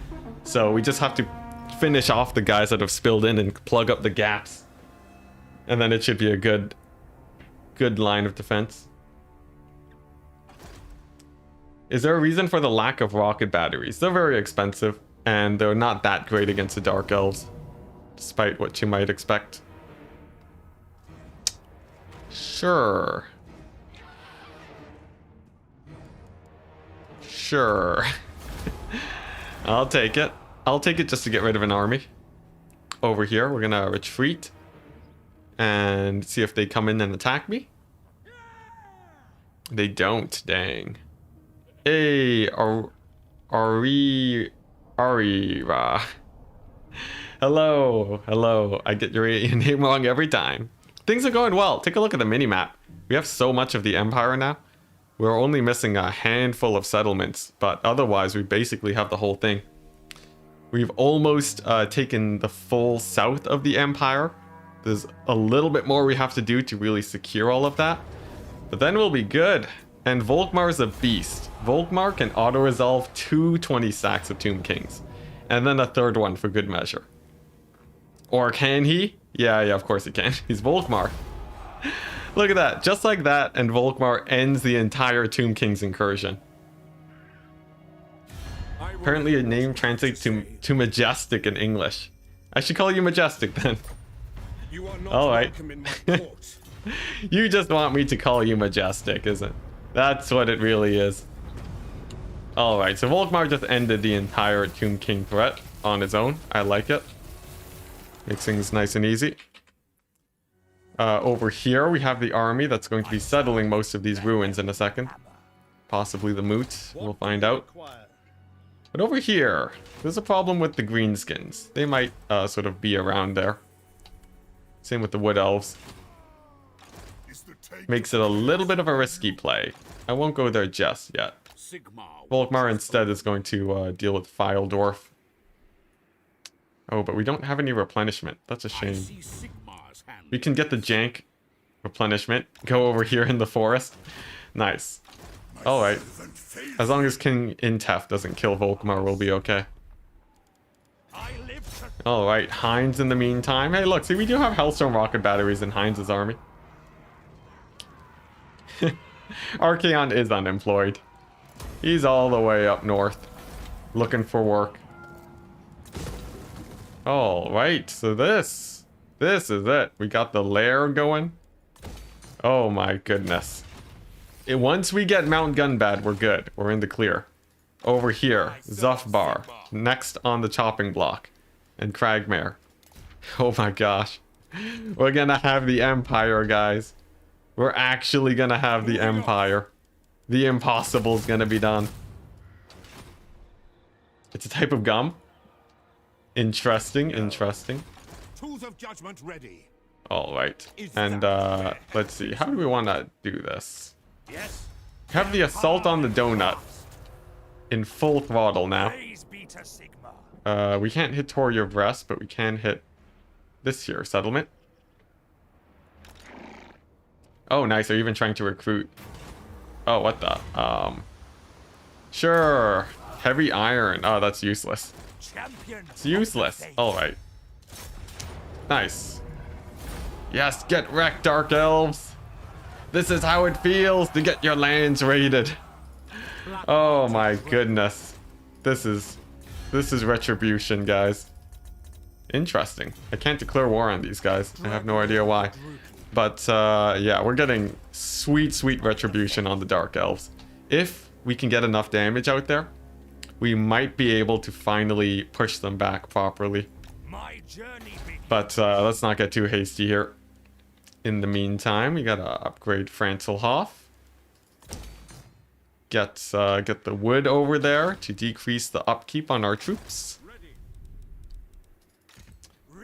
So we just have to finish off the guys that have spilled in and plug up the gaps. And then it should be a good line of defense. Is there a reason for the lack of rocket batteries? They're very expensive, and they're not that great against the Dark Elves, despite what you might expect. Sure. Sure. I'll take it. I'll take it just to get rid of an army. Over here, we're gonna retreat and see if they come in and attack me. They don't, dang. Hey, Arira. Hello, hello. I get your name wrong every time. Things are going well. Take a look at the minimap. We have so much of the Empire now. We're only missing a handful of settlements, but otherwise we basically have the whole thing. We've almost taken the full south of the Empire. There's a little bit more we have to do to really secure all of that. But then we'll be good. And Volkmar's a beast. Volkmar can auto-resolve 220 stacks of Tomb Kings. And then a third one for good measure. Or can he? Yeah, of course he can. He's Volkmar. Look at that. Just like that, and Volkmar ends the entire Tomb King's incursion. Apparently your name translates to majestic in English. I should call you Majestic then. You are not Alright. welcome in my court. You just want me to call you Majestic, isn't it? That's what it really is. Alright, so Volkmar just ended the entire Tomb King threat on his own. I like it. Makes things nice and easy. Over here, we have the army that's going to be settling most of these ruins in a second. Possibly the Moot. We'll find out. But over here, there's a problem with the greenskins. They might sort of be around there. Same with the Wood Elves. Makes it a little bit of a risky play. I won't go there just yet. Volkmar instead is going to deal with Fyldorf. Oh, but we don't have any replenishment. That's a shame. We can get the jank replenishment. Go over here in the forest. Nice. Alright. As long as King Intef doesn't kill Volkmar, we'll be okay. Alright, Heinz in the meantime. Hey, look, see, we do have Hellstone rocket batteries in Heinz's army. Archaon is unemployed. He's all the way up north, looking for work. Alright, so this is it. We got the lair going. Oh my goodness. Once we get Mount Gunbad, we're good. We're in the clear. Over here, Zufbar, next on the chopping block. And Cragmare. Oh my gosh. We're gonna have the Empire, guys. We're actually gonna have the Empire. The impossible's gonna be done. It's a type of gum. Interesting, interesting. Tools of judgment ready. Alright. And let's see. How do we want to do this? Yes. Have the assault on the donut in full throttle now. We can't hit Toria Rest, but we can hit this here settlement. Oh, nice. They're even trying to recruit. Oh, what the? Sure. Heavy iron. Oh, that's useless. It's useless. Alright. Nice. Yes, get wrecked, Dark Elves. This is how it feels to get your lands raided. Oh my goodness. This is retribution, guys. Interesting. I can't declare war on these guys. I have no idea why. But yeah, we're getting sweet retribution on the Dark Elves. If we can get enough damage out there, we might be able to finally push them back properly. But let's not get too hasty here. In the meantime, we gotta upgrade Franzelhof. Get the wood over there to decrease the upkeep on our troops.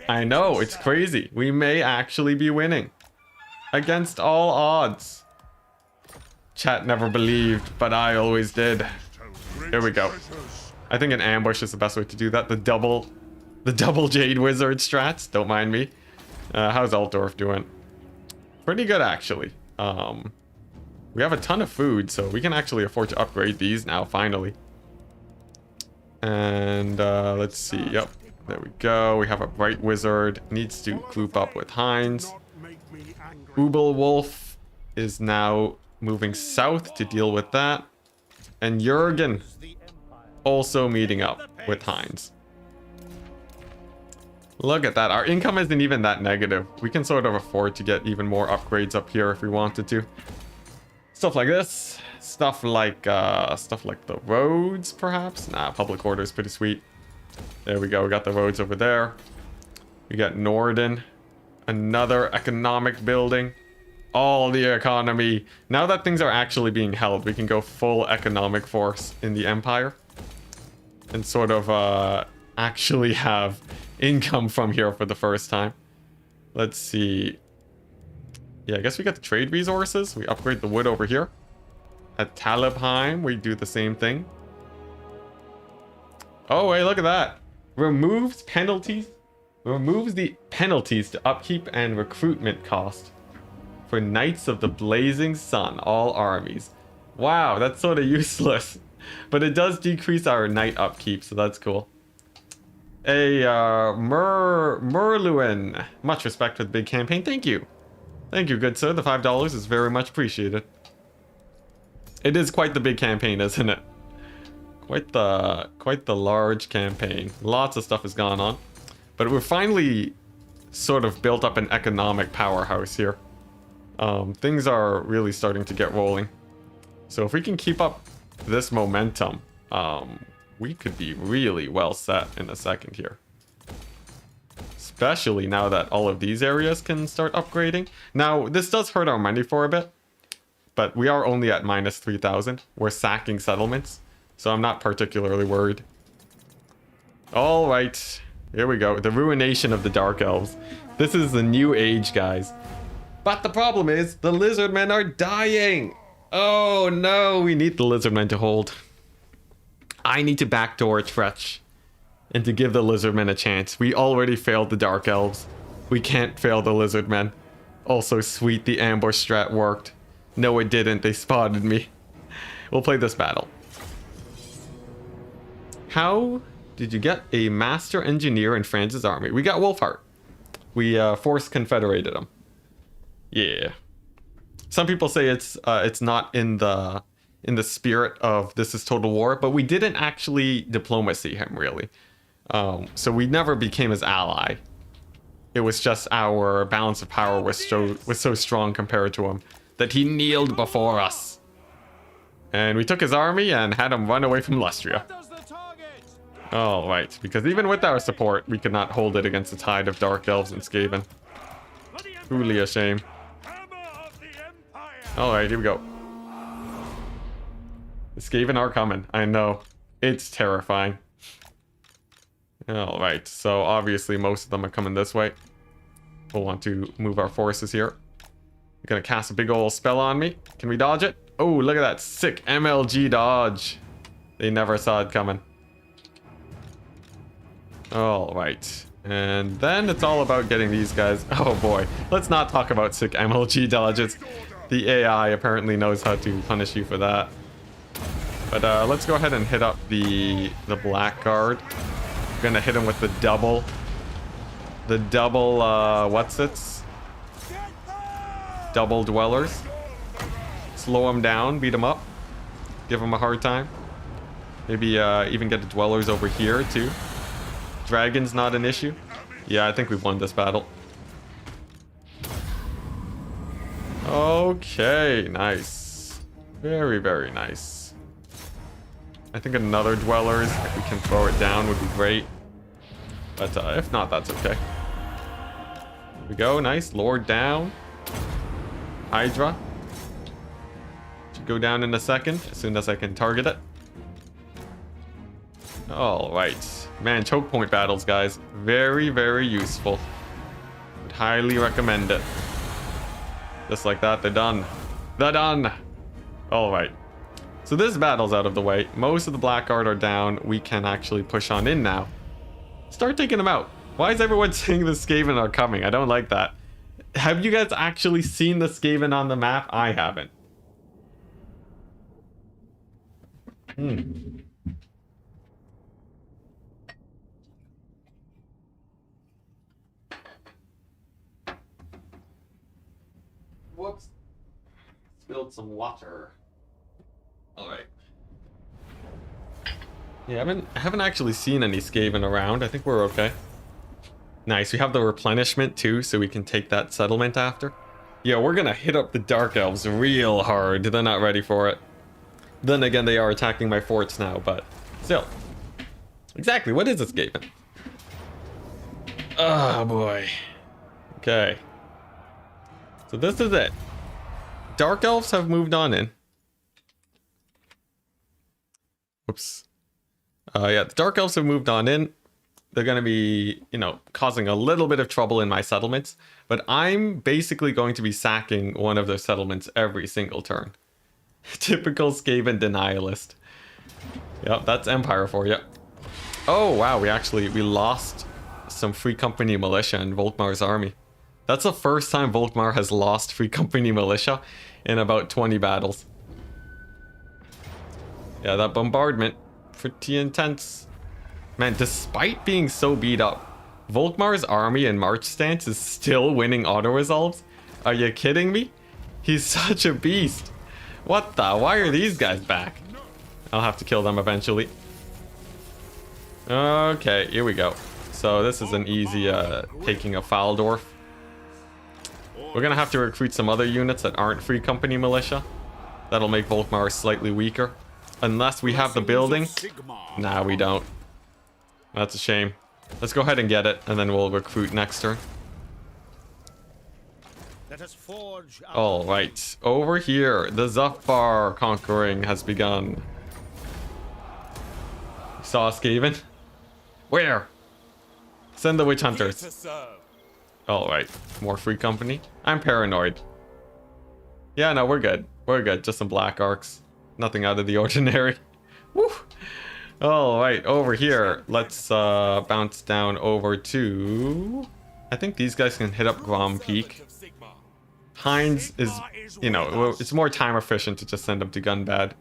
I know, it's crazy. We may actually be winning. Against all odds. Chat never believed, but I always did. Here we go. I think an ambush is the best way to do that. The double Jade Wizard strats. Don't mind me. How's Altdorf doing? Pretty good, actually. We have a ton of food, so we can actually afford to upgrade these now, finally. And let's see. Yep, there we go. We have a Bright Wizard. Needs to group up with Heinz. Ubel Wolf is now moving south to deal with that. And Jurgen also meeting up with Heinz. Look at that. Our income isn't even that negative. We can sort of afford to get even more upgrades up here if we wanted to. Stuff like this. Stuff like the roads, perhaps? Nah, public order is pretty sweet. There we go. We got the roads over there. We got Norden. Another economic building. All the economy. Now that things are actually being held, we can go full economic force in the Empire. And sort of actually have income from here for the first time. Let's see. Yeah, I guess we got the trade resources. We upgrade the wood over here. At Talabheim, we do the same thing. Oh, wait, look at that. Removes penalties. Removes the penalties to upkeep and recruitment cost for Knights of the Blazing Sun, all armies. Wow, that's sort of useless. But it does decrease our knight upkeep, so that's cool. Merluin. Much respect for the big campaign. Thank you. Thank you, good sir. The $5 is very much appreciated. It is quite the big campaign, isn't it? Quite the large campaign. Lots of stuff has gone on. But we're finally sort of built up an economic powerhouse here. Things are really starting to get rolling. So if we can keep up this momentum, we could be really well set in a second here. Especially now that all of these areas can start upgrading. Now, this does hurt our money for a bit, but we are only at minus 3,000. We're sacking settlements, so I'm not particularly worried. All right, here we go. The ruination of the Dark Elves. This is the new age, guys. But the problem is, the Lizardmen are dying. Oh no, we need the Lizardmen to hold. I need to backdoor Tretch and to give the Lizardmen a chance. We already failed the Dark Elves. We can't fail the Lizardmen. Also sweet, the ambush strat worked. No, it didn't. They spotted me. We'll play this battle. How did you get a master engineer in Franz's army? We got Wolfheart. We force confederated him. Yeah. Some people say it's not in the spirit of this is total war, but we didn't actually diplomacy him really. So we never became his ally. It was just our balance of power was so strong compared to him that he kneeled before us. And we took his army and had him run away from Lustria. All right, because even with our support, we could not hold it against the tide of Dark Elves and Skaven. Truly a shame. All right, here we go. The Skaven are coming. I know. It's terrifying. All right, so obviously most of them are coming this way. We'll want to move our forces here. You're gonna cast a big old spell on me. Can we dodge it? Oh, look at that sick MLG dodge. They never saw it coming. All right. And then it's all about getting these guys. Oh boy. Let's not talk about sick MLG dodges. The AI apparently knows how to punish you for that. But let's go ahead and hit up the Blackguard. We're gonna hit him with the double. The double, what's it? Double Dwellers. Slow him down, beat him up. Give him a hard time. Maybe even get the Dwellers over here too. Dragon's not an issue. Yeah, I think we've won this battle. Okay, nice. Very, very nice. I think another Dwellers, if we can throw it down, would be great. But if not, that's okay. Here we go, nice. Lord down. Hydra. Should go down in a second, as soon as I can target it. Alright. Man, choke point battles, guys. Very, very useful. Would highly recommend it. Just like that, they're done. They're done! Alright. So this battle's out of the way. Most of the Blackguard are down. We can actually push on in now. Start taking them out. Why is everyone saying the Skaven are coming? I don't like that. Have you guys actually seen the Skaven on the map? I haven't. Whoops. Spilled some water. Alright. Yeah, I haven't actually seen any Skaven around. I think we're okay. Nice, we have the replenishment too, so we can take that settlement after. Yeah, we're gonna hit up the Dark Elves real hard. They're not ready for it. Then again, they are attacking my forts now, but still. Exactly, what is this Skaven? Oh boy. Okay. So this is it. Dark Elves have moved on in. Whoops. Yeah, the Dark Elves have moved on in. They're going to be, you know, causing a little bit of trouble in my settlements. But I'm basically going to be sacking one of their settlements every single turn. Typical Skaven denialist. Yep, that's Empire for you. Oh, wow, we lost some Free Company militia in Volkmar's army. That's the first time Volkmar has lost Free Company militia in about 20 battles. Yeah, that bombardment, pretty intense. Man, despite being so beat up, Volkmar's army in March stance is still winning auto-resolves? Are you kidding me? He's such a beast. What the? Why are these guys back? I'll have to kill them eventually. Okay, here we go. So this is an easy taking of Faldorf. We're gonna have to recruit some other units that aren't Free Company militia. That'll make Volkmar slightly weaker. Unless we have the building. Nah, we don't. That's a shame. Let's go ahead and get it, and then we'll recruit next turn. Alright, over here, the Zufbar conquering has begun. Saw a Skaven? Where? Send the witch hunters. Alright, more Free Company. I'm paranoid. Yeah, no, we're good. We're good. Just some black arcs. Nothing out of the ordinary. Woo! Alright, over here. Let's bounce down over to... I think these guys can hit up Grom Peak. Heinz is, you know, it's more time efficient to just send them to Gunbad.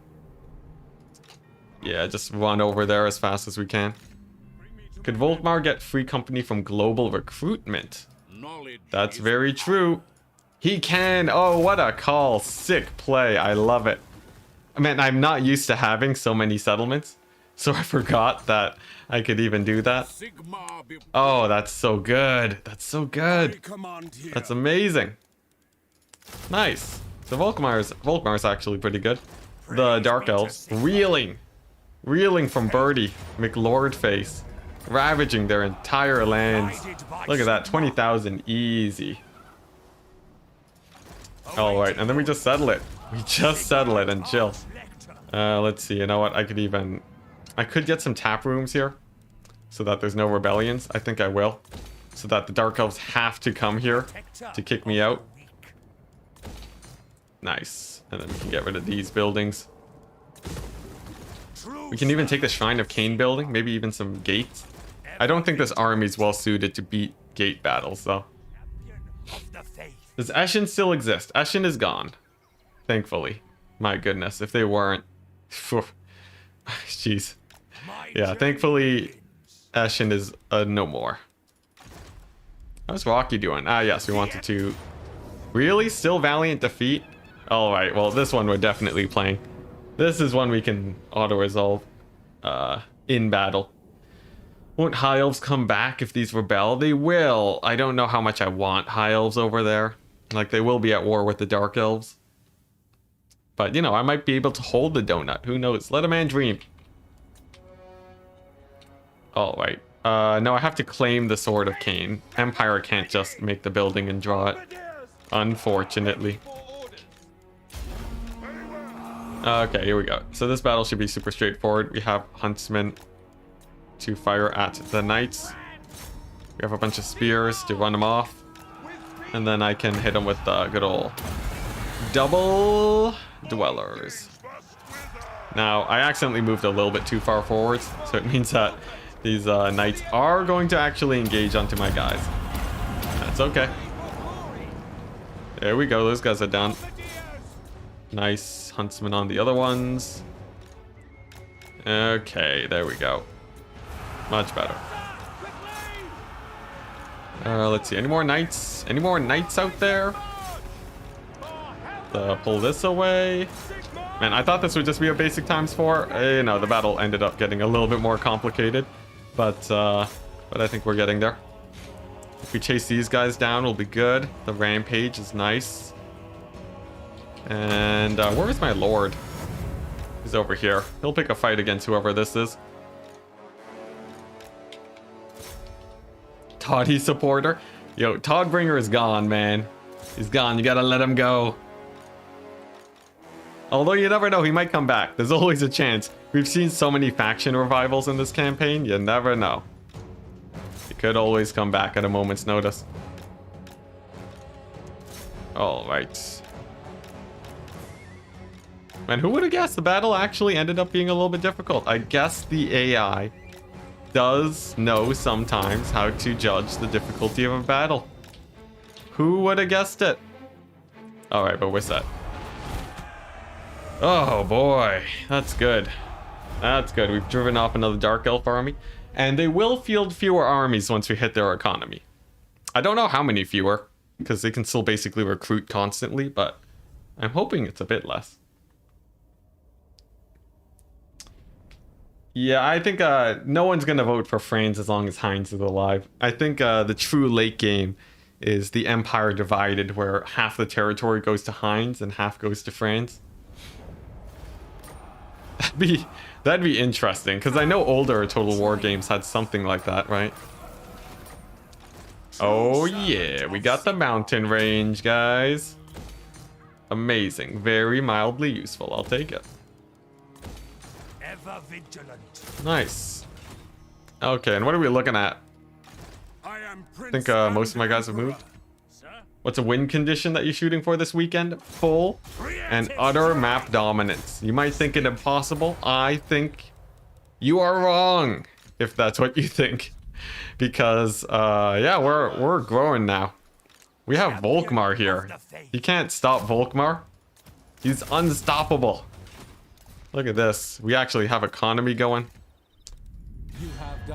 Yeah, just run over there as fast as we can. Could Volkmar get Free Company from global recruitment? That's very true. He can! Oh, what a call. Sick play. I love it. Man, I'm not used to having so many settlements. So I forgot that I could even do that. Oh, that's so good. That's so good. That's amazing. Nice. So Volkmar's actually pretty good. The Dark Elves reeling from Birdie, McLord face, ravaging their entire lands. Look at that, 20,000 easy. Alright, and then we just settle it. We just settle it and chill. Let's see, you know what, I could get some tap rooms here so that there's no rebellions. I think I will. So that the Dark Elves have to come here to kick me out. Nice. And then we can get rid of these buildings. We can even take the Shrine of Cain building, maybe even some gates. I don't think this army's well suited to beat gate battles though. Does Eshin still exist? Eshin is gone. Thankfully. My goodness, if they weren't... Jeez. Yeah, thankfully Eshin is no more. How's Rocky doing? Ah, yes, we wanted to... Really? Still Valiant defeat? Alright, well, this one we're definitely playing. This is one we can auto-resolve in battle. Won't High Elves come back if these rebel? They will. I don't know how much I want High Elves over there. Like, they will be at war with the Dark Elves. But, you know, I might be able to hold the donut. Who knows? Let a man dream. Alright. No, I have to claim the Sword of Cain. Empire can't just make the building and draw it. Unfortunately. Okay, here we go. So this battle should be super straightforward. We have Huntsmen to fire at the Knights. We have a bunch of spears to run them off. And then I can hit them with the good old double dwellers. Now, I accidentally moved a little bit too far forwards, so it means that these knights are going to actually engage onto my guys. That's okay. There we go, those guys are down. Nice huntsman on the other ones. Okay, there we go. Much better. Let's see, any more knights? Any more knights out there? Pull this away. Man, I thought this would just be a basic ×4. You know, the battle ended up getting a little bit more complicated, but I think we're getting there. If we chase these guys down, we'll be good. The rampage is nice. And where is my lord? He's over here. He'll pick a fight against whoever this is. Toddy supporter. Yo, Toddbringer is gone, man. He's gone. You gotta let him go. Although you never know, he might come back. There's always a chance. We've seen so many faction revivals in this campaign, you never know. He could always come back at a moment's notice. Alright. And who would have guessed the battle actually ended up being a little bit difficult? I guess the AI does know sometimes how to judge the difficulty of a battle. Who would have guessed it? Alright, but we're set. Oh boy, that's good. That's good. We've driven off another Dark Elf army. And they will field fewer armies once we hit their economy. I don't know how many fewer, because they can still basically recruit constantly, but I'm hoping it's a bit less. Yeah, I think no one's going to vote for Franz as long as Heinz is alive. I think the true late game is the Empire divided, where half the territory goes to Heinz and half goes to Franz. That'd be interesting, because I know older Total War games had something like that, right? Oh yeah, we got the mountain range, guys. Amazing. Very mildly useful. I'll take it. Ever vigilant. Nice. Okay, and what are we looking at? I think most of my guys have moved. What's a win condition that you're shooting for this weekend? Full and utter map dominance. You might think it impossible. I think you are wrong if that's what you think. Because, yeah, we're growing now. We have Volkmar here. You can't stop Volkmar. He's unstoppable. Look at this. We actually have economy going.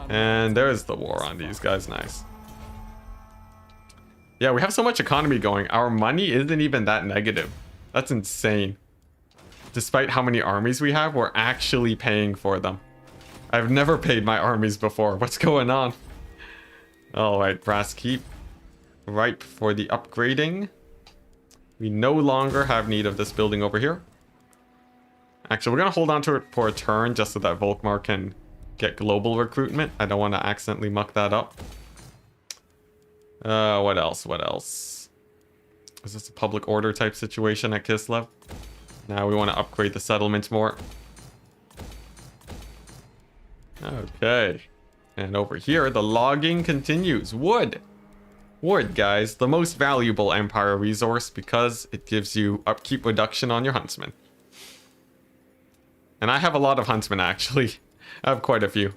And there's the war on these guys. Nice. Yeah, we have so much economy going. Our money isn't even that negative. That's insane. Despite how many armies we have, we're actually paying for them. I've never paid my armies before. What's going on? Alright, Brass Keep. Ripe for the upgrading. We no longer have need of this building over here. Actually, we're going to hold on to it for a turn just so that Volkmar can get global recruitment. I don't want to accidentally muck that up. What else? What else? Is this a public order type situation at Kislev? Now we want to upgrade the settlements more. Okay. And over here, the logging continues. Wood. Wood, guys. The most valuable Empire resource because it gives you upkeep reduction on your huntsmen. And I have a lot of huntsmen, actually. I have quite a few.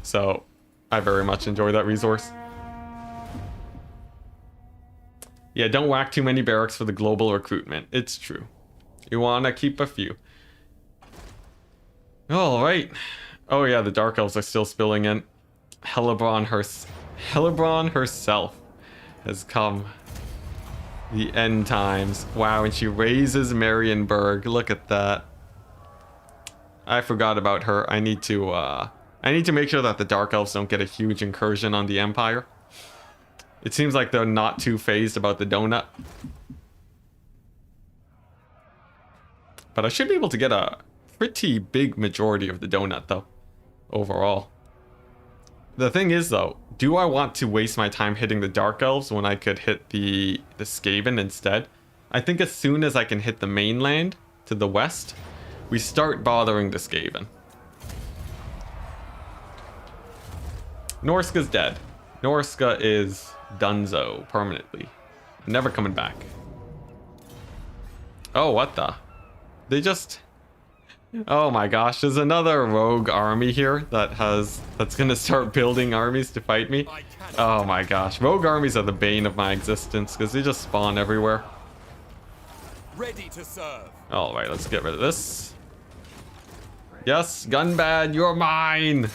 So, I very much enjoy that resource. Yeah, don't whack too many barracks for the global recruitment. It's true. You want to keep a few. Alright. Oh yeah, the Dark Elves are still spilling in. Hellebron herself has come. The end times. Wow, and she raises Marienburg. Look at that. I forgot about her. I need to make sure that the Dark Elves don't get a huge incursion on the Empire. It seems like they're not too phased about the donut. But I should be able to get a pretty big majority of the donut, though, overall. The thing is, though, do I want to waste my time hitting the Dark Elves when I could hit the Skaven instead? I think as soon as I can hit the mainland to the west, we start bothering the Skaven. Norska's dead. Norska is donezo permanently. Never coming back. Oh, what the? They just... Oh my gosh, there's another rogue army here that's gonna start building armies to fight me. Oh my gosh, rogue armies are the bane of my existence because they just spawn everywhere. Ready to serve. All right, let's get rid of this. Yes, Gunbad, you're mine.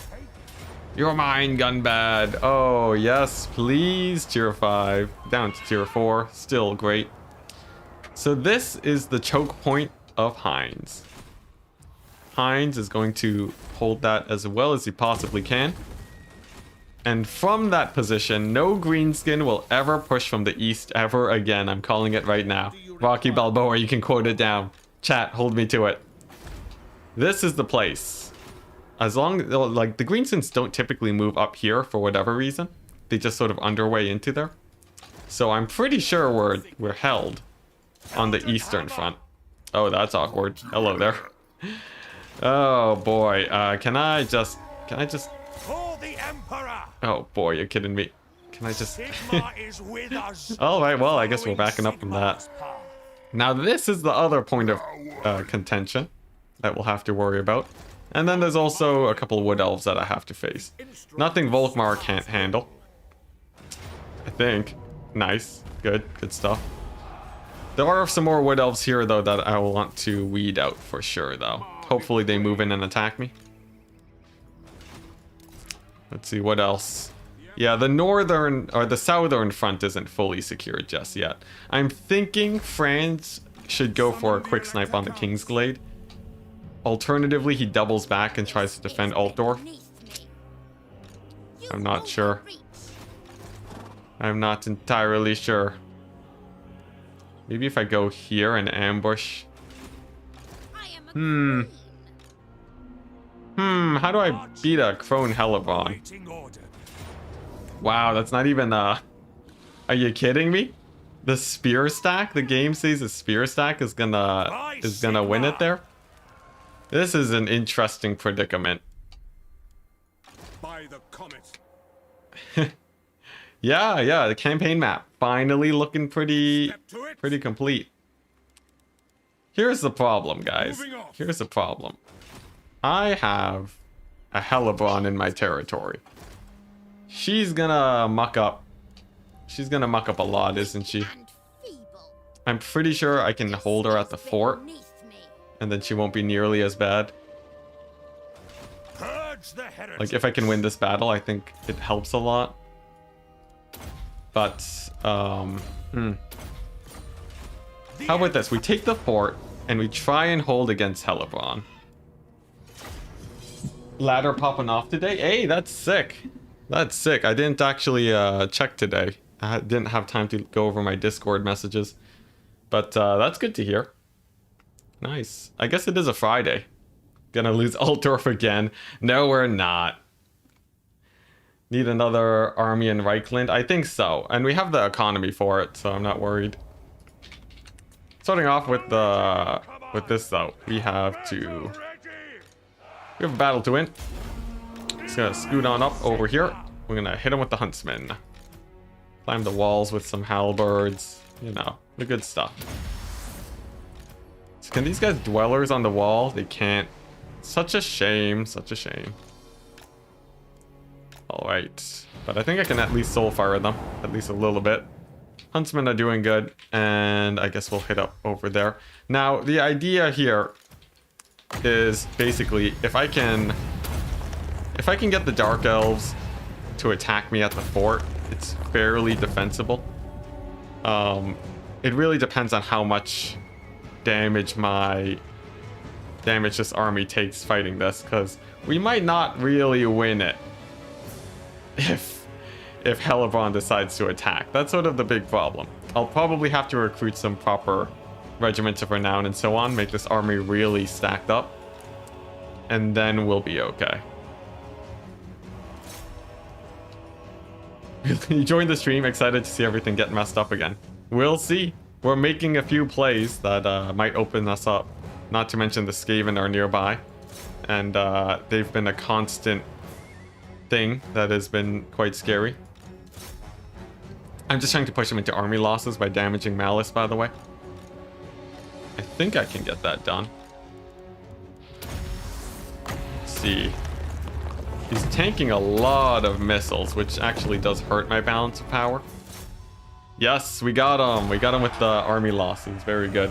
You're mine, Gunbad. Oh yes, please, tier 5 down to tier 4, still great. So this is the choke point of Heinz. Heinz is going to hold that as well as he possibly can. And from that position, no greenskin will ever push from the east ever again. I'm calling it right now. Rocky Balboa, you can quote it down. Chat, hold me to it. This is the place. As long, like, the greenskins don't typically move up here for whatever reason. They just sort of underway into there. So I'm pretty sure we're held on the eastern front. Oh, that's awkward. Hello there. Oh boy, can I just For the Emperor! Oh boy, you're kidding me. Can I just Sigma is with us. Alright, well, I guess we're backing up from that. Now this is the other point of contention that we'll have to worry about. And then there's also a couple of wood elves that I have to face. Nothing Volkmar can't handle, I think. Nice, good stuff. There are some more wood elves here though that I will want to weed out for sure though. Hopefully they move in and attack me. Let's see what else. Yeah, the northern or the southern front isn't fully secured just yet. I'm thinking Franz should go for a quick snipe on the Kingsglade. Alternatively, he doubles back and tries to defend Altdorf. I'm not sure. I'm not entirely sure. Maybe if I go here and ambush. How do I beat a Crone Hellebron? Wow, that's not even are you kidding me? The spear stack? The game says the spear stack is gonna win it there? This is an interesting predicament. By the comet. Yeah, the campaign map finally looking pretty complete. Here's the problem, guys. Here's the problem. I have a Hellebron in my territory. She's gonna muck up. She's gonna muck up a lot, isn't she? I'm pretty sure I can hold her at the fort, and then she won't be nearly as bad. Like, if I can win this battle, I think it helps a lot. But, how about this? We take the fort, and we try and hold against Hellebron. Ladder popping off today? Hey, that's sick. That's sick. I didn't actually check today. I didn't have time to go over my Discord messages. But that's good to hear. Nice. I guess it is a Friday. Gonna lose Altdorf again. No, we're not. Need another army in Reichland? I think so. And we have the economy for it, so I'm not worried. Starting off with this though. We have a battle to win. Just gonna scoot on up over here. We're gonna hit him with the Huntsman. Climb the walls with some halberds. You know, the good stuff. So can these guys dwellers on the wall? They can't. Such a shame. Such a shame. Alright. But I think I can at least soul fire them. At least a little bit. Huntsmen are doing good. And I guess we'll hit up over there. Now, the idea here is basically if I can get the Dark Elves to attack me at the fort, it's fairly defensible. It really depends on how much damage this army takes fighting this, because we might not really win it if Hellebron decides to attack. That's sort of the big problem. I'll probably have to recruit some proper regiments of renown and so on, make this army really stacked up, and then we'll be okay. You joined the stream, excited to see everything get messed up again. We'll see. We're making a few plays that might open us up. Not to mention the Skaven are nearby. And they've been a constant thing that has been quite scary. I'm just trying to push them into army losses by damaging Malice, by the way. I think I can get that done. Let's see. He's tanking a lot of missiles, which actually does hurt my balance of power. Yes, we got him. We got him with the army losses. Very good.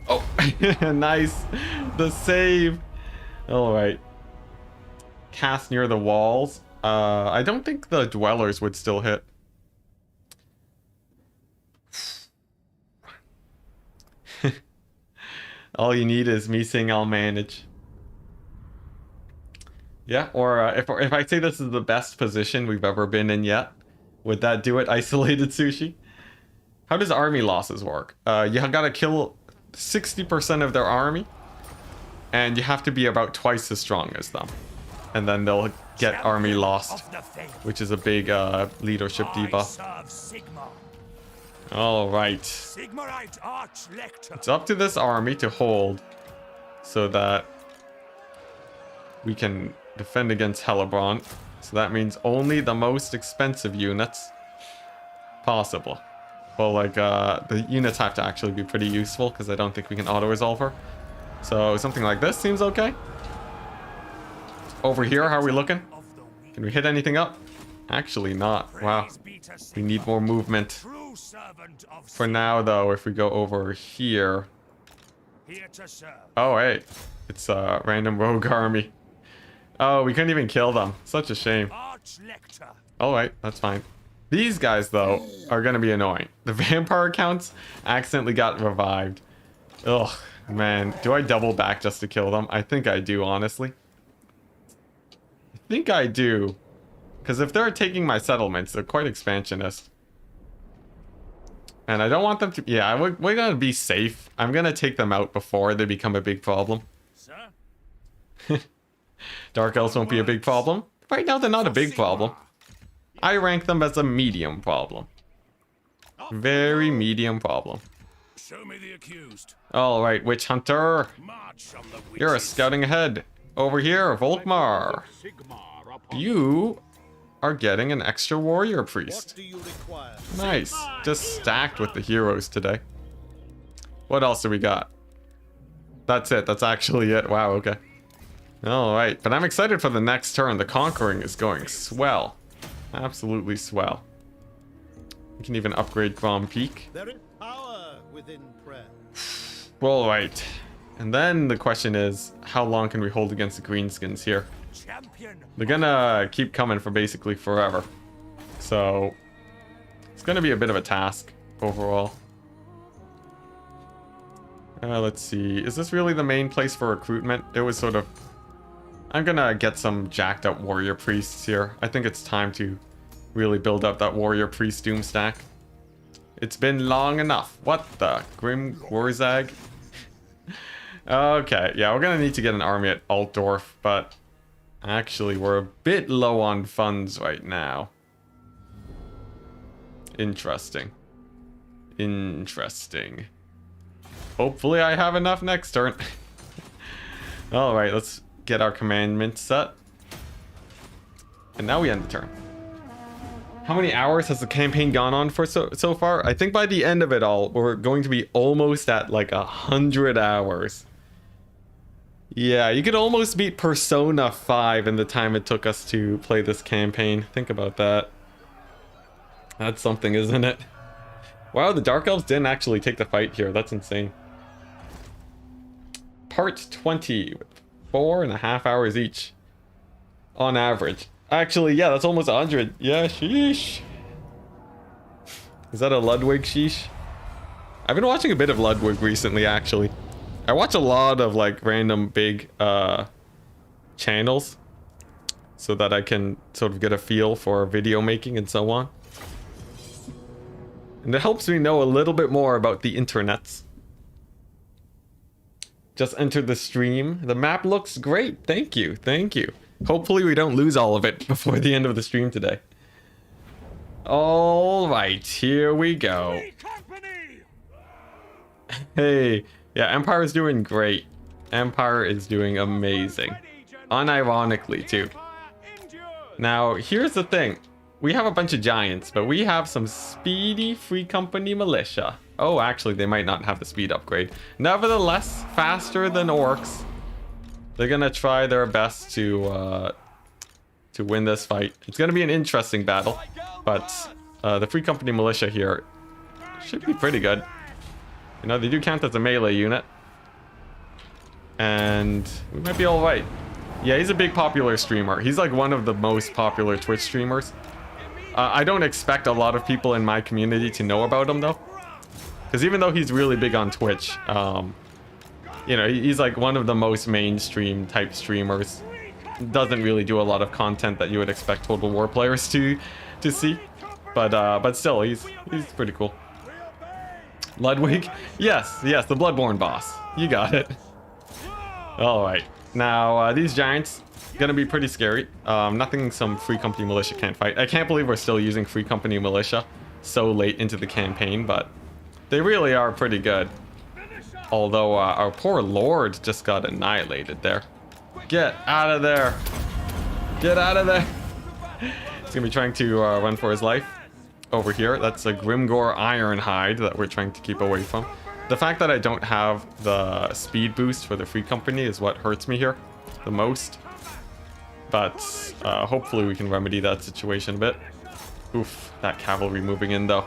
Oh, nice. The save. All right. Cast near the walls. I don't think the dwellers would still hit. All you need is me saying I'll manage. Yeah, or if I say this is the best position we've ever been in yet, would that do it? Isolated sushi? How does army losses work? You gotta kill 60% of their army, and you have to be about twice as strong as them. And then they'll get army lost, which is a big leadership debuff. Alright. It's up to this army to hold so that we can defend against Hellebron. So that means only the most expensive units possible. Well, like, the units have to actually be pretty useful because I don't think we can auto-resolve her. So something like this seems okay. Over here, how are we looking? Can we hit anything up? Actually not. Wow. We need more movement. For now, though, if we go over here... Oh, hey. It's a random rogue army. Oh, we couldn't even kill them. Such a shame. Alright, that's fine. These guys, though, are going to be annoying. The vampire accounts accidentally got revived. Ugh, man. Do I double back just to kill them? I think I do, honestly. I think I do. Because if they're taking my settlements, they're quite expansionist. And I don't want them to... Yeah, we're going to be safe. I'm going to take them out before they become a big problem. Dark Elves won't be a big problem. Right now, they're not a big problem. I rank them as a medium problem. Very medium problem. Show me the accused. Alright, Witch Hunter. You're scouting ahead. Over here, Volkmar. You are getting an extra warrior priest. Nice. Just stacked with the heroes today. What else do we got? That's it. That's actually it. Wow, okay. Alright, but I'm excited for the next turn. The conquering is going swell. Absolutely swell. We can even upgrade Grom Peak. There is power within prayer. Well, right. And then the question is, how long can we hold against the greenskins here? They're gonna keep coming for basically forever. So, it's gonna be a bit of a task overall. Let's see. Is this really the main place for recruitment? It was sort of... I'm gonna get some jacked up warrior priests here. I think it's time to really build up that warrior priest doom stack. It's been long enough. What the? Grim Warzag? Okay, yeah, we're gonna need to get an army at Altdorf, but actually we're a bit low on funds right now. Interesting. Interesting. Hopefully I have enough next turn. Alright, let's get our commandment set. And now we end the turn. How many hours has the campaign gone on for so far? I think by the end of it all, we're going to be almost at like 100 hours. Yeah, you could almost beat Persona 5 in the time it took us to play this campaign. Think about that. That's something, isn't it? Wow, the Dark Elves didn't actually take the fight here. That's insane. Part 20. 4.5 hours each. On average. Actually, yeah, that's almost 100. Yeah, sheesh. Is that a Ludwig sheesh? I've been watching a bit of Ludwig recently, actually. I watch a lot of, like, random big, channels. So that I can sort of get a feel for video making and so on. And it helps me know a little bit more about the internets. Just entered the stream. The map looks great. Thank you. Thank you. Hopefully we don't lose all of it before the end of the stream today. All right, here we go. Hey, yeah, Empire is doing great. Empire is doing amazing. Unironically, too. Now, here's the thing. we have a bunch of giants, but we have some speedy Free Company militia. Oh, actually, they might not have the speed upgrade. Nevertheless, faster than orcs. They're gonna try their best to win this fight. It's gonna be an interesting battle, but the Free Company militia here should be pretty good. You know, they do count as a melee unit. And we might be alright. Yeah, he's a big popular streamer. He's like one of the most popular Twitch streamers. I don't expect a lot of people in my community to know about him though. Because even though he's really big on Twitch, you know, he's like one of the most mainstream type streamers. Doesn't really do a lot of content that you would expect Total War players to see. But still, he's pretty cool. Ludwig? Yes, the Bloodborne boss. You got it. Alright. Now, these giants, gonna be pretty scary. Nothing some Free Company militia can't fight. I can't believe we're still using Free Company militia so late into the campaign, but they really are pretty good. Although, our poor lord just got annihilated there. Get out of there! Get out of there! He's gonna be trying to run for his life. Over here, that's a Grimgore Ironhide that we're trying to keep away from. The fact that I don't have the speed boost for the Free Company is what hurts me here the most. But hopefully we can remedy that situation a bit. Oof, that cavalry moving in though.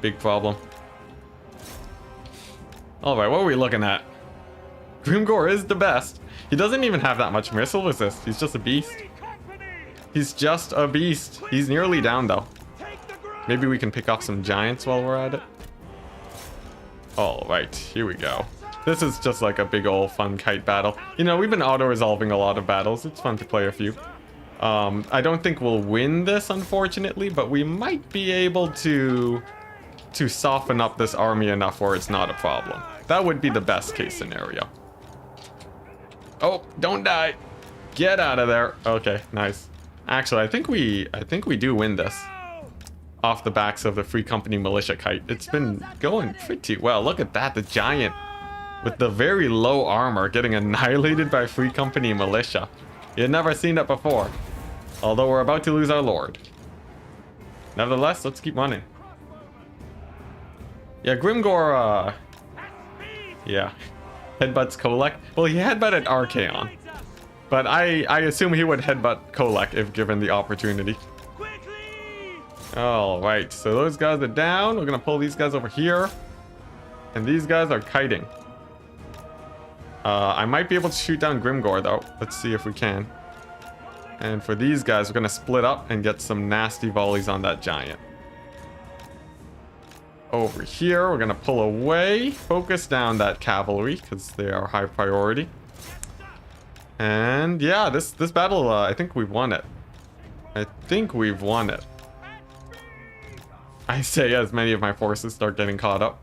Big problem. Alright, what are we looking at? Grimgore is the best. He doesn't even have that much missile resist. He's just a beast. He's just a beast. He's nearly down though. Maybe we can pick off some giants while we're at it. Alright, here we go. This is just like a big old fun kite battle. You know, we've been auto-resolving a lot of battles. It's fun to play a few. I don't think we'll win this, unfortunately, but we might be able to soften up this army enough where it's not a problem. That would be the best case scenario. Oh, don't die. Get out of there. Okay, nice. Actually, I think we do win this. Off the backs of the Free Company militia kite. It's been going pretty well. Look at that, the giant with the very low armor getting annihilated by Free Company militia. You had never seen it before. Although we're about to lose our lord. Nevertheless, let's keep running. Yeah, Grimgore, yeah. Headbutts Kolek. Well, he headbutted Archaon. But I assume he would headbutt Kolek if given the opportunity. Alright, so those guys are down. We're gonna pull these guys over here. And these guys are kiting. I might be able to shoot down Grimgore though. Let's see if we can. And for these guys, we're gonna split up and get some nasty volleys on that giant. Over here, we're gonna pull away. Focus down that cavalry, because they are high priority. And yeah, this battle, I think we've won it. I think we've won it. I say as many of my forces start getting caught up.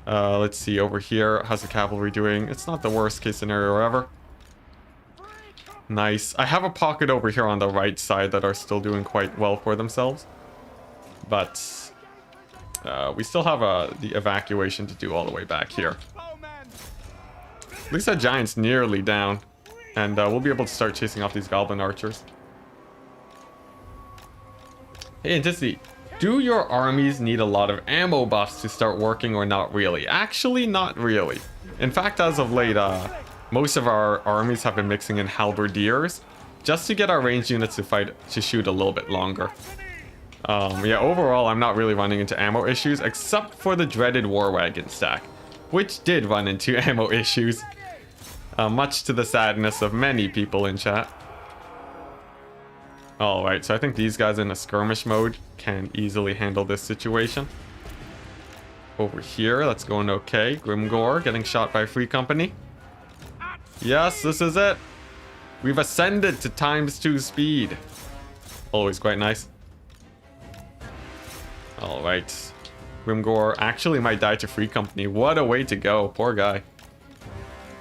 Let's see over here. How's the cavalry doing? It's not the worst case scenario ever. Nice. I have a pocket over here on the right side that are still doing quite well for themselves. But we still have the evacuation to do all the way back here. At least that giant's nearly down. And we'll be able to start chasing off these goblin archers. Hey, Enticity. Do your armies need a lot of ammo buffs to start working or not really? Actually, not really. In fact, as of late, most of our armies have been mixing in halberdiers just to get our ranged units to shoot a little bit longer. Yeah, overall, I'm not really running into ammo issues except for the dreaded war wagon stack, which did run into ammo issues, much to the sadness of many people in chat. Alright, so I think these guys in a skirmish mode can easily handle this situation. Over here, that's going okay. Grimgore getting shot by Free Company. Yes, this is it. We've ascended to ×2 speed. Always quite nice. Alright. Grimgore actually might die to Free Company. What a way to go. Poor guy.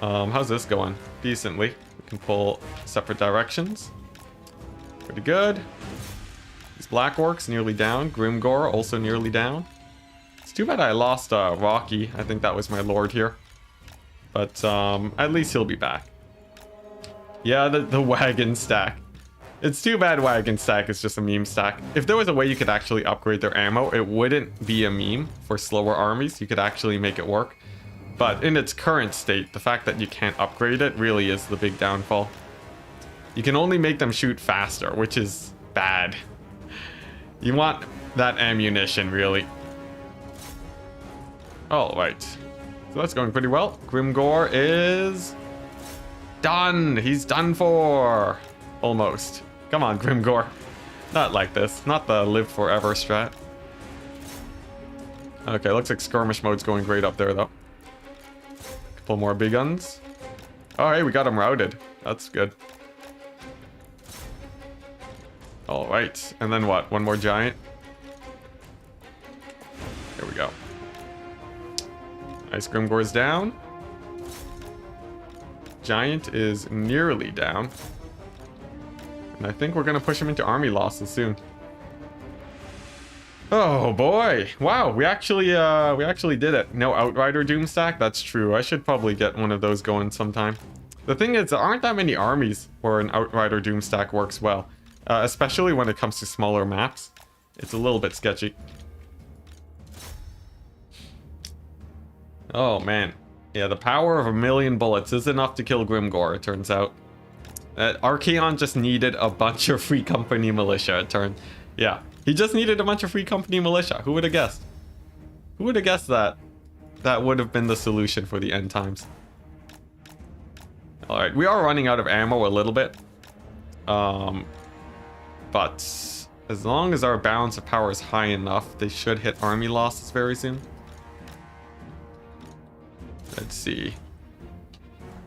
How's this going? Decently. We can pull separate directions. Pretty good. These Black Orcs nearly down. Grimgore also nearly down. It's too bad I lost Rocky. I think that was my lord here. But at least he'll be back. Yeah, the wagon stack. It's too bad wagon stack is just a meme stack. If there was a way you could actually upgrade their ammo, it wouldn't be a meme for slower armies. You could actually make it work. But in its current state, the fact that you can't upgrade it really is the big downfall. You can only make them shoot faster, which is bad. You want that ammunition, really. All right. So that's going pretty well. Grimgor is done. He's done for. Almost. Come on, Grimgor. Not like this. Not the live forever strat. Okay, looks like skirmish mode's going great up there, though. Couple more big guns. Oh, hey, we got him routed. That's good. All right. And then what? One more giant. Here we go. Nice. Grimgor's down. Giant is nearly down. And I think we're going to push him into army losses soon. Oh boy. Wow, we actually did it. No Outrider Doomstack? That's true. I should probably get one of those going sometime. The thing is, there aren't that many armies where an Outrider Doomstack works well. Especially when it comes to smaller maps. It's a little bit sketchy. Oh man. Yeah, the power of 1,000,000 bullets is enough to kill Grimgor, it turns out. Archaon just needed a bunch of Free Company militia, it turned. Yeah, he just needed a bunch of Free Company militia. Who would have guessed? Who would have guessed that? That would have been the solution for the end times. Alright, we are running out of ammo a little bit. But as long as our balance of power is high enough, they should hit army losses very soon. Let's see.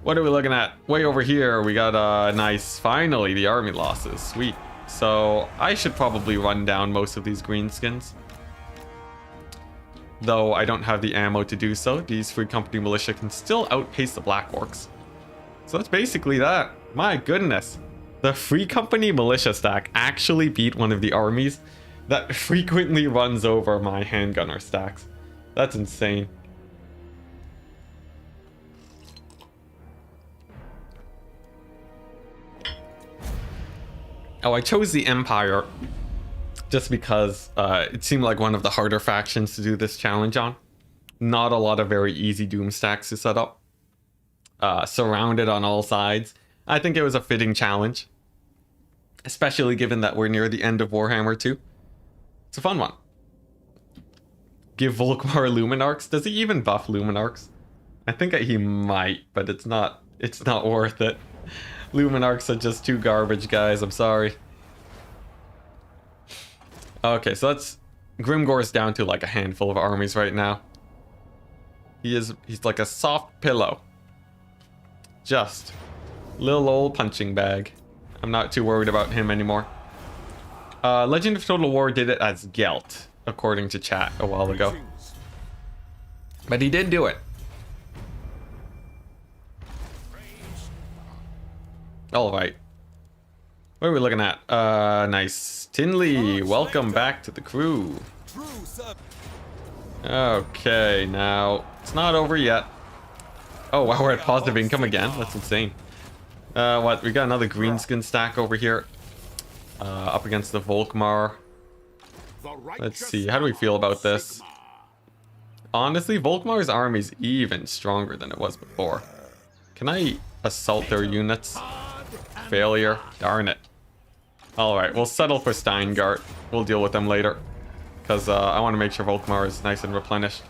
What are we looking at? Way over here, we got nice, finally, the army losses. Sweet. So I should probably run down most of these greenskins. Though I don't have the ammo to do so. These Free Company militia can still outpace the Black Orcs. So that's basically that. My goodness. The Free Company militia stack actually beat one of the armies that frequently runs over my handgunner stacks. That's insane. Oh, I chose the Empire just because it seemed like one of the harder factions to do this challenge on. Not a lot of very easy Doom stacks to set up. Surrounded on all sides. I think it was a fitting challenge. Especially given that we're near the end of Warhammer 2. It's a fun one. Give Volkmar Luminarchs. Does he even buff Luminarchs? I think he might, but it's not worth it. Luminarchs are just too garbage, guys. I'm sorry. Okay, so that's... Grimgor's down to like a handful of armies right now. He's like a soft pillow. Just little old punching bag. I'm not too worried about him anymore. Legend of Total War did it as Gelt, according to chat a while ago. But he did do it. Alright. What are we looking at? Nice. Tinley, welcome back to the crew. Okay, now, it's not over yet. Oh, wow, we're at positive income again? That's insane. What? We got another greenskin stack over here. Up against the Volkmar. Let's see, how do we feel about this? Honestly, Volkmar's army is even stronger than it was before. Can I assault their units? Failure. Darn it. Alright, we'll settle for Steingart. We'll deal with them later. Because I want to make sure Volkmar is nice and replenished.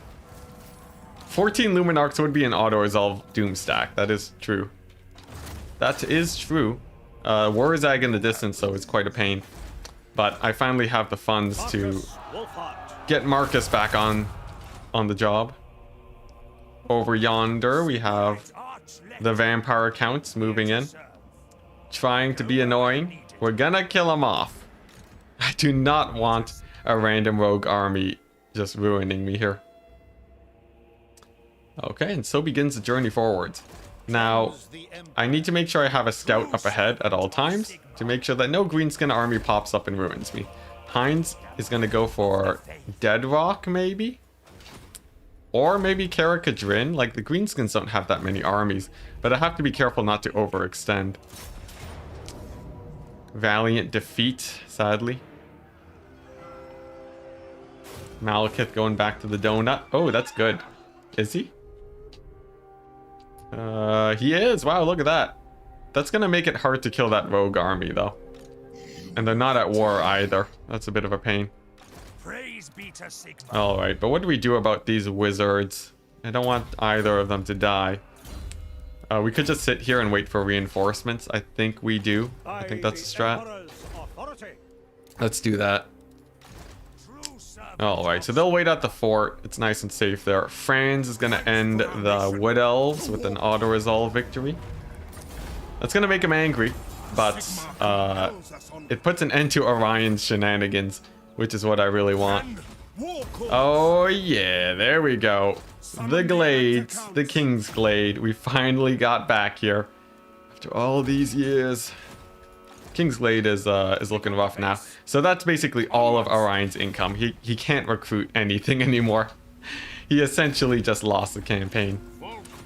14 Luminarchs would be an auto-resolve Doom stack. That is true. That is true. Wurzag in the distance, though, is quite a pain. But I finally have the funds to get Marcus back on the job. Over yonder, we have the vampire counts moving in. Trying to be annoying. We're gonna kill him off. I do not want a random rogue army just ruining me here. Okay, and so begins the journey forwards. Now, I need to make sure I have a scout up ahead at all times to make sure that no greenskin army pops up and ruins me. Heinz is going to go for Deadrock, maybe? Or maybe Karakadrin. Like, the greenskins don't have that many armies, but I have to be careful not to overextend. valiant defeat, sadly. Malekith going back to the donut. Oh, that's good. Is he? He is. Wow, look at that. That's gonna make it hard to kill that rogue army, though. And they're not at war either. That's a bit of a pain. Praise be to Sigma. Alright, but what do we do about these wizards? I don't want either of them to die. We could just sit here and wait for reinforcements. I think we do. I think that's a strat. Let's do that. Alright, so they'll wait at the fort. It's nice and safe there. Franz is going to end the Wood Elves with an auto-resolve victory. That's going to make him angry, but it puts an end to Orion's shenanigans, which is what I really want. Oh yeah, there we go. The Glades, the King's Glade. We finally got back here after all these years. King's Glade is looking rough now. So that's basically all of Orion's income. He can't recruit anything anymore. He essentially just lost the campaign.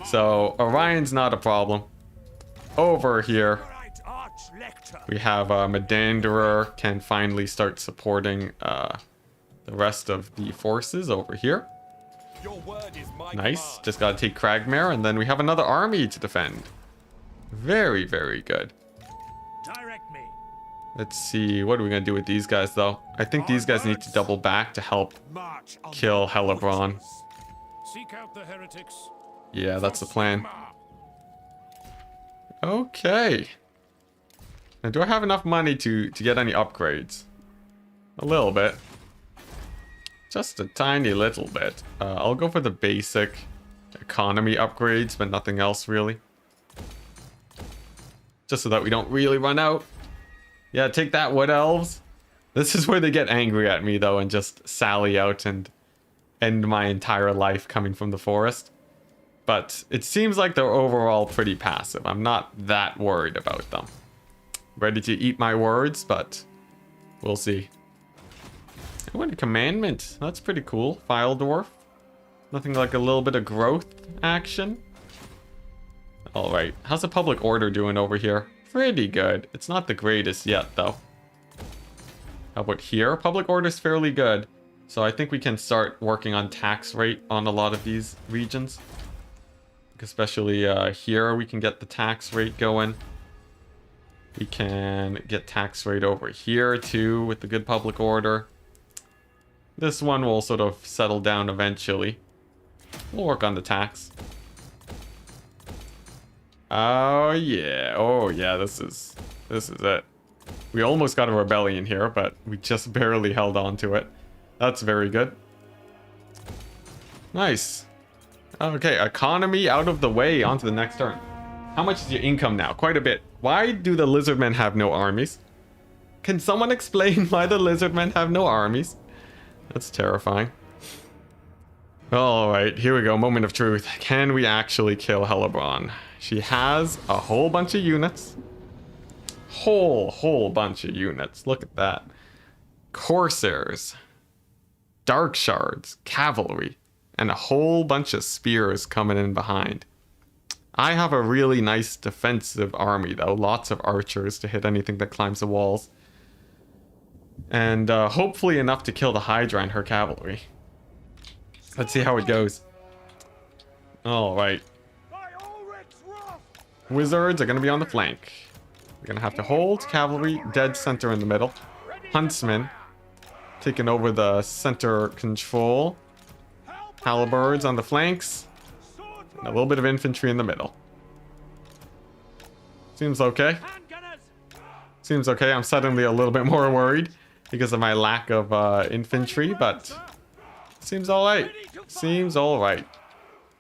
So Orion's not a problem. Over here, we have Medanderer can finally start supporting the rest of the forces over here. Nice. Just gotta take Cragmare, and then we have another army to defend. Very, very good. Direct me. Let's see. What are we gonna do with these guys, though? I think these guys need to double back to help kill Helebron. Seek out the heretics. Yeah, that's the plan. Okay. Now, do I have enough money to get any upgrades? A little bit. Just a tiny little bit. I'll go for the basic economy upgrades, but nothing else really. Just so that we don't really run out. Yeah, take that, Wood Elves. This is where they get angry at me, though, and just sally out and end my entire life coming from the forest. But it seems like they're overall pretty passive. I'm not that worried about them. Ready to eat my words, but we'll see. Oh, and a commandment. That's pretty cool. File Dwarf. Nothing like a little bit of growth action. Alright. How's the public order doing over here? Pretty good. It's not the greatest yet, though. How about here? Public order's fairly good. So I think we can start working on tax rate on a lot of these regions. Especially here, we can get the tax rate going. We can get tax rate over here, too, with the good public order. This one will sort of settle down eventually. We'll work on the tax. Oh yeah, this is it. We almost got a rebellion here, but we just barely held on to it. That's very good. Nice. Okay, economy out of the way, on to the next turn. How much is your income now? Quite a bit. Why do the lizardmen have no armies? Can someone explain why the lizardmen have no armies? That's terrifying. Alright, here we go. Moment of truth. Can we actually kill Helebron? She has a whole bunch of units. Whole bunch of units. Look at that. Corsairs. Dark Shards. Cavalry. And a whole bunch of spears coming in behind. I have a really nice defensive army, though. Lots of archers to hit anything that climbs the walls. And hopefully enough to kill the Hydra and her cavalry. Let's see how it goes. Alright. Wizards are going to be on the flank. We're going to have to hold cavalry, dead center in the middle. Huntsmen taking over the center control. Halberds on the flanks. And a little bit of infantry in the middle. Seems okay. Seems okay. I'm suddenly a little bit more worried because of my lack of infantry, but seems alright. Seems alright.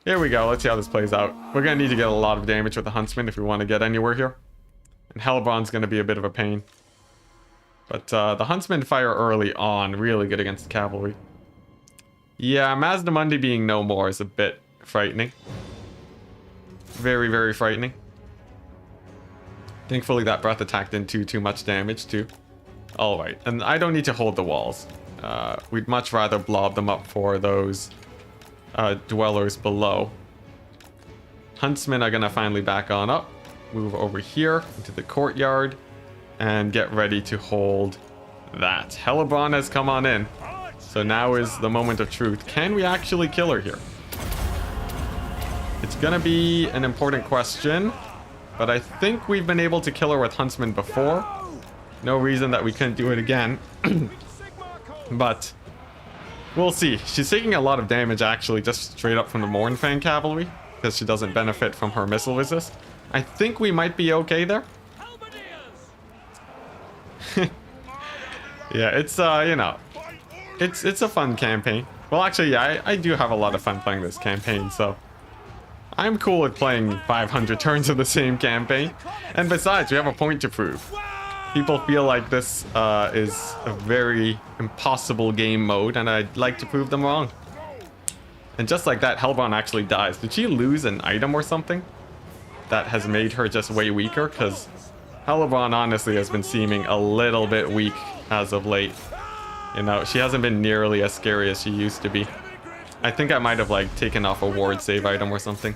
Here we go. Let's see how this plays out. We're going to need to get a lot of damage with the Huntsman if we want to get anywhere here. And Helebron's going to be a bit of a pain. But the Huntsmen fire early on. Really good against the cavalry. Yeah, Mazdamundi being no more is a bit frightening. Very, very frightening. Thankfully that breath attack didn't do too much damage too. Alright, and I don't need to hold the walls. We'd much rather blob them up for those dwellers below. Huntsmen are gonna finally back on up. Move over here into the courtyard. and get ready to hold that. Hellebron has come on in. So now is the moment of truth. Can we actually kill her here? It's gonna be an important question, but I think we've been able to kill her with Huntsman before. No reason that we couldn't do it again. But we'll see. She's taking a lot of damage actually just straight up from the Mournfang cavalry because she doesn't benefit from her missile resist. I think we might be okay there. Yeah, it's you know, it's a fun campaign. Well, actually, yeah, I do have a lot of fun playing this campaign, so I'm cool with playing 500 turns of the same campaign. And besides, we have a point to prove. People feel like this is a very impossible game mode, and I'd like to prove them wrong. And just like that, Hellebron actually dies. Did she lose an item or something that has made her just way weaker? Because Hellebron honestly has been seeming a little bit weak as of late. You know, she hasn't been nearly as scary as she used to be. I think I might have like taken off a ward save item or something.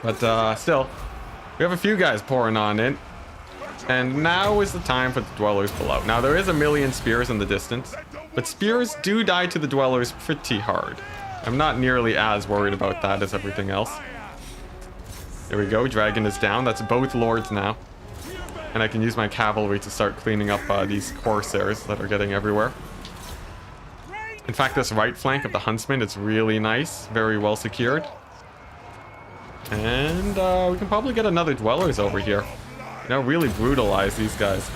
But still, we have a few guys pouring on in. And now is the time for the dwellers below. Now there is a million spears in the distance, but spears do die to the dwellers pretty hard. I'm not nearly as worried about that as everything else. There we go, dragon is down. That's both lords now. And I can use my cavalry to start cleaning up these corsairs that are getting everywhere. In fact, this right flank of the huntsman is really nice, very well secured. And we can probably get another dwellers over here. You know, really brutalize these guys.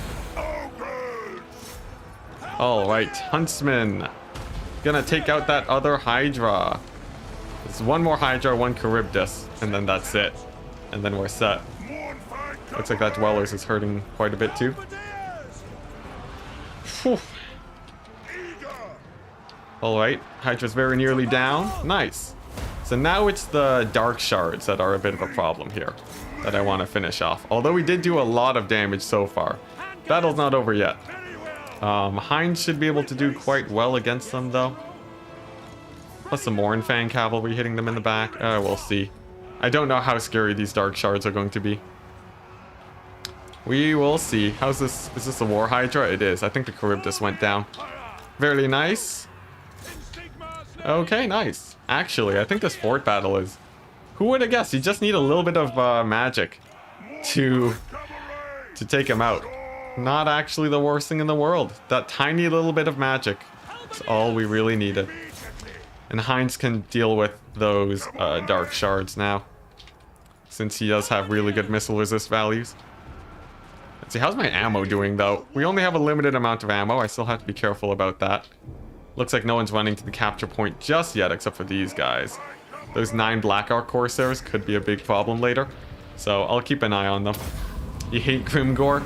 Alright, huntsman. Gonna take out that other Hydra. There's one more Hydra, one Charybdis, and then that's it. And then we're set. Looks like that dwellers is hurting quite a bit too. Alright, Hydra's very nearly down. Nice. So now it's the dark shards that are a bit of a problem here that I want to finish off. Although we did do a lot of damage so far. Battle's not over yet. Heinz should be able to do quite well against them though. Plus the Mournfang cavalry hitting them in the back. We'll see. I don't know how scary these dark shards are going to be. We will see. How's this? Is this a War Hydra? It is. I think the Charybdis went down. Very nice. Okay, nice. Actually, I think this fort battle is... Who would have guessed? You just need a little bit of magic to take him out. Not actually the worst thing in the world. That tiny little bit of magic is all we really needed. And Heinz can deal with those dark shards now, since he does have really good missile resist values. Let's see, how's my ammo doing though? We only have a limited amount of ammo. I still have to be careful about that. Looks like no one's running to the capture point just yet, except for these guys. Those 9 Black Ark Corsairs could be a big problem later, so I'll keep an eye on them. You hate Grimgore?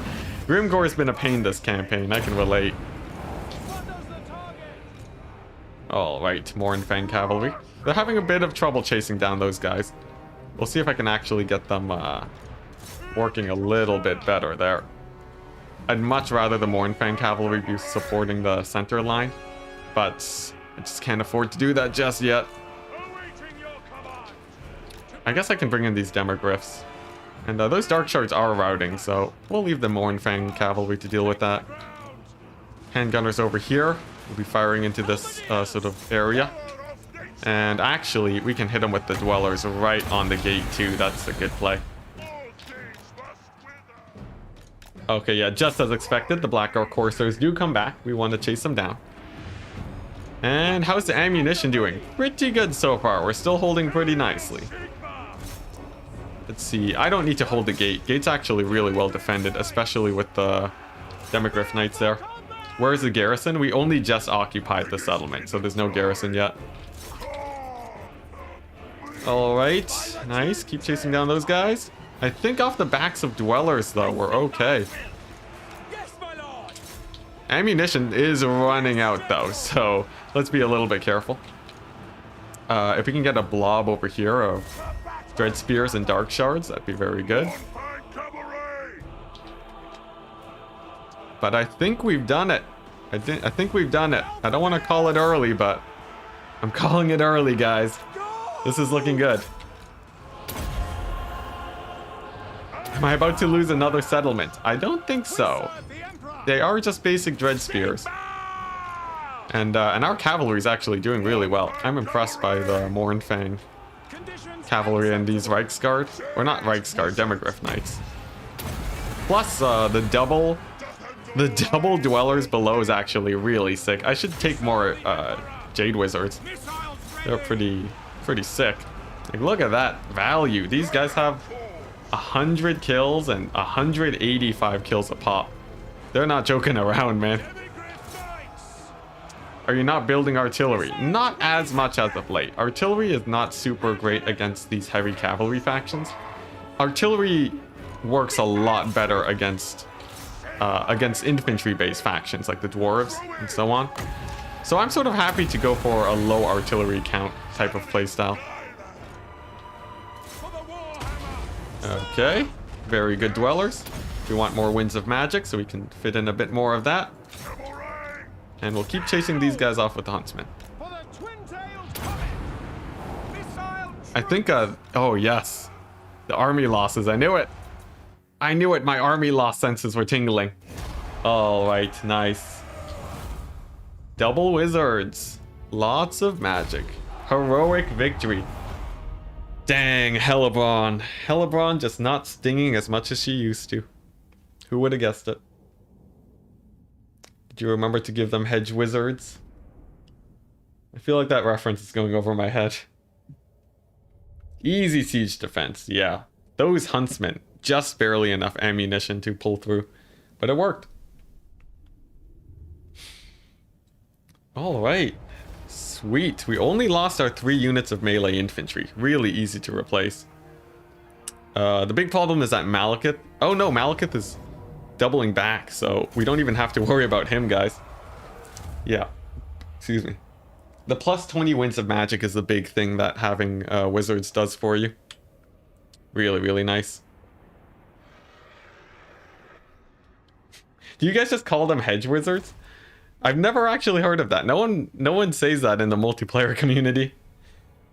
Grimgore has been a pain this campaign, I can relate. Alright, Mournfang Cavalry. They're having a bit of trouble chasing down those guys. We'll see if I can actually get them working a little bit better there. I'd much rather the Mournfang Cavalry be supporting the center line, but I just can't afford to do that just yet. I guess I can bring in these Demogryphs. And those Dark Shards are routing, so we'll leave the Mournfang Cavalry to deal with that. Handgunners over here will be firing into this sort of area. And actually, we can hit them with the Dwellers right on the gate too. That's a good play. Okay, yeah, just as expected, the Black Ark Corsairs do come back. We want to chase them down. And how's the ammunition doing? Pretty good so far. We're still holding pretty nicely. Let's see. I don't need to hold the gate. Gate's actually really well defended, especially with the Demogryph Knights there. Where's the garrison? We only just occupied the settlement, so there's no garrison yet. Alright, nice. Keep chasing down those guys. I think off the backs of Dwellers, though, we're okay. Ammunition is running out, though, so let's be a little bit careful. If we can get a blob over here of Dread Spears and Dark Shards, that'd be very good. But I think we've done it. I think we've done it. I don't want to call it early, but I'm calling it early, guys. This is looking good. Am I about to lose another settlement? I don't think so. They are just basic dread spears. And our cavalry is actually doing really well. I'm impressed by the Mornfang cavalry and these Reichsguard. Or not Reichsguard, Demogryph Knights. Plus, the double dwellers below is actually really sick. I should take more Jade Wizards. They're pretty sick. Like, look at that value. These guys have 100 kills and 185 kills a pop. They're not joking around, man. Are you not building artillery? Not as much as of late. Artillery is not super great against these heavy cavalry factions. Artillery works a lot better against infantry-based factions like the dwarves and so on. So I'm sort of happy to go for a low artillery count type of playstyle. Okay, very good dwellers. We want more winds of magic so we can fit in a bit more of that. And we'll keep chasing these guys off with the huntsman. I think, oh yes, the army losses, I knew it. I knew it, my army loss senses were tingling. All right, nice. Double wizards, lots of magic, heroic victory. Dang, Hellebron. Hellebron just not stinging as much as she used to. Who would have guessed it? Did you remember to give them hedge wizards? I feel like that reference is going over my head. Easy siege defense, yeah. Those huntsmen, just barely enough ammunition to pull through, but it worked. All right, sweet. We only lost our 3 units of melee infantry. Really easy to replace. The big problem is that Malekith... Oh no, Malekith is doubling back, so we don't even have to worry about him, guys. Yeah, excuse me. The plus 20 winds of magic is the big thing that having wizards does for you. Really, really nice. Do you guys just call them hedge wizards? I've never actually heard of that. No one says that in the multiplayer community.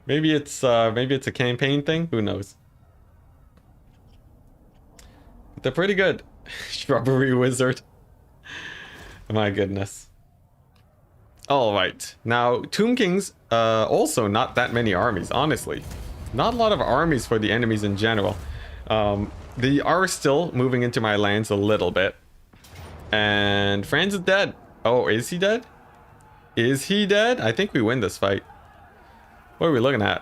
Maybe it's a campaign thing. Who knows? But they're pretty good. Shrubbery wizard. My goodness. All right. Now, Tomb Kings. Also, not that many armies. Honestly, not a lot of armies for the enemies in general. They are still moving into my lands a little bit. And Franz is dead. Oh, is he dead? Is he dead? I think we win this fight. What are we looking at?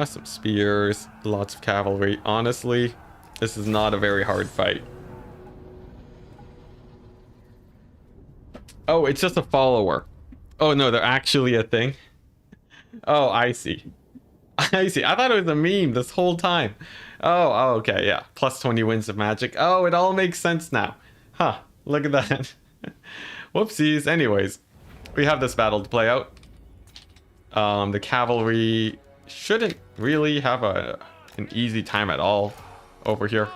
Some spears, lots of cavalry. Honestly, this is not a very hard fight. Oh, it's just a follower. Oh no, they're actually a thing. Oh, I see. I see. I thought it was a meme this whole time. Oh, okay, yeah. Plus 20 winds of magic. Oh, it all makes sense now. Huh, look at that. Whoopsies. Anyways, we have this battle to play out. The cavalry shouldn't really have an easy time at all over here.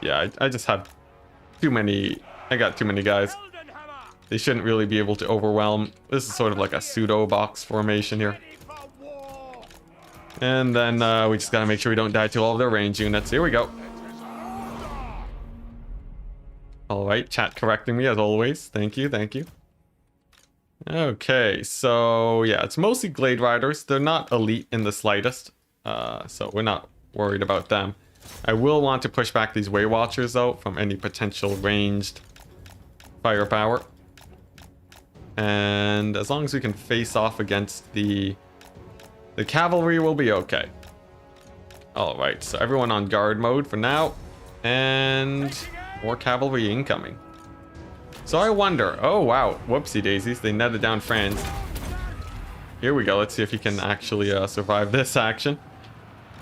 Yeah, I just have too many. I got too many guys. They shouldn't really be able to overwhelm. This is sort of like a pseudo box formation here. And then we just gotta make sure we don't die to all of their range units. Here we go. All right, chat correcting me as always. Thank you, thank you. Okay, so yeah, it's mostly Glade Riders. They're not elite in the slightest, so we're not worried about them. I will want to push back these Way Watchers though from any potential ranged firepower. And as long as we can face off against the cavalry, we'll be okay. All right, so everyone on guard mode for now, and more cavalry incoming. So I wonder, oh wow, whoopsie daisies, they netted down Franz. Here we go, let's see if he can actually survive this action.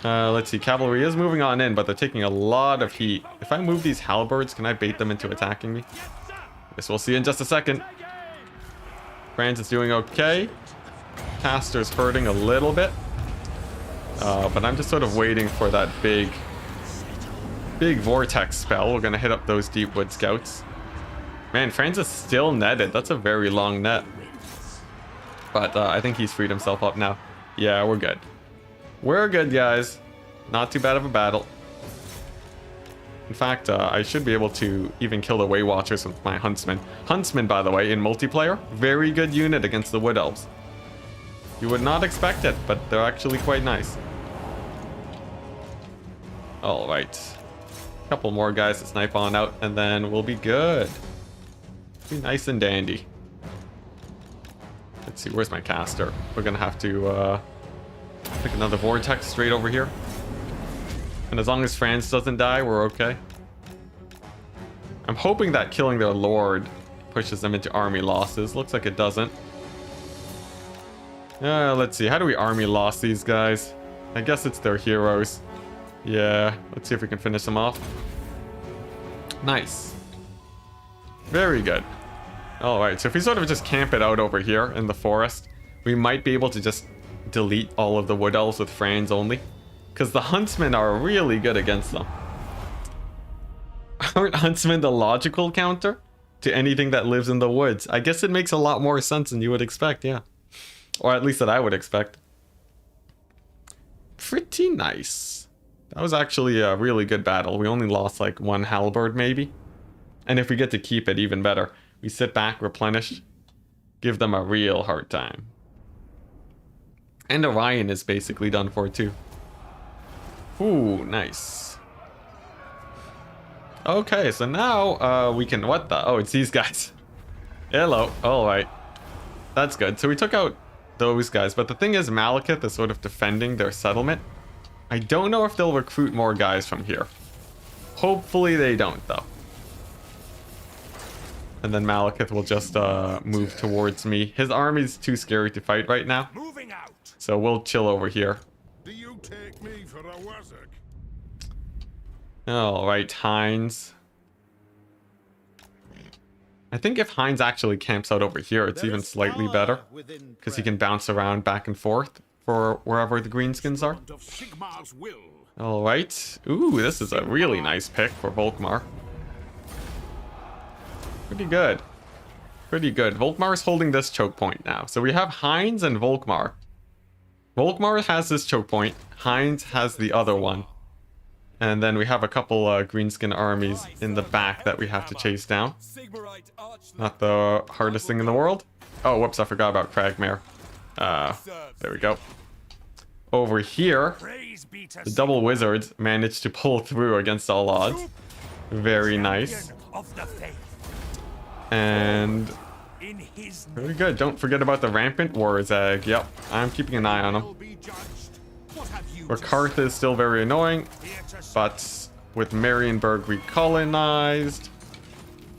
Let's see, cavalry is moving on in, but they're taking a lot of heat. If I move these halberds, can I bait them into attacking me? Guess we'll see in just a second. Franz is doing okay. Caster's hurting a little bit. But I'm just sort of waiting for that big vortex spell. We're gonna hit up those deep wood scouts. Man, Franz is still netted. That's a very long net. But I think he's freed himself up now. Yeah, we're good. We're good, guys. Not too bad of a battle. In fact, I should be able to even kill the Way Watchers with my Huntsman. Huntsman, by the way, in multiplayer, very good unit against the Wood Elves. You would not expect it, but they're actually quite nice. Alright. A couple more guys to snipe on out, and then we'll be good. Be nice and dandy. Let's see, where's my caster? We're gonna have to pick another vortex straight over here. And as long as Franz doesn't die, we're okay. I'm hoping that killing their lord pushes them into army losses. Looks like it doesn't. Let's see, how do we army loss these guys? I guess it's their heroes. Yeah, let's see if we can finish them off. Nice. Very good. Alright, so if we sort of just camp it out over here in the forest, we might be able to just delete all of the Wood Elves with Franz only. Because the Huntsmen are really good against them. Aren't Huntsmen the logical counter to anything that lives in the woods? I guess it makes a lot more sense than you would expect, yeah. Or at least that I would expect. Pretty nice. That was actually a really good battle. We only lost like one halberd maybe. And if we get to keep it, even better. We sit back, replenish, give them a real hard time. And Orion is basically done for too. Ooh, nice. Okay, so now we can... What the? Oh, it's these guys. Hello. Alright. That's good. So we took out those guys. But the thing is, Malekith is sort of defending their settlement. I don't know if they'll recruit more guys from here. Hopefully they don't, though. And then Malekith will just move towards me. His army's too scary to fight right now. Moving out. So we'll chill over here. Do you take me for a wizard? Alright, Heinz. I think if Heinz actually camps out over here, it's even slightly better. Because he can bounce around back and forth for wherever the greenskins are. Of Sigmar's will. Alright. Ooh, this is a really nice pick for Volkmar. Pretty good. Pretty good. Volkmar's holding this choke point now. So we have Heinz and Volkmar. Volkmar has this choke point. Heinz has the other one. And then we have a couple greenskin armies in the back that we have to chase down. Not the hardest thing in the world. Oh, whoops, I forgot about Cragmare. There we go. Over here, the double wizards managed to pull through against all odds. Very nice. And very good. Don't forget about the rampant Warzag. Yep, I'm keeping an eye on him. Rakarth is still very annoying, but with Marienburg recolonized,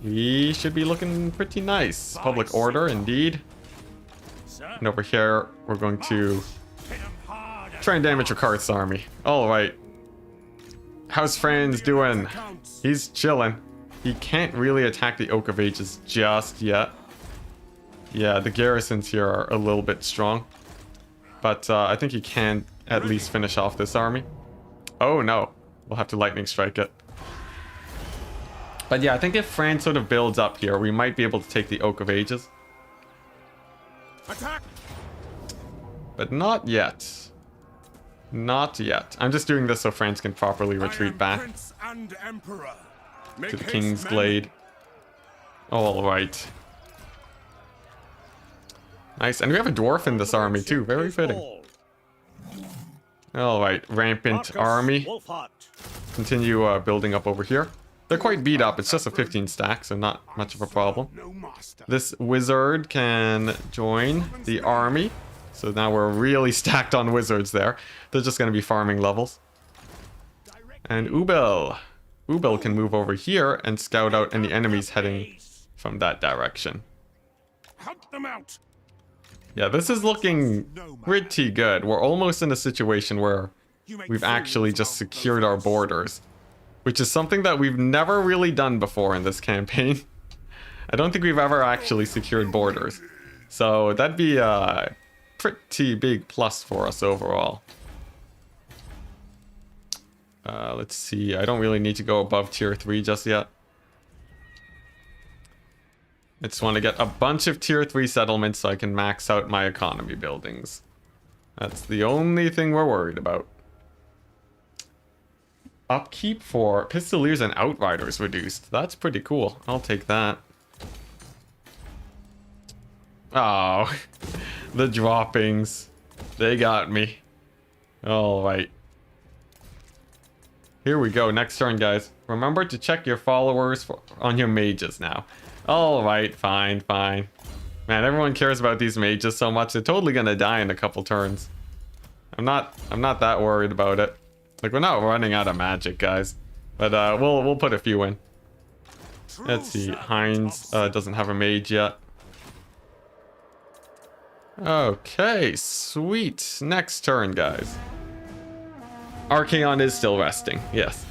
we should be looking pretty nice. Public order, indeed. And over here, we're going to try and damage Rakarth's army. Alright. How's Franz doing? He's chilling. He can't really attack the Oak of Ages just yet. Yeah, the garrisons here are a little bit strong. But I think he can at least finish off this army. Oh no, we'll have to lightning strike it. But yeah, I think if Franz sort of builds up here, we might be able to take the Oak of Ages. Attack! But not yet. Not yet. I'm just doing this so Franz can properly retreat back Prince and Emperor. to the King's Glade. Alright. Nice, and we have a dwarf in this army too, very fitting. Alright, rampant army. Continue building up over here. They're quite beat up, it's just a 15 stack, so not much of a problem. This wizard can join the army. So now we're really stacked on wizards there. They're just going to be farming levels. And Ubel. Ubel can move over here and scout out any enemies heading from that direction. Hunt them out. Yeah, this is looking pretty good. We're almost in a situation where we've actually just secured our borders, which is something that we've never really done before in this campaign. I don't think we've ever actually secured borders. So that'd be a pretty big plus for us overall. Let's see. I don't really need to go above tier 3 just yet. I just want to get a bunch of tier 3 settlements so I can max out my economy buildings. That's the only thing we're worried about. upkeep for Pistoliers and Outriders reduced. That's pretty cool. I'll take that. Oh, the droppings. They got me. All right. Here we go. Next turn, guys. Remember to check your followers on your mages now. All right, fine, fine. Man, everyone cares about these mages so much. They're totally gonna die in a couple turns. I'm not that worried about it. Like, we're not running out of magic, guys. But we'll put a few in. Let's see. Heinz doesn't have a mage yet. Okay, sweet. Next turn, guys. Archaon is still resting. Yes.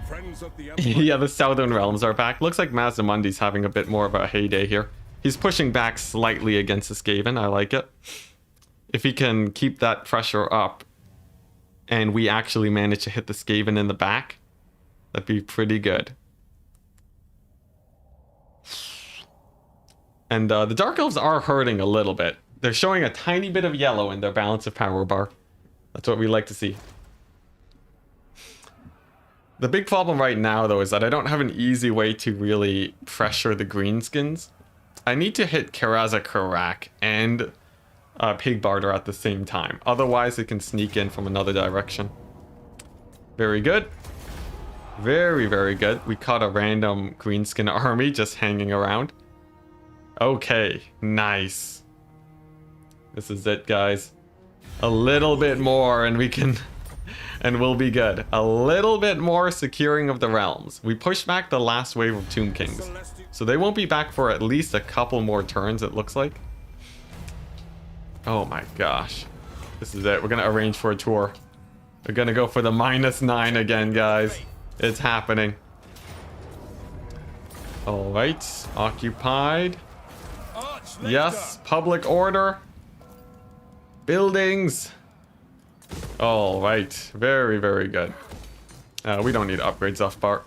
Friends of the Yeah, the Southern Realms are back. Looks like Mazamundi's having a bit more of a heyday here. He's pushing back slightly against the Skaven. I like it. If he can keep that pressure up and we actually manage to hit the Skaven in the back, that'd be pretty good. And the Dark Elves are hurting a little bit. They're showing a tiny bit of yellow in their balance of power bar. That's what we like to see. The big problem right now, though, is that I don't have an easy way to really pressure the greenskins. I need to hit Karaza Karak and Pig Barter at the same time. Otherwise, it can sneak in from another direction. Very good. Very, very good. We caught a random greenskin army just hanging around. Okay, nice. This is it, guys. A little bit more and we can... and we'll be good. A little bit more securing of the realms. We pushed back the last wave of Tomb Kings. So they won't be back for at least a couple more turns, it looks like. Oh my gosh. This is it. We're going to arrange for a tour. We're going to go for the -9 again, guys. It's happening. All right. Occupied. Yes. Public order. Buildings. All right. Very, very good. We don't need upgrades off part.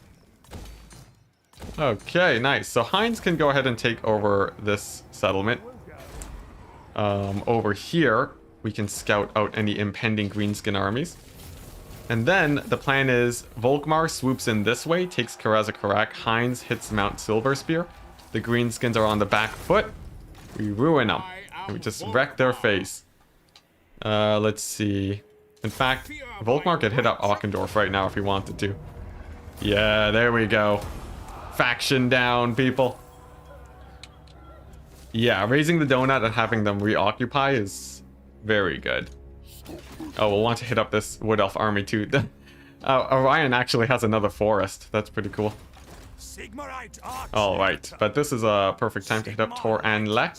Okay, nice. So Heinz can go ahead and take over this settlement. Over here, we can scout out any impending greenskin armies. And then the plan is Volkmar swoops in this way, takes Karaza Karak. Heinz hits Mount Silverspear. The greenskins are on the back foot. We ruin them. We just wreck their face. Let's see. In fact, Volkmar could hit up Auchendorf right now if he wanted to. Yeah, there we go. Faction down, people. Yeah, raising the donut and having them reoccupy is very good. Oh, we'll want to hit up this Wood Elf army too. Orion actually has another forest. That's pretty cool. Alright, but this is a perfect time to hit up Tor and Lek.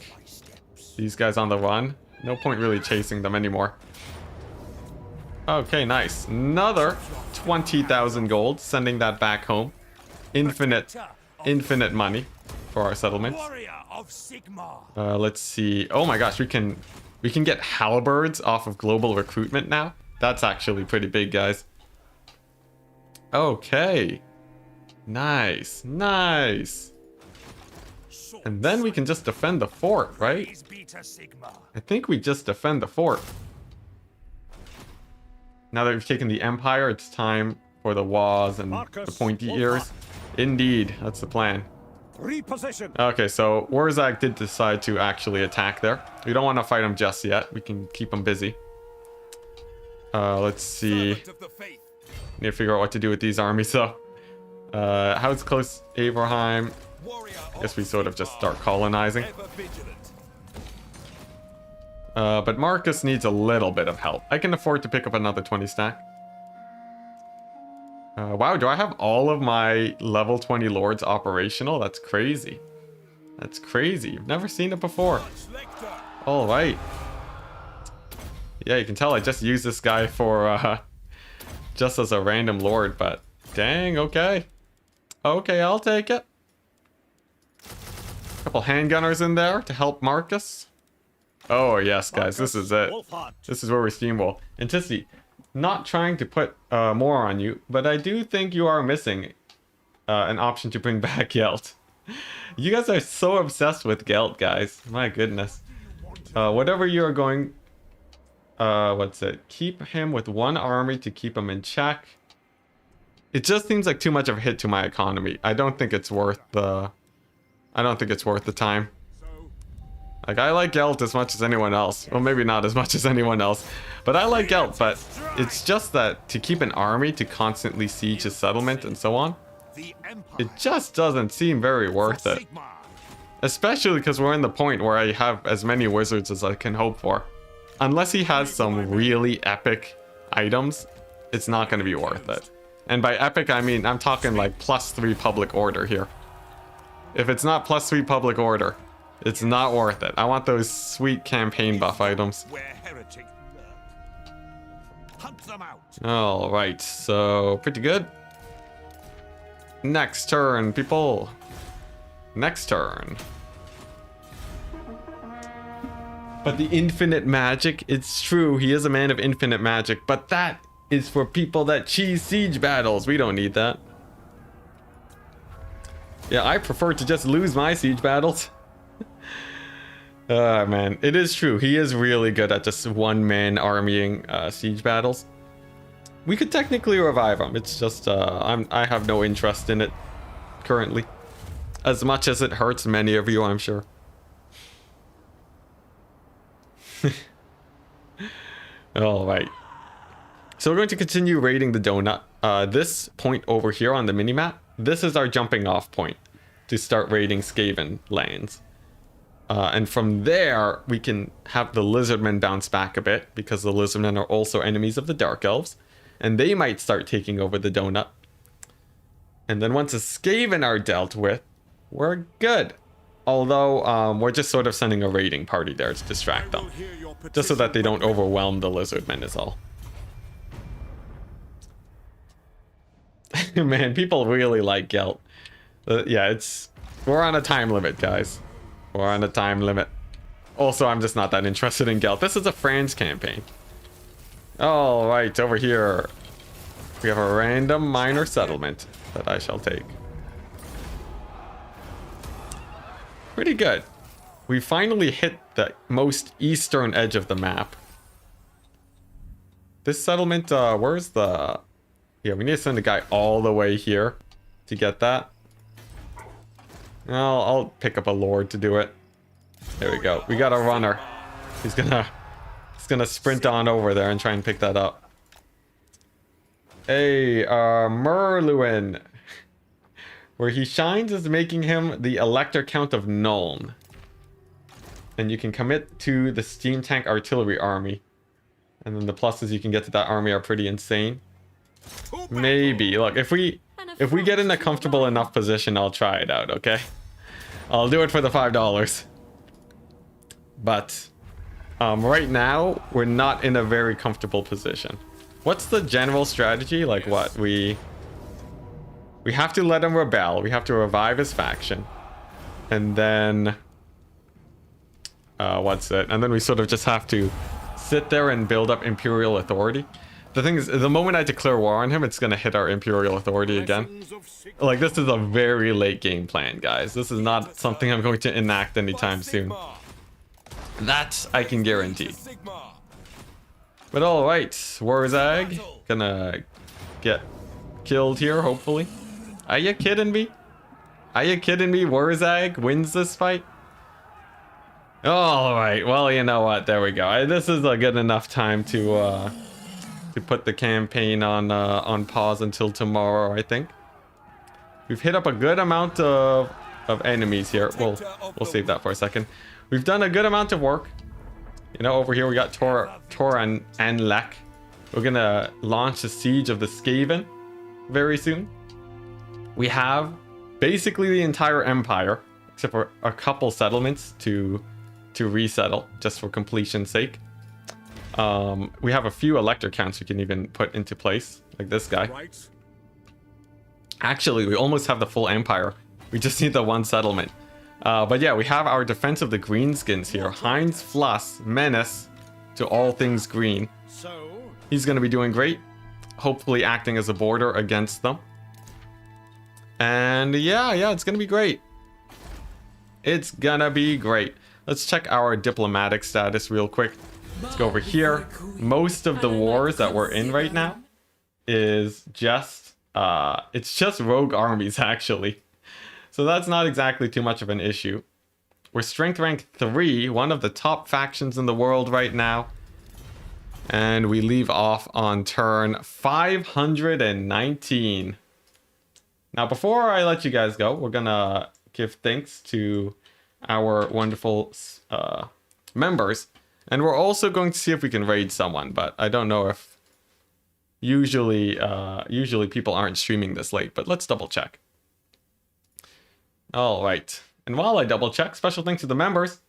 These guys on the run. No point really chasing them anymore. Okay, nice. Another 20,000 gold. Sending that back home. Infinite money for our settlements. Let's see. Oh my gosh, we can get halberds off of global recruitment now. That's actually pretty big, guys. Okay. Nice, nice. And then we can just defend the fort, right? I think we just defend the fort. Now that we've taken the Empire, it's time for the Waz and the pointy ears. Indeed, that's the plan. Reposition. Okay, so Warzak did decide to actually attack there. We don't want to fight him just yet. We can keep him busy. Let's see. Need to figure out what to do with these armies, though. How's close Abraham? I guess we sort of just start colonizing. But Marcus needs a little bit of help. I can afford to pick up another 20 stack. Wow, do I have all of my level 20 lords operational? That's crazy. That's crazy. You've never seen it before. All right. Yeah, you can tell I just used this guy for just as a random lord, but dang, okay. Okay, I'll take it. Couple handgunners in there to help Marcus. Oh yes, guys, this is it. This is where we steamroll. Enticity, not trying to put more on you, but I do think you are missing an option to bring back Gelt. You guys are so obsessed with Gelt, guys. My goodness. Whatever you are going... what's it? Keep him with one army to keep him in check. it just seems like too much of a hit to my economy. I don't think it's worth the time. Like, I like Gelt as much as anyone else. Well, maybe not as much as anyone else, but I like Gelt. But it's just that to keep an army to constantly siege a settlement and so on, it just doesn't seem very worth it. Especially because we're in the point where I have as many wizards as I can hope for. Unless he has some really epic items, it's not going to be worth it. And by epic, I mean, I'm talking like +3 public order here. If it's not +3 public order, it's not worth it. I want those sweet campaign buff items. Alright, so pretty good. Next turn, people. Next turn. But the infinite magic, it's true, he is a man of infinite magic, but that is for people that cheese siege battles. We don't need that. Yeah, I prefer to just lose my siege battles. Man, it is true. He is really good at just one-man armying siege battles. We could technically revive him. It's just, I have no interest in it currently. As much as it hurts many of you, I'm sure. Alright. So we're going to continue raiding the donut. This point over here on the minimap, this is our jumping off point to start raiding Skaven lands. And from there, we can have the Lizardmen bounce back a bit, because the Lizardmen are also enemies of the Dark Elves. And they might start taking over the donut. And then once the Skaven are dealt with, we're good. Although, we're just sort of sending a raiding party there to distract them. Just so that they don't overwhelm the Lizardmen is all. Man, people really like Gelt. Yeah, we're on a time limit, guys. We're on a time limit. Also, I'm just not that interested in Gelt. This is a Franz campaign. Alright, over here. We have a random minor settlement that I shall take. Pretty good. We finally hit the most eastern edge of the map. This settlement, where's the... Yeah, we need to send a guy all the way here to get that. I'll pick up a lord to do it. There we go. We got a runner. He's gonna sprint on over there and try and pick that up. Hey, Merluin. Where he shines is making him the Elector Count of Nuln. And you can commit to the Steam Tank Artillery Army. And then the pluses you can get to that army are pretty insane. Maybe. Look, if we get in a comfortable enough position, I'll try it out, okay? I'll do it for the $5. But right now, we're not in a very comfortable position. What's the general strategy? Like what? We have to let him rebel. We have to revive his faction. And then... what's it? And then we sort of just have to sit there and build up Imperial Authority. The thing is, the moment I declare war on him, it's going to hit our Imperial Authority again. Like, this is a very late game plan, guys. This is not something I'm going to enact anytime soon. That I can guarantee. But alright, Warzag. Gonna get killed here, hopefully. Are you kidding me? Are you kidding me? Warzag wins this fight? Alright, well, you know what? There we go. This is a good enough time to put the campaign on pause until tomorrow, I think. We've hit up a good amount of enemies here. We'll save that for a second. We've done a good amount of work. You know, over here we got Tor and Lek. We're gonna launch the siege of the Skaven very soon. We have basically the entire empire, except for a couple settlements to resettle, just for completion's sake. We have a few elector counts we can even put into place, like this guy. Actually, we almost have the full empire. We just need the one settlement. But yeah, we have our defense of the greenskins here. Heinz Fluss, menace to all things green. He's going to be doing great. Hopefully acting as a border against them. And yeah, it's going to be great. It's going to be great. Let's check our diplomatic status real quick. Let's go over here. Most of the wars that we're in right now is just It's just rogue armies, actually. So that's not exactly too much of an issue. We're strength rank 3, one of the top factions in the world right now. And we leave off on turn 519. Now, before I let you guys go, we're gonna give thanks to our wonderful members. And we're also going to see if we can raid someone, but I don't know if... Usually people aren't streaming this late, but let's double check. All right. And while I double check, special thanks to the members.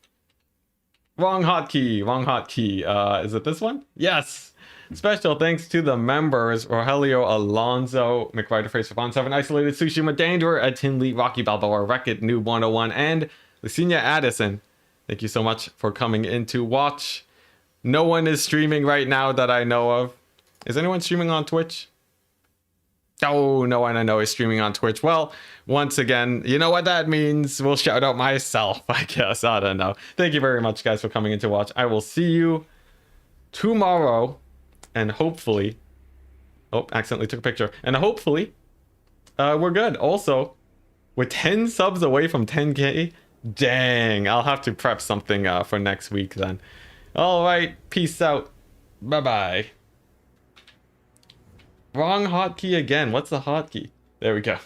Wrong hotkey, wrong hotkey. Is it this one? Yes. Special thanks to the members: Rogelio Alonso, McWriter Face for 7, Isolated Tsushima, Danger, Ed Tinley, Rocky Balboa, Wreck-It, Noob 101, and Lucinia Addison. Thank you so much for coming in to watch. No one is streaming right now that I know of. Is anyone streaming on Twitch? Oh, no one I know is streaming on Twitch. Well, once again, you know what that means. We'll shout out myself, I guess. I don't know. Thank you very much, guys, for coming in to watch. I will see you tomorrow. And hopefully... Oh, accidentally took a picture. And hopefully, we're good. Also, we're 10 subs away from 10K. Dang, I'll have to prep something for next week then. All right, peace out. Bye-bye. Wrong hotkey again. What's the hotkey? There we go.